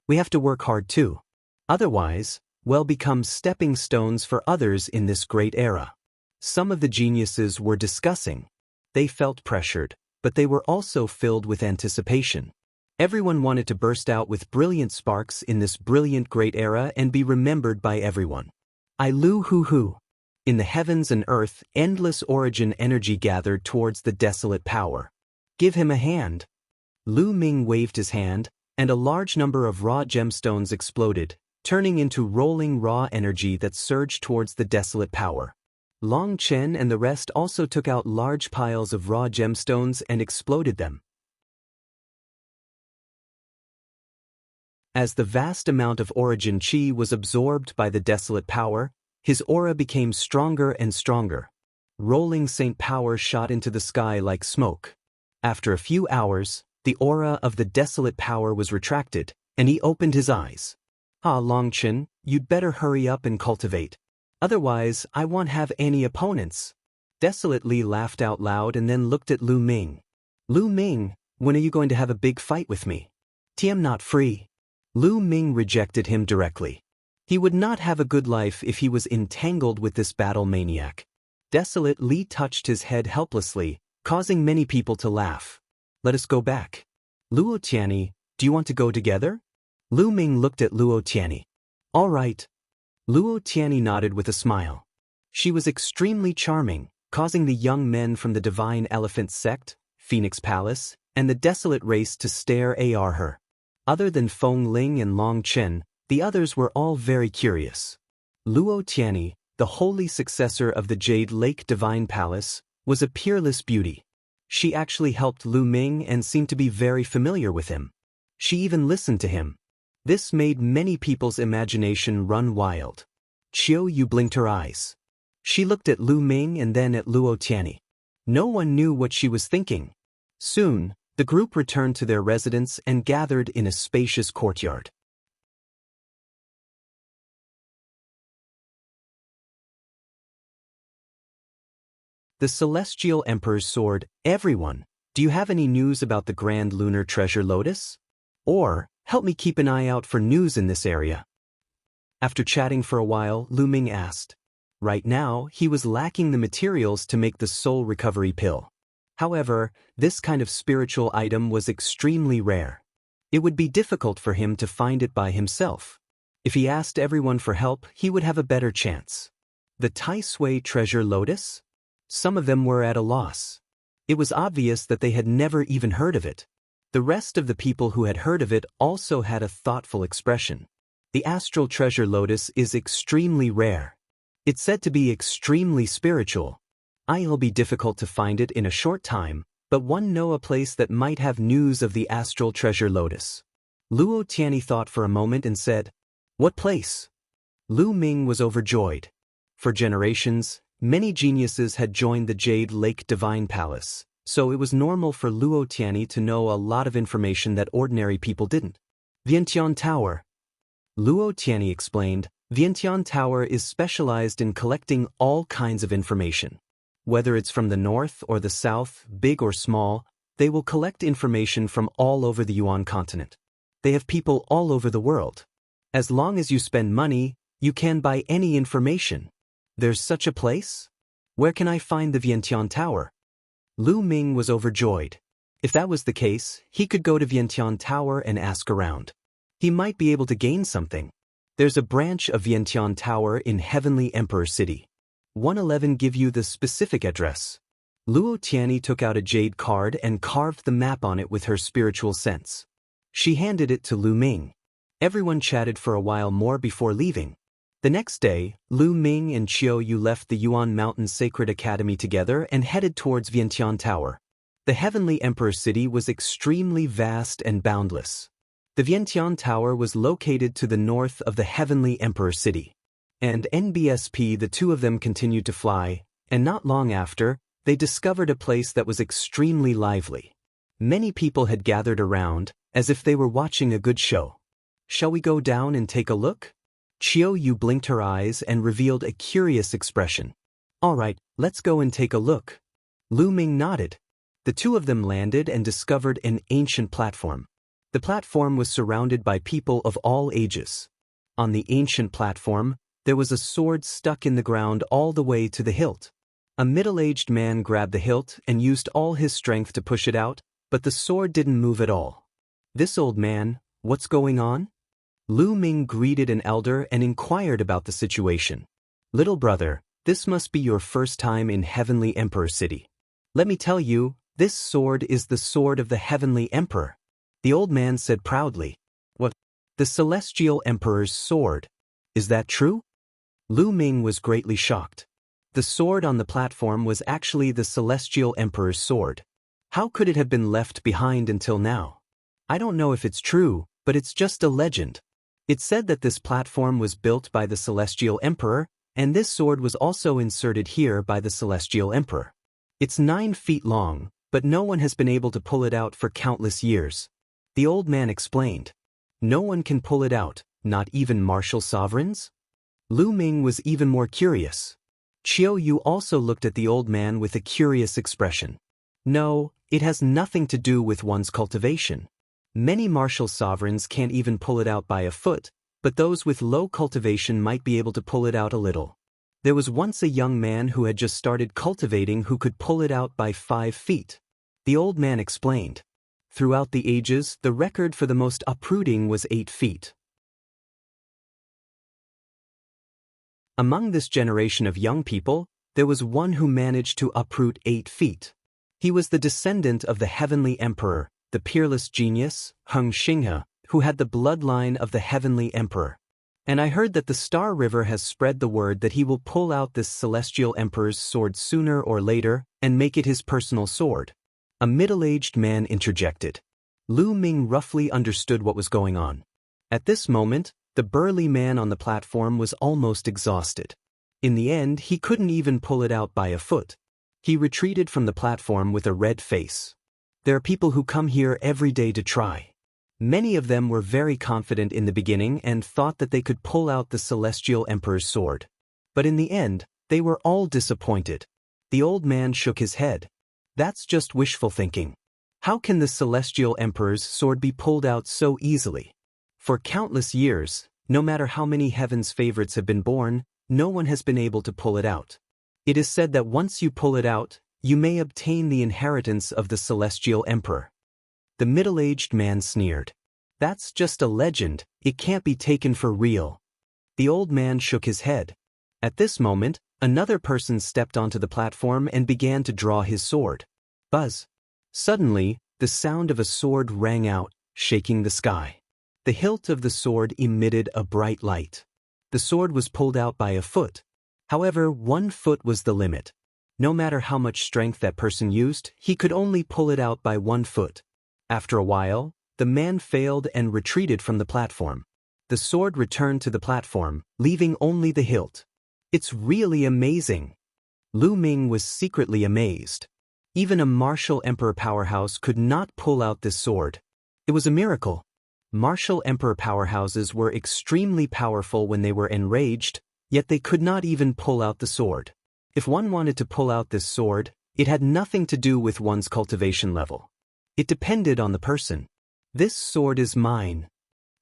We have to work hard too. Otherwise, we'll become stepping stones for others in this great era. Some of the geniuses were discussing. They felt pressured, but they were also filled with anticipation. Everyone wanted to burst out with brilliant sparks in this brilliant great era and be remembered by everyone. I Lu Hu Hu. In the heavens and earth, endless origin energy gathered towards the desolate power. Give him a hand. Lu Ming waved his hand, and a large number of raw gemstones exploded, turning into rolling raw energy that surged towards the desolate power. Long Chen and the rest also took out large piles of raw gemstones and exploded them. As the vast amount of origin chi was absorbed by the desolate power, his aura became stronger and stronger. Rolling saint power shot into the sky like smoke. After a few hours, the aura of the desolate power was retracted, and he opened his eyes. Ah, Longchen, you'd better hurry up and cultivate. Otherwise, I won't have any opponents. Desolate Li laughed out loud and then looked at Lu Ming. Lu Ming, when are you going to have a big fight with me? I'm not free. Lu Ming rejected him directly. He would not have a good life if he was entangled with this battle maniac. Desolate Li touched his head helplessly, causing many people to laugh. Let us go back. Luo Tianyi, do you want to go together? Lu Ming looked at Luo Tianyi. All right. Luo Tianyi nodded with a smile. She was extremely charming, causing the young men from the Divine Elephant Sect, Phoenix Palace, and the Desolate race to stare at her. Other than Feng Ling and Long Chen, the others were all very curious. Luo Tianyi, the holy successor of the Jade Lake Divine Palace, was a peerless beauty. She actually helped Lu Ming and seemed to be very familiar with him. She even listened to him. This made many people's imagination run wild. Qiu Yu blinked her eyes. She looked at Lu Ming and then at Luo Tianyi. No one knew what she was thinking. Soon, the group returned to their residence and gathered in a spacious courtyard. The Celestial Emperor's Sword. Everyone, do you have any news about the Grand Lunar Treasure Lotus? Or, help me keep an eye out for news in this area. After chatting for a while, Lu Ming asked. Right now, he was lacking the materials to make the soul recovery pill. However, this kind of spiritual item was extremely rare. It would be difficult for him to find it by himself. If he asked everyone for help, he would have a better chance. The Taiyi Treasure Lotus? Some of them were at a loss. It was obvious that they had never even heard of it. The rest of the people who had heard of it also had a thoughtful expression. The Astral Treasure Lotus is extremely rare. It's said to be extremely spiritual. It'll be difficult to find it in a short time, but one know a place that might have news of the Astral Treasure Lotus. Luo Tianyi thought for a moment and said, What place? Lu Ming was overjoyed. For generations, many geniuses had joined the Jade Lake Divine Palace, so it was normal for Luo Tianyi to know a lot of information that ordinary people didn't. Vientiane Tower. Luo Tianyi explained, Vientiane Tower is specialized in collecting all kinds of information. Whether it's from the north or the south, big or small, they will collect information from all over the Yuan continent. They have people all over the world. As long as you spend money, you can buy any information. There's such a place? Where can I find the Vientiane Tower? Lu Ming was overjoyed. If that was the case, he could go to Vientiane Tower and ask around. He might be able to gain something. There's a branch of Vientiane Tower in Heavenly Emperor City. 111 give you the specific address. Luo Tianyi took out a jade card and carved the map on it with her spiritual sense. She handed it to Lu Ming. Everyone chatted for a while more before leaving. The next day, Lu Ming and Qiu Yu left the Yuan Mountain Sacred Academy together and headed towards Vientiane Tower. The Heavenly Emperor City was extremely vast and boundless. The Vientiane Tower was located to the north of the Heavenly Emperor City. And NBSP, the two of them continued to fly, and not long after, they discovered a place that was extremely lively. Many people had gathered around, as if they were watching a good show. Shall we go down and take a look? Qiu Yu blinked her eyes and revealed a curious expression. All right, let's go and take a look. Lu Ming nodded. The two of them landed and discovered an ancient platform. The platform was surrounded by people of all ages. On the ancient platform, there was a sword stuck in the ground all the way to the hilt. A middle-aged man grabbed the hilt and used all his strength to push it out, but the sword didn't move at all. This old man, what's going on? Lu Ming greeted an elder and inquired about the situation. Little brother, this must be your first time in Heavenly Emperor City. Let me tell you, this sword is the sword of the Heavenly Emperor. The old man said proudly. What? The Celestial Emperor's sword. Is that true? Lu Ming was greatly shocked. The sword on the platform was actually the Celestial Emperor's sword. How could it have been left behind until now? I don't know if it's true, but it's just a legend. It said that this platform was built by the Celestial Emperor, and this sword was also inserted here by the Celestial Emperor. It's 9 feet long, but no one has been able to pull it out for countless years. The old man explained. No one can pull it out, not even martial sovereigns? Lu Ming was even more curious. Qiu Yu also looked at the old man with a curious expression. No, it has nothing to do with one's cultivation. Many martial sovereigns can't even pull it out by a foot, but those with low cultivation might be able to pull it out a little. There was once a young man who had just started cultivating who could pull it out by 5 feet. The old man explained. Throughout the ages, the record for the most uprooting was 8 feet. Among this generation of young people, there was one who managed to uproot 8 feet. He was the descendant of the heavenly emperor, the peerless genius, Heng Xinghe, who had the bloodline of the heavenly emperor. And I heard that the Star River has spread the word that he will pull out this celestial emperor's sword sooner or later and make it his personal sword. A middle-aged man interjected. Lu Ming roughly understood what was going on. At this moment, the burly man on the platform was almost exhausted. In the end, he couldn't even pull it out by a foot. He retreated from the platform with a red face. There are people who come here every day to try. Many of them were very confident in the beginning and thought that they could pull out the celestial emperor's sword. But in the end, they were all disappointed. The old man shook his head. That's just wishful thinking. How can the celestial emperor's sword be pulled out so easily? For countless years, no matter how many heaven's favorites have been born, no one has been able to pull it out. It is said that once you pull it out, you may obtain the inheritance of the celestial emperor. The middle-aged man sneered. That's just a legend, it can't be taken for real. The old man shook his head. At this moment, another person stepped onto the platform and began to draw his sword. Buzz. Suddenly, the sound of a sword rang out, shaking the sky. The hilt of the sword emitted a bright light. The sword was pulled out by a foot. However, 1 foot was the limit. No matter how much strength that person used, he could only pull it out by 1 foot. After a while, the man failed and retreated from the platform. The sword returned to the platform, leaving only the hilt. It's really amazing. Lu Ming was secretly amazed. Even a martial emperor powerhouse could not pull out this sword. It was a miracle. Martial emperor powerhouses were extremely powerful when they were enraged, yet they could not even pull out the sword. If one wanted to pull out this sword, it had nothing to do with one's cultivation level. It depended on the person. This sword is mine.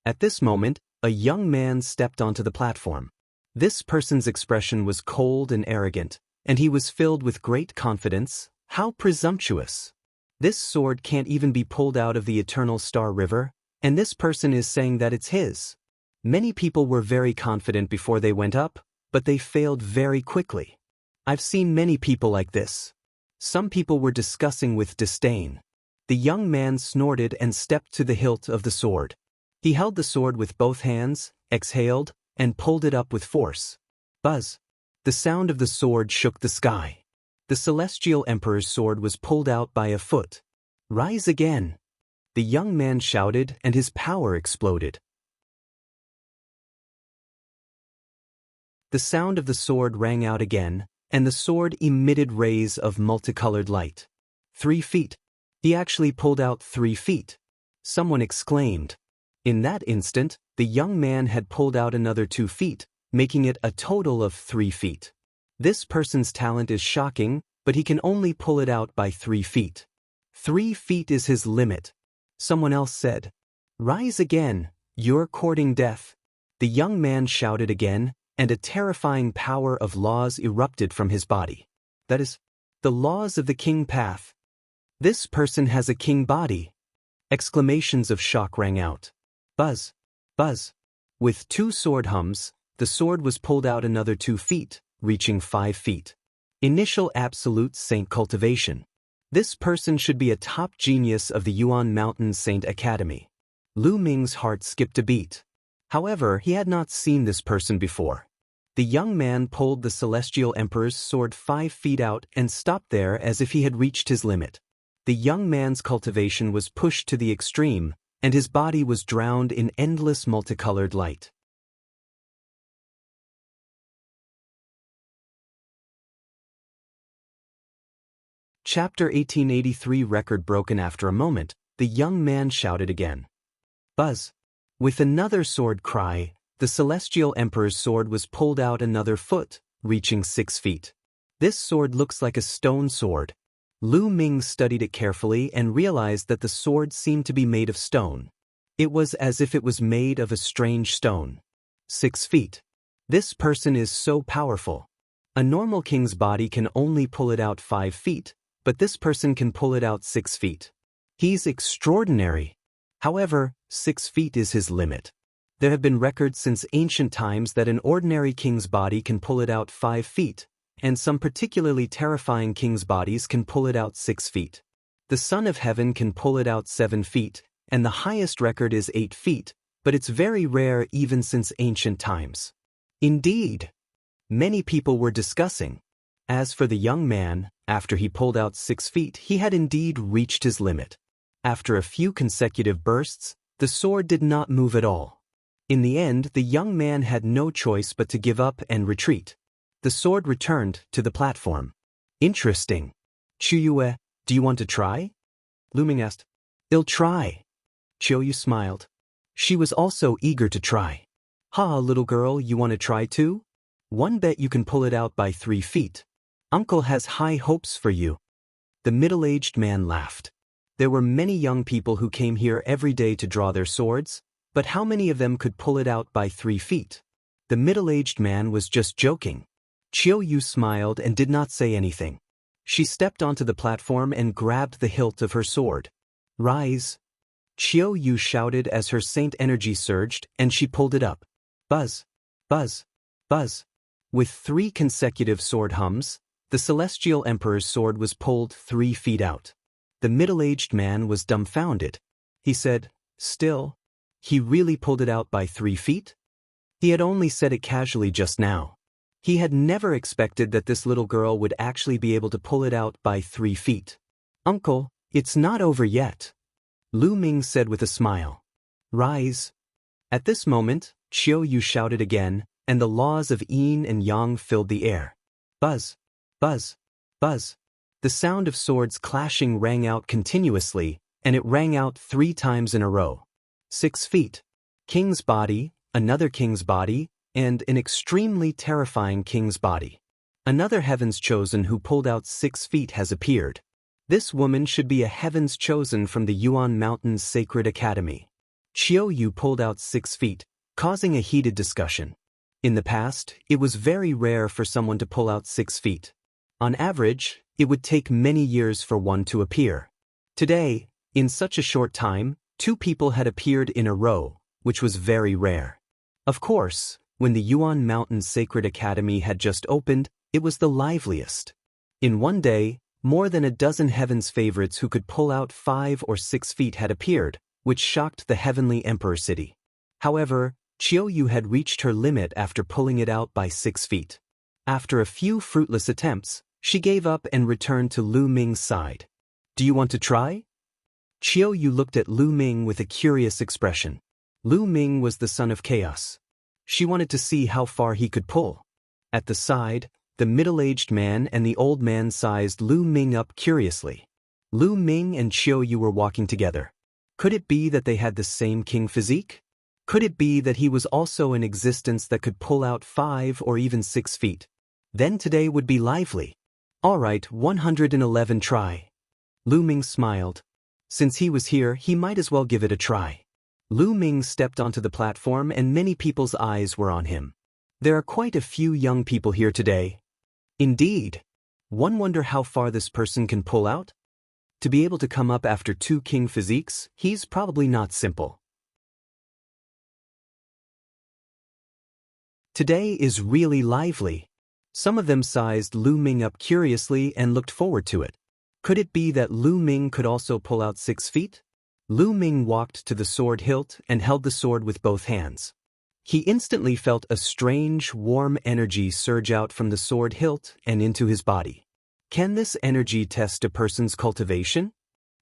At this moment, a young man stepped onto the platform. This person's expression was cold and arrogant, and he was filled with great confidence. How presumptuous. This sword can't even be pulled out of the eternal Star River, and this person is saying that it's his. Many people were very confident before they went up, but they failed very quickly. I've seen many people like this. Some people were discussing with disdain. The young man snorted and stepped to the hilt of the sword. He held the sword with both hands, exhaled, and pulled it up with force. Buzz. The sound of the sword shook the sky. The celestial emperor's sword was pulled out by a foot. Rise again. The young man shouted and his power exploded. The sound of the sword rang out again, and the sword emitted rays of multicolored light. 3 feet. He actually pulled out 3 feet. Someone exclaimed. In that instant, the young man had pulled out another 2 feet, making it a total of 3 feet. This person's talent is shocking, but he can only pull it out by 3 feet. 3 feet is his limit. Someone else said, "Rise again, you're courting death." The young man shouted again, and a terrifying power of laws erupted from his body. That is, the laws of the king path. This person has a king body. Exclamations of shock rang out. Buzz. Buzz. With 2 sword hums, the sword was pulled out another 2 feet, reaching 5 feet. Initial absolute saint cultivation. This person should be a top genius of the Yuan Mountain Saint Academy. Lu Ming's heart skipped a beat. However, he had not seen this person before. The young man pulled the celestial emperor's sword 5 feet out and stopped there as if he had reached his limit. The young man's cultivation was pushed to the extreme, and his body was drowned in endless multicolored light. Chapter 1883 record broken after a moment, the young man shouted again. Buzz. With another sword cry, the celestial emperor's sword was pulled out another foot, reaching 6 feet. This sword looks like a stone sword. Lu Ming studied it carefully and realized that the sword seemed to be made of stone. It was as if it was made of a strange stone. 6 feet. This person is so powerful. A normal king's body can only pull it out 5 feet, but this person can pull it out 6 feet. He's extraordinary. However, 6 feet is his limit. There have been records since ancient times that an ordinary king's body can pull it out 5 feet, and some particularly terrifying king's bodies can pull it out 6 feet. The Son of Heaven can pull it out 7 feet, and the highest record is 8 feet, but it's very rare even since ancient times. Indeed, many people were discussing. As for the young man, after he pulled out 6 feet, he had indeed reached his limit. After a few consecutive bursts, the sword did not move at all. In the end, the young man had no choice but to give up and retreat. The sword returned to the platform. Interesting. Chiyue, do you want to try? Lu Ming asked. I'll try. Chiyu smiled. She was also eager to try. Ha, little girl, you want to try too? One bet you can pull it out by 3 feet. Uncle has high hopes for you. The middle-aged man laughed. There were many young people who came here every day to draw their swords, but how many of them could pull it out by 3 feet? The middle-aged man was just joking. Chiyu smiled and did not say anything. She stepped onto the platform and grabbed the hilt of her sword. Rise! Chiyu shouted as her saint energy surged, and she pulled it up. Buzz! Buzz! Buzz! With 3 consecutive sword hums, the Celestial Emperor's sword was pulled 3 feet out. The middle-aged man was dumbfounded. He said, still, he really pulled it out by 3 feet? He had only said it casually just now. He had never expected that this little girl would actually be able to pull it out by 3 feet. Uncle, it's not over yet. Lu Ming said with a smile. Rise. At this moment, Chiyu shouted again, and the laws of yin and yang filled the air. Buzz. Buzz. Buzz. The sound of swords clashing rang out continuously, and it rang out 3 times in a row. 6 feet. King's body, another king's body, and an extremely terrifying king's body. Another Heaven's Chosen who pulled out 6 feet has appeared. This woman should be a Heaven's Chosen from the Yuan Mountain's Sacred Academy. Chiyu pulled out 6 feet, causing a heated discussion. In the past, it was very rare for someone to pull out 6 feet. On average, it would take many years for one to appear. Today, in such a short time, 2 people had appeared in a row, which was very rare. Of course, when the Yuan Mountain's Sacred Academy had just opened, it was the liveliest. In one day, more than a dozen Heaven's favorites who could pull out 5 or 6 feet had appeared, which shocked the Heavenly Emperor City. However, Chiyu had reached her limit after pulling it out by 6 feet. After a few fruitless attempts, she gave up and returned to Lu Ming's side. Do you want to try? Chiyu looked at Lu Ming with a curious expression. Lu Ming was the son of chaos. She wanted to see how far he could pull. At the side, the middle-aged man and the old man sized Lu Ming up curiously. Lu Ming and Chiyu were walking together. Could it be that they had the same king physique? Could it be that he was also in existence that could pull out 5 or even 6 feet? Then today would be lively. All right, 111 try. Lu Ming smiled. Since he was here, he might as well give it a try. Lu Ming stepped onto the platform and many people's eyes were on him. There are quite a few young people here today. Indeed. One wonder how far this person can pull out? To be able to come up after 2 king physiques, he's probably not simple. Today is really lively. Some of them sized Lu Ming up curiously and looked forward to it. Could it be that Lu Ming could also pull out 6 feet? Lu Ming walked to the sword hilt and held the sword with both hands. He instantly felt a strange, warm energy surge out from the sword hilt and into his body. Can this energy test a person's cultivation?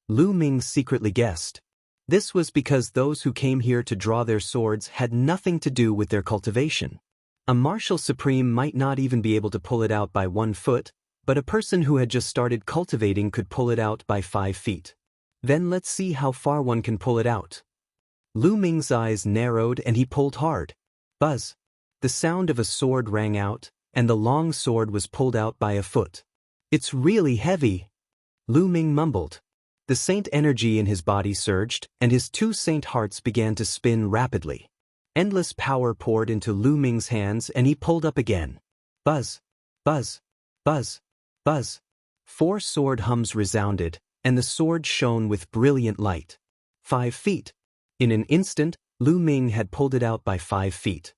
Lu Ming secretly guessed. This was because those who came here to draw their swords had nothing to do with their cultivation. A martial supreme might not even be able to pull it out by 1 foot, but a person who had just started cultivating could pull it out by 5 feet. Then let's see how far one can pull it out. Lu Ming's eyes narrowed and he pulled hard. Buzz. The sound of a sword rang out, and the long sword was pulled out by a foot. It's really heavy. Lu Ming mumbled. The saint energy in his body surged, and his 2 saint hearts began to spin rapidly. Endless power poured into Lu Ming's hands and he pulled up again. Buzz. Buzz. Buzz. Buzz. 4 sword hums resounded, and the sword shone with brilliant light. 5 feet. In an instant, Lu Ming had pulled it out by 5 feet.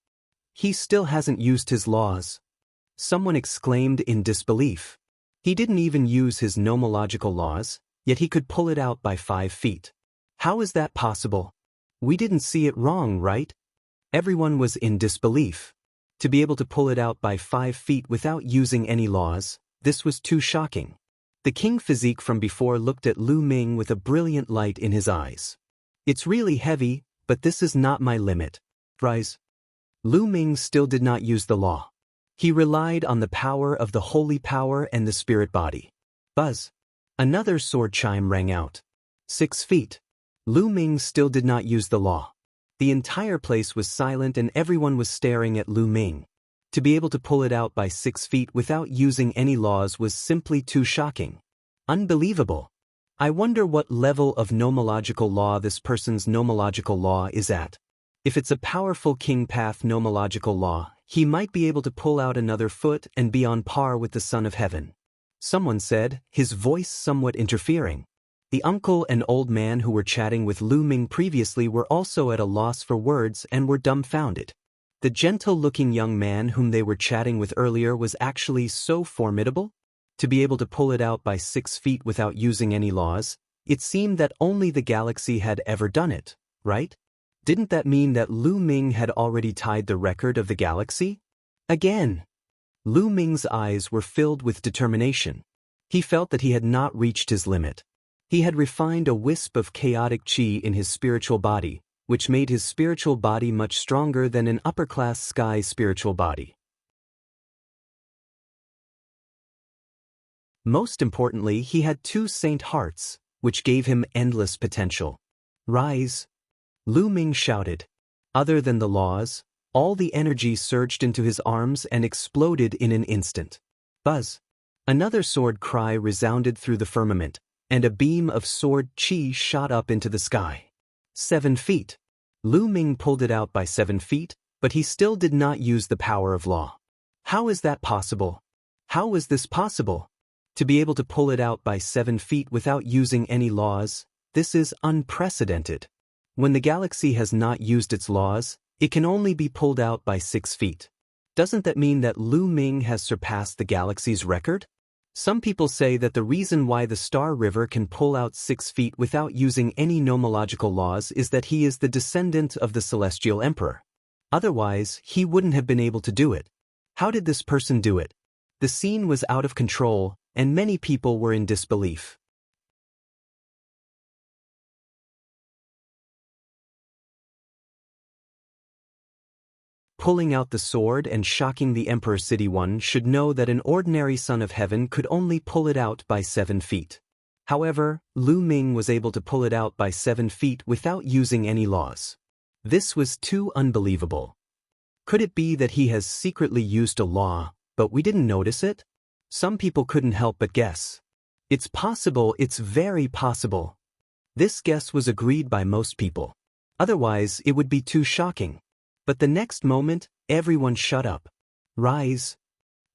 He still hasn't used his laws. Someone exclaimed in disbelief. He didn't even use his nomological laws, yet he could pull it out by 5 feet. How is that possible? We didn't see it wrong, right? Everyone was in disbelief. To be able to pull it out by 5 feet without using any laws, this was too shocking. The king physique from before looked at Lu Ming with a brilliant light in his eyes. It's really heavy, but this is not my limit. Rise. Lu Ming still did not use the law. He relied on the power of the holy power and the spirit body. Buzz. Another sword chime rang out. 6 feet. Lu Ming still did not use the law. The entire place was silent and everyone was staring at Lu Ming. To be able to pull it out by 6 feet without using any laws was simply too shocking. Unbelievable. I wonder what level of nomological law this person's nomological law is at. If it's a powerful king path nomological law, he might be able to pull out another foot and be on par with the Son of Heaven. Someone said, his voice somewhat interfering. The uncle and old man who were chatting with Lu Ming previously were also at a loss for words and were dumbfounded. The gentle-looking young man whom they were chatting with earlier was actually so formidable? To be able to pull it out by 6 feet without using any laws, it seemed that only the galaxy had ever done it, right? Didn't that mean that Lu Ming had already tied the record of the galaxy? Again! Lu Ming's eyes were filled with determination. He felt that he had not reached his limit. He had refined a wisp of chaotic chi in his spiritual body, which made his spiritual body much stronger than an upper-class sky spiritual body. Most importantly, he had 2 saint hearts, which gave him endless potential. Rise! Lu Ming shouted. Other than the laws, all the energy surged into his arms and exploded in an instant. Buzz! Another sword cry resounded through the firmament, and a beam of sword chi shot up into the sky. 7 feet. Lu Ming pulled it out by 7 feet, but he still did not use the power of law. How is that possible? How was this possible? To be able to pull it out by 7 feet without using any laws, this is unprecedented. When the galaxy has not used its laws, it can only be pulled out by 6 feet. Doesn't that mean that Lu Ming has surpassed the galaxy's record? Some people say that the reason why the Star River can pull out 6 feet without using any nomological laws is that he is the descendant of the Celestial Emperor. Otherwise, he wouldn't have been able to do it. How did this person do it? The scene was out of control, and many people were in disbelief. Pulling out the sword and shocking the Emperor City One should know that an ordinary son of heaven could only pull it out by 7 feet. However, Lu Ming was able to pull it out by 7 feet without using any laws. This was too unbelievable. Could it be that he has secretly used a law, but we didn't notice it? Some people couldn't help but guess. It's possible, it's very possible. This guess was agreed by most people. Otherwise, it would be too shocking. But the next moment, everyone shut up. Rise!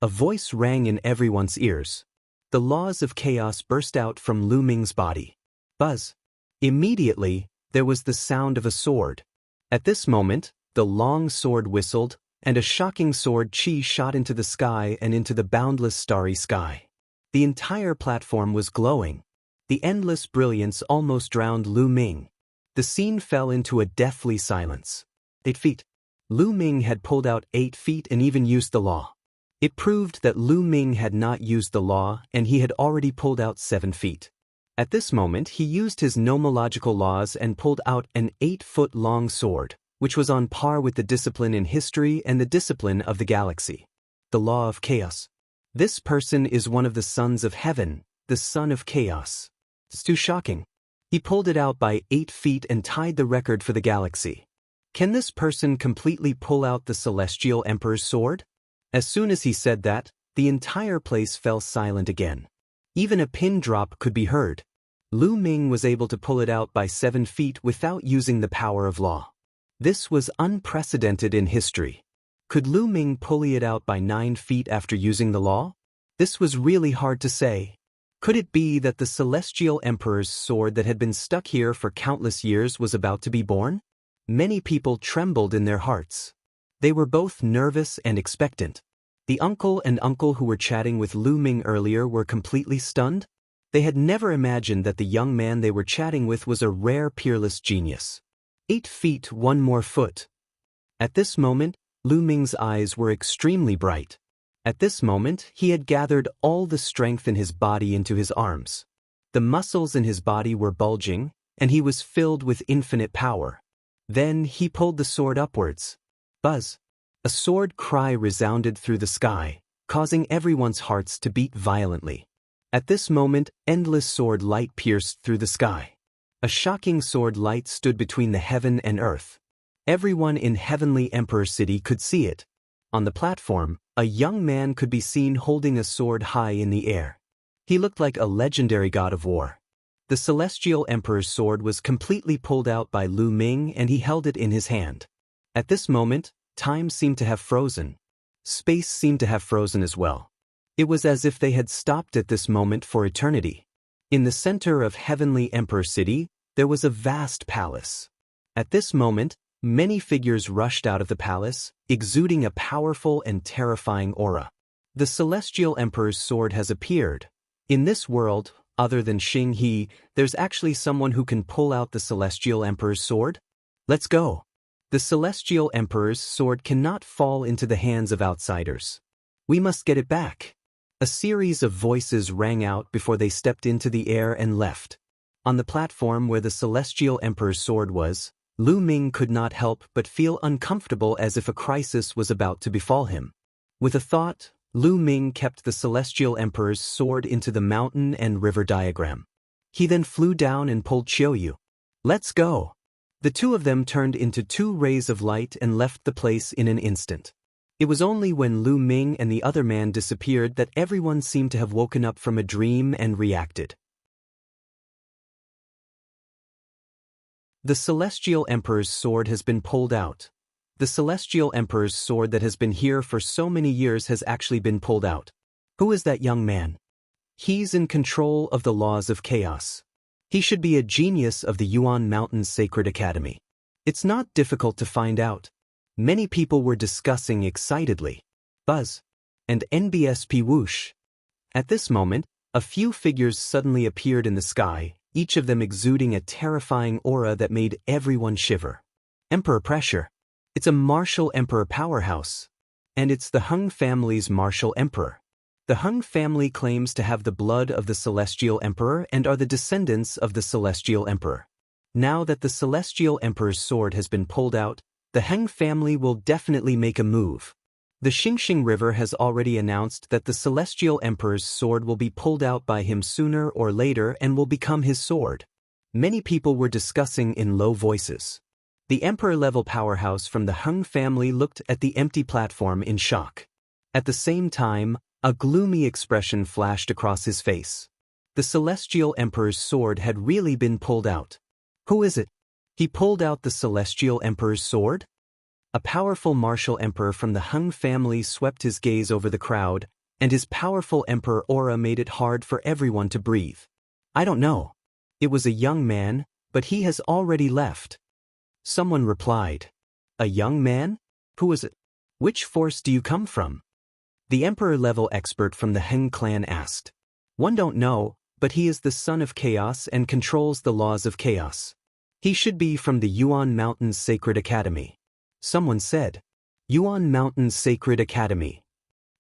A voice rang in everyone's ears. The laws of chaos burst out from Lu Ming's body. Buzz! Immediately, there was the sound of a sword. At this moment, the long sword whistled, and a shocking sword chi shot into the sky and into the boundless starry sky. The entire platform was glowing. The endless brilliance almost drowned Lu Ming. The scene fell into a deathly silence. 8 feet. Lu Ming had pulled out 8 feet and even used the law. It proved that Lu Ming had not used the law and he had already pulled out 7 feet. At this moment he used his nomological laws and pulled out an 8-foot-long sword, which was on par with the discipline in history and the discipline of the galaxy. The law of chaos. This person is one of the sons of heaven, the son of chaos. It's too shocking. He pulled it out by 8 feet and tied the record for the galaxy. Can this person completely pull out the Celestial Emperor's sword? As soon as he said that, the entire place fell silent again. Even a pin drop could be heard. Lu Ming was able to pull it out by 7 feet without using the power of law. This was unprecedented in history. Could Lu Ming pull it out by 9 feet after using the law? This was really hard to say. Could it be that the Celestial Emperor's sword that had been stuck here for countless years was about to be born? Many people trembled in their hearts. They were both nervous and expectant. The uncle and uncle who were chatting with Lu Ming earlier were completely stunned. They had never imagined that the young man they were chatting with was a rare peerless genius. 8 feet 1 more foot. At this moment, Lu Ming's eyes were extremely bright. At this moment, he had gathered all the strength in his body into his arms. The muscles in his body were bulging, and he was filled with infinite power. Then he pulled the sword upwards. Buzz! A sword cry resounded through the sky, causing everyone's hearts to beat violently. At this moment, endless sword light pierced through the sky. A shocking sword light stood between the heaven and earth. Everyone in Heavenly Emperor City could see it. On the platform, a young man could be seen holding a sword high in the air. He looked like a legendary god of war. The Celestial Emperor's sword was completely pulled out by Lu Ming and he held it in his hand. At this moment, time seemed to have frozen. Space seemed to have frozen as well. It was as if they had stopped at this moment for eternity. In the center of Heavenly Emperor City, there was a vast palace. At this moment, many figures rushed out of the palace, exuding a powerful and terrifying aura. The Celestial Emperor's sword has appeared. In this world, other than Xing He, there's actually someone who can pull out the Celestial Emperor's sword? Let's go! The Celestial Emperor's sword cannot fall into the hands of outsiders. We must get it back. A series of voices rang out before they stepped into the air and left. On the platform where the Celestial Emperor's sword was, Lu Ming could not help but feel uncomfortable as if a crisis was about to befall him. With a thought, Lu Ming kept the Celestial Emperor's sword into the mountain and river diagram. He then flew down and pulled Qiuyu. Let's go! The two of them turned into 2 rays of light and left the place in an instant. It was only when Lu Ming and the other man disappeared that everyone seemed to have woken up from a dream and reacted. The Celestial Emperor's sword has been pulled out. The Celestial Emperor's sword that has been here for so many years has actually been pulled out. Who is that young man? He's in control of the laws of chaos. He should be a genius of the Yuan Mountain's Sacred Academy. It's not difficult to find out. Many people were discussing excitedly. Buzz! And NBSP whoosh! At this moment, a few figures suddenly appeared in the sky, each of them exuding a terrifying aura that made everyone shiver. Emperor pressure. It's a martial emperor powerhouse. And it's the Hung family's martial emperor. The Hung family claims to have the blood of the Celestial Emperor and are the descendants of the Celestial Emperor. Now that the Celestial Emperor's sword has been pulled out, the Heng family will definitely make a move. The Xingxing River has already announced that the Celestial Emperor's sword will be pulled out by him sooner or later and will become his sword. Many people were discussing in low voices. The Emperor-level powerhouse from the Heng family looked at the empty platform in shock. At the same time, a gloomy expression flashed across his face. The Celestial Emperor's sword had really been pulled out. Who is it? He pulled out the Celestial Emperor's sword? A powerful martial emperor from the Heng family swept his gaze over the crowd, and his powerful emperor aura made it hard for everyone to breathe. I don't know. It was a young man, but he has already left. Someone replied. A young man? Who is it? Which force do you come from? The emperor-level expert from the Heng clan asked. One don't know, but he is the son of chaos and controls the laws of chaos. He should be from the Yuan Mountain's Sacred Academy. Someone said. Yuan Mountain's Sacred Academy.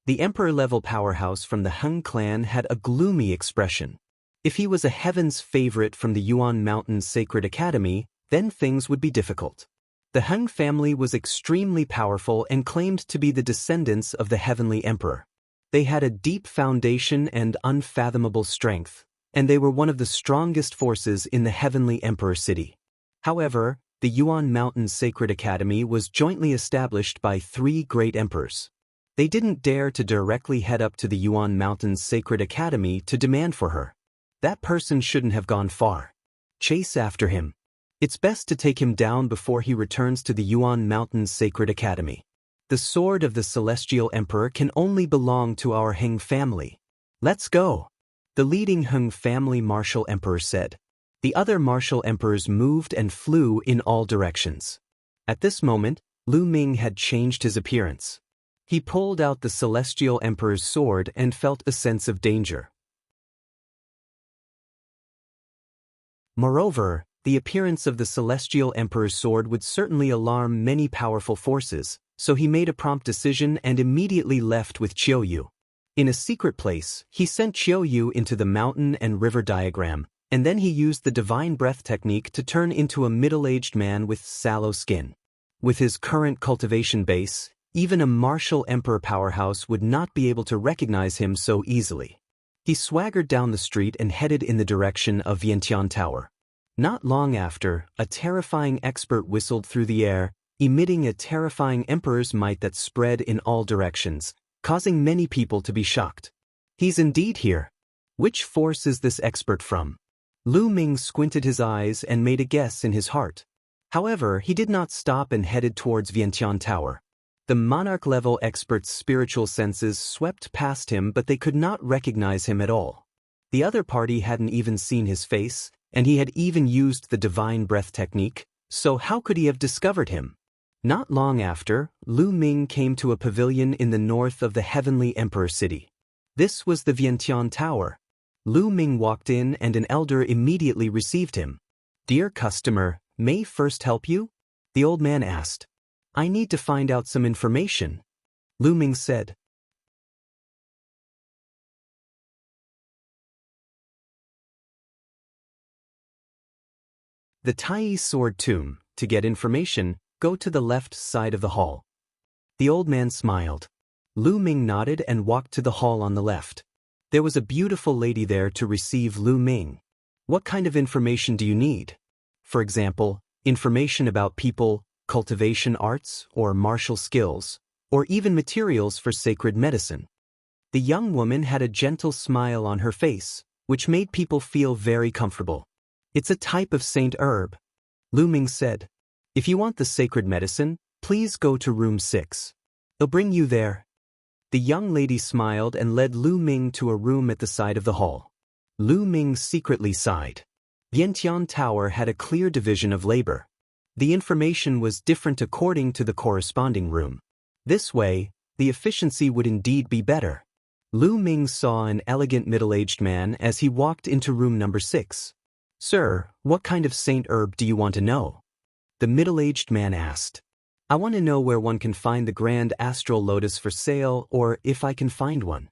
The emperor-level powerhouse from the Heng clan had a gloomy expression. If he was a heaven's favorite from the Yuan Mountain's Sacred Academy, then things would be difficult. The Heng family was extremely powerful and claimed to be the descendants of the Heavenly Emperor. They had a deep foundation and unfathomable strength, and they were one of the strongest forces in the Heavenly Emperor City. However, the Yuan Mountain's Sacred Academy was jointly established by 3 great emperors. They didn't dare to directly head up to the Yuan Mountain's Sacred Academy to demand for her. That person shouldn't have gone far. Chase after him. It's best to take him down before he returns to the Yuan Mountain's Sacred Academy. The sword of the Celestial Emperor can only belong to our Heng family. Let's go! The leading Heng family martial emperor said. The other martial emperors moved and flew in all directions. At this moment, Lu Ming had changed his appearance. He pulled out the Celestial Emperor's sword and felt a sense of danger. Moreover, the appearance of the Celestial Emperor's sword would certainly alarm many powerful forces, so he made a prompt decision and immediately left with Qiuyu. In a secret place, he sent Qiuyu into the mountain and river diagram, and then he used the divine breath technique to turn into a middle-aged man with sallow skin. With his current cultivation base, even a martial emperor powerhouse would not be able to recognize him so easily. He swaggered down the street and headed in the direction of Vientiane Tower. Not long after, a terrifying expert whistled through the air, emitting a terrifying emperor's might that spread in all directions, causing many people to be shocked. He's indeed here. Which force is this expert from? Lu Ming squinted his eyes and made a guess in his heart. However, he did not stop and headed towards Vientiane Tower. The monarch-level expert's spiritual senses swept past him, but they could not recognize him at all. The other party hadn't even seen his face, and he had even used the divine breath technique, so how could he have discovered him? Not long after, Lu Ming came to a pavilion in the north of the Heavenly Emperor City. This was the Vientiane Tower. Lu Ming walked in and an elder immediately received him. "Dear customer, may I first help you?" the old man asked. "I need to find out some information," Lu Ming said. The Taiyi Sword Tomb. To get information, go to the left side of the hall. The old man smiled. Lu Ming nodded and walked to the hall on the left. There was a beautiful lady there to receive Lu Ming. "What kind of information do you need? For example, information about people, cultivation arts, or martial skills, or even materials for sacred medicine." The young woman had a gentle smile on her face, which made people feel very comfortable. "It's a type of saint herb," Lu Ming said. "If you want the sacred medicine, please go to room 6. They'll bring you there." The young lady smiled and led Lu Ming to a room at the side of the hall. Lu Ming secretly sighed. Vientiane Tower had a clear division of labor. The information was different according to the corresponding room. This way, the efficiency would indeed be better. Lu Ming saw an elegant middle-aged man as he walked into room number 6. "Sir, what kind of saint herb do you want to know?" the middle-aged man asked. "I want to know where one can find the grand astral lotus for sale, or if I can find one,"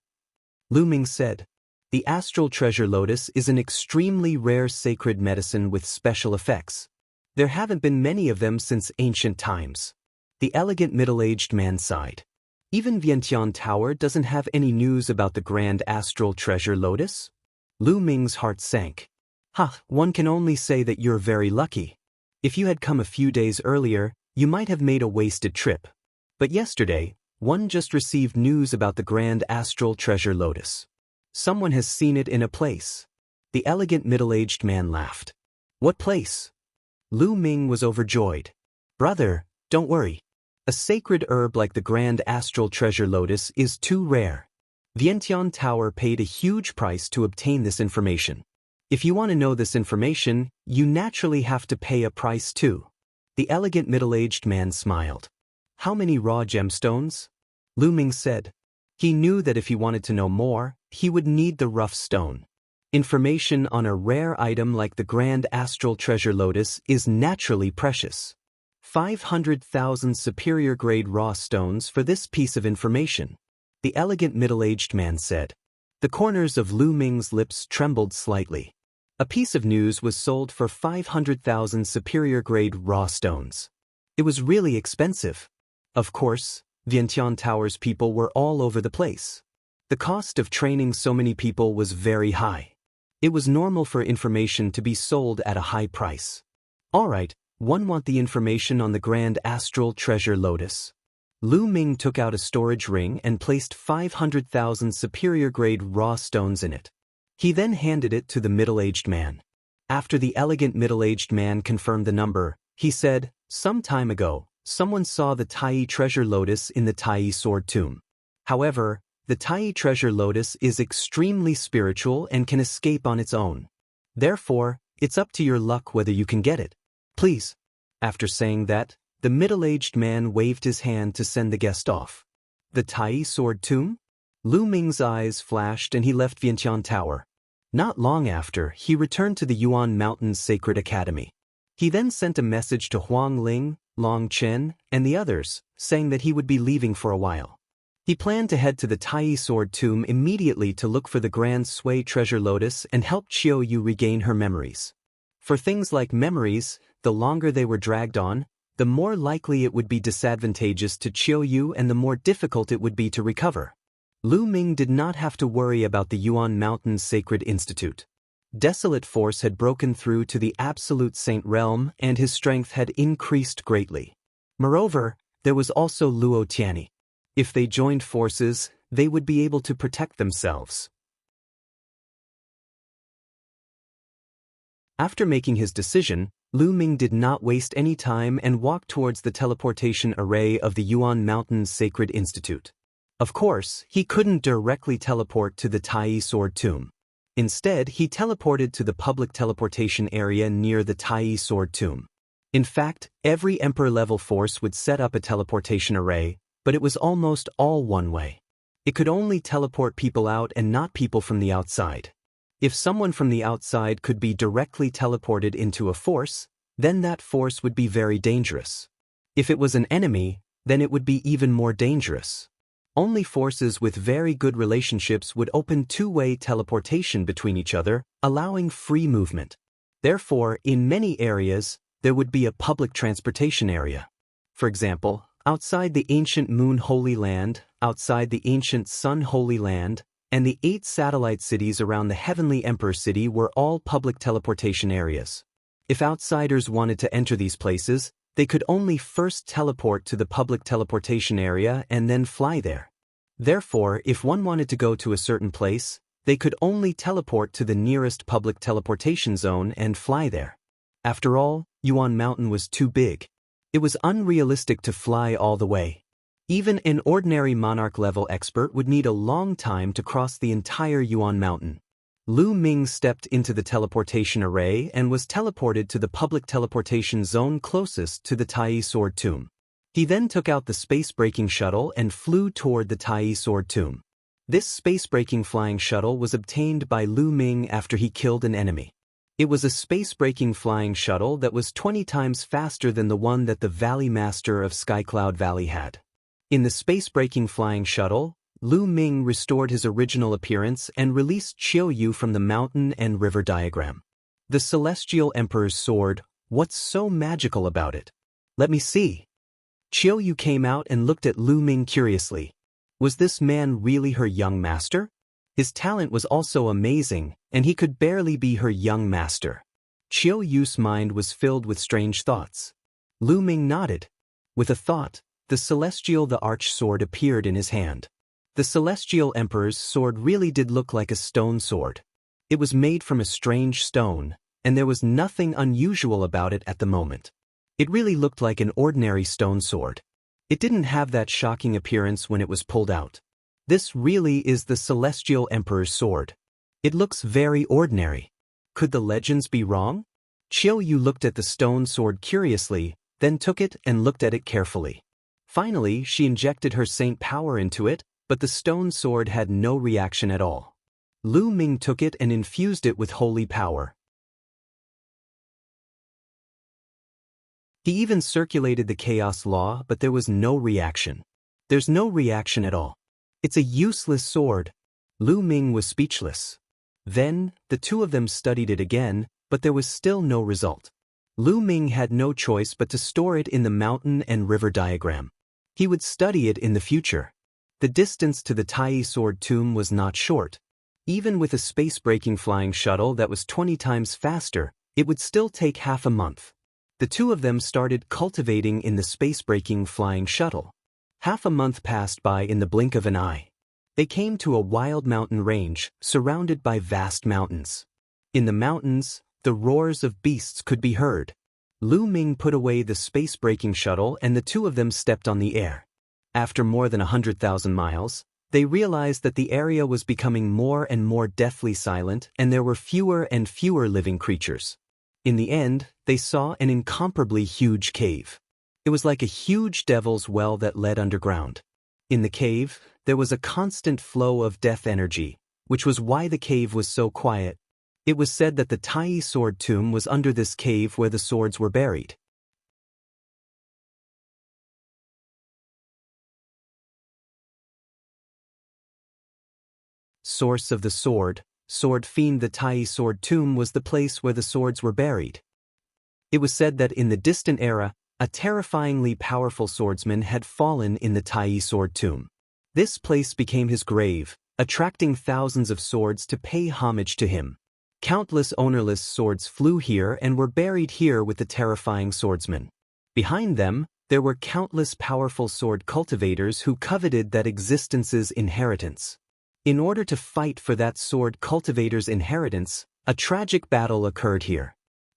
Lu Ming said. "The astral treasure lotus is an extremely rare sacred medicine with special effects. There haven't been many of them since ancient times." The elegant middle-aged man sighed. "Even Vientiane Tower doesn't have any news about the grand astral treasure lotus?" Lu Ming's heart sank. One can only say that you're very lucky. If you had come a few days earlier, you might have made a wasted trip. But yesterday, one just received news about the grand astral treasure lotus. Someone has seen it in a place." The elegant middle-aged man laughed. "What place?" Lu Ming was overjoyed. "Brother, don't worry. A sacred herb like the grand astral treasure lotus is too rare. Vientiane Tower paid a huge price to obtain this information. If you want to know this information, you naturally have to pay a price too." The elegant middle-aged man smiled. "How many raw gemstones?" Lu Ming said. He knew that if he wanted to know more, he would need the rough stone. Information on a rare item like the grand astral treasure lotus is naturally precious. 500,000 superior-grade raw stones for this piece of information, the elegant middle-aged man said. The corners of Lu Ming's lips trembled slightly. A piece of news was sold for 500,000 superior-grade raw stones. It was really expensive. Of course, Vientiane Tower's people were all over the place. The cost of training so many people was very high. It was normal for information to be sold at a high price. "All right, one want the information on the grand astral treasure lotus." Lu Ming took out a storage ring and placed 500,000 superior-grade raw stones in it. He then handed it to the middle-aged man. After the elegant middle-aged man confirmed the number, he said, "Some time ago, someone saw the Taiyi treasure lotus in the Taiyi sword tomb. However, the Taiyi treasure lotus is extremely spiritual and can escape on its own. Therefore, it's up to your luck whether you can get it. Please." After saying that, The middle-aged man waved his hand to send the guest off. The Taiyi sword tomb? Lu Ming's eyes flashed and he left Vientiane Tower. Not long after, he returned to the Yuan Mountains Sacred Academy. He then sent a message to Huang Ling, Long Chen, and the others, saying that he would be leaving for a while. He planned to head to the Taiyi sword tomb immediately to look for the Grand Sui treasure lotus and help Qiu Yu regain her memories. For things like memories, the longer they were dragged on, the more likely it would be disadvantageous to Qiu Yu and the more difficult it would be to recover. Lu Ming did not have to worry about the Yuan Mountains Sacred Institute. Desolate force had broken through to the absolute saint realm and his strength had increased greatly. Moreover, there was also Luo Tianyi. If they joined forces, they would be able to protect themselves. After making his decision, Lu Ming did not waste any time and walked towards the teleportation array of the Yuan Mountains Sacred Institute. Of course, he couldn't directly teleport to the Taiyi sword tomb. Instead, he teleported to the public teleportation area near the Taiyi sword tomb. In fact, every Emperor-level force would set up a teleportation array, but it was almost all one way. It could only teleport people out and not people from the outside. If someone from the outside could be directly teleported into a force, then that force would be very dangerous. If it was an enemy, then it would be even more dangerous. Only forces with very good relationships would open two-way teleportation between each other, allowing free movement. Therefore, in many areas, there would be a public transportation area. For example, outside the ancient Moon Holy Land, outside the ancient Sun Holy Land, and the 8 satellite cities around the Heavenly Emperor City were all public teleportation areas. If outsiders wanted to enter these places, they could only first teleport to the public teleportation area and then fly there. Therefore, if one wanted to go to a certain place, they could only teleport to the nearest public teleportation zone and fly there. After all, Yuan Mountain was too big. It was unrealistic to fly all the way. Even an ordinary monarch-level expert would need a long time to cross the entire Yuan Mountain. Lu Ming stepped into the teleportation array and was teleported to the public teleportation zone closest to the Taiyi sword tomb. He then took out the space-breaking shuttle and flew toward the Taiyi sword tomb. This space-breaking flying shuttle was obtained by Lu Ming after he killed an enemy. It was a space-breaking flying shuttle that was 20 times faster than the one that the Valley Master of Skycloud Valley had. In the space-breaking flying shuttle, Lu Ming restored his original appearance and released Qiu Yu from the mountain and river diagram. The Celestial Emperor's sword, what's so magical about it? Let me see. Qiu Yu came out and looked at Lu Ming curiously. Was this man really her young master? His talent was also amazing, and he could barely be her young master. Qiu Yu's mind was filled with strange thoughts. Lu Ming nodded. With a thought, the Celestial the Arch sword appeared in his hand. The Celestial Emperor's sword really did look like a stone sword. It was made from a strange stone, and there was nothing unusual about it at the moment. It really looked like an ordinary stone sword. It didn't have that shocking appearance when it was pulled out. This really is the Celestial Emperor's sword. It looks very ordinary. Could the legends be wrong? Qiu Yu looked at the stone sword curiously, then took it and looked at it carefully. Finally, she injected her saint power into it, but the stone sword had no reaction at all. Lu Ming took it and infused it with holy power. He even circulated the chaos law, but there was no reaction. There's no reaction at all. It's a useless sword. Lu Ming was speechless. Then, the two of them studied it again, but there was still no result. Lu Ming had no choice but to store it in the mountain and river diagram. He would study it in the future. The distance to the Taiyi sword tomb was not short. Even with a space-breaking flying shuttle that was 20 times faster, it would still take half a month. The two of them started cultivating in the space-breaking flying shuttle. Half a month passed by in the blink of an eye. They came to a wild mountain range, surrounded by vast mountains. In the mountains, the roars of beasts could be heard. Lu Ming put away the space-breaking shuttle and the two of them stepped on the air. After more than 100,000 miles, they realized that the area was becoming more and more deathly silent and there were fewer and fewer living creatures. In the end, they saw an incomparably huge cave. It was like a huge devil's well that led underground. In the cave, there was a constant flow of death energy, which was why the cave was so quiet. It was said that the Taiyi sword tomb was under this cave where the swords were buried. Source of the sword fiend. The Taiyi sword tomb was the place where the swords were buried. It was said that in the distant era, a terrifyingly powerful swordsman had fallen in the Taiyi sword tomb. This place became his grave, attracting thousands of swords to pay homage to him. Countless ownerless swords flew here and were buried here with the terrifying swordsman. Behind them, there were countless powerful sword cultivators who coveted that existence's inheritance. In order to fight for that sword cultivator's inheritance, a tragic battle occurred here.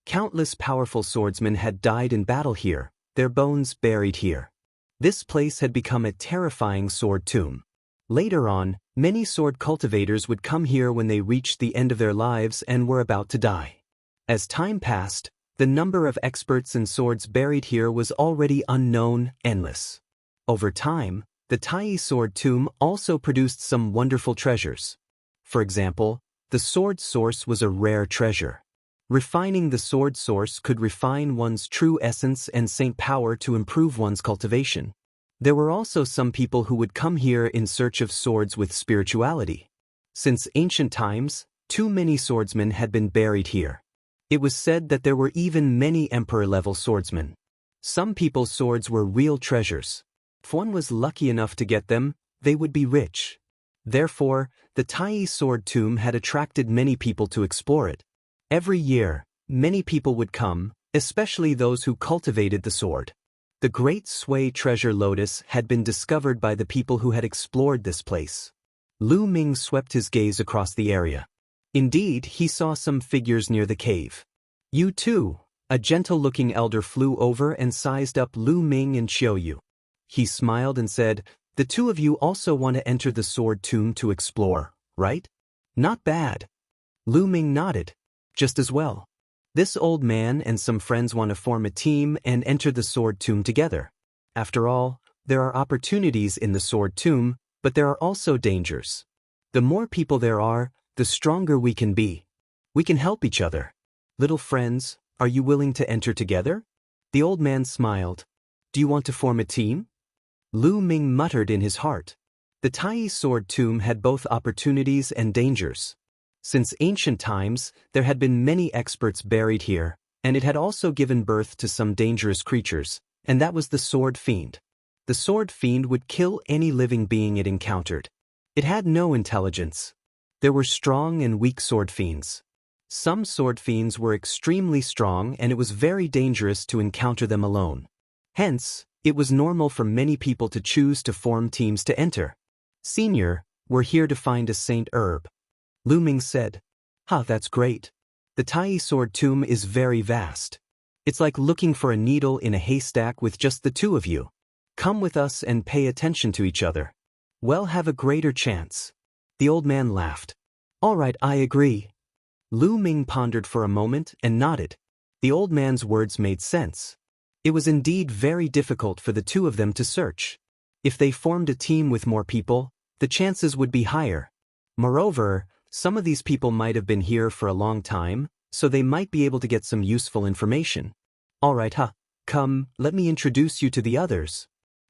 Countless powerful swordsmen had died in battle here, their bones buried here. This place had become a terrifying sword tomb. Later on, many sword cultivators would come here when they reached the end of their lives and were about to die. As time passed, the number of experts in swords buried here was already unknown, endless. Over time, the Taiyi sword tomb also produced some wonderful treasures. For example, the sword source was a rare treasure. Refining the sword source could refine one's true essence and saint power to improve one's cultivation. There were also some people who would come here in search of swords with spirituality. Since ancient times, too many swordsmen had been buried here. It was said that there were even many emperor-level swordsmen. Some people's swords were real treasures. If one was lucky enough to get them, they would be rich. Therefore, the Taiyi sword tomb had attracted many people to explore it. Every year, many people would come, especially those who cultivated the sword. The Great Sui treasure lotus had been discovered by the people who had explored this place. Ming swept his gaze across the area. Indeed, he saw some figures near the cave. You too, a gentle-looking elder flew over and sized up Ming and Yu. He smiled and said, "The two of you also want to enter the sword tomb to explore, right?" "Not bad." Ming nodded. "Just as well. This old man and some friends want to form a team and enter the sword tomb together. After all, there are opportunities in the sword tomb, but there are also dangers. The more people there are, the stronger we can be. We can help each other. Little friends, are you willing to enter together?" The old man smiled. "Do you want to form a team?" Ming muttered in his heart. The Taiyi sword tomb had both opportunities and dangers. Since ancient times, there had been many experts buried here, and it had also given birth to some dangerous creatures, and that was the sword fiend. The sword fiend would kill any living being it encountered. It had no intelligence. There were strong and weak sword fiends. Some sword fiends were extremely strong, and it was very dangerous to encounter them alone. Hence, it was normal for many people to choose to form teams to enter. "Senior, we're here to find a Saint Herb," Ming said. That's great. The Taiyi sword tomb is very vast. It's like looking for a needle in a haystack with just the two of you. Come with us and pay attention to each other. We'll have a greater chance." The old man laughed. "All right, I agree." Ming pondered for a moment and nodded. The old man's words made sense. It was indeed very difficult for the two of them to search. If they formed a team with more people, the chances would be higher. Moreover, some of these people might have been here for a long time, so they might be able to get some useful information. "All right, come, let me introduce you to the others."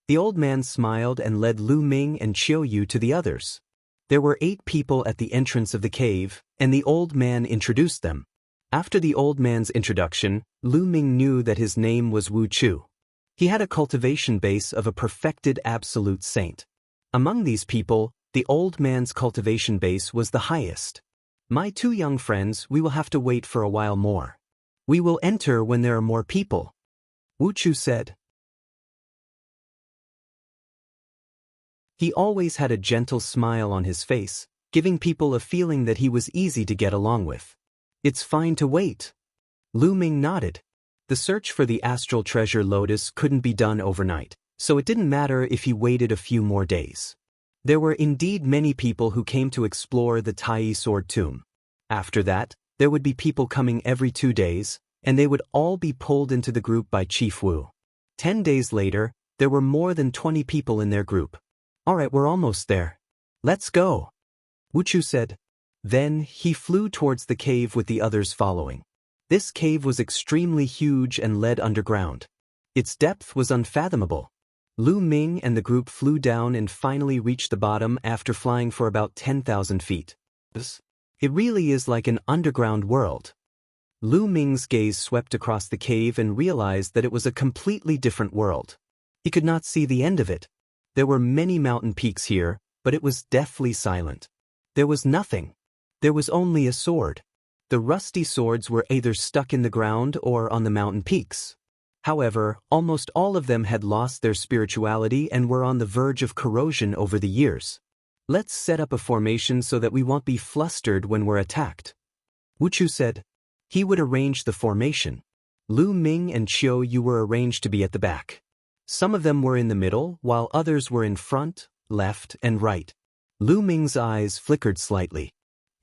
The old man smiled and led Ming and Yu to the others. There were 8 people at the entrance of the cave, and the old man introduced them. After the old man's introduction, Ming knew that his name was Wu Chu. He had a cultivation base of a perfected absolute saint. Among these people, the old man's cultivation base was the highest. "My 2 young friends, we will have to wait for a while more. We will enter when there are more people," Wu Chu said. He always had a gentle smile on his face, giving people a feeling that he was easy to get along with. "It's fine to wait." Ming nodded. The search for the astral treasure lotus couldn't be done overnight, so it didn't matter if he waited a few more days. There were indeed many people who came to explore the Taiyi sword tomb. After that, there would be people coming every 2 days, and they would all be pulled into the group by Chief Wu. 10 days later, there were more than 20 people in their group. Alright, we're almost there. Let's go, Wu Chu said. Then, he flew towards the cave with the others following. This cave was extremely huge and led underground. Its depth was unfathomable. Lu Ming and the group flew down and finally reached the bottom after flying for about 10,000 feet. It really is like an underground world. Lu Ming's gaze swept across the cave and realized that it was a completely different world. He could not see the end of it. There were many mountain peaks here, but it was deathly silent. There was nothing. There was only a sword. The rusty swords were either stuck in the ground or on the mountain peaks. However, almost all of them had lost their spirituality and were on the verge of corrosion over the years. Let's set up a formation so that we won't be flustered when we're attacked, Wu Chu said. He would arrange the formation. Lu Ming and Qiu Yu were arranged to be at the back. Some of them were in the middle, while others were in front, left, and right. Lu Ming's eyes flickered slightly.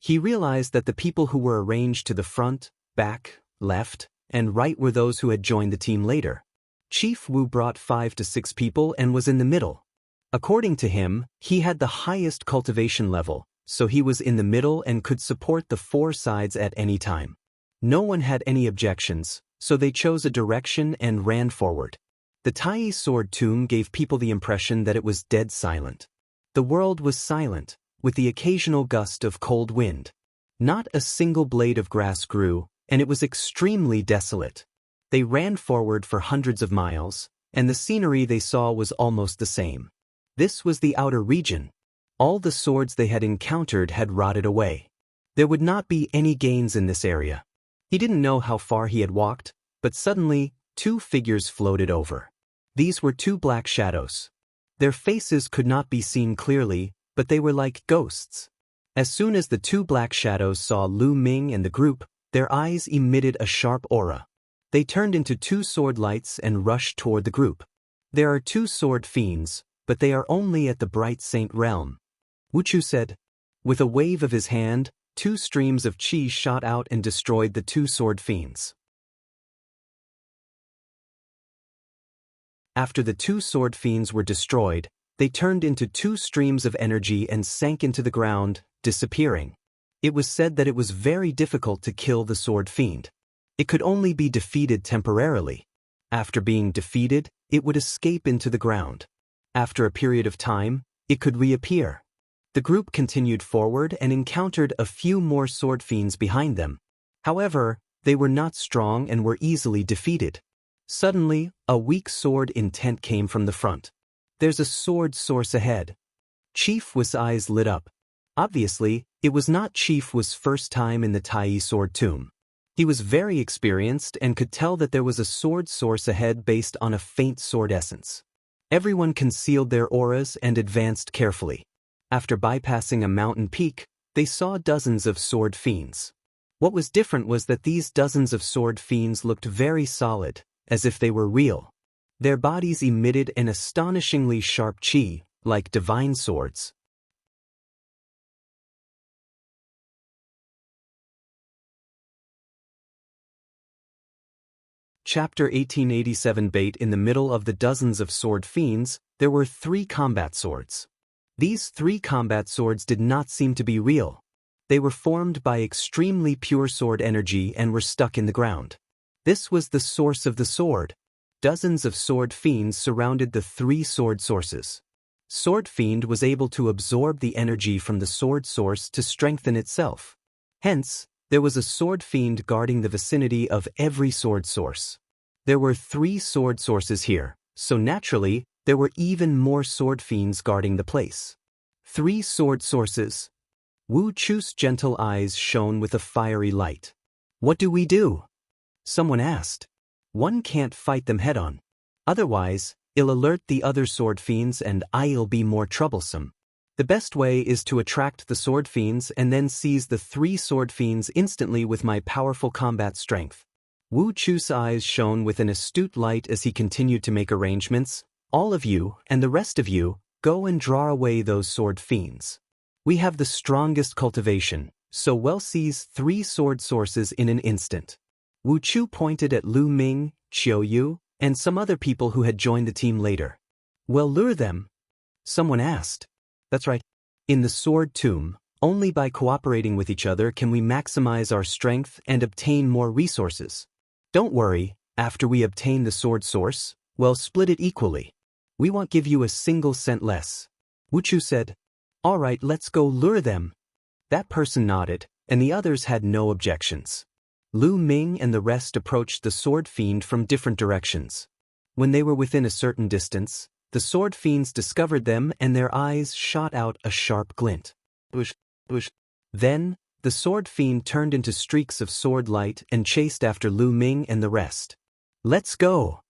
He realized that the people who were arranged to the front, back, left, and right were those who had joined the team later. Chief Wu brought 5 to 6 people and was in the middle. According to him, he had the highest cultivation level, so he was in the middle and could support the 4 sides at any time. No one had any objections, so they chose a direction and ran forward. The Taiyi sword tomb gave people the impression that it was dead silent. The world was silent, with the occasional gust of cold wind. Not a single blade of grass grew, and it was extremely desolate. They ran forward for hundreds of miles, and the scenery they saw was almost the same. This was the outer region. All the swords they had encountered had rotted away. There would not be any gains in this area. He didn't know how far he had walked, but suddenly, 2 figures floated over. These were 2 black shadows. Their faces could not be seen clearly, but they were like ghosts. As soon as the 2 black shadows saw Lu Ming and the group, their eyes emitted a sharp aura. They turned into 2 sword lights and rushed toward the group. There are 2 sword fiends, but they are only at the Bright Saint realm, Wu Chu said. With a wave of his hand, 2 streams of qi shot out and destroyed the 2 sword fiends. After the 2 sword fiends were destroyed, they turned into 2 streams of energy and sank into the ground, disappearing. It was said that it was very difficult to kill the sword fiend. It could only be defeated temporarily. After being defeated, it would escape into the ground. After a period of time, it could reappear. The group continued forward and encountered a few more sword fiends behind them. However, they were not strong and were easily defeated. Suddenly, a weak sword intent came from the front. There's a sword source ahead. Chief Wu's eyes lit up. Obviously, it was not Chief Wu's first time in the Taiyi sword tomb. He was very experienced and could tell that there was a sword source ahead based on a faint sword essence. Everyone concealed their auras and advanced carefully. After bypassing a mountain peak, they saw dozens of sword fiends. What was different was that these dozens of sword fiends looked very solid, as if they were real. Their bodies emitted an astonishingly sharp qi, like divine swords. Chapter 1887. Bait. In the middle of the dozens of sword fiends, there were 3 combat swords. These 3 combat swords did not seem to be real. They were formed by extremely pure sword energy and were stuck in the ground. This was the source of the sword. Dozens of sword fiends surrounded the 3 sword sources. Sword Fiend was able to absorb the energy from the sword source to strengthen itself. Hence, there was a sword fiend guarding the vicinity of every sword source. There were 3 sword sources here, so naturally, there were even more sword fiends guarding the place. 3 sword sources. Wu Chu's gentle eyes shone with a fiery light. What do we do? Someone asked. One can't fight them head-on. Otherwise, it'll alert the other sword fiends and I'll be more troublesome. The best way is to attract the sword fiends and then seize the 3 sword fiends instantly with my powerful combat strength. Wu Chu's eyes shone with an astute light as he continued to make arrangements. All of you, and the rest of you, go and draw away those sword fiends. We have the strongest cultivation, so we'll seize 3 sword sources in an instant. Wu Chu pointed at Lu Ming, Qiu Yu, and some other people who had joined the team later. Well, lure them? Someone asked. That's right. In the Sword Tomb, only by cooperating with each other can we maximize our strength and obtain more resources. Don't worry, after we obtain the sword source, we'll split it equally. We won't give you a single cent less. Wuchu said. All right, let's go lure them. That person nodded, and the others had no objections. Lu Ming and the rest approached the sword fiend from different directions. When they were within a certain distance, the sword fiends discovered them and their eyes shot out a sharp glint. Bush. Then, the sword fiend turned into streaks of sword light and chased after Lu Ming and the rest. Let's go!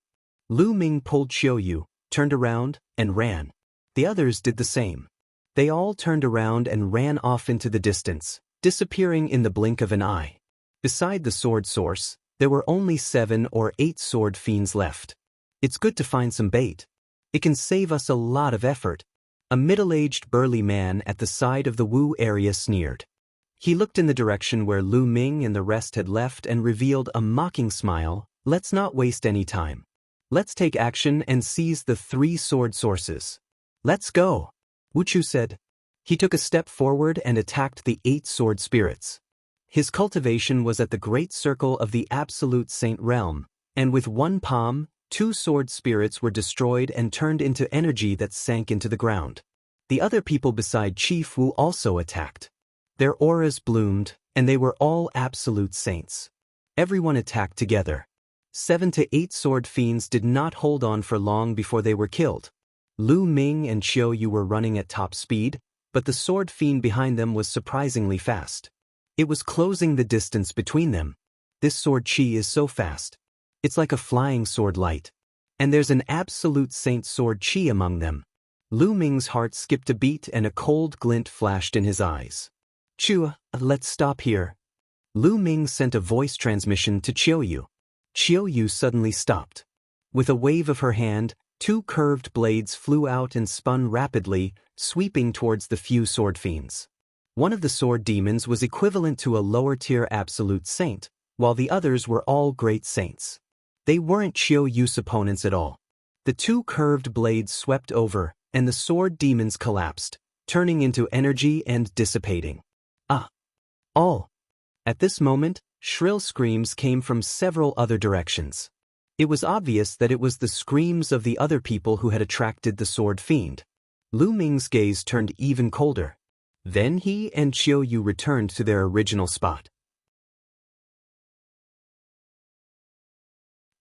Lu Ming pulled Qiuyu, turned around, and ran. The others did the same. They all turned around and ran off into the distance, disappearing in the blink of an eye. Beside the sword source, there were only 7 or 8 sword fiends left. It's good to find some bait. It can save us a lot of effort. A middle-aged burly man at the side of the Wu area sneered. He looked in the direction where Lu Ming and the rest had left and revealed a mocking smile. Let's not waste any time. Let's take action and seize the 3 sword sources. Let's go, Wuchu said. He took a step forward and attacked the 8 sword spirits. His cultivation was at the great circle of the absolute saint realm, and with one palm, 2 sword spirits were destroyed and turned into energy that sank into the ground. The other people beside Chief Wu also attacked. Their auras bloomed, and they were all absolute saints. Everyone attacked together. 7 to 8 sword fiends did not hold on for long before they were killed. Lu Ming and Qiuyu were running at top speed, but the sword fiend behind them was surprisingly fast. It was closing the distance between them. This sword chi is so fast. It's like a flying sword light. And there's an absolute saint sword chi among them. Lu Ming's heart skipped a beat and a cold glint flashed in his eyes. Chua, let's stop here. Lu Ming sent a voice transmission to Qiuyu. Qiuyu suddenly stopped. With a wave of her hand, 2 curved blades flew out and spun rapidly, sweeping towards the few sword fiends. One of the sword demons was equivalent to a lower-tier absolute saint, while the others were all great saints. They weren't Qiuyu's opponents at all. The 2 curved blades swept over, and the sword demons collapsed, turning into energy and dissipating. All. At this moment, shrill screams came from several other directions. It was obvious that it was the screams of the other people who had attracted the sword fiend. Lu Ming's gaze turned even colder. Then he and Qiuyu returned to their original spot.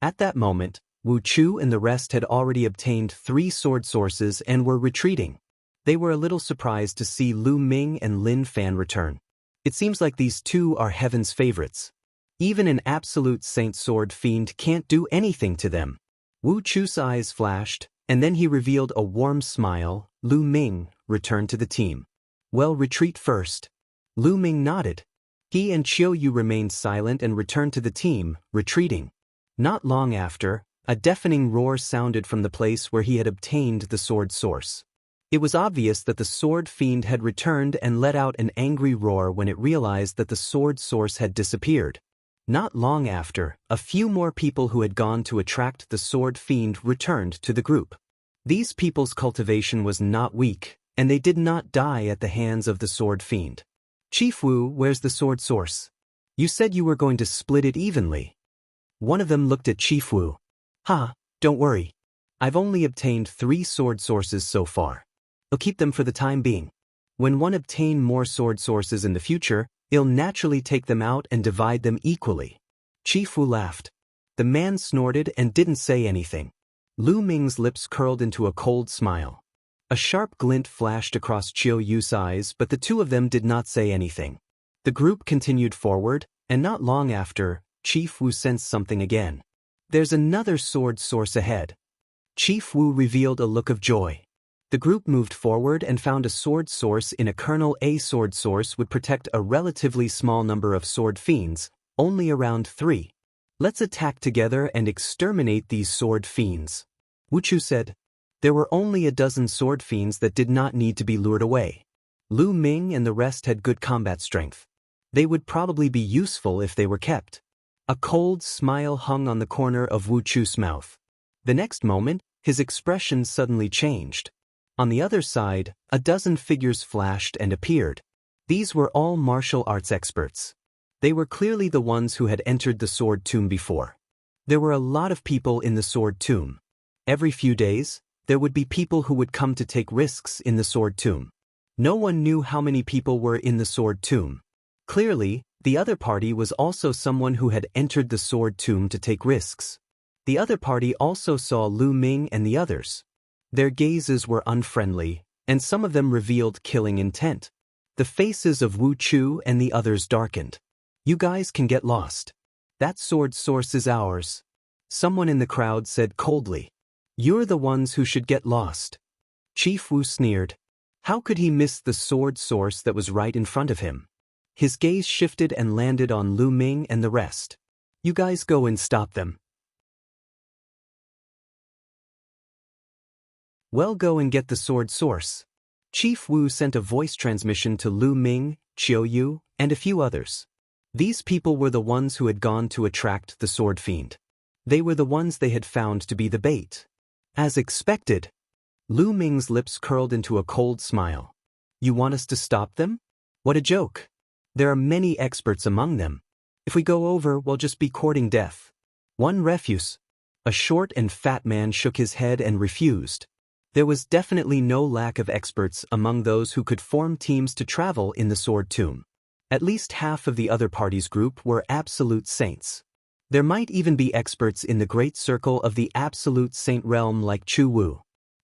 At that moment, Wu Chu and the rest had already obtained 3 sword sources and were retreating. They were a little surprised to see Lu Ming and Lin Fan return. It seems like these 2 are heaven's favorites. Even an absolute saint sword fiend can't do anything to them. Wu Chu's eyes flashed, and then he revealed a warm smile. Lu Ming, return to the team. Well, retreat first. Lu Ming nodded. He and Qiuyu remained silent and returned to the team, retreating. Not long after, a deafening roar sounded from the place where he had obtained the sword source. It was obvious that the sword fiend had returned and let out an angry roar when it realized that the sword source had disappeared. Not long after, a few more people who had gone to attract the sword fiend returned to the group. These people's cultivation was not weak, and they did not die at the hands of the sword fiend. Chief Wu, where's the sword source? You said you were going to split it evenly. One of them looked at Chief Wu. Don't worry. I've only obtained 3 sword sources so far. I'll keep them for the time being. When one obtain more sword sources in the future, he'll naturally take them out and divide them equally. Chief Wu laughed. The man snorted and didn't say anything. Lu Ming's lips curled into a cold smile. A sharp glint flashed across Qiuyu's eyes, but the 2 of them did not say anything. The group continued forward, and not long after, Chief Wu sensed something again. There's another sword source ahead. Chief Wu revealed a look of joy. The group moved forward and found a sword source in a kernel. A sword source would protect a relatively small number of sword fiends, only around 3. Let's attack together and exterminate these sword fiends. Wu Chu said. There were only a dozen sword fiends that did not need to be lured away. Lu Ming and the rest had good combat strength. They would probably be useful if they were kept. A cold smile hung on the corner of Wu Chu's mouth. The next moment, his expression suddenly changed. On the other side, a dozen figures flashed and appeared. These were all martial arts experts. They were clearly the ones who had entered the sword tomb before. There were a lot of people in the sword tomb. Every few days, there would be people who would come to take risks in the sword tomb. No one knew how many people were in the sword tomb. Clearly, the other party was also someone who had entered the sword tomb to take risks. The other party also saw Lu Ming and the others. Their gazes were unfriendly, and some of them revealed killing intent. The faces of Wu Chu and the others darkened. "You guys can get lost. That sword source is ours," someone in the crowd said coldly. "You're the ones who should get lost." Chief Wu sneered. How could he miss the sword source that was right in front of him? His gaze shifted and landed on Lu Ming and the rest. "You guys go and stop them." "Well, go and get the sword source." Chief Wu sent a voice transmission to Lu Ming, Qiu Yu, and a few others. These people were the ones who had gone to attract the sword fiend. They were the ones they had found to be the bait. As expected, Lu Ming's lips curled into a cold smile. "You want us to stop them? What a joke. There are many experts among them. If we go over, we'll just be courting death." One refuse. A short and fat man shook his head and refused. There was definitely no lack of experts among those who could form teams to travel in the sword tomb. At least half of the other party's group were absolute saints. There might even be experts in the great circle of the absolute saint realm like Chu Wu.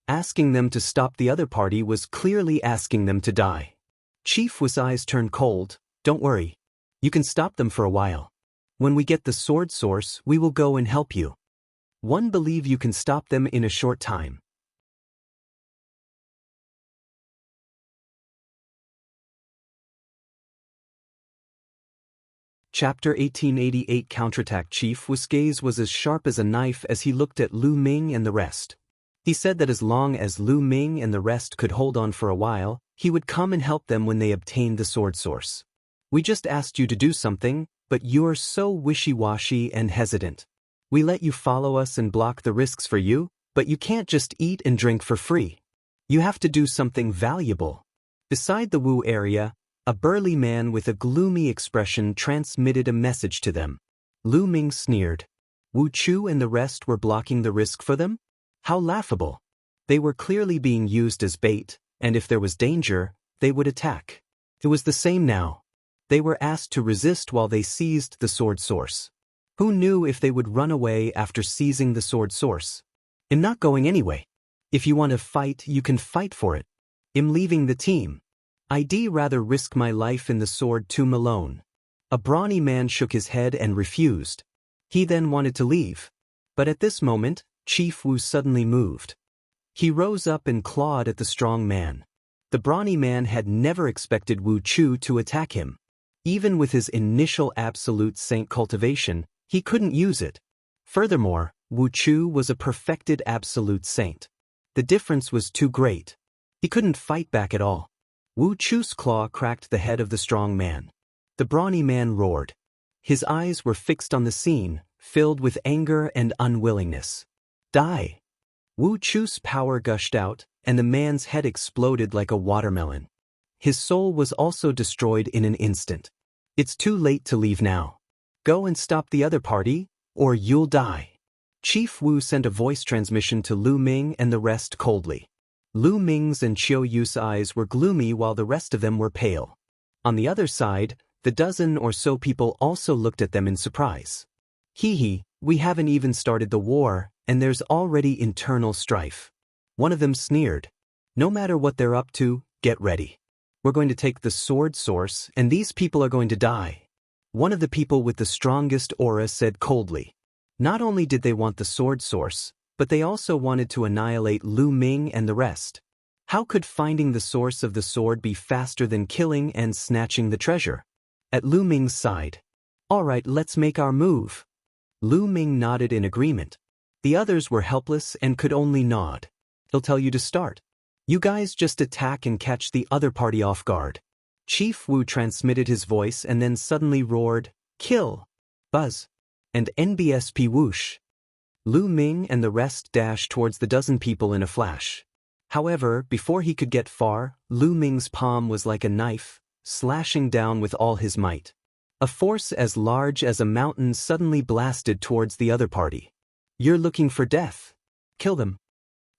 Asking them to stop the other party was clearly asking them to die. Chief Wu's eyes turned cold. "Don't worry. You can stop them for a while. When we get the sword source, we will go and help you. One believe you can stop them in a short time." Chapter 1888 Counterattack. Chief Wu's gaze was as sharp as a knife as he looked at Lu Ming and the rest. He said that as long as Lu Ming and the rest could hold on for a while, he would come and help them when they obtained the sword source. "We just asked you to do something, but you're so wishy-washy and hesitant. We let you follow us and block the risks for you, but you can't just eat and drink for free. You have to do something valuable." Beside the Wu area, a burly man with a gloomy expression transmitted a message to them. Lu Ming sneered. Wu Chu and the rest were blocking the risk for them? How laughable. They were clearly being used as bait, and if there was danger, they would attack. It was the same now. They were asked to resist while they seized the sword source. Who knew if they would run away after seizing the sword source? "I'm not going anyway. If you want to fight, you can fight for it. I'm leaving the team. I'd rather risk my life in the sword tomb alone." A brawny man shook his head and refused. He then wanted to leave. But at this moment, Chief Wu suddenly moved. He rose up and clawed at the strong man. The brawny man had never expected Wu Chu to attack him. Even with his initial absolute saint cultivation, he couldn't use it. Furthermore, Wu Chu was a perfected absolute saint. The difference was too great. He couldn't fight back at all. Wu Chu's claw cracked the head of the strong man. The brawny man roared. His eyes were fixed on the scene, filled with anger and unwillingness. "Die!" Wu Chu's power gushed out, and the man's head exploded like a watermelon. His soul was also destroyed in an instant. "It's too late to leave now. Go and stop the other party, or you'll die." Chief Wu sent a voice transmission to Lu Ming and the rest coldly. Lu Ming's and Qiu Yu's eyes were gloomy while the rest of them were pale. On the other side, the dozen or so people also looked at them in surprise. "Hee, we haven't even started the war, and there's already internal strife." One of them sneered. "No matter what they're up to, get ready. We're going to take the sword source, and these people are going to die." One of the people with the strongest aura said coldly. Not only did they want the sword source, but they also wanted to annihilate Lu Ming and the rest. How could finding the source of the sword be faster than killing and snatching the treasure? At Lu Ming's side. "All right, let's make our move." Lu Ming nodded in agreement. The others were helpless and could only nod. "He'll tell you to start. You guys just attack and catch the other party off guard." Chief Wu transmitted his voice and then suddenly roared, "Kill! Buzz! And NBSP whoosh!" Lu Ming and the rest dashed towards the dozen people in a flash. However, before he could get far, Lu Ming's palm was like a knife, slashing down with all his might. A force as large as a mountain suddenly blasted towards the other party. "You're looking for death. Kill them."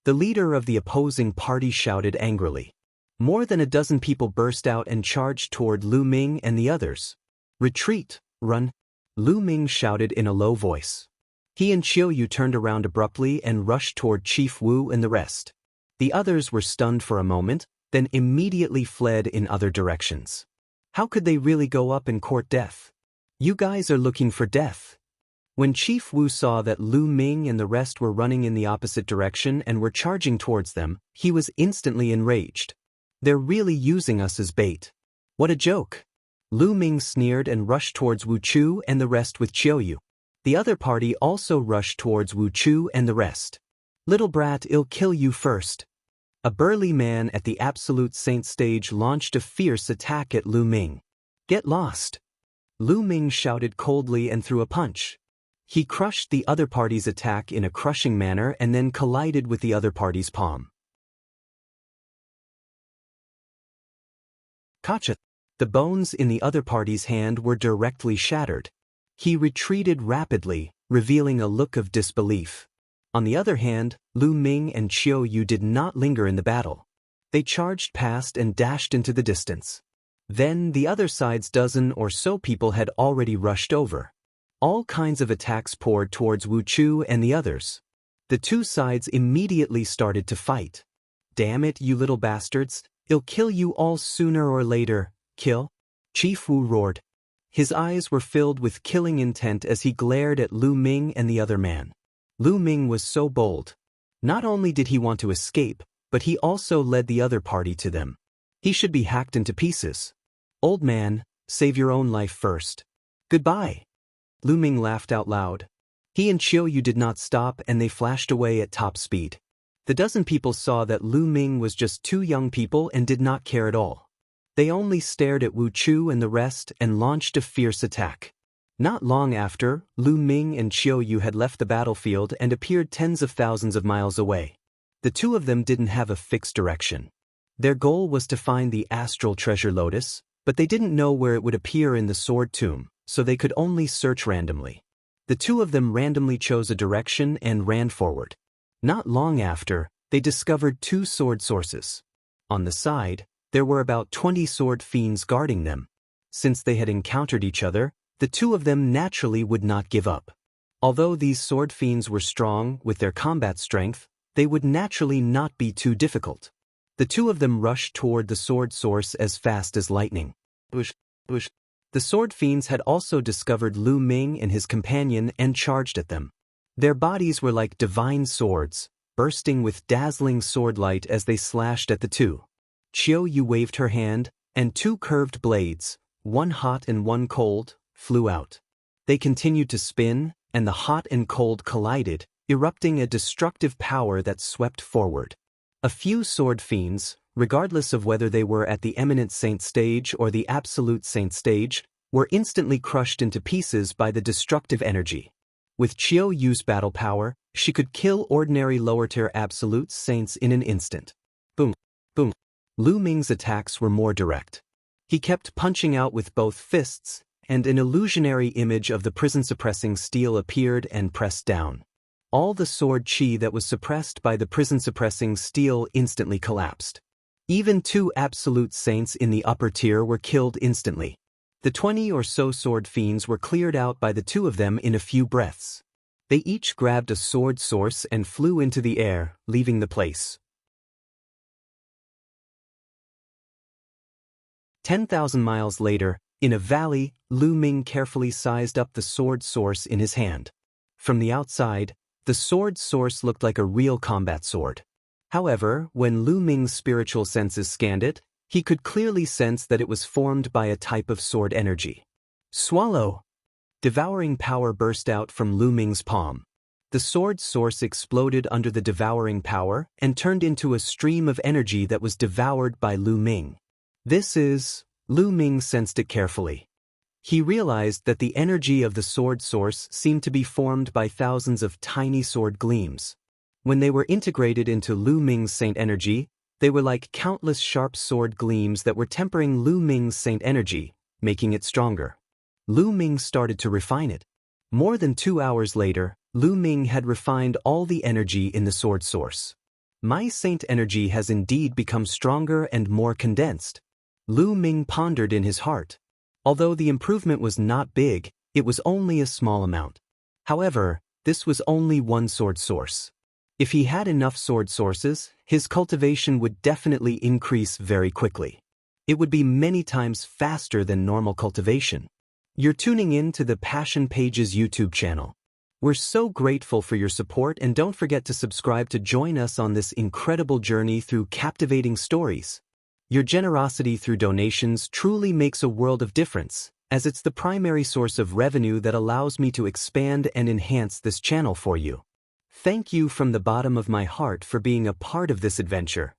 The leader of the opposing party shouted angrily. More than a dozen people burst out and charged toward Lu Ming and the others. "Retreat, run," Lu Ming shouted in a low voice. He and Qiuyu turned around abruptly and rushed toward Chief Wu and the rest. The others were stunned for a moment, then immediately fled in other directions. How could they really go up and court death? "You guys are looking for death." When Chief Wu saw that Lu Ming and the rest were running in the opposite direction and were charging towards them, he was instantly enraged. "They're really using us as bait. What a joke." Lu Ming sneered and rushed towards Wu Chu and the rest with Qiuyu. The other party also rushed towards Wu Chu and the rest. "Little brat, I'll kill you first." A burly man at the Absolute Saint stage launched a fierce attack at Lu Ming. "Get lost!" Lu Ming shouted coldly and threw a punch. He crushed the other party's attack in a crushing manner and then collided with the other party's palm. Gotcha! The bones in the other party's hand were directly shattered. He retreated rapidly, revealing a look of disbelief. On the other hand, Lu Ming and Qiuyu did not linger in the battle. They charged past and dashed into the distance. Then the other side's dozen or so people had already rushed over. All kinds of attacks poured towards Wu Chu and the others. The two sides immediately started to fight. "Damn it, you little bastards, I'll kill you all sooner or later. Kill!" Chief Wu roared. His eyes were filled with killing intent as he glared at Lu Ming and the other man. Lu Ming was so bold. Not only did he want to escape, but he also led the other party to them. He should be hacked into pieces. "Old man, save your own life first. Goodbye." Lu Ming laughed out loud. He and Qiuyu did not stop and they flashed away at top speed. The dozen people saw that Lu Ming was just two young people and did not care at all. They only stared at Wu Chu and the rest and launched a fierce attack. Not long after, Lu Ming and Qiuyu had left the battlefield and appeared tens of thousands of miles away. The two of them didn't have a fixed direction. Their goal was to find the astral treasure lotus, but they didn't know where it would appear in the sword tomb, so they could only search randomly. The two of them randomly chose a direction and ran forward. Not long after, they discovered two sword sources. On the side, there were about 20 sword fiends guarding them. Since they had encountered each other, the two of them naturally would not give up. Although these sword fiends were strong with their combat strength, they would naturally not be too difficult. The two of them rushed toward the sword source as fast as lightning. Bush. The sword fiends had also discovered Lu Ming and his companion and charged at them. Their bodies were like divine swords, bursting with dazzling sword light as they slashed at the two. Qiuyu waved her hand, and two curved blades, one hot and one cold, flew out. They continued to spin, and the hot and cold collided, erupting a destructive power that swept forward. A few sword fiends, regardless of whether they were at the eminent saint stage or the absolute saint stage, were instantly crushed into pieces by the destructive energy. With Qiuyu's battle power, she could kill ordinary lower-tier absolute saints in an instant. Boom, boom. Lu Ming's attacks were more direct. He kept punching out with both fists, and an illusionary image of the prison-suppressing steel appeared and pressed down. All the sword chi that was suppressed by the prison-suppressing steel instantly collapsed. Even two absolute saints in the upper tier were killed instantly. The 20 or so sword fiends were cleared out by the two of them in a few breaths. They each grabbed a sword source and flew into the air, leaving the place. 10,000 miles later, in a valley, Lu Ming carefully sized up the sword source in his hand. From the outside, the sword source looked like a real combat sword. However, when Lu Ming's spiritual senses scanned it, he could clearly sense that it was formed by a type of sword energy. Swallow! Devouring power burst out from Lu Ming's palm. The sword source exploded under the devouring power and turned into a stream of energy that was devoured by Lu Ming. Lu Ming sensed it carefully. He realized that the energy of the sword source seemed to be formed by thousands of tiny sword gleams. When they were integrated into Lu Ming's saint energy, they were like countless sharp sword gleams that were tempering Lu Ming's saint energy, making it stronger. Lu Ming started to refine it. More than 2 hours later, Lu Ming had refined all the energy in the sword source. My saint energy has indeed become stronger and more condensed. Lu Ming pondered in his heart. Although the improvement was not big, it was only a small amount. However, this was only one sword source. If he had enough sword sources, his cultivation would definitely increase very quickly. It would be many times faster than normal cultivation. You're tuning in to the Passion Pages YouTube channel. We're so grateful for your support, and don't forget to subscribe to join us on this incredible journey through captivating stories. Your generosity through donations truly makes a world of difference, as it's the primary source of revenue that allows me to expand and enhance this channel for you. Thank you from the bottom of my heart for being a part of this adventure.